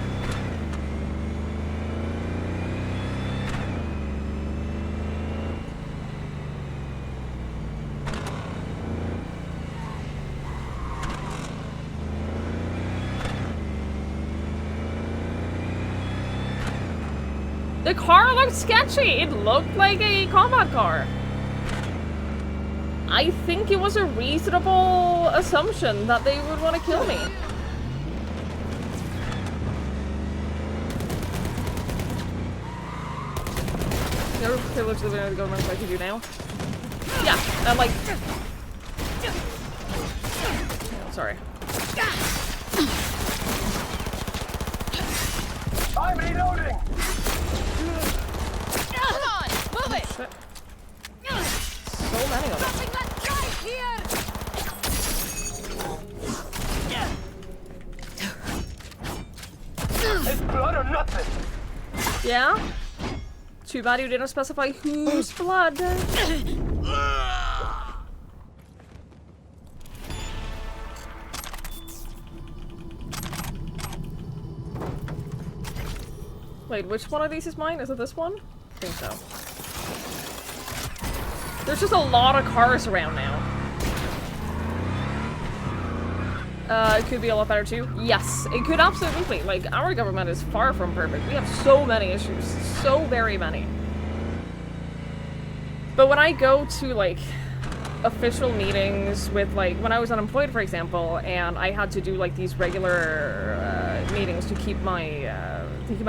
The car looked sketchy. It looked like a combat car. I think it was a reasonable assumption that they would want to kill me. You're privileged to the government like you do now. Yeah, I'm like... Oh, sorry. I'm reloading! Come on, move it! Shit. So many of them. It's blood or nothing! Yeah? Too bad you didn't specify whose blood. Wait, which one of these is mine? Is it this one? I think so. There's just a lot of cars around now. It could be a lot better too. Yes, it could absolutely. Like, our government is far from perfect. We have so many issues. So very many. But when I go to, like, official meetings with, like, when I was unemployed, for example, and I had to do, like, these regular meetings to keep my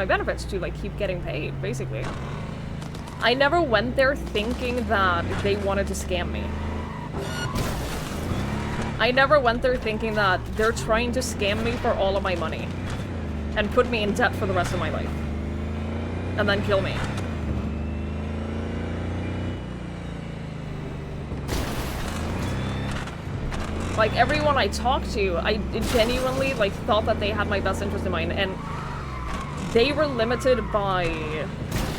benefits, to, like, keep getting paid, basically. I never went there thinking that they wanted to scam me. I never went there thinking that they're trying to scam me for all of my money and put me in debt for the rest of my life and then kill me. Like, everyone I talked to, I genuinely, like, thought that they had my best interest in mind, and they were limited by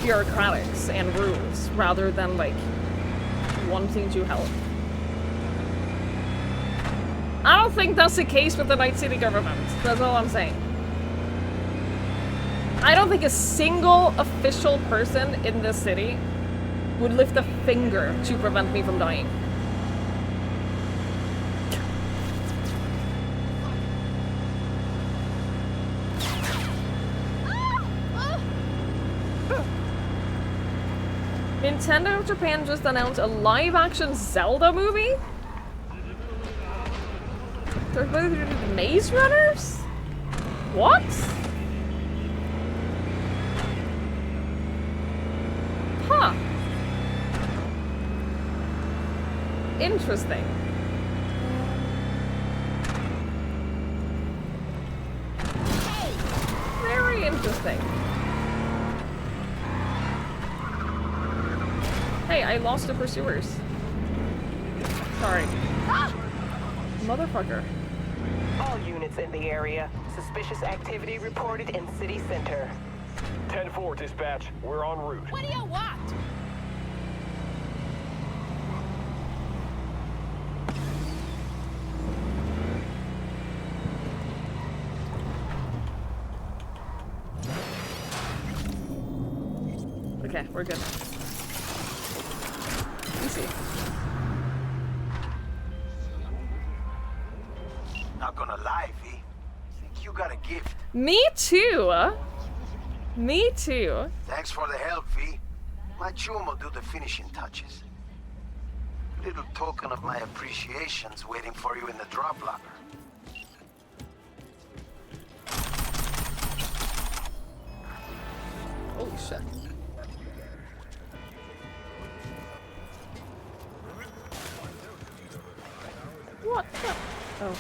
bureaucratics and rules rather than, like, wanting to help. I don't think that's the case with the Night City government. That's all I'm saying. I don't think a single official person in this city would lift a finger to prevent me from dying. Nintendo Japan just announced a live-action Zelda movie? They're both Maze Runners? What? Huh. Interesting. Very interesting. Hey, I lost the pursuers. Sorry. Motherfucker. All units in the area. Suspicious activity reported in city center. 10-4, dispatch. We're en route. What do you want? Okay, we're good. Easy. Not gonna lie, V. Think you got a gift. Me too. Me too. Thanks for the help, V. My chum will do the finishing touches. Little token of my appreciation's waiting for you in the drop locker. Holy shit. What the? Oh.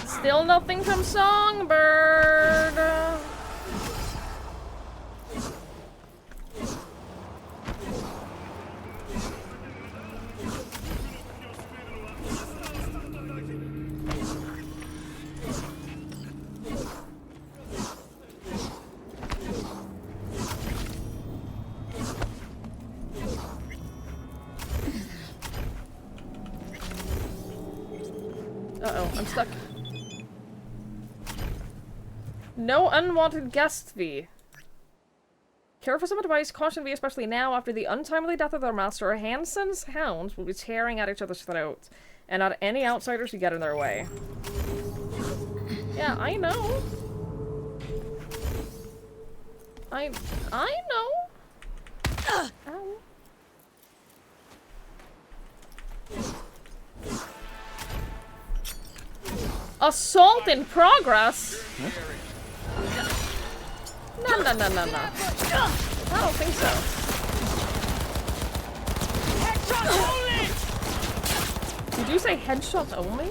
Still nothing from Songbird. Uh-oh, I'm stuck. No unwanted guest V. Care for some advice, caution V, especially now after the untimely death of their master. Hansen's hounds will be tearing at each other's throats, and not any outsiders who get in their way. Yeah, I know. I know. Ow. Assault in progress? No. I don't think so. Did you say headshots only?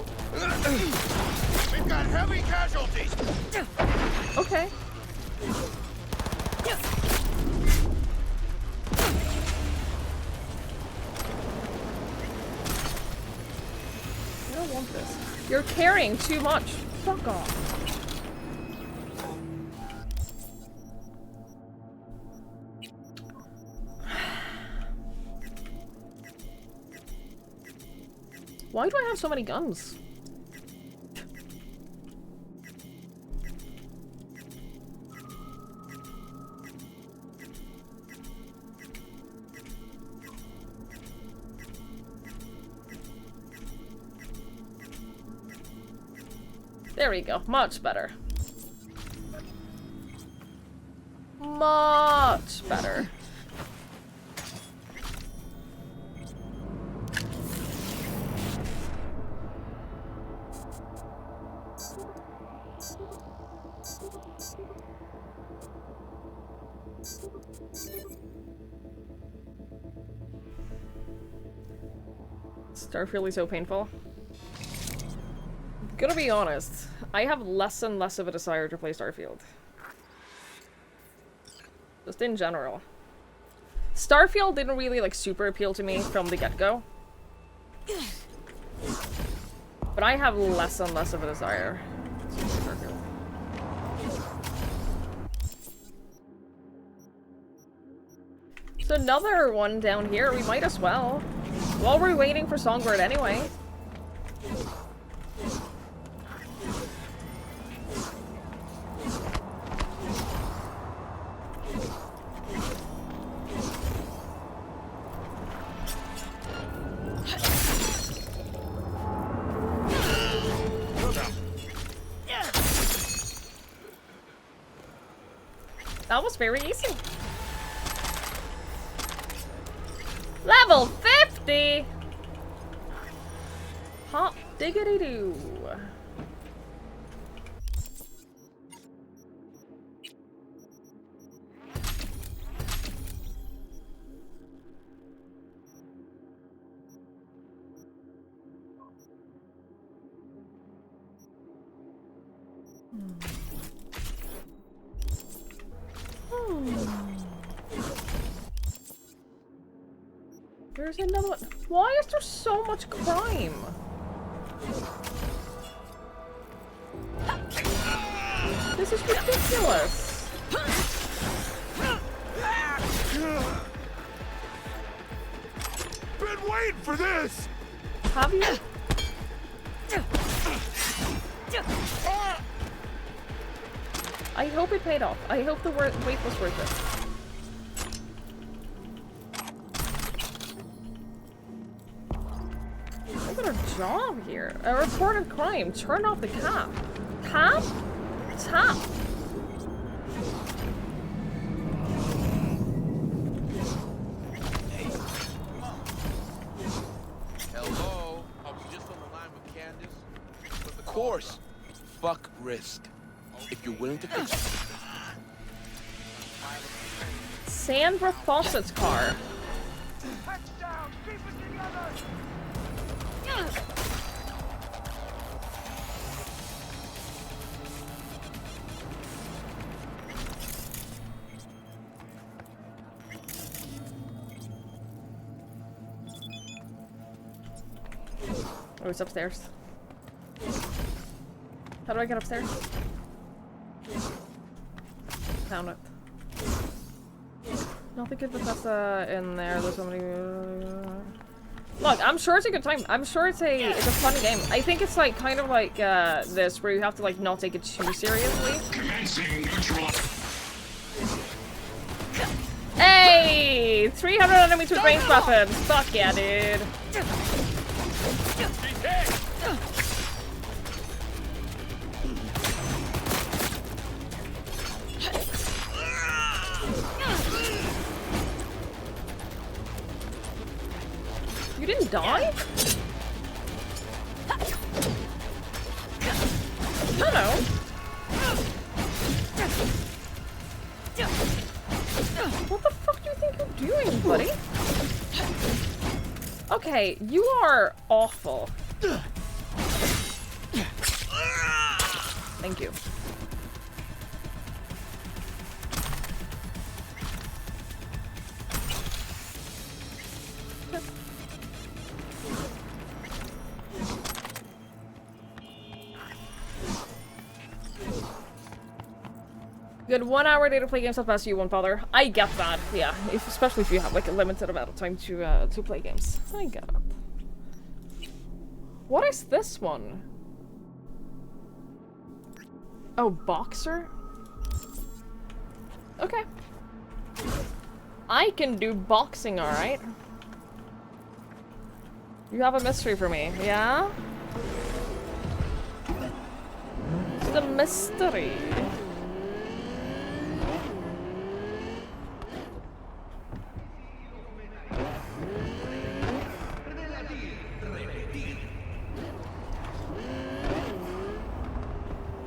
We've got heavy casualties. Okay. I don't want this. You're carrying too much. Fuck off. Why do I have so many guns? There we go. Much better. Much better. Starfield is so painful. I'm gonna be honest, I have less and less of a desire to play Starfield. Just in general. Starfield didn't really like super appeal to me from the get-go. But I have less and less of a desire to play Starfield. So another one down here, we might as well. While we're waiting for Songbird anyway. That was very easy. Level 50! Hot diggity doo. There's another one. Why is there so much crime? This is ridiculous. Been waiting for this. Have you? I hope it paid off. I hope the wait was worth it. job here. A reported crime. Turn off the cap. Cap? Tap. Hello? I was just on the line with Candace. Of course. Fuck risk. If you're willing to fix it. Sandra Fawcett's car. Oh, it's upstairs. How do I get upstairs? Found it. Nothing good Bethesda in there. There's so many. Look, I'm sure it's a good time. I'm sure it's a fun game. I think it's like kind of like this, where you have to like not take it too seriously. Hey, 300 enemies with ranged weapons. Fuck yeah, dude. You didn't die? Hello. What the fuck do you think you're doing, buddy? Okay, you are awful. Thank you. Good 1 hour day to play games, that's best you won't bother. I get that, yeah. Especially if you have like a limited amount of time to play games. I get it. What is this one? Oh, boxer? Okay. I can do boxing, alright. You have a mystery for me, yeah? It's the mystery.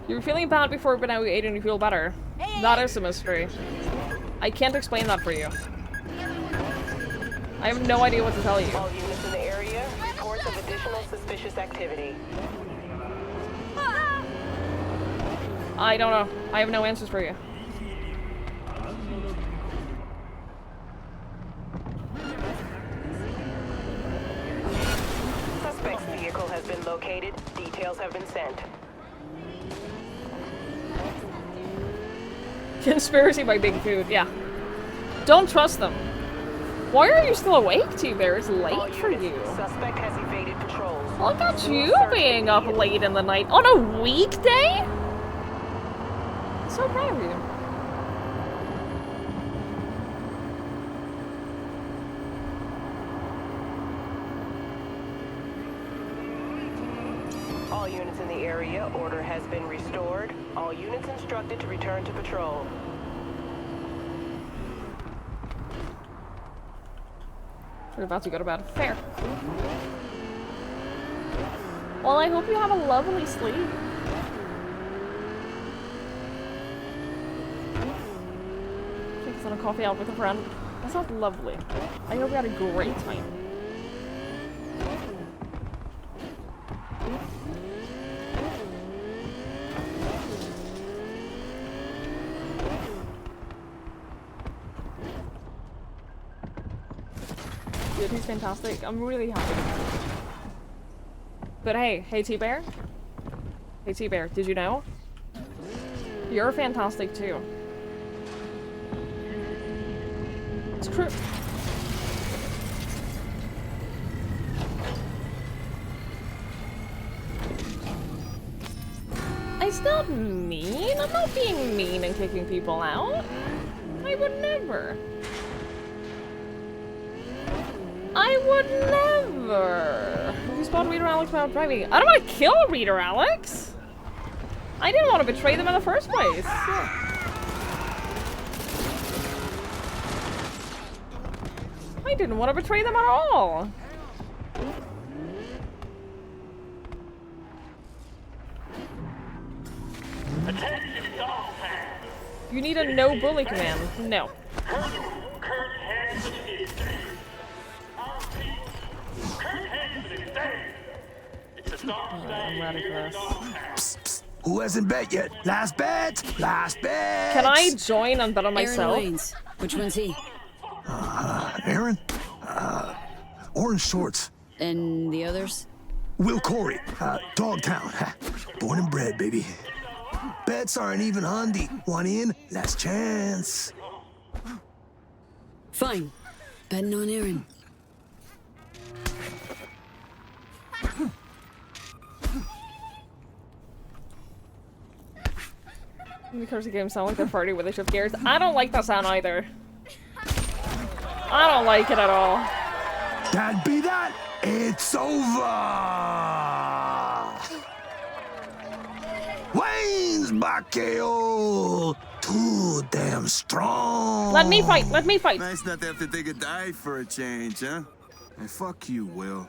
You were feeling bad before, but now you ate and you feel better. Hey. That is a mystery. I can't explain that for you. I have no idea what to tell you. All units in the area, reports of additional suspicious activity. I don't know. I have no answers for you. Suspect's vehicle has been located. Details have been sent. Conspiracy by Big Food, yeah. Don't trust them. Why are you still awake, T-Bear? It's late for you. Suspect has evaded patrols. Look at you being up late in the night on a weekday? So proud of you. All units in the area, order has been restored. All units instructed to return to patrol. We're about to go to bed. Fair. Well, I hope you have a lovely sleep. Take us on a coffee out with a friend. That sounds lovely. I hope you had a great time. Dude, he's fantastic. I'm really happy. But hey T-Bear. Hey T-Bear, did you know? You're fantastic too. It's true. It's not mean. I'm not being mean and kicking people out. I would never. I would never. If you spot Reader Alex while driving, I don't want to kill Reader Alex. I didn't want to betray them in the first place. I didn't want to betray them at all. You need a no bully command. No. I'm ready for this. Psst, psst. Who hasn't bet yet? Last bet? Last bet! Can I join and bet on myself? Aaron Waynes. Which one's he? Aaron? Orange shorts. And the others? Will Corey. Dogtown. Born and bred, baby. Bets aren't even handy. One in, last chance. Fine. Betting on Aaron. Because the game sound like they're farting with they shift gears. I don't like that sound either. I don't like it at all. That'd be that. It's over. Wayne's Backeo. Too damn strong. Let me fight. Let me fight. Nice not to have to take a dive for a change, huh? And fuck you, Will.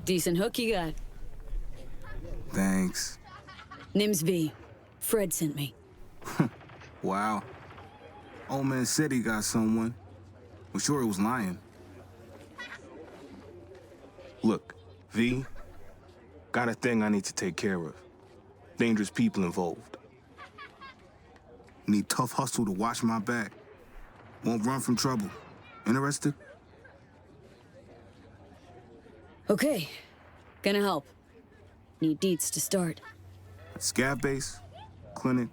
Decent hook you got. Thanks. Name's V. Fred sent me. Wow. Old man said he got someone. I'm sure he was lying. Look, V, got a thing I need to take care of. Dangerous people involved. Need tough hustle to watch my back. Won't run from trouble. Interested? Okay. Gonna help. Need deets to start. Scav base, clinic,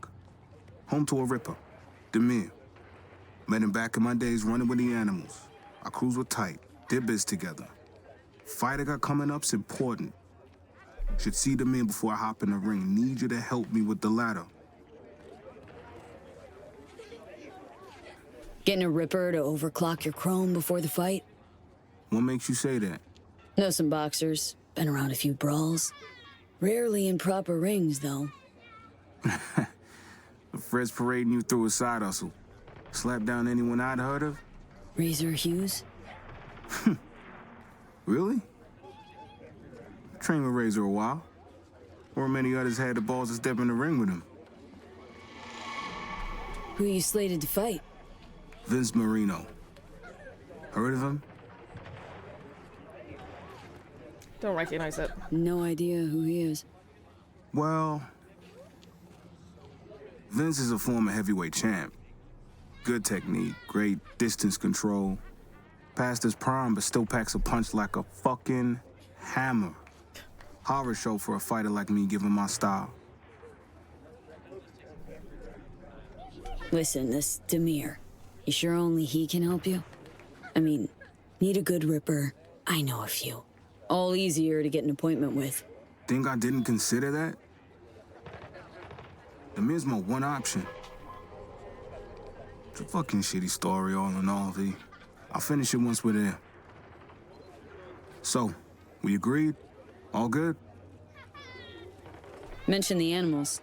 home to a ripper. Demir. Met him back in my days running with the animals. Our crews were tight, did biz together. Fight I got coming up's important. Should see Demir before I hop in the ring. Need you to help me with the ladder. Getting a ripper to overclock your chrome before the fight? What makes you say that? Know some boxers. Been around a few brawls. Rarely in proper rings, though. Fred's parading you through a side hustle. Slap down anyone I'd heard of? Razor Hughes? Really? Trained with Razor a while. Or many others had the balls to step in the ring with him. Who you slated to fight? Vince Marino. Heard of him? Don't recognize it. No idea who he is. Well, Vince is a former heavyweight champ. Good technique, great distance control. Past his prime, but still packs a punch like a fucking hammer. Horror show for a fighter like me, given my style. Listen, this Demir. You sure only he can help you? I mean, need a good ripper. I know a few. All easier to get an appointment with. Think I didn't consider that? Demir's my one option. It's a fucking shitty story all in all, V. I'll finish it once we're there. So, we agreed? All good? Mention the animals.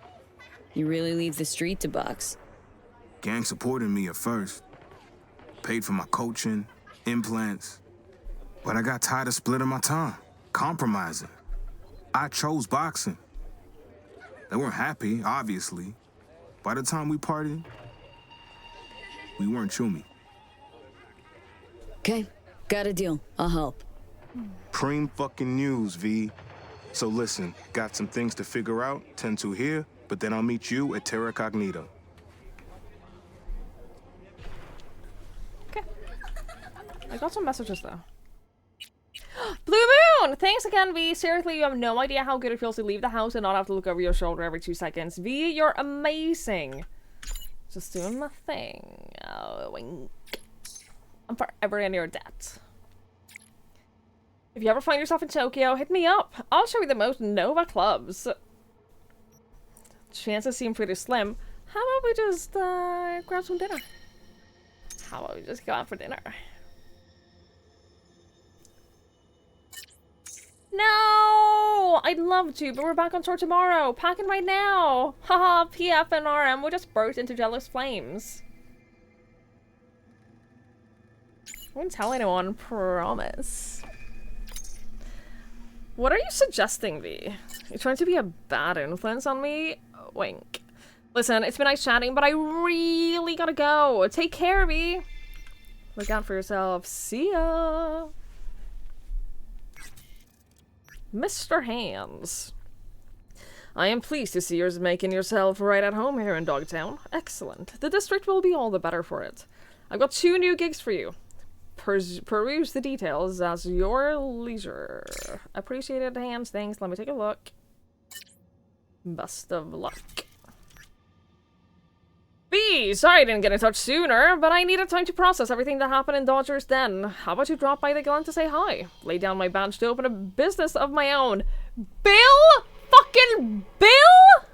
You really leave the street to box. Gang supported me at first. Paid for my coaching, implants. But I got tired of splitting my time, compromising. I chose boxing. They weren't happy, obviously. By the time we partied, we weren't chummy. Okay, got a deal. I'll help. Preem fucking news, V. So listen, got some things to figure out, tend to here, but then I'll meet you at Terra Cognita. I got some messages though. Blue Moon! Thanks again, V. Seriously, you have no idea how good it feels to leave the house and not have to look over your shoulder every 2 seconds. V, you're amazing. Just doing my thing. Oh, wink. I'm forever in your debt. If you ever find yourself in Tokyo, hit me up. I'll show you the most Nova clubs. Chances seem pretty slim. How about we just grab some dinner? How about we just go out for dinner? No! I'd love to, but we're back on tour tomorrow. Packing right now. Haha, PF and RM will just burst into jealous flames. I won't tell anyone, promise. What are you suggesting, V? You're trying to be a bad influence on me? Wink. Listen, it's been nice chatting, but I really gotta go. Take care, V. Look out for yourself. See ya. Mr. Hands. I am pleased to see you're making yourself right at home here in Dogtown. Excellent. The district will be all the better for it. I've got 2 new gigs for you. Peruse the details as your leisure. Appreciated, Hands. Thanks. Let me take a look. Best of luck. B, sorry I didn't get in touch sooner, but I needed time to process everything that happened in Dodger's Den. How about you drop by the Glen to say hi? Lay down my badge to open a business of my own. Bill? Fucking Bill?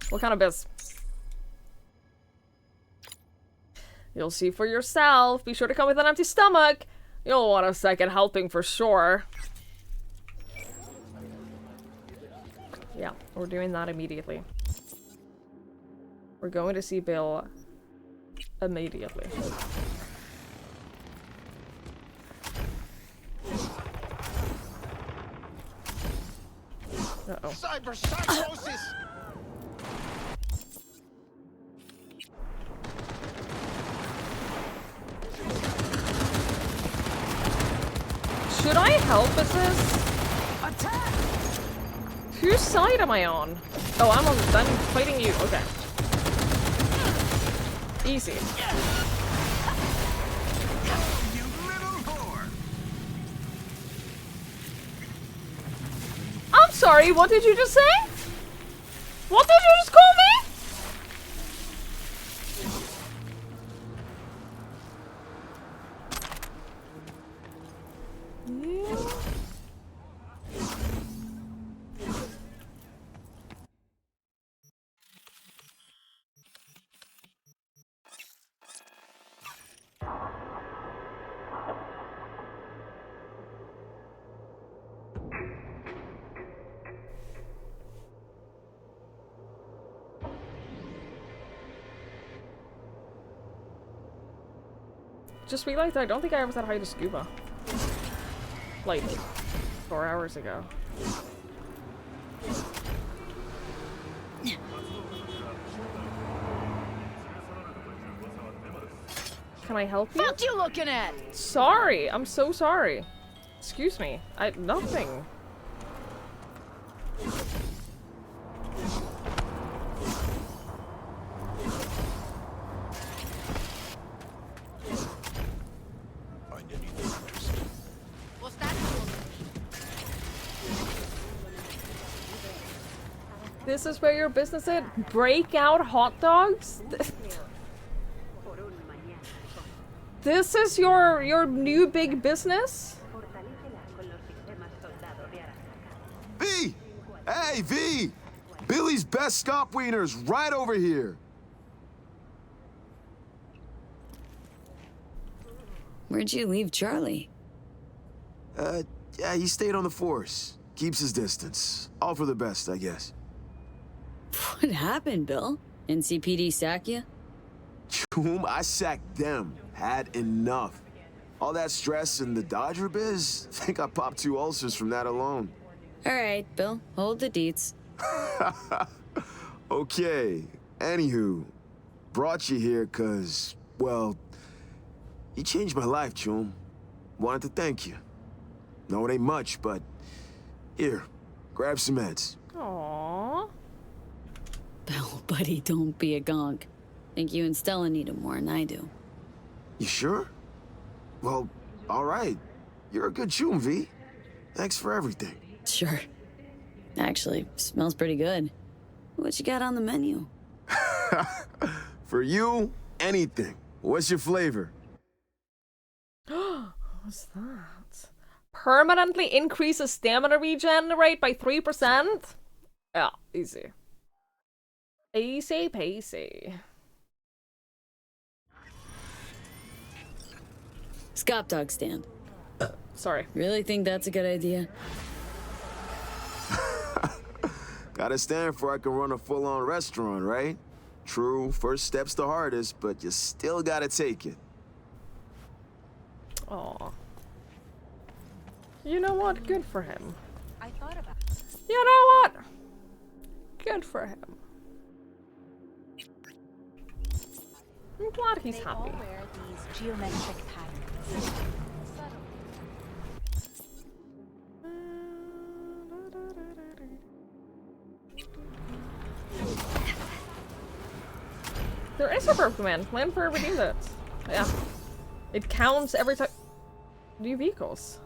What kind of biz? You'll see for yourself. Be sure to come with an empty stomach. You'll want a second helping for sure. Yeah, we're doing that immediately. We're going to see Bill immediately. Uh-oh. Cyberpsychosis! Should I help with this? Attack! Whose side am I on? Oh, I'm fighting you. Okay. Easy. I'm sorry, what did you just say? What did you just call me? Yeah. Just realized I don't think I ever said hi to Scuba. Like, 4 hours ago. Can I help you? What you looking at? Sorry, I'm so sorry. Excuse me. Nothing. This is where your business is? Breakout hot dogs? This is your new big business? V! Hey, V! Billy's best scop wiener's right over here. Where'd you leave Charlie? Yeah, he stayed on the force. Keeps his distance. All for the best, I guess. What happened, Bill? NCPD sack you? Whom I sacked them. Had enough. All that stress in the Dodger biz? Think I popped 2 ulcers from that alone. All right, Bill. Hold the deets. Okay. Anywho, brought you here cause, well, you changed my life, Chum. Wanted to thank you. No, it ain't much, but here, grab some meds. Aww. Bill, buddy, don't be a gonk. Think you and Stella need him more than I do. You sure? Well, all right. You're a good Chum, V. Thanks for everything. Sure. Actually, smells pretty good. What you got on the menu? For you, anything. What's your flavor? What's that? Permanently increases stamina regen rate by 3%? Yeah, easy. Easy peasy. Scop dog stand. Sorry. Really think that's a good idea? Gotta stand for I can run a full-on restaurant, right? True, first step's the hardest, but you still gotta take it. Aw. You know what? Good for him. I thought about You know what? Good for him. I'm glad he's happy. all wear these geometric patterns. There is a broke command. Plan for redeem it. Yeah. It counts every time. New vehicles.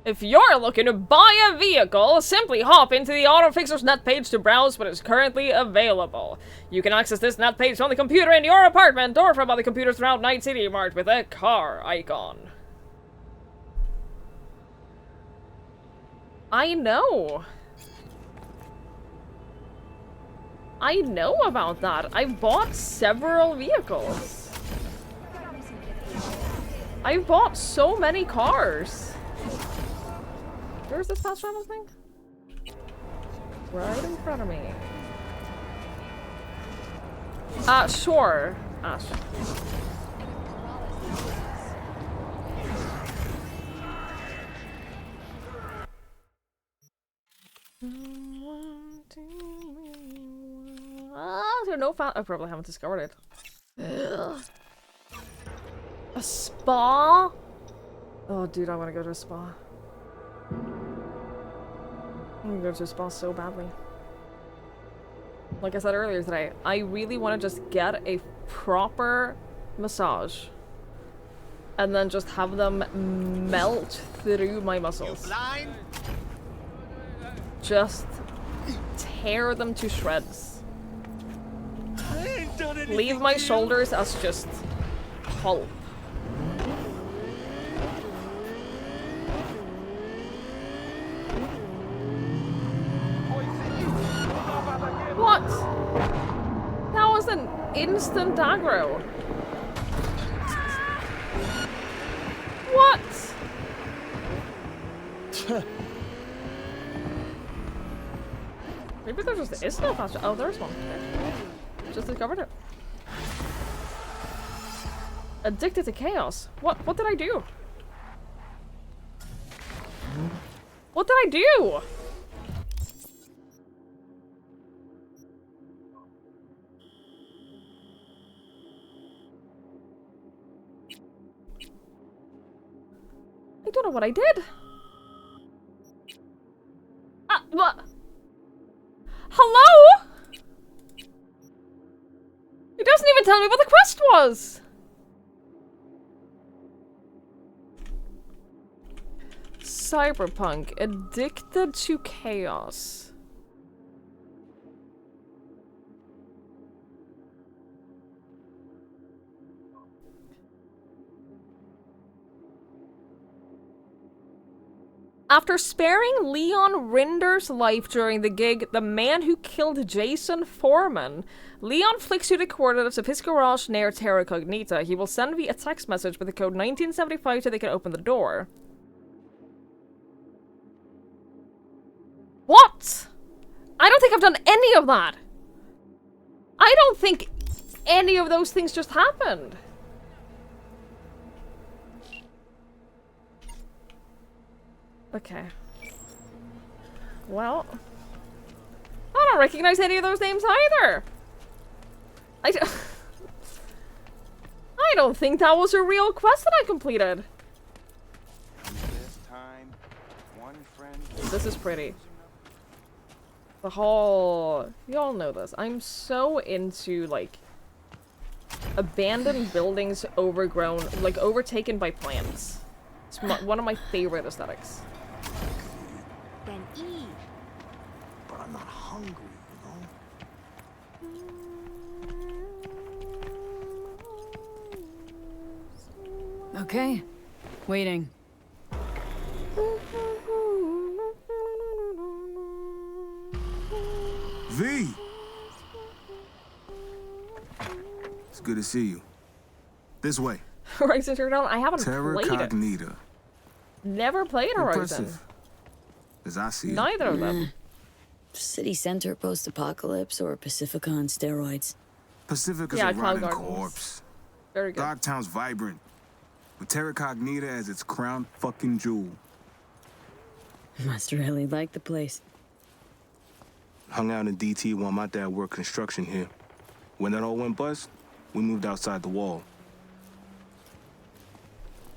If you're looking to buy a vehicle, simply hop into the AutoFixer's net page to browse what is currently available. You can access this net page from the computer in your apartment or from other computers throughout Night City marked with a car icon. I know. I know about that. I've bought several vehicles. I've bought so many cars. Where's this fast travel thing? Right in front of me. Sure. Ash. There's no I probably haven't discovered it. Ugh. A spa? Oh, dude, I want to go to a spa. I'm gonna go to a spa so badly. Like I said earlier today, I really want to just get a proper massage. And then just have them melt through my muscles. Just tear them to shreds. Leave my shoulders as just pulp. What? That was an instant aggro. What? Maybe there just is no fast. Oh, there's one. Okay. Just discovered it. Addicted to chaos. What did I do? What did I do? I don't know what I did. What? Hello? It doesn't even tell me what the quest was. Cyberpunk, addicted to chaos. After sparing Leon Rinder's life during the gig, The Man Who Killed Jason Foreman, Leon flicks you the coordinates of his garage near Terra Cognita. He will send me a text message with the code 1975 so they can open the door. What? I don't think I've done any of that. I don't think any of those things just happened. Okay. Well, I don't recognize any of those names either. I don't think that was a real quest that I completed. This time, one friend. This is pretty. The whole... Y'all know this. I'm so into, like, abandoned buildings overgrown, like, overtaken by plants. It's one of my favorite aesthetics. Then eat. But I'm not hungry, you know? Okay. Waiting. V! It's good to see you. This way. Horizon Zero Dawn? I haven't Terra played it. Cognita. Never played Horizon. Impressive. As I see it. Neither of them. City center post-apocalypse or Pacifica on steroids? Pacifica's Yeah, a Cloud rotting Gardens. corpse. Very good. Dogtown's vibrant. With Terra Cognita as its crown fucking jewel. Must really like the place. Hung out in DT while my dad worked construction here. When that all went bust, we moved outside the wall.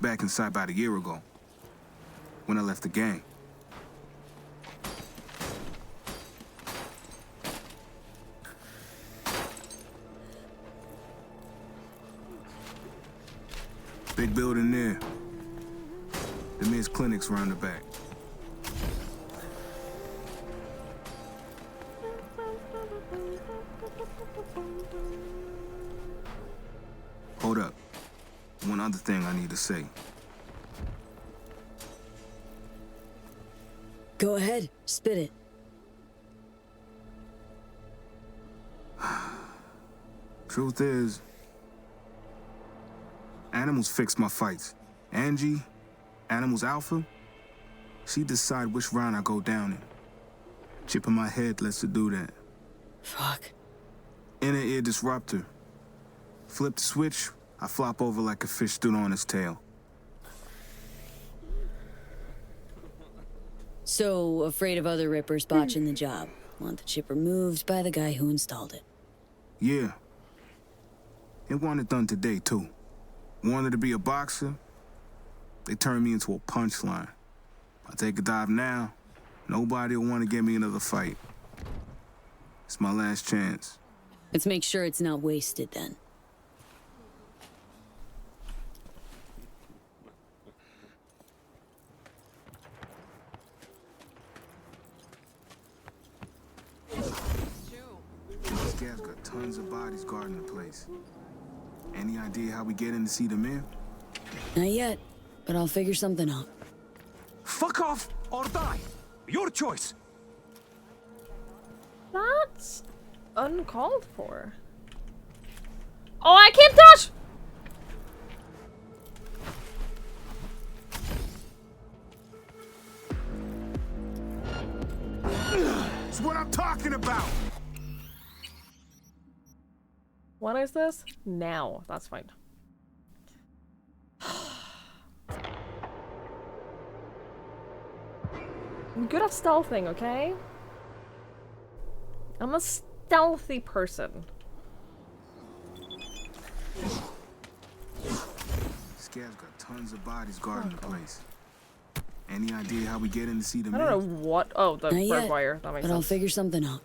Back inside about a year ago. When I left the gang. Big building there. The men's clinic's round the back. Hold up. One other thing I need to say. Go ahead, spit it. Truth is, Animals fix my fights. Angie, Animals Alpha, she decide which round I go down in. Chip in my head lets her do that. Fuck. Inner ear disruptor. Flip the switch, I flop over like a fish stood on its tail. So, afraid of other rippers botching the job. Want the chip removed by the guy who installed it. Yeah. It wanted done today, too. Wanted to be a boxer, they turned me into a punchline. I take a dive now, nobody will want to get me another fight. It's my last chance. Let's make sure it's not wasted then. This guy's got tons of bodies guarding the place. Any idea how we get in to see the mayor? Not yet, but I'll figure something out. Fuck off or die. Your choice. That's uncalled for. Oh, I can't touch! It's what I'm talking about. What is this? Now. That's fine. I'm good at stealthing, okay? I'm a stealthy person. This guy's got tons of bodies guarding the place. Any idea how we get in to see the I mayor? don't know what. Oh, the Not red yet, wire. That makes but sense. I'll figure something out.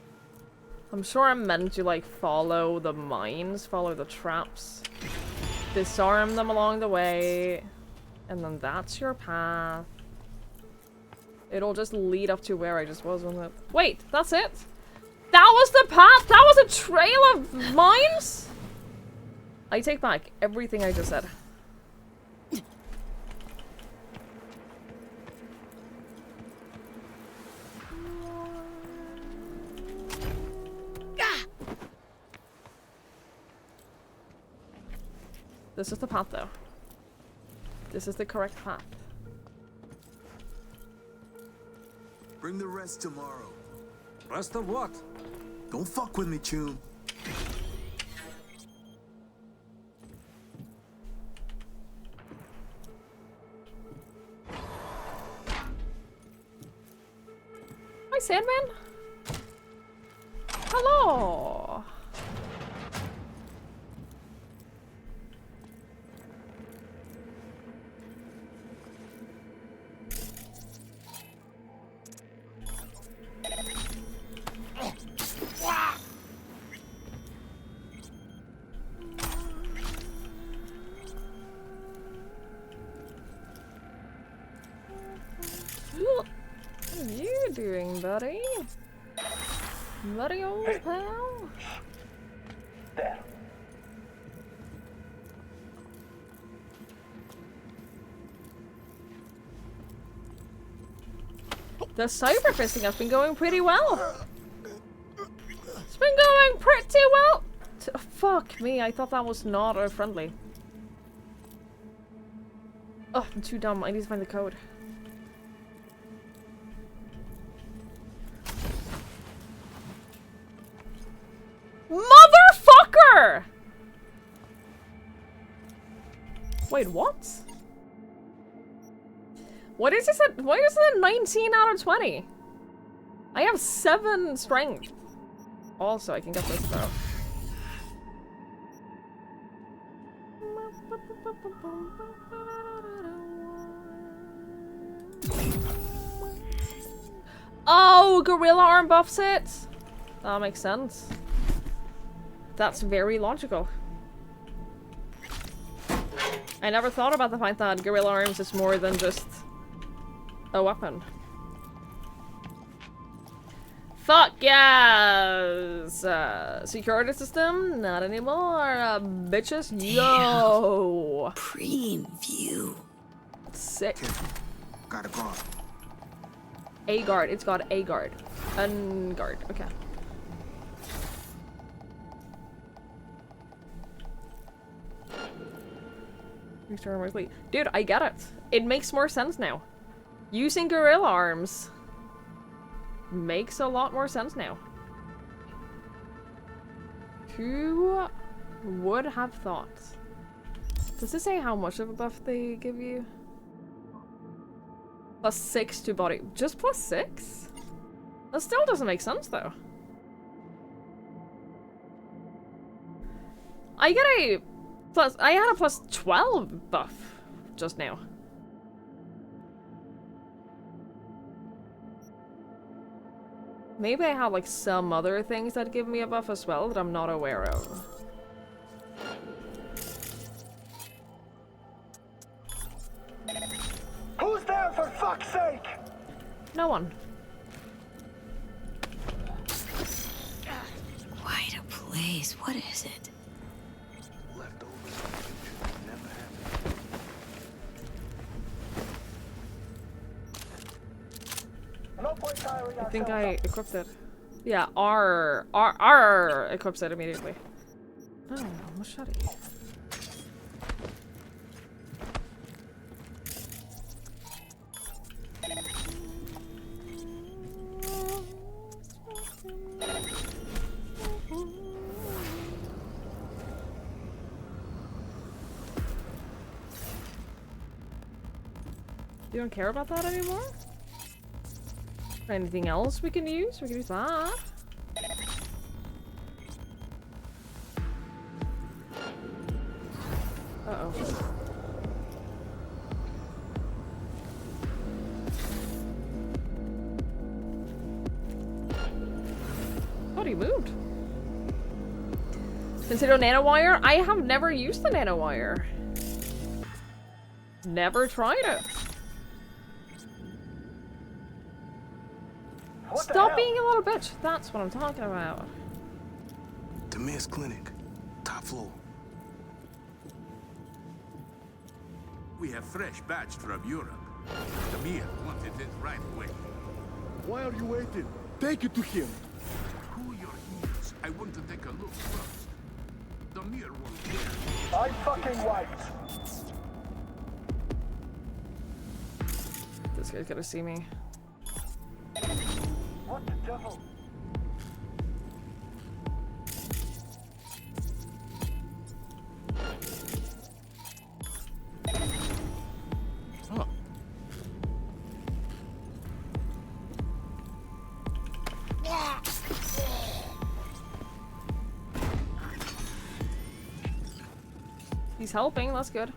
I'm sure I'm meant to, like, follow the mines, follow the traps, disarm them along the way, and then that's your path. It'll just lead up to where I just was, won't it? Wait, that's it? That was the path? That was a trail of mines? I take back everything I just said. This is the path, though. This is the correct path. Bring the rest tomorrow. Rest of what? Don't fuck with me, Chum. Hi, Sandman. Hello. What are you doing, buddy? Buddy old pal? There. The cyber fisting has been going pretty well. It's been going pretty well. Fuck me, I thought that was not friendly. Oh, I'm too dumb. I need to find the code. Motherfucker! Wait, what? What is this? Why is it a 19 out of 20? I have 7 strength. Also, I can get this though. Oh, gorilla arm buffs it. That makes sense. That's very logical. I never thought about the fact that gorilla arms is more than just a weapon. Fuck yes! Security system? Not anymore, bitches. Yo! Preem view. Sick. Got a guard. A guard. It's got a guard. Unguard. Okay. Restore armor fleet. Dude, I get it. It makes more sense now. Using gorilla arms makes a lot more sense now. Who would have thought? Does it say how much of a buff they give you? +6 to body. Just +6? That still doesn't make sense though. I get a plus. I had a +12 buff just now. Maybe I have like some other things that give me a buff as well that I'm not aware of. Who's there for fuck's sake? No one. Quite a place. What is it? I think I equipped it. Yeah, R equips it immediately. Oh, machete. You don't care about that anymore? Anything else we can use? We can use that. Uh-oh. Oh, he moved. Consider nanowire? I have never used the nanowire. Never tried it. Stop being a little bitch. That's what I'm talking about. Demir's clinic. Top floor. We have fresh batch from Europe. Demir wanted it right away. Why are you waiting? Take it to him. Who your heels? I want to take a look first. Demir won't care. I'm fucking white. This guy's gonna see me. What the devil? Oh. He's helping, that's good.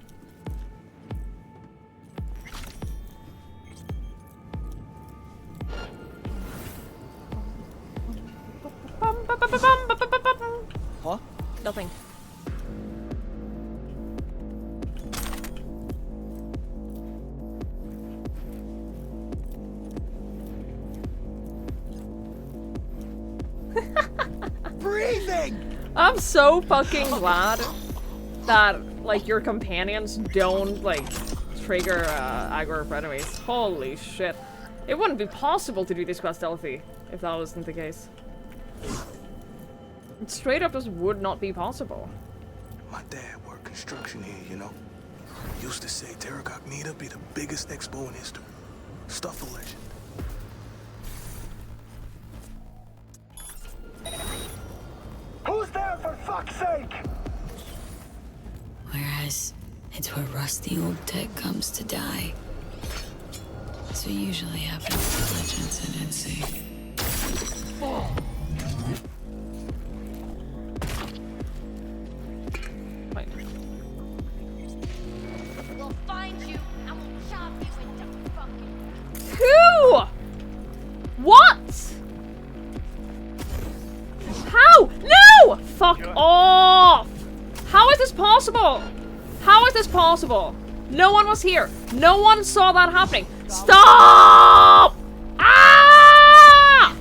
Huh? Nothing. Breathing! I'm so fucking glad that, like, your companions don't, like, trigger aggro for enemies. Holy shit. It wouldn't be possible to do this quest stealthy if that wasn't the case. It straight up just would not be possible. My dad worked construction here, you know. Used to say Terra Cognita be the biggest expo in history. Stuff a legend. Who's there, for fuck's sake? Whereas, it's where rusty old tech comes to die. That's what usually happens to legends in NC. We'll find you and we'll chop you into fucking... Who? What? How? No! Fuck off! How is this possible? How is this possible? No one was here. No one saw that happening. Stop! Ah!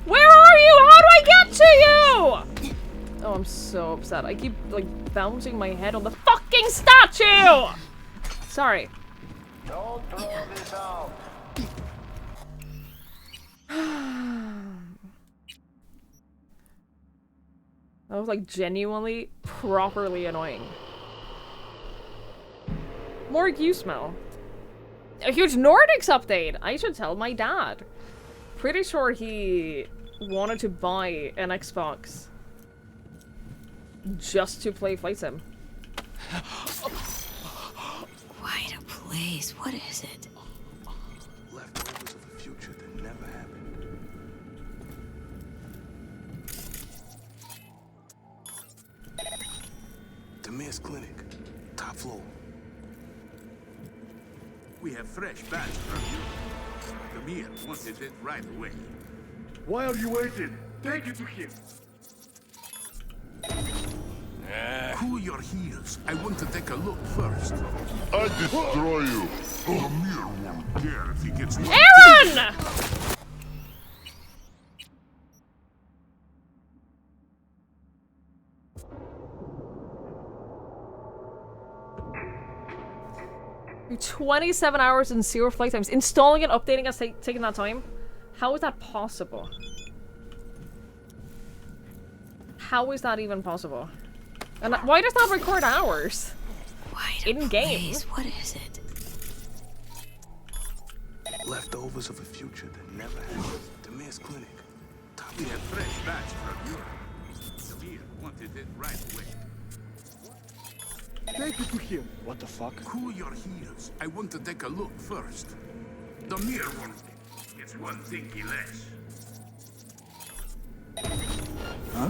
Where are you? How do I get to you? Oh, I'm so upset. I keep, like, bouncing my head on the fucking statue! Sorry. Don't throw this out. That was, like, genuinely, properly annoying. More you smell. A huge Nordics update! I should tell my dad. Pretty sure he wanted to buy an Xbox just to play Flight Sim. Quite a place. What is it? Leftovers of a future that never happened. Demir's clinic. Top floor. We have fresh batch from you. Demir wanted it right away. Why are you waiting? Take it to him. Cool your heels. I want to take a look first. I destroy you. Demir won't care if he gets... Aaron! You're 27 hours and 0 flight times. Installing and updating us taking that time? How is that possible? How is that even possible? And why does that record hours? In game. What is it? Leftovers of a future that never happened. Demir's clinic. Top We have fresh batch from you. Demir wanted it right away. Take it to him. What the fuck? Cool your heels. I want to take a look first. Demir won't... It's one thinky less. Huh?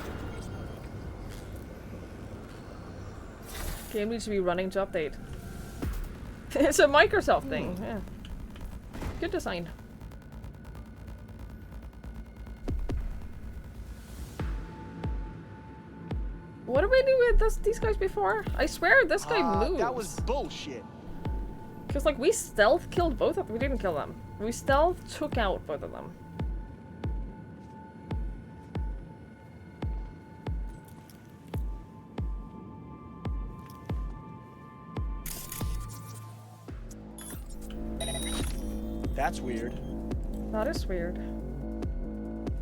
Game needs to be running to update. It's a Microsoft thing, yeah. Good design. What did we do with these guys before? I swear this guy moves. That was bullshit. Because, like, we stealth killed both of them. We didn't kill them. We stealth took out both of them. That's weird. That is weird.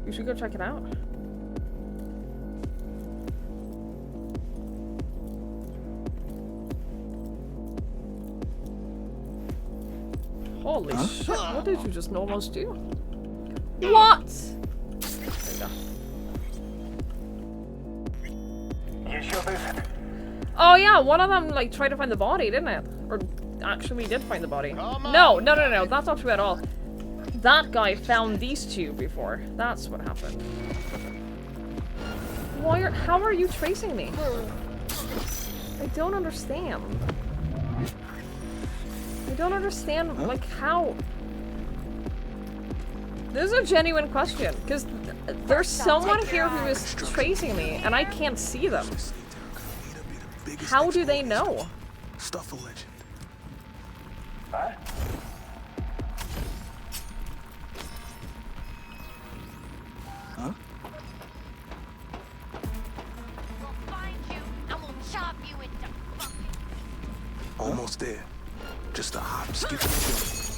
You should go check it out. Holy shit, what did you just almost do? What? There you go. You sure this? Oh yeah, one of them like tried to find the body, didn't it? Or actually did find the body. No, that's not true at all. That guy found these two before. That's what happened. How are you tracing me? I don't understand. I don't understand, like, how... This is a genuine question, because there's someone here who is tracing me, and I can't see them. How do they know? Stuff a legend. Huh? Huh? We'll find you and we'll chop you into fucking... Almost there. Just a hop, skip, and a jump.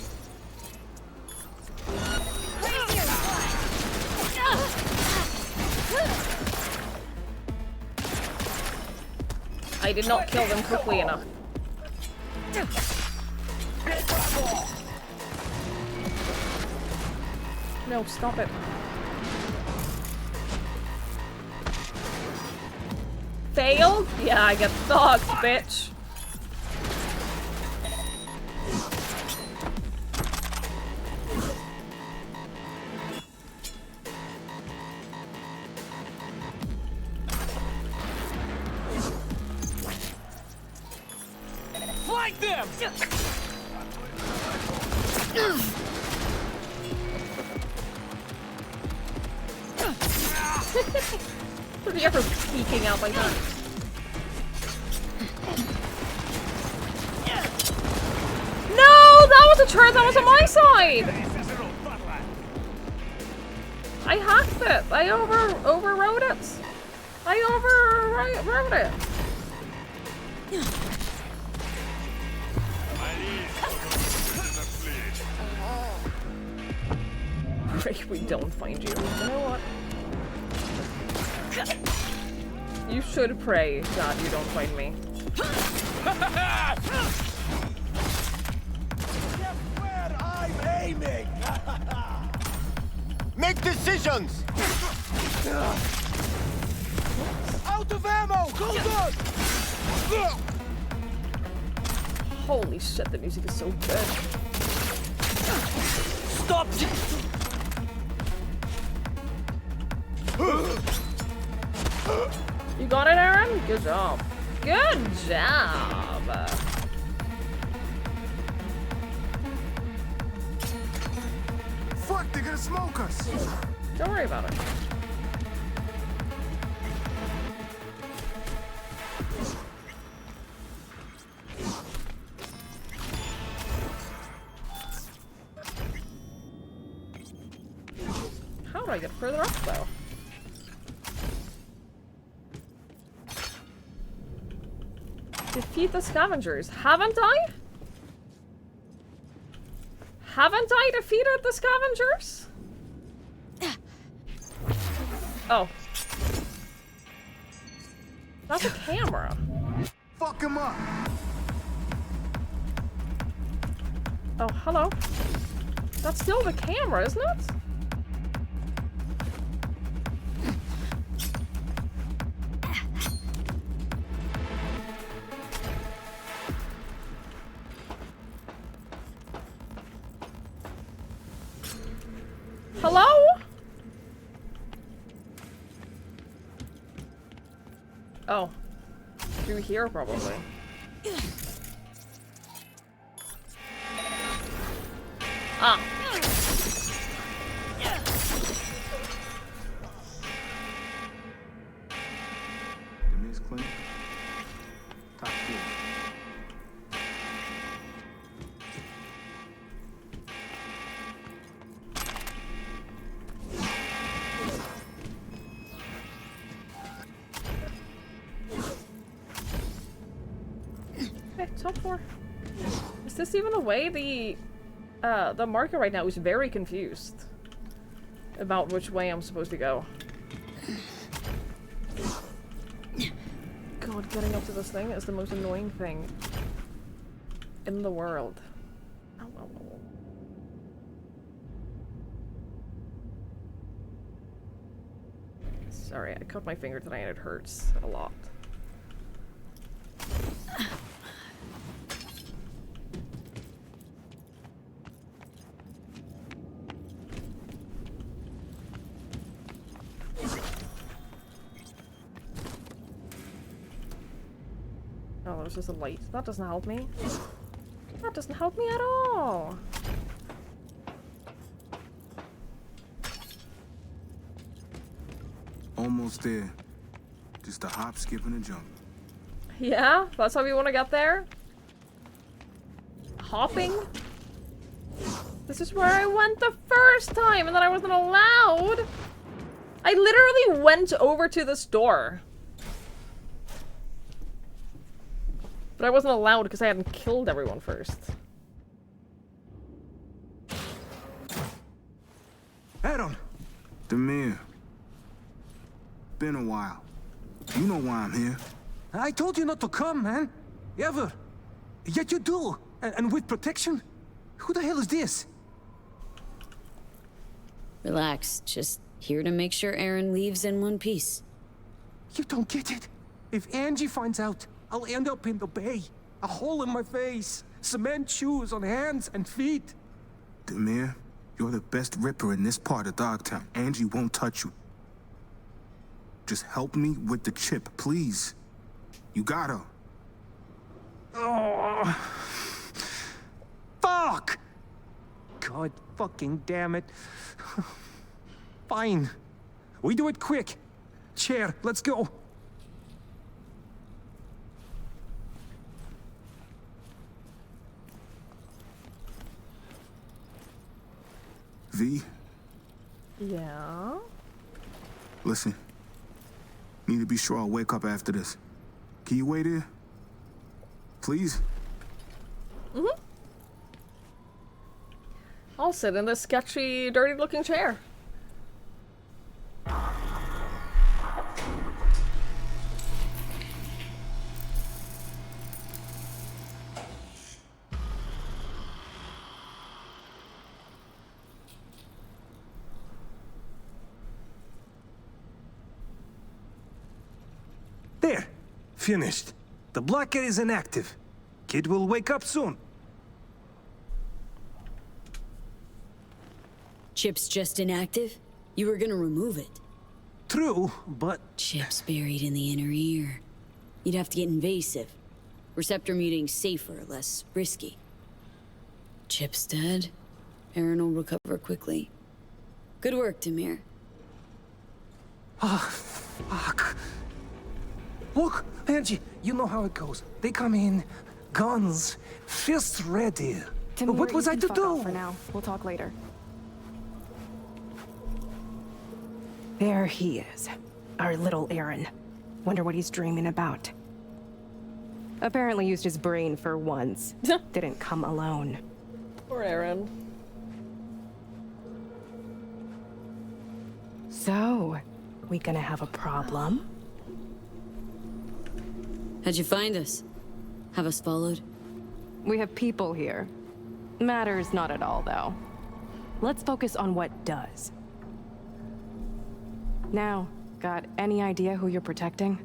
I did not kill them quickly enough. No, stop it. Failed? Yeah, I get dogged, bitch. Flank them! What are you ever peeking out like that? No! That was a turn that was on my side! I hacked it! I overrode it! I overrode it! Pray we don't find you. You know what? You should pray that you don't find me. Where I'm aiming! Make decisions! Out of ammo! Hold on! Holy shit, the music is so good. Stop! You got it, Aaron? Good job. Good job. Fuck, they're gonna smoke us. Don't worry about it. How do I get further up, though? Defeat the scavengers. Haven't I? Haven't I defeated the scavengers? Oh. That's a camera. Fuck him up. Oh, hello. That's still the camera, isn't it? Hello? Oh. Through here, probably. Ah. Demise Clinic. Top floor. Okay, top floor. Is this even the way? The marker right now is very confused about which way I'm supposed to go. God, getting up to this thing is the most annoying thing in the world. Ow, ow, ow. Sorry, I cut my finger today and it hurts a lot. Oh, there's just a light. That doesn't help me. That doesn't help me at all. Almost there. Just a hop, skip, and a jump. Yeah? That's how we want to get there? Hopping? This is where I went the first time and then I wasn't allowed. I literally went over to this door. But I wasn't allowed because I hadn't killed everyone first. Adam! Demir. Been a while. You know why I'm here. I told you not to come, man. Ever. Yet you do. And with protection? Who the hell is this? Relax. Just here to make sure Aaron leaves in one piece. You don't get it. If Angie finds out, I'll end up in the bay. A hole in my face. Cement shoes on hands and feet. Demir, you're the best ripper in this part of Dogtown. Angie won't touch you. Just help me with the chip, please. You gotta. Oh. Fuck! God fucking damn it. Fine. We do it quick. Chair, let's go. V? Yeah? Listen. Need to be sure I'll wake up after this. Can you wait here? Please? Mm-hmm. I'll sit in this sketchy, dirty-looking chair. There. Finished. The blocker is inactive. Kid will wake up soon. Chip's just inactive? You were gonna remove it. True, but... Chip's buried in the inner ear. You'd have to get invasive. Receptor muting's safer, less risky. Chip's dead. Aaron will recover quickly. Good work, Demir. Ah, fuck. Look, Angie, you know how it goes. They come in, guns, fists ready. What was I to do? For now, we'll talk later. There he is, our little Aaron. Wonder what he's dreaming about. Apparently used his brain for once. Didn't come alone. Poor Aaron. So, we gonna have a problem? How'd you find us? Have us followed? We have people here. Matters not at all, though. Let's focus on what does. Now, got any idea who you're protecting?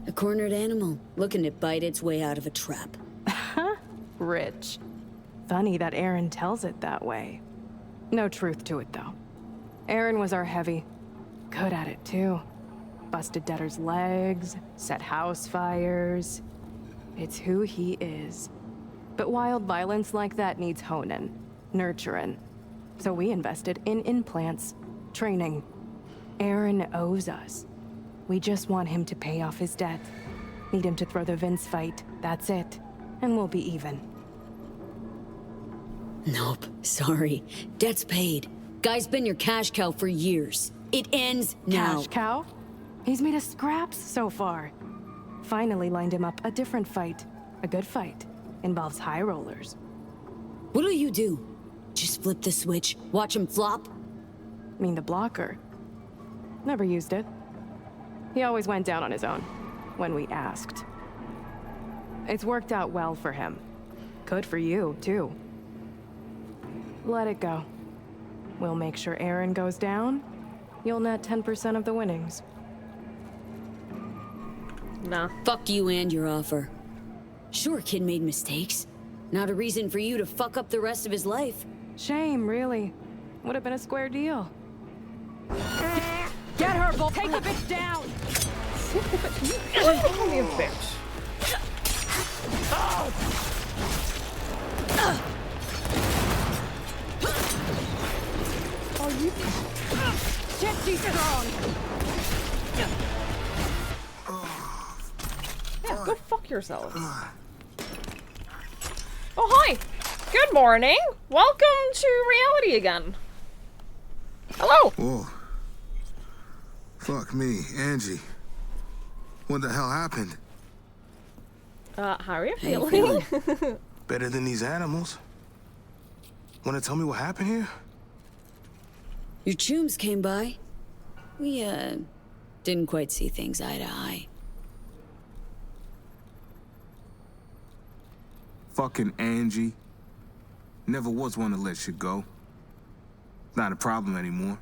A cornered animal, looking to bite its way out of a trap. Rich. Funny that Aaron tells it that way. No truth to it, though. Aaron was our heavy. Good at it, too. Busted debtors' legs, set house fires. It's who he is. But wild violence like that needs honing, nurturing. So we invested in implants, training. Aaron owes us. We just want him to pay off his debt. Need him to throw the Vince fight, that's it. And we'll be even. Nope, sorry. Debt's paid. Guy's been your cash cow for years. It ends now. Cash cow? He's made us scraps so far. Finally lined him up a different fight. A good fight. Involves high rollers. What'll you do? Just flip the switch, watch him flop? Mean the blocker? Never used it. He always went down on his own, when we asked. It's worked out well for him. Good for you, too. Let it go. We'll make sure Aaron goes down. You'll net 10% of the winnings. Nah. Fuck you and your offer. Sure, kid made mistakes. Not a reason for you to fuck up the rest of his life. Shame, really. Would have been a square deal. Get her, Bull! Take the bitch down! Call me a bitch. Oh, you... Shit, she's strong! Yeah, go fuck yourself. Oh, hi! Good morning! Welcome to reality again. Hello! Whoa. Fuck me, Angie. What the hell happened? How are you feeling? Better than these animals. Wanna tell me what happened here? Your chooms came by. We, didn't quite see things eye to eye. Fucking Angie. Never was one to let shit go. Not a problem anymore.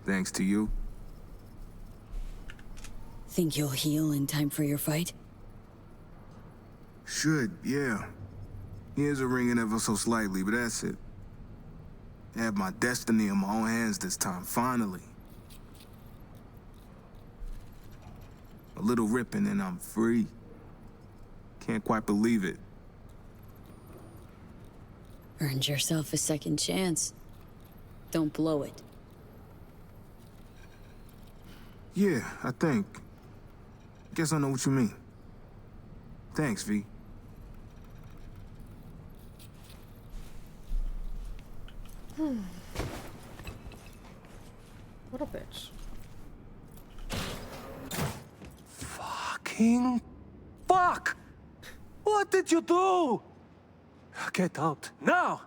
Thanks to you. Think you'll heal in time for your fight? Should, yeah. Ears are ringing ever so slightly, but that's it. I have my destiny in my own hands this time, finally. A little ripping and I'm free. Can't quite believe it. Earned yourself a second chance. Don't blow it. Yeah, I think. Guess I know what you mean. Thanks, V. What a bitch. Fucking fuck! What did you do? Get out now.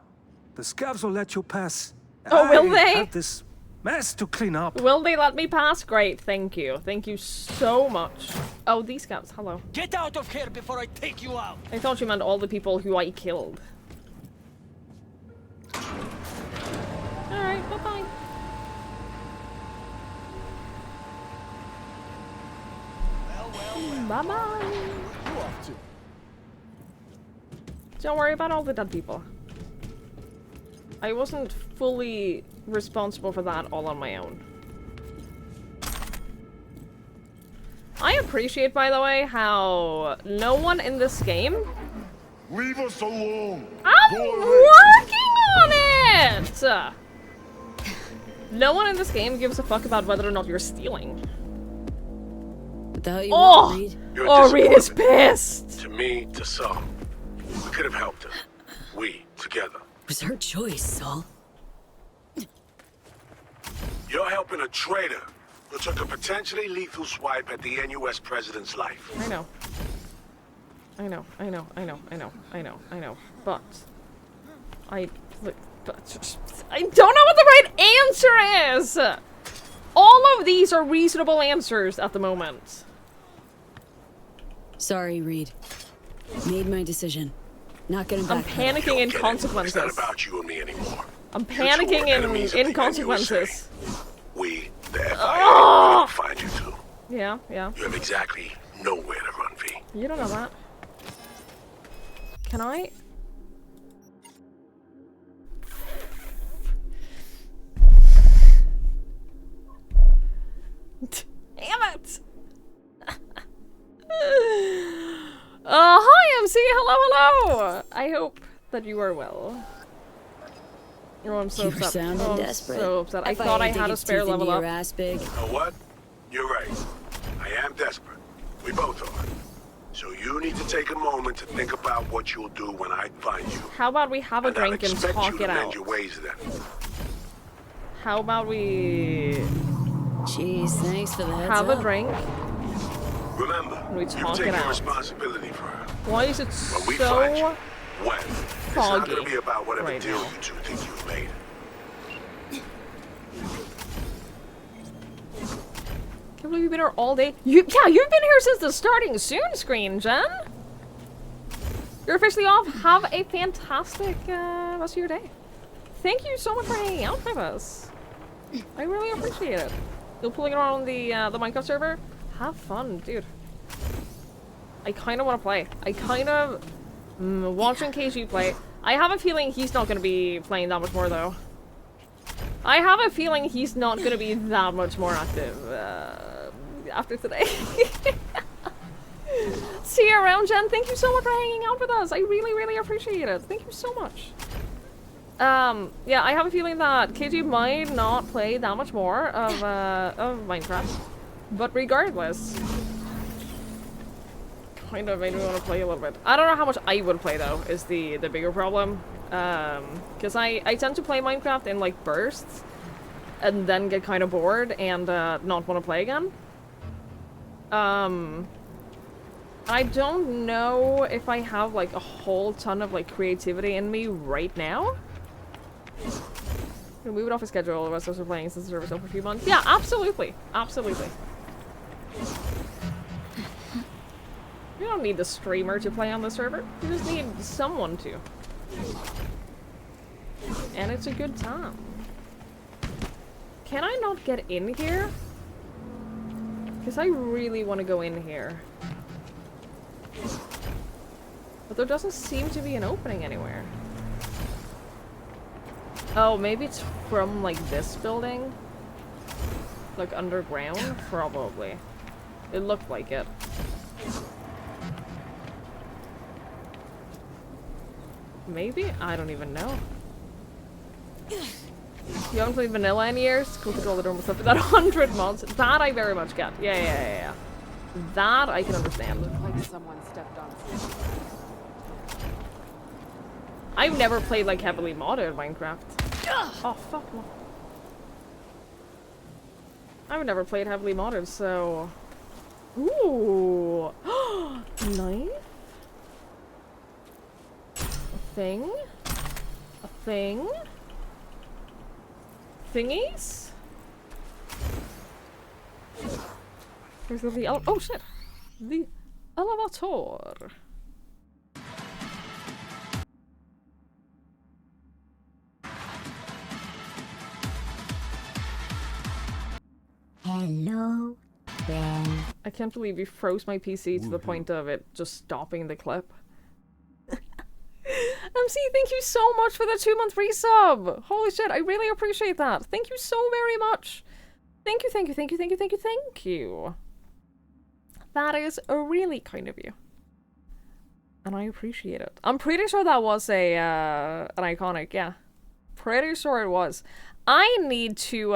The scavs will let you pass. Oh, will I they? have this mess to clean up. Will they let me pass? Great, thank you. Thank you so much. Oh, these scouts, hello. Get out of here before I take you out! I thought you meant all the people who I killed. Alright, bye-bye. Bye-bye. Don't worry about all the dead people. I wasn't fully responsible for that all on my own. I appreciate, by the way, how no one in this game... Leave us alone! I'm working on it! No one in this game gives a fuck about whether or not you're stealing. Without you, Oh! Reed. Oh, Reed is pissed! To me, to some. We could have helped her. We, together. It was her choice, Saul. You're helping a traitor who took a potentially lethal swipe at the NUS president's life. I know. I know. But I don't know what the right answer is! All of these are reasonable answers at the moment. Sorry, Reed. Made my decision. Not gonna back I'm panicking in consequences. It's not about you and me anymore. I'm panicking in consequences. We, the FIA, Oh! will find you too. Yeah. You have exactly nowhere to run, V. You don't know that. Can I? Damn it! Hi MC, hello! I hope that you are well. Oh, I'm so upset. sounding I'm desperate. so upset. I FIA thought I dig had a its spare teeth level into up. your ass big. You know what? You're right. I am desperate. We both are. So you need to take a moment to think about what you'll do when I find you. How about we have a And I'll drink and expect talk you to it mend out? your ways then. How about we Jeez, thanks for the heads have up. a drink? Remember, We you talk take it your out. responsibility for her. Why is it When we find you, so when? It's not foggy gonna be about whatever right deal now? you two think you've made. Can't believe you've been here all day. You've been here since the starting soon screen, Jen. You're officially off. Have a fantastic rest of your day. Thank you so much for hanging out with us. I really appreciate it. You're pulling around the Minecraft server. Have fun, dude. I kind of want to play. I kind of watching KG play. I have a feeling he's not going to be playing that much more though. I have a feeling he's not going to be that much more active after today. See you around, Jen. Thank you so much for hanging out with us. I really, really appreciate it. Thank you so much. Yeah, I have a feeling that KG might not play that much more of Minecraft. But regardless, kind of made me want to play a little bit. I don't know how much I would play though, is the bigger problem. Because I tend to play Minecraft in like bursts and then get kind of bored and not want to play again. I don't know if I have like a whole ton of like creativity in me right now. Gonna move it off a schedule. The rest of us are playing since the server's open for a few months. Yeah, absolutely. Absolutely. You don't need the streamer to play on the server. You just need someone to. And it's a good time. Can I not get in here? Because I really want to go in here. But there doesn't seem to be an opening anywhere. Oh, maybe it's from, like, this building? Like, underground? Probably. It looked like it. Maybe? I don't even know. You haven't played vanilla in years? Cool control the normal stuff. That 100 mods? That I very much get. Yeah. That I can understand. Like someone stepped on something. I've never played like heavily modded Minecraft. Oh fuck no. I've never played heavily modded, so. Ooh. Nice. A thing. A thing. Thingies? Where's the oh shit! The elevator. Hello, Ben. I can't believe you froze my PC to the point of it just stopping the clip. MC, thank you so much for the 2-month resub! Holy shit, I really appreciate that. Thank you so very much. Thank you. That is really kind of you. And I appreciate it. I'm pretty sure that was a an iconic, yeah. Pretty sure it was. I need to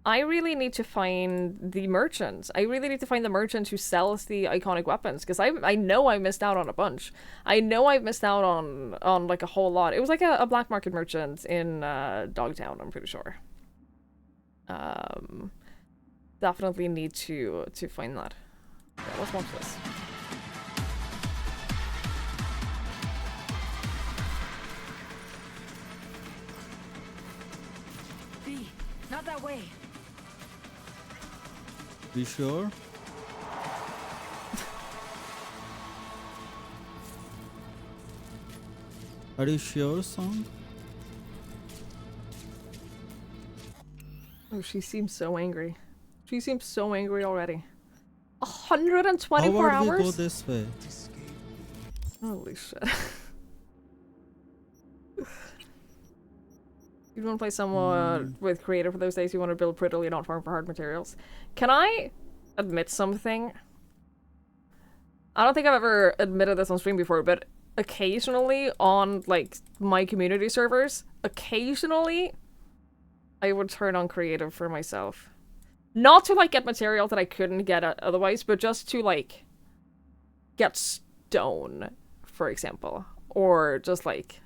I really need to find the merchants. I really need to find the merchant who sells the iconic weapons, because I know I missed out on a bunch. I know I've missed out on like a whole lot. It was like a black market merchant in Dogtown, I'm pretty sure. Definitely need to find that. Yeah, let's watch this. V, not that way. Be sure? Are you sure, son? Oh, she seems so angry. She seems so angry already. 124 How about hours? we go this way? Holy shit. You want to play someone with creative for those days you want to build prettily, not farm for hard materials. Can I admit something? I don't think I've ever admitted this on stream before, but occasionally on, like, my community servers, occasionally I would turn on creative for myself. Not to, like, get material that I couldn't get otherwise, but just to, like, get stone, for example. Or just, like...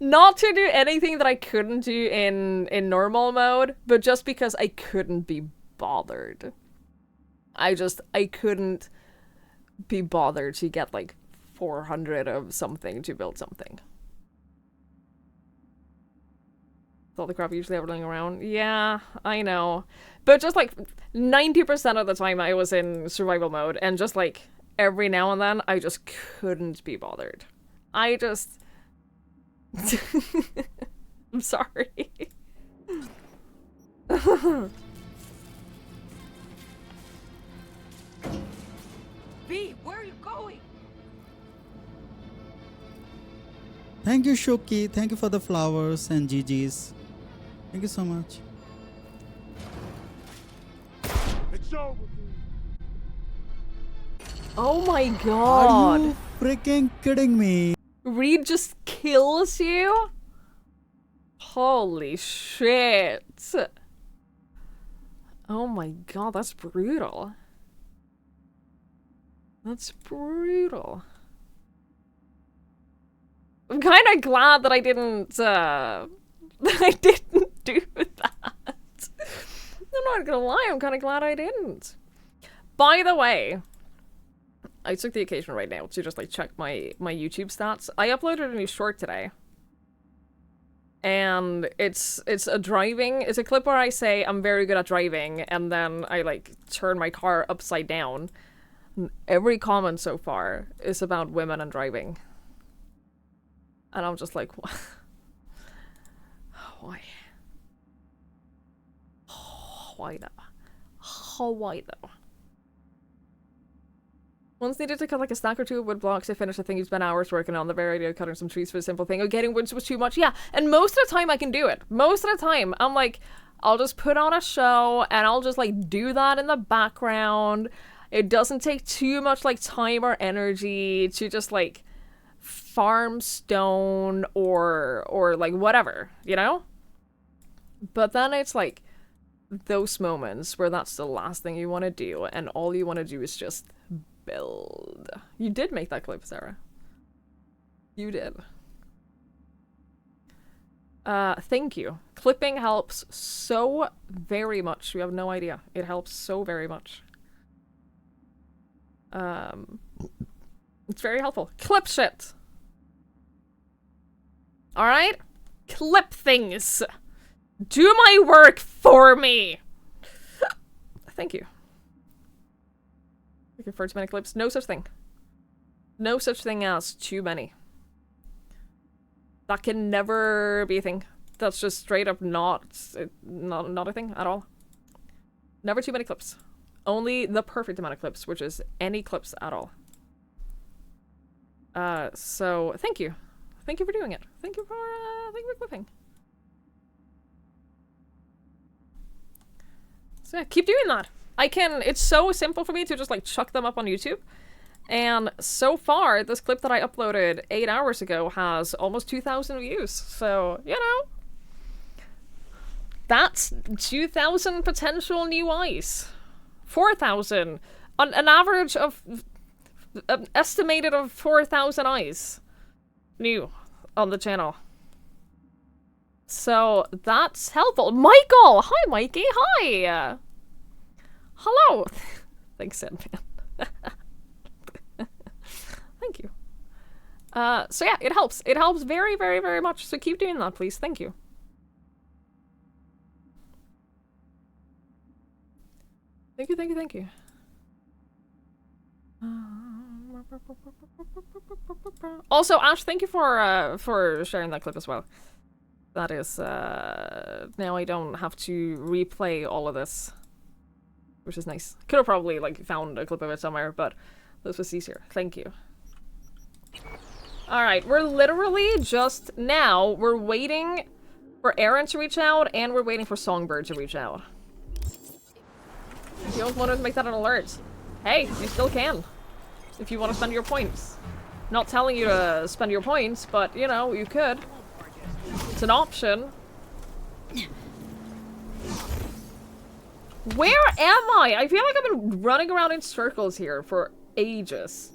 Not to do anything that I couldn't do in normal mode, but just because I couldn't be bothered. I couldn't be bothered to get like 400 of something to build something. All the crap usually everything around. Yeah, I know. But just like 90% of the time I was in survival mode, and just like every now and then I just couldn't be bothered. I'm sorry. V, where are you going? Thank you, Shoki. Thank you for the flowers and GG's. Thank you so much. It's over. Oh my god. Are you freaking kidding me? Reed just kills you? Holy shit. Oh my god, that's brutal. That's brutal. I'm kind of glad that I didn't do that. I'm not gonna lie, I'm kind of glad I didn't. By the way, I took the occasion right now to just like check my YouTube stats. I uploaded a new short today. And it's a clip where I say I'm very good at driving, and then I like turn my car upside down. And every comment so far is about women and driving. And I'm just like, what? Why? Why though? Why though? Once needed to cut like a stack or two of wood blocks to finish a thing you spent hours working on. The very idea of cutting some trees for the simple thing of getting wood was too much. Yeah, and most of the time I can do it. Most of the time I'm like, I'll just put on a show and I'll just like do that in the background. It doesn't take too much like time or energy to just like farm stone or like whatever, you know? But then it's like those moments where that's the last thing you want to do and all you want to do is just build. You did make that clip, Sarah. You did. Thank you. Clipping helps so very much. You have no idea. It helps so very much. It's very helpful. Clip shit. Alright? Clip things. Do my work for me. Thank you. Looking for too many clips. No such thing. No such thing as too many. That can never be a thing. That's just straight up not a thing at all. Never too many clips. Only the perfect amount of clips, which is any clips at all. So thank you. Thank you for doing it. Thank you for clipping. So yeah, keep doing that. It's so simple for me to just like chuck them up on YouTube. And so far, this clip that I uploaded 8 hours ago has almost 2,000 views. So, you know, that's 2,000 potential new eyes. 4,000. An average of, estimated of 4,000 eyes new on the channel. So that's helpful. Michael! Hi, Mikey. Hi! Hello! Thanks, Sandman. Thank you. So yeah, it helps. It helps very, very, very much. So keep doing that, please. Thank you. Thank you, thank you, thank you. Also, Ash, thank you for sharing that clip as well. That is, now I don't have to replay all of this, which is nice. Could have probably, like, found a clip of it somewhere, but this was easier. Thank you. Alright, we're literally just now, we're waiting for Aaron to reach out, and we're waiting for Songbird to reach out. If you don't want to make that an alert, hey, you still can. If you want to spend your points. Not telling you to spend your points, but, you know, you could. It's an option. Where am I? I feel like I've been running around in circles here for ages.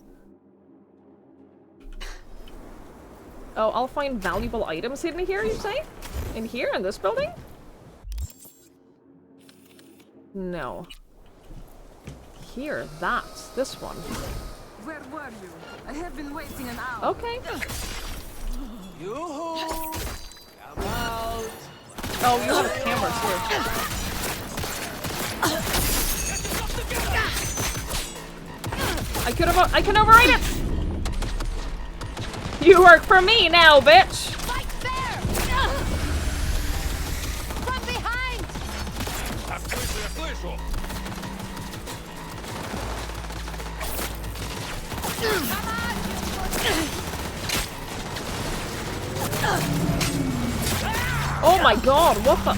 Oh, I'll find valuable items hidden here, you say? In here, in this building? No. Here, this one. Where were you? I have been waiting an hour. Okay. Yoo-hoo! Come out! Oh, you have cameras here. I can override it! You work for me now, bitch! Fight fair! From behind! Oh my god, what the?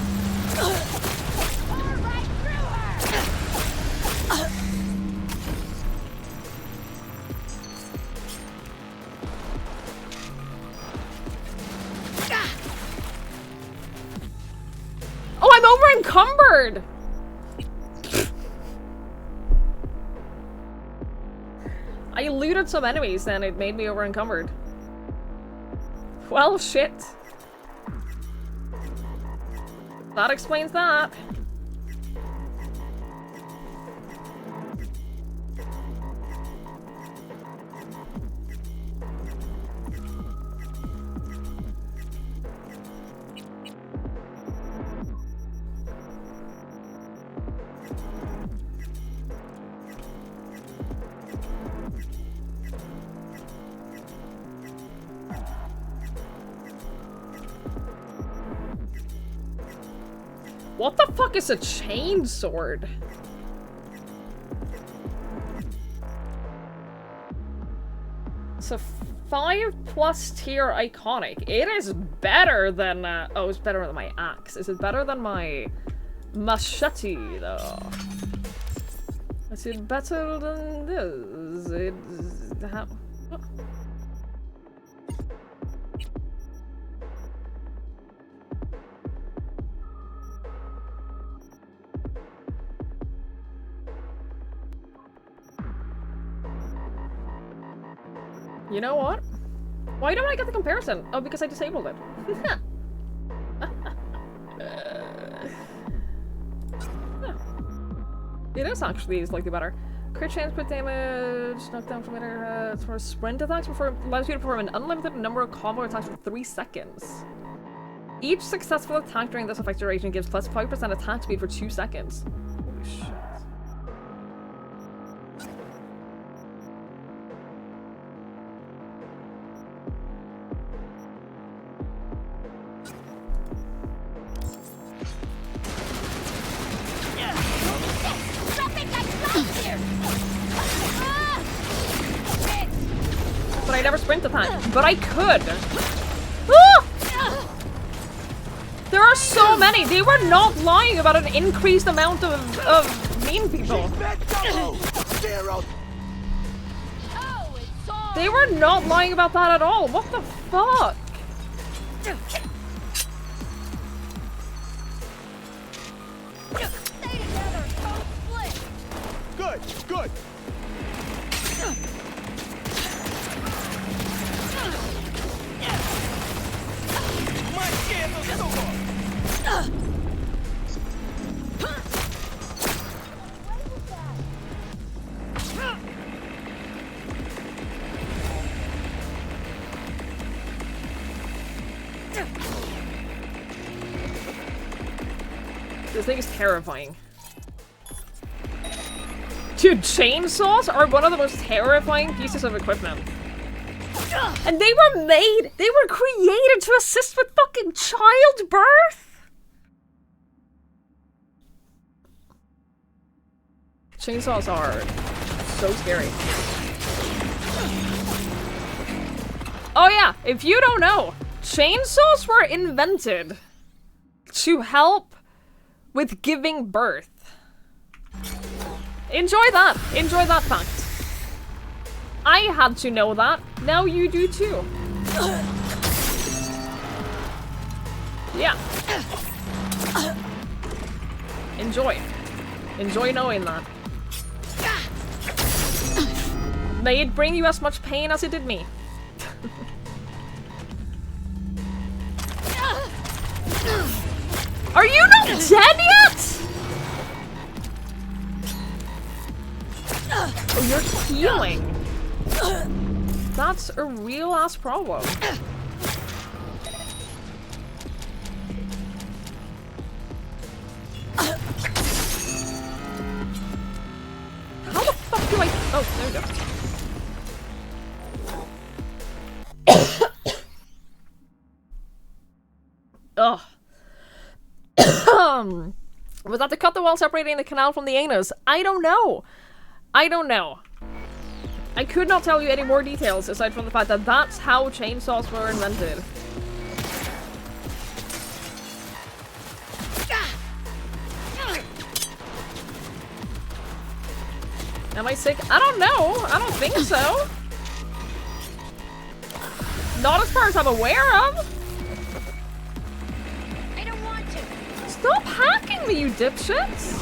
Oh, I'm over encumbered! I looted some enemies and it made me over encumbered. Well, shit. That explains that. What the fuck is a chain sword? So 5+ tier iconic. It is better than oh, it's better than my axe. Is it better than my machete though? Is it better than this? You know what? Why don't I get the comparison? Oh, because I disabled it. It is actually slightly better. Crit chance, crit damage, knockdown from it, for sprint attacks allows you to perform an unlimited number of combo attacks for 3 seconds. Each successful attack during this effect duration gives plus 5% attack speed for 2 seconds. Holy shit. But I never sprint attack. But I could. Ah! There are so many. They were not lying about an increased amount of mean people. They were not lying about that at all. What the fuck? Good, good. This thing is terrifying. Dude, chainsaws are one of the most terrifying pieces of equipment. And they were created to assist with fucking childbirth! Chainsaws are so scary. Oh yeah, if you don't know, chainsaws were invented to help with giving birth. Enjoy that fact. I had to know that. Now you do too. Yeah. Enjoy knowing that. May it bring you as much pain as it did me. Are you not dead yet? Oh, you're healing. That's a real ass problem. How the fuck do I... Oh, there we go. Ugh. Was that to cut the wall separating the canal from the anus? I don't know. I could not tell you any more details aside from the fact that that's how chainsaws were invented. Am I sick? I don't know. I don't think so. Not as far as I'm aware of. I don't want to. Stop hacking me, you dipshits!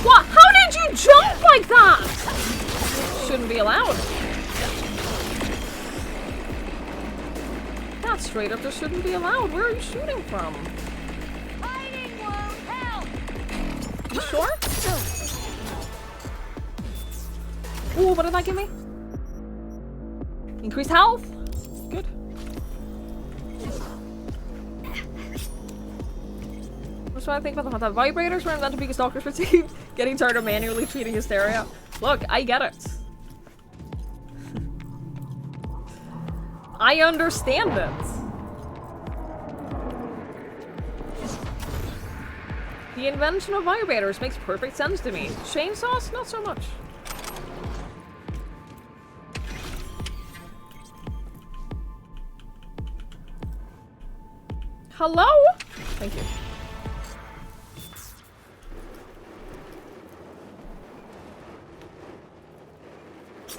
What? How did you jump like that? Shouldn't be allowed. That's straight up just shouldn't be allowed. Where are you shooting from? Hiding won't help. You sure? Ooh, what did that give me? Increased health? Good. What's what I think about the fact that vibrators were invented because doctors perceived getting tired of manually treating hysteria. Look, I get it. I understand it. The invention of vibrators makes perfect sense to me. Chainsaws? Not so much. Hello? Thank you.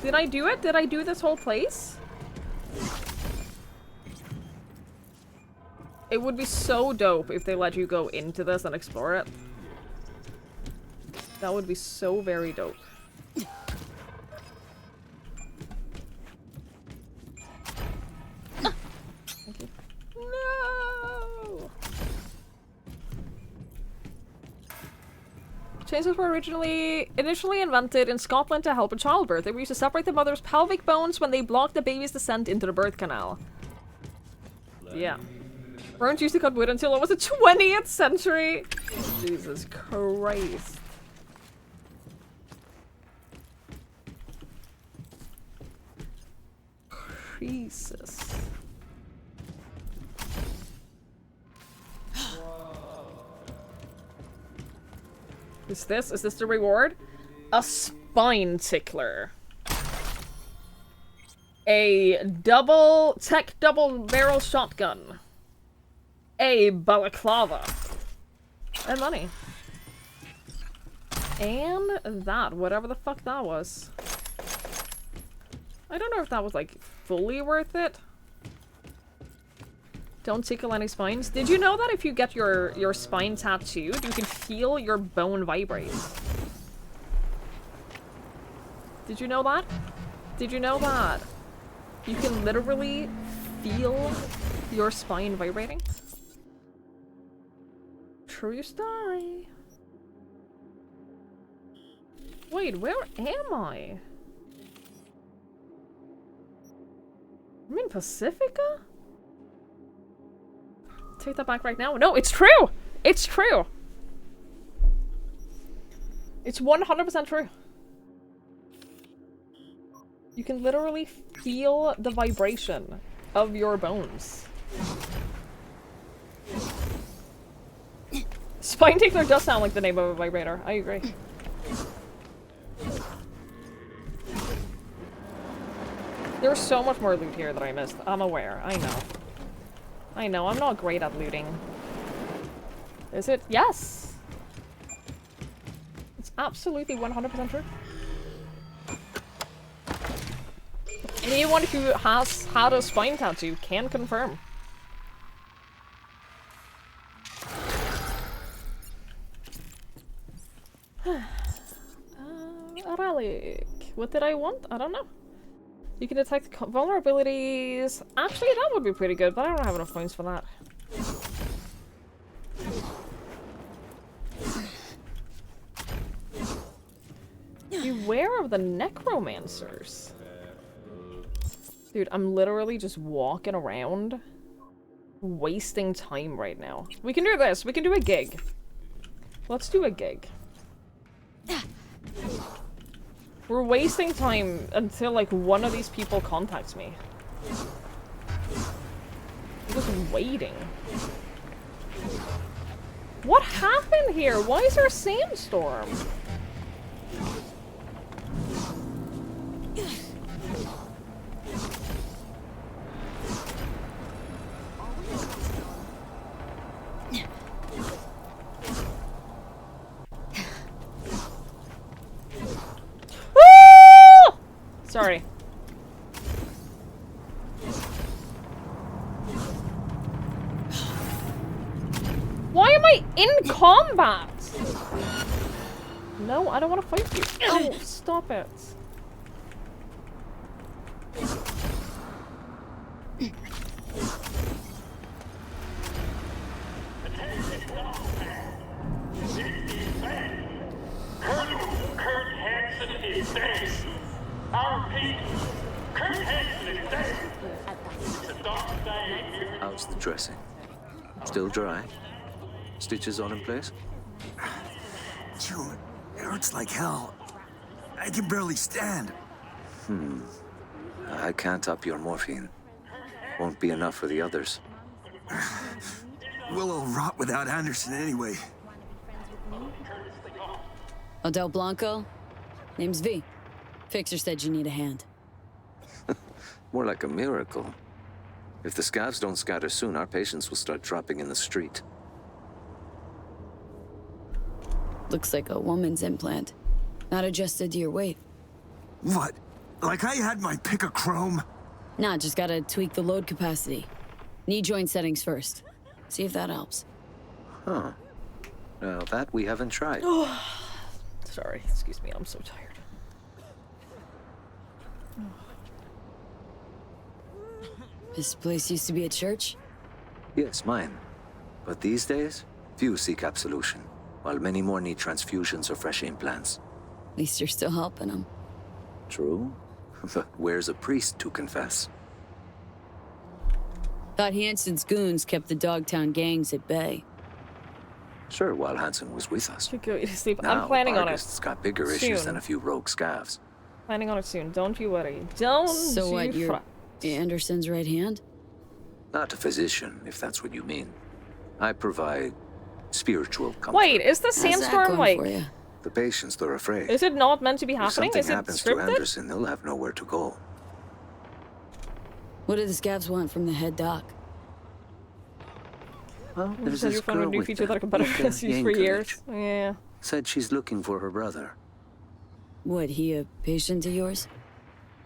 Did I do it? Did I do this whole place? It would be so dope if they let you go into this and explore it. That would be so very dope. Thank you. No! Chainsaws were initially invented in Scotland to help in childbirth. They were used to separate the mother's pelvic bones when they blocked the baby's descent into the birth canal. Yeah. Weren't used to cut wood until almost the 20th century. Jesus Christ. Jesus. Is this the reward? A spine tickler. A double barrel shotgun. A balaclava. And money. And that, whatever the fuck that was. I don't know if that was like fully worth it. Don't tickle any spines. Did you know that if you get your spine tattooed, you can feel your bone vibrate? Did you know that? Did you know that? You can literally feel your spine vibrating? True story. Wait, where am I? I'm in Pacifica? Take that back right now. No, it's true! It's true! It's 100% true. You can literally feel the vibration of your bones. Spine tickler does sound like the name of a vibrator. I agree. There's so much more loot here that I missed. I'm aware. I know. I know. I'm not great at looting. Is it? Yes! It's absolutely 100% true. Anyone who has had a spine tattoo can confirm. A relic. What did I want? I don't know. You can detect vulnerabilities. Actually, that would be pretty good, but I don't have enough points for that. Beware of the necromancers. Dude, I'm literally just walking around wasting time right now. We can do this. We can do a gig. Let's do a gig. We're wasting time until, like, one of these people contacts me. I'm just waiting. What happened here? Why is there a sandstorm? Sorry. Why am I in combat? No, I don't want to fight you. Oh, stop it. I repeat, Kurt Hansen is dead. It's a dark day here. How's the dressing? Still dry? Stitches all in place? June, it hurts like hell. I can barely stand. I can't up your morphine. Won't be enough for the others. Willow'll rot without Anderson anyway. Odell Blanco? Name's V. Fixer said you need a hand. More like a miracle. If the scavs don't scatter soon, our patients will start dropping in the street. Looks like a woman's implant. Not adjusted to your weight. What? Like I had my pick of chrome? Nah, just gotta tweak the load capacity. Knee joint settings first. See if that helps. Huh. Well, that we haven't tried. Sorry, excuse me, I'm so tired. This place used to be a church? Yes, mine. But these days, few seek absolution, while many more need transfusions or fresh implants. At least you're still helping them. True. But where's a priest to confess? Thought Hansen's goons kept the Dogtown gangs at bay. Sure, while Hansen was with us. Should go to sleep. Now, I'm planning on it. Vargas got bigger issues than a few rogue scavs. Planning on it soon. Don't you worry. Don't So what, you you're fret. Anderson's right hand? Not a physician, if that's what you mean. I provide spiritual comfort. Wait, is the sandstorm like? The patients, they're afraid. Is it not meant to be If happening? something Is it happens to scripted? Anderson, they'll have nowhere to go. What do the scavs want from the head doc? Well, You there's said this you found a girl new with feature that I could better use for Yankovic. years. Yeah. Said she's looking for her brother. What, he a patient of yours?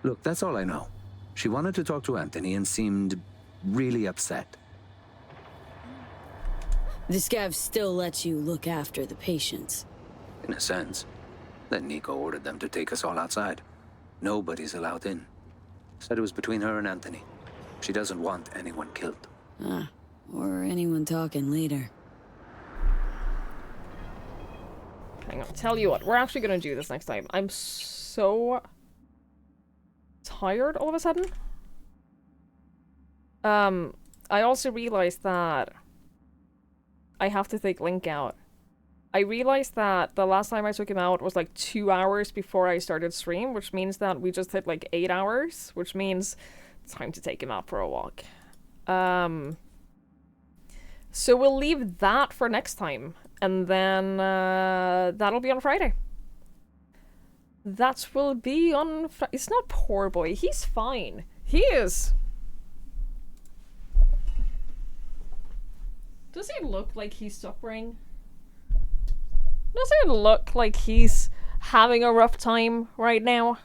Look, that's all I know. She wanted to talk to Anthony and seemed really upset. The scavs still let you look after the patients. In a sense. Then Nico ordered them to take us all outside. Nobody's allowed in. Said it was between her and Anthony. She doesn't want anyone killed. Ah, or anyone talking later. Hang on. Tell you what, we're actually gonna do this next time. I'm so tired all of a sudden. I also realized that I have to take Link out. I realized that the last time I took him out was like 2 hours before I started stream, which means that we just hit like 8 hours, which means it's time to take him out for a walk. So we'll leave that for next time, and then that'll be on Friday. That will be on It's not poor boy, he's fine. He is. Does he look like he's suffering? Does it look like he's having a rough time right now?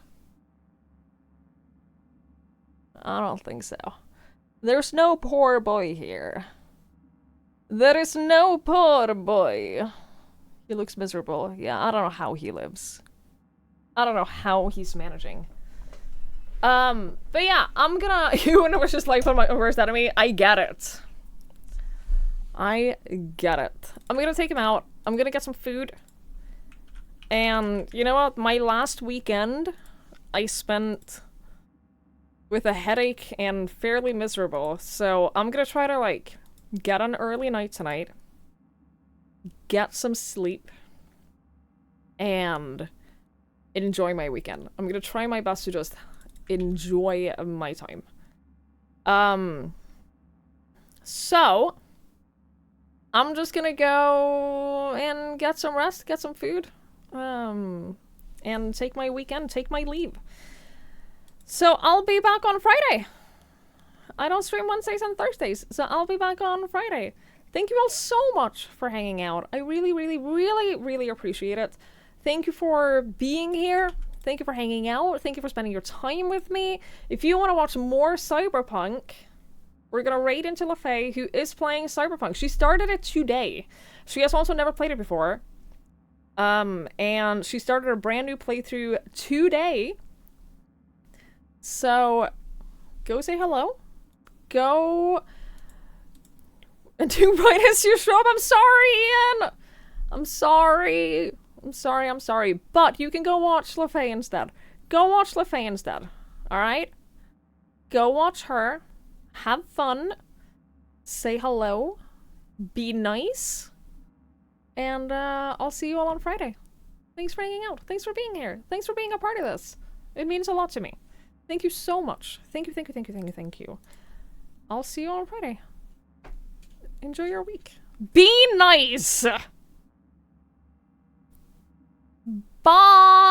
I don't think so. There's no poor boy here. There is no poor boy. He looks miserable. Yeah, I don't know how he lives. I don't know how he's managing. But yeah, I'm gonna... You wanna wish this life on my worst enemy? I get it. I get it. I'm gonna take him out. I'm gonna get some food. And you know what? My last weekend I spent with a headache and fairly miserable. So I'm gonna try to like get an early night tonight. Get some sleep. And enjoy my weekend. I'm gonna try my best to just enjoy my time. So I'm just gonna go and get some rest, get some food, and take my weekend, take my leave. So I'll be back on Friday. I don't stream Wednesdays and Thursdays, so I'll be back on Friday. Thank you all so much for hanging out. I really, really, really, really appreciate it. Thank you for being here. Thank you for hanging out. Thank you for spending your time with me. If you want to watch more Cyberpunk, we're gonna raid into LaFay, who is playing Cyberpunk. She started it today. She has also never played it before. And she started a brand new playthrough today. So, go say hello. Go and do right as you show up. I'm sorry, Ian! I'm sorry. I'm sorry. But you can go watch LaFay instead. Go watch LaFay instead. Alright? Go watch her. Have fun. Say hello. Be nice. And I'll see you all on Friday. Thanks for hanging out. Thanks for being here. Thanks for being a part of this. It means a lot to me. Thank you so much. Thank you, thank you, thank you, thank you, thank you. I'll see you all on Friday. Enjoy your week. Be nice! Bye!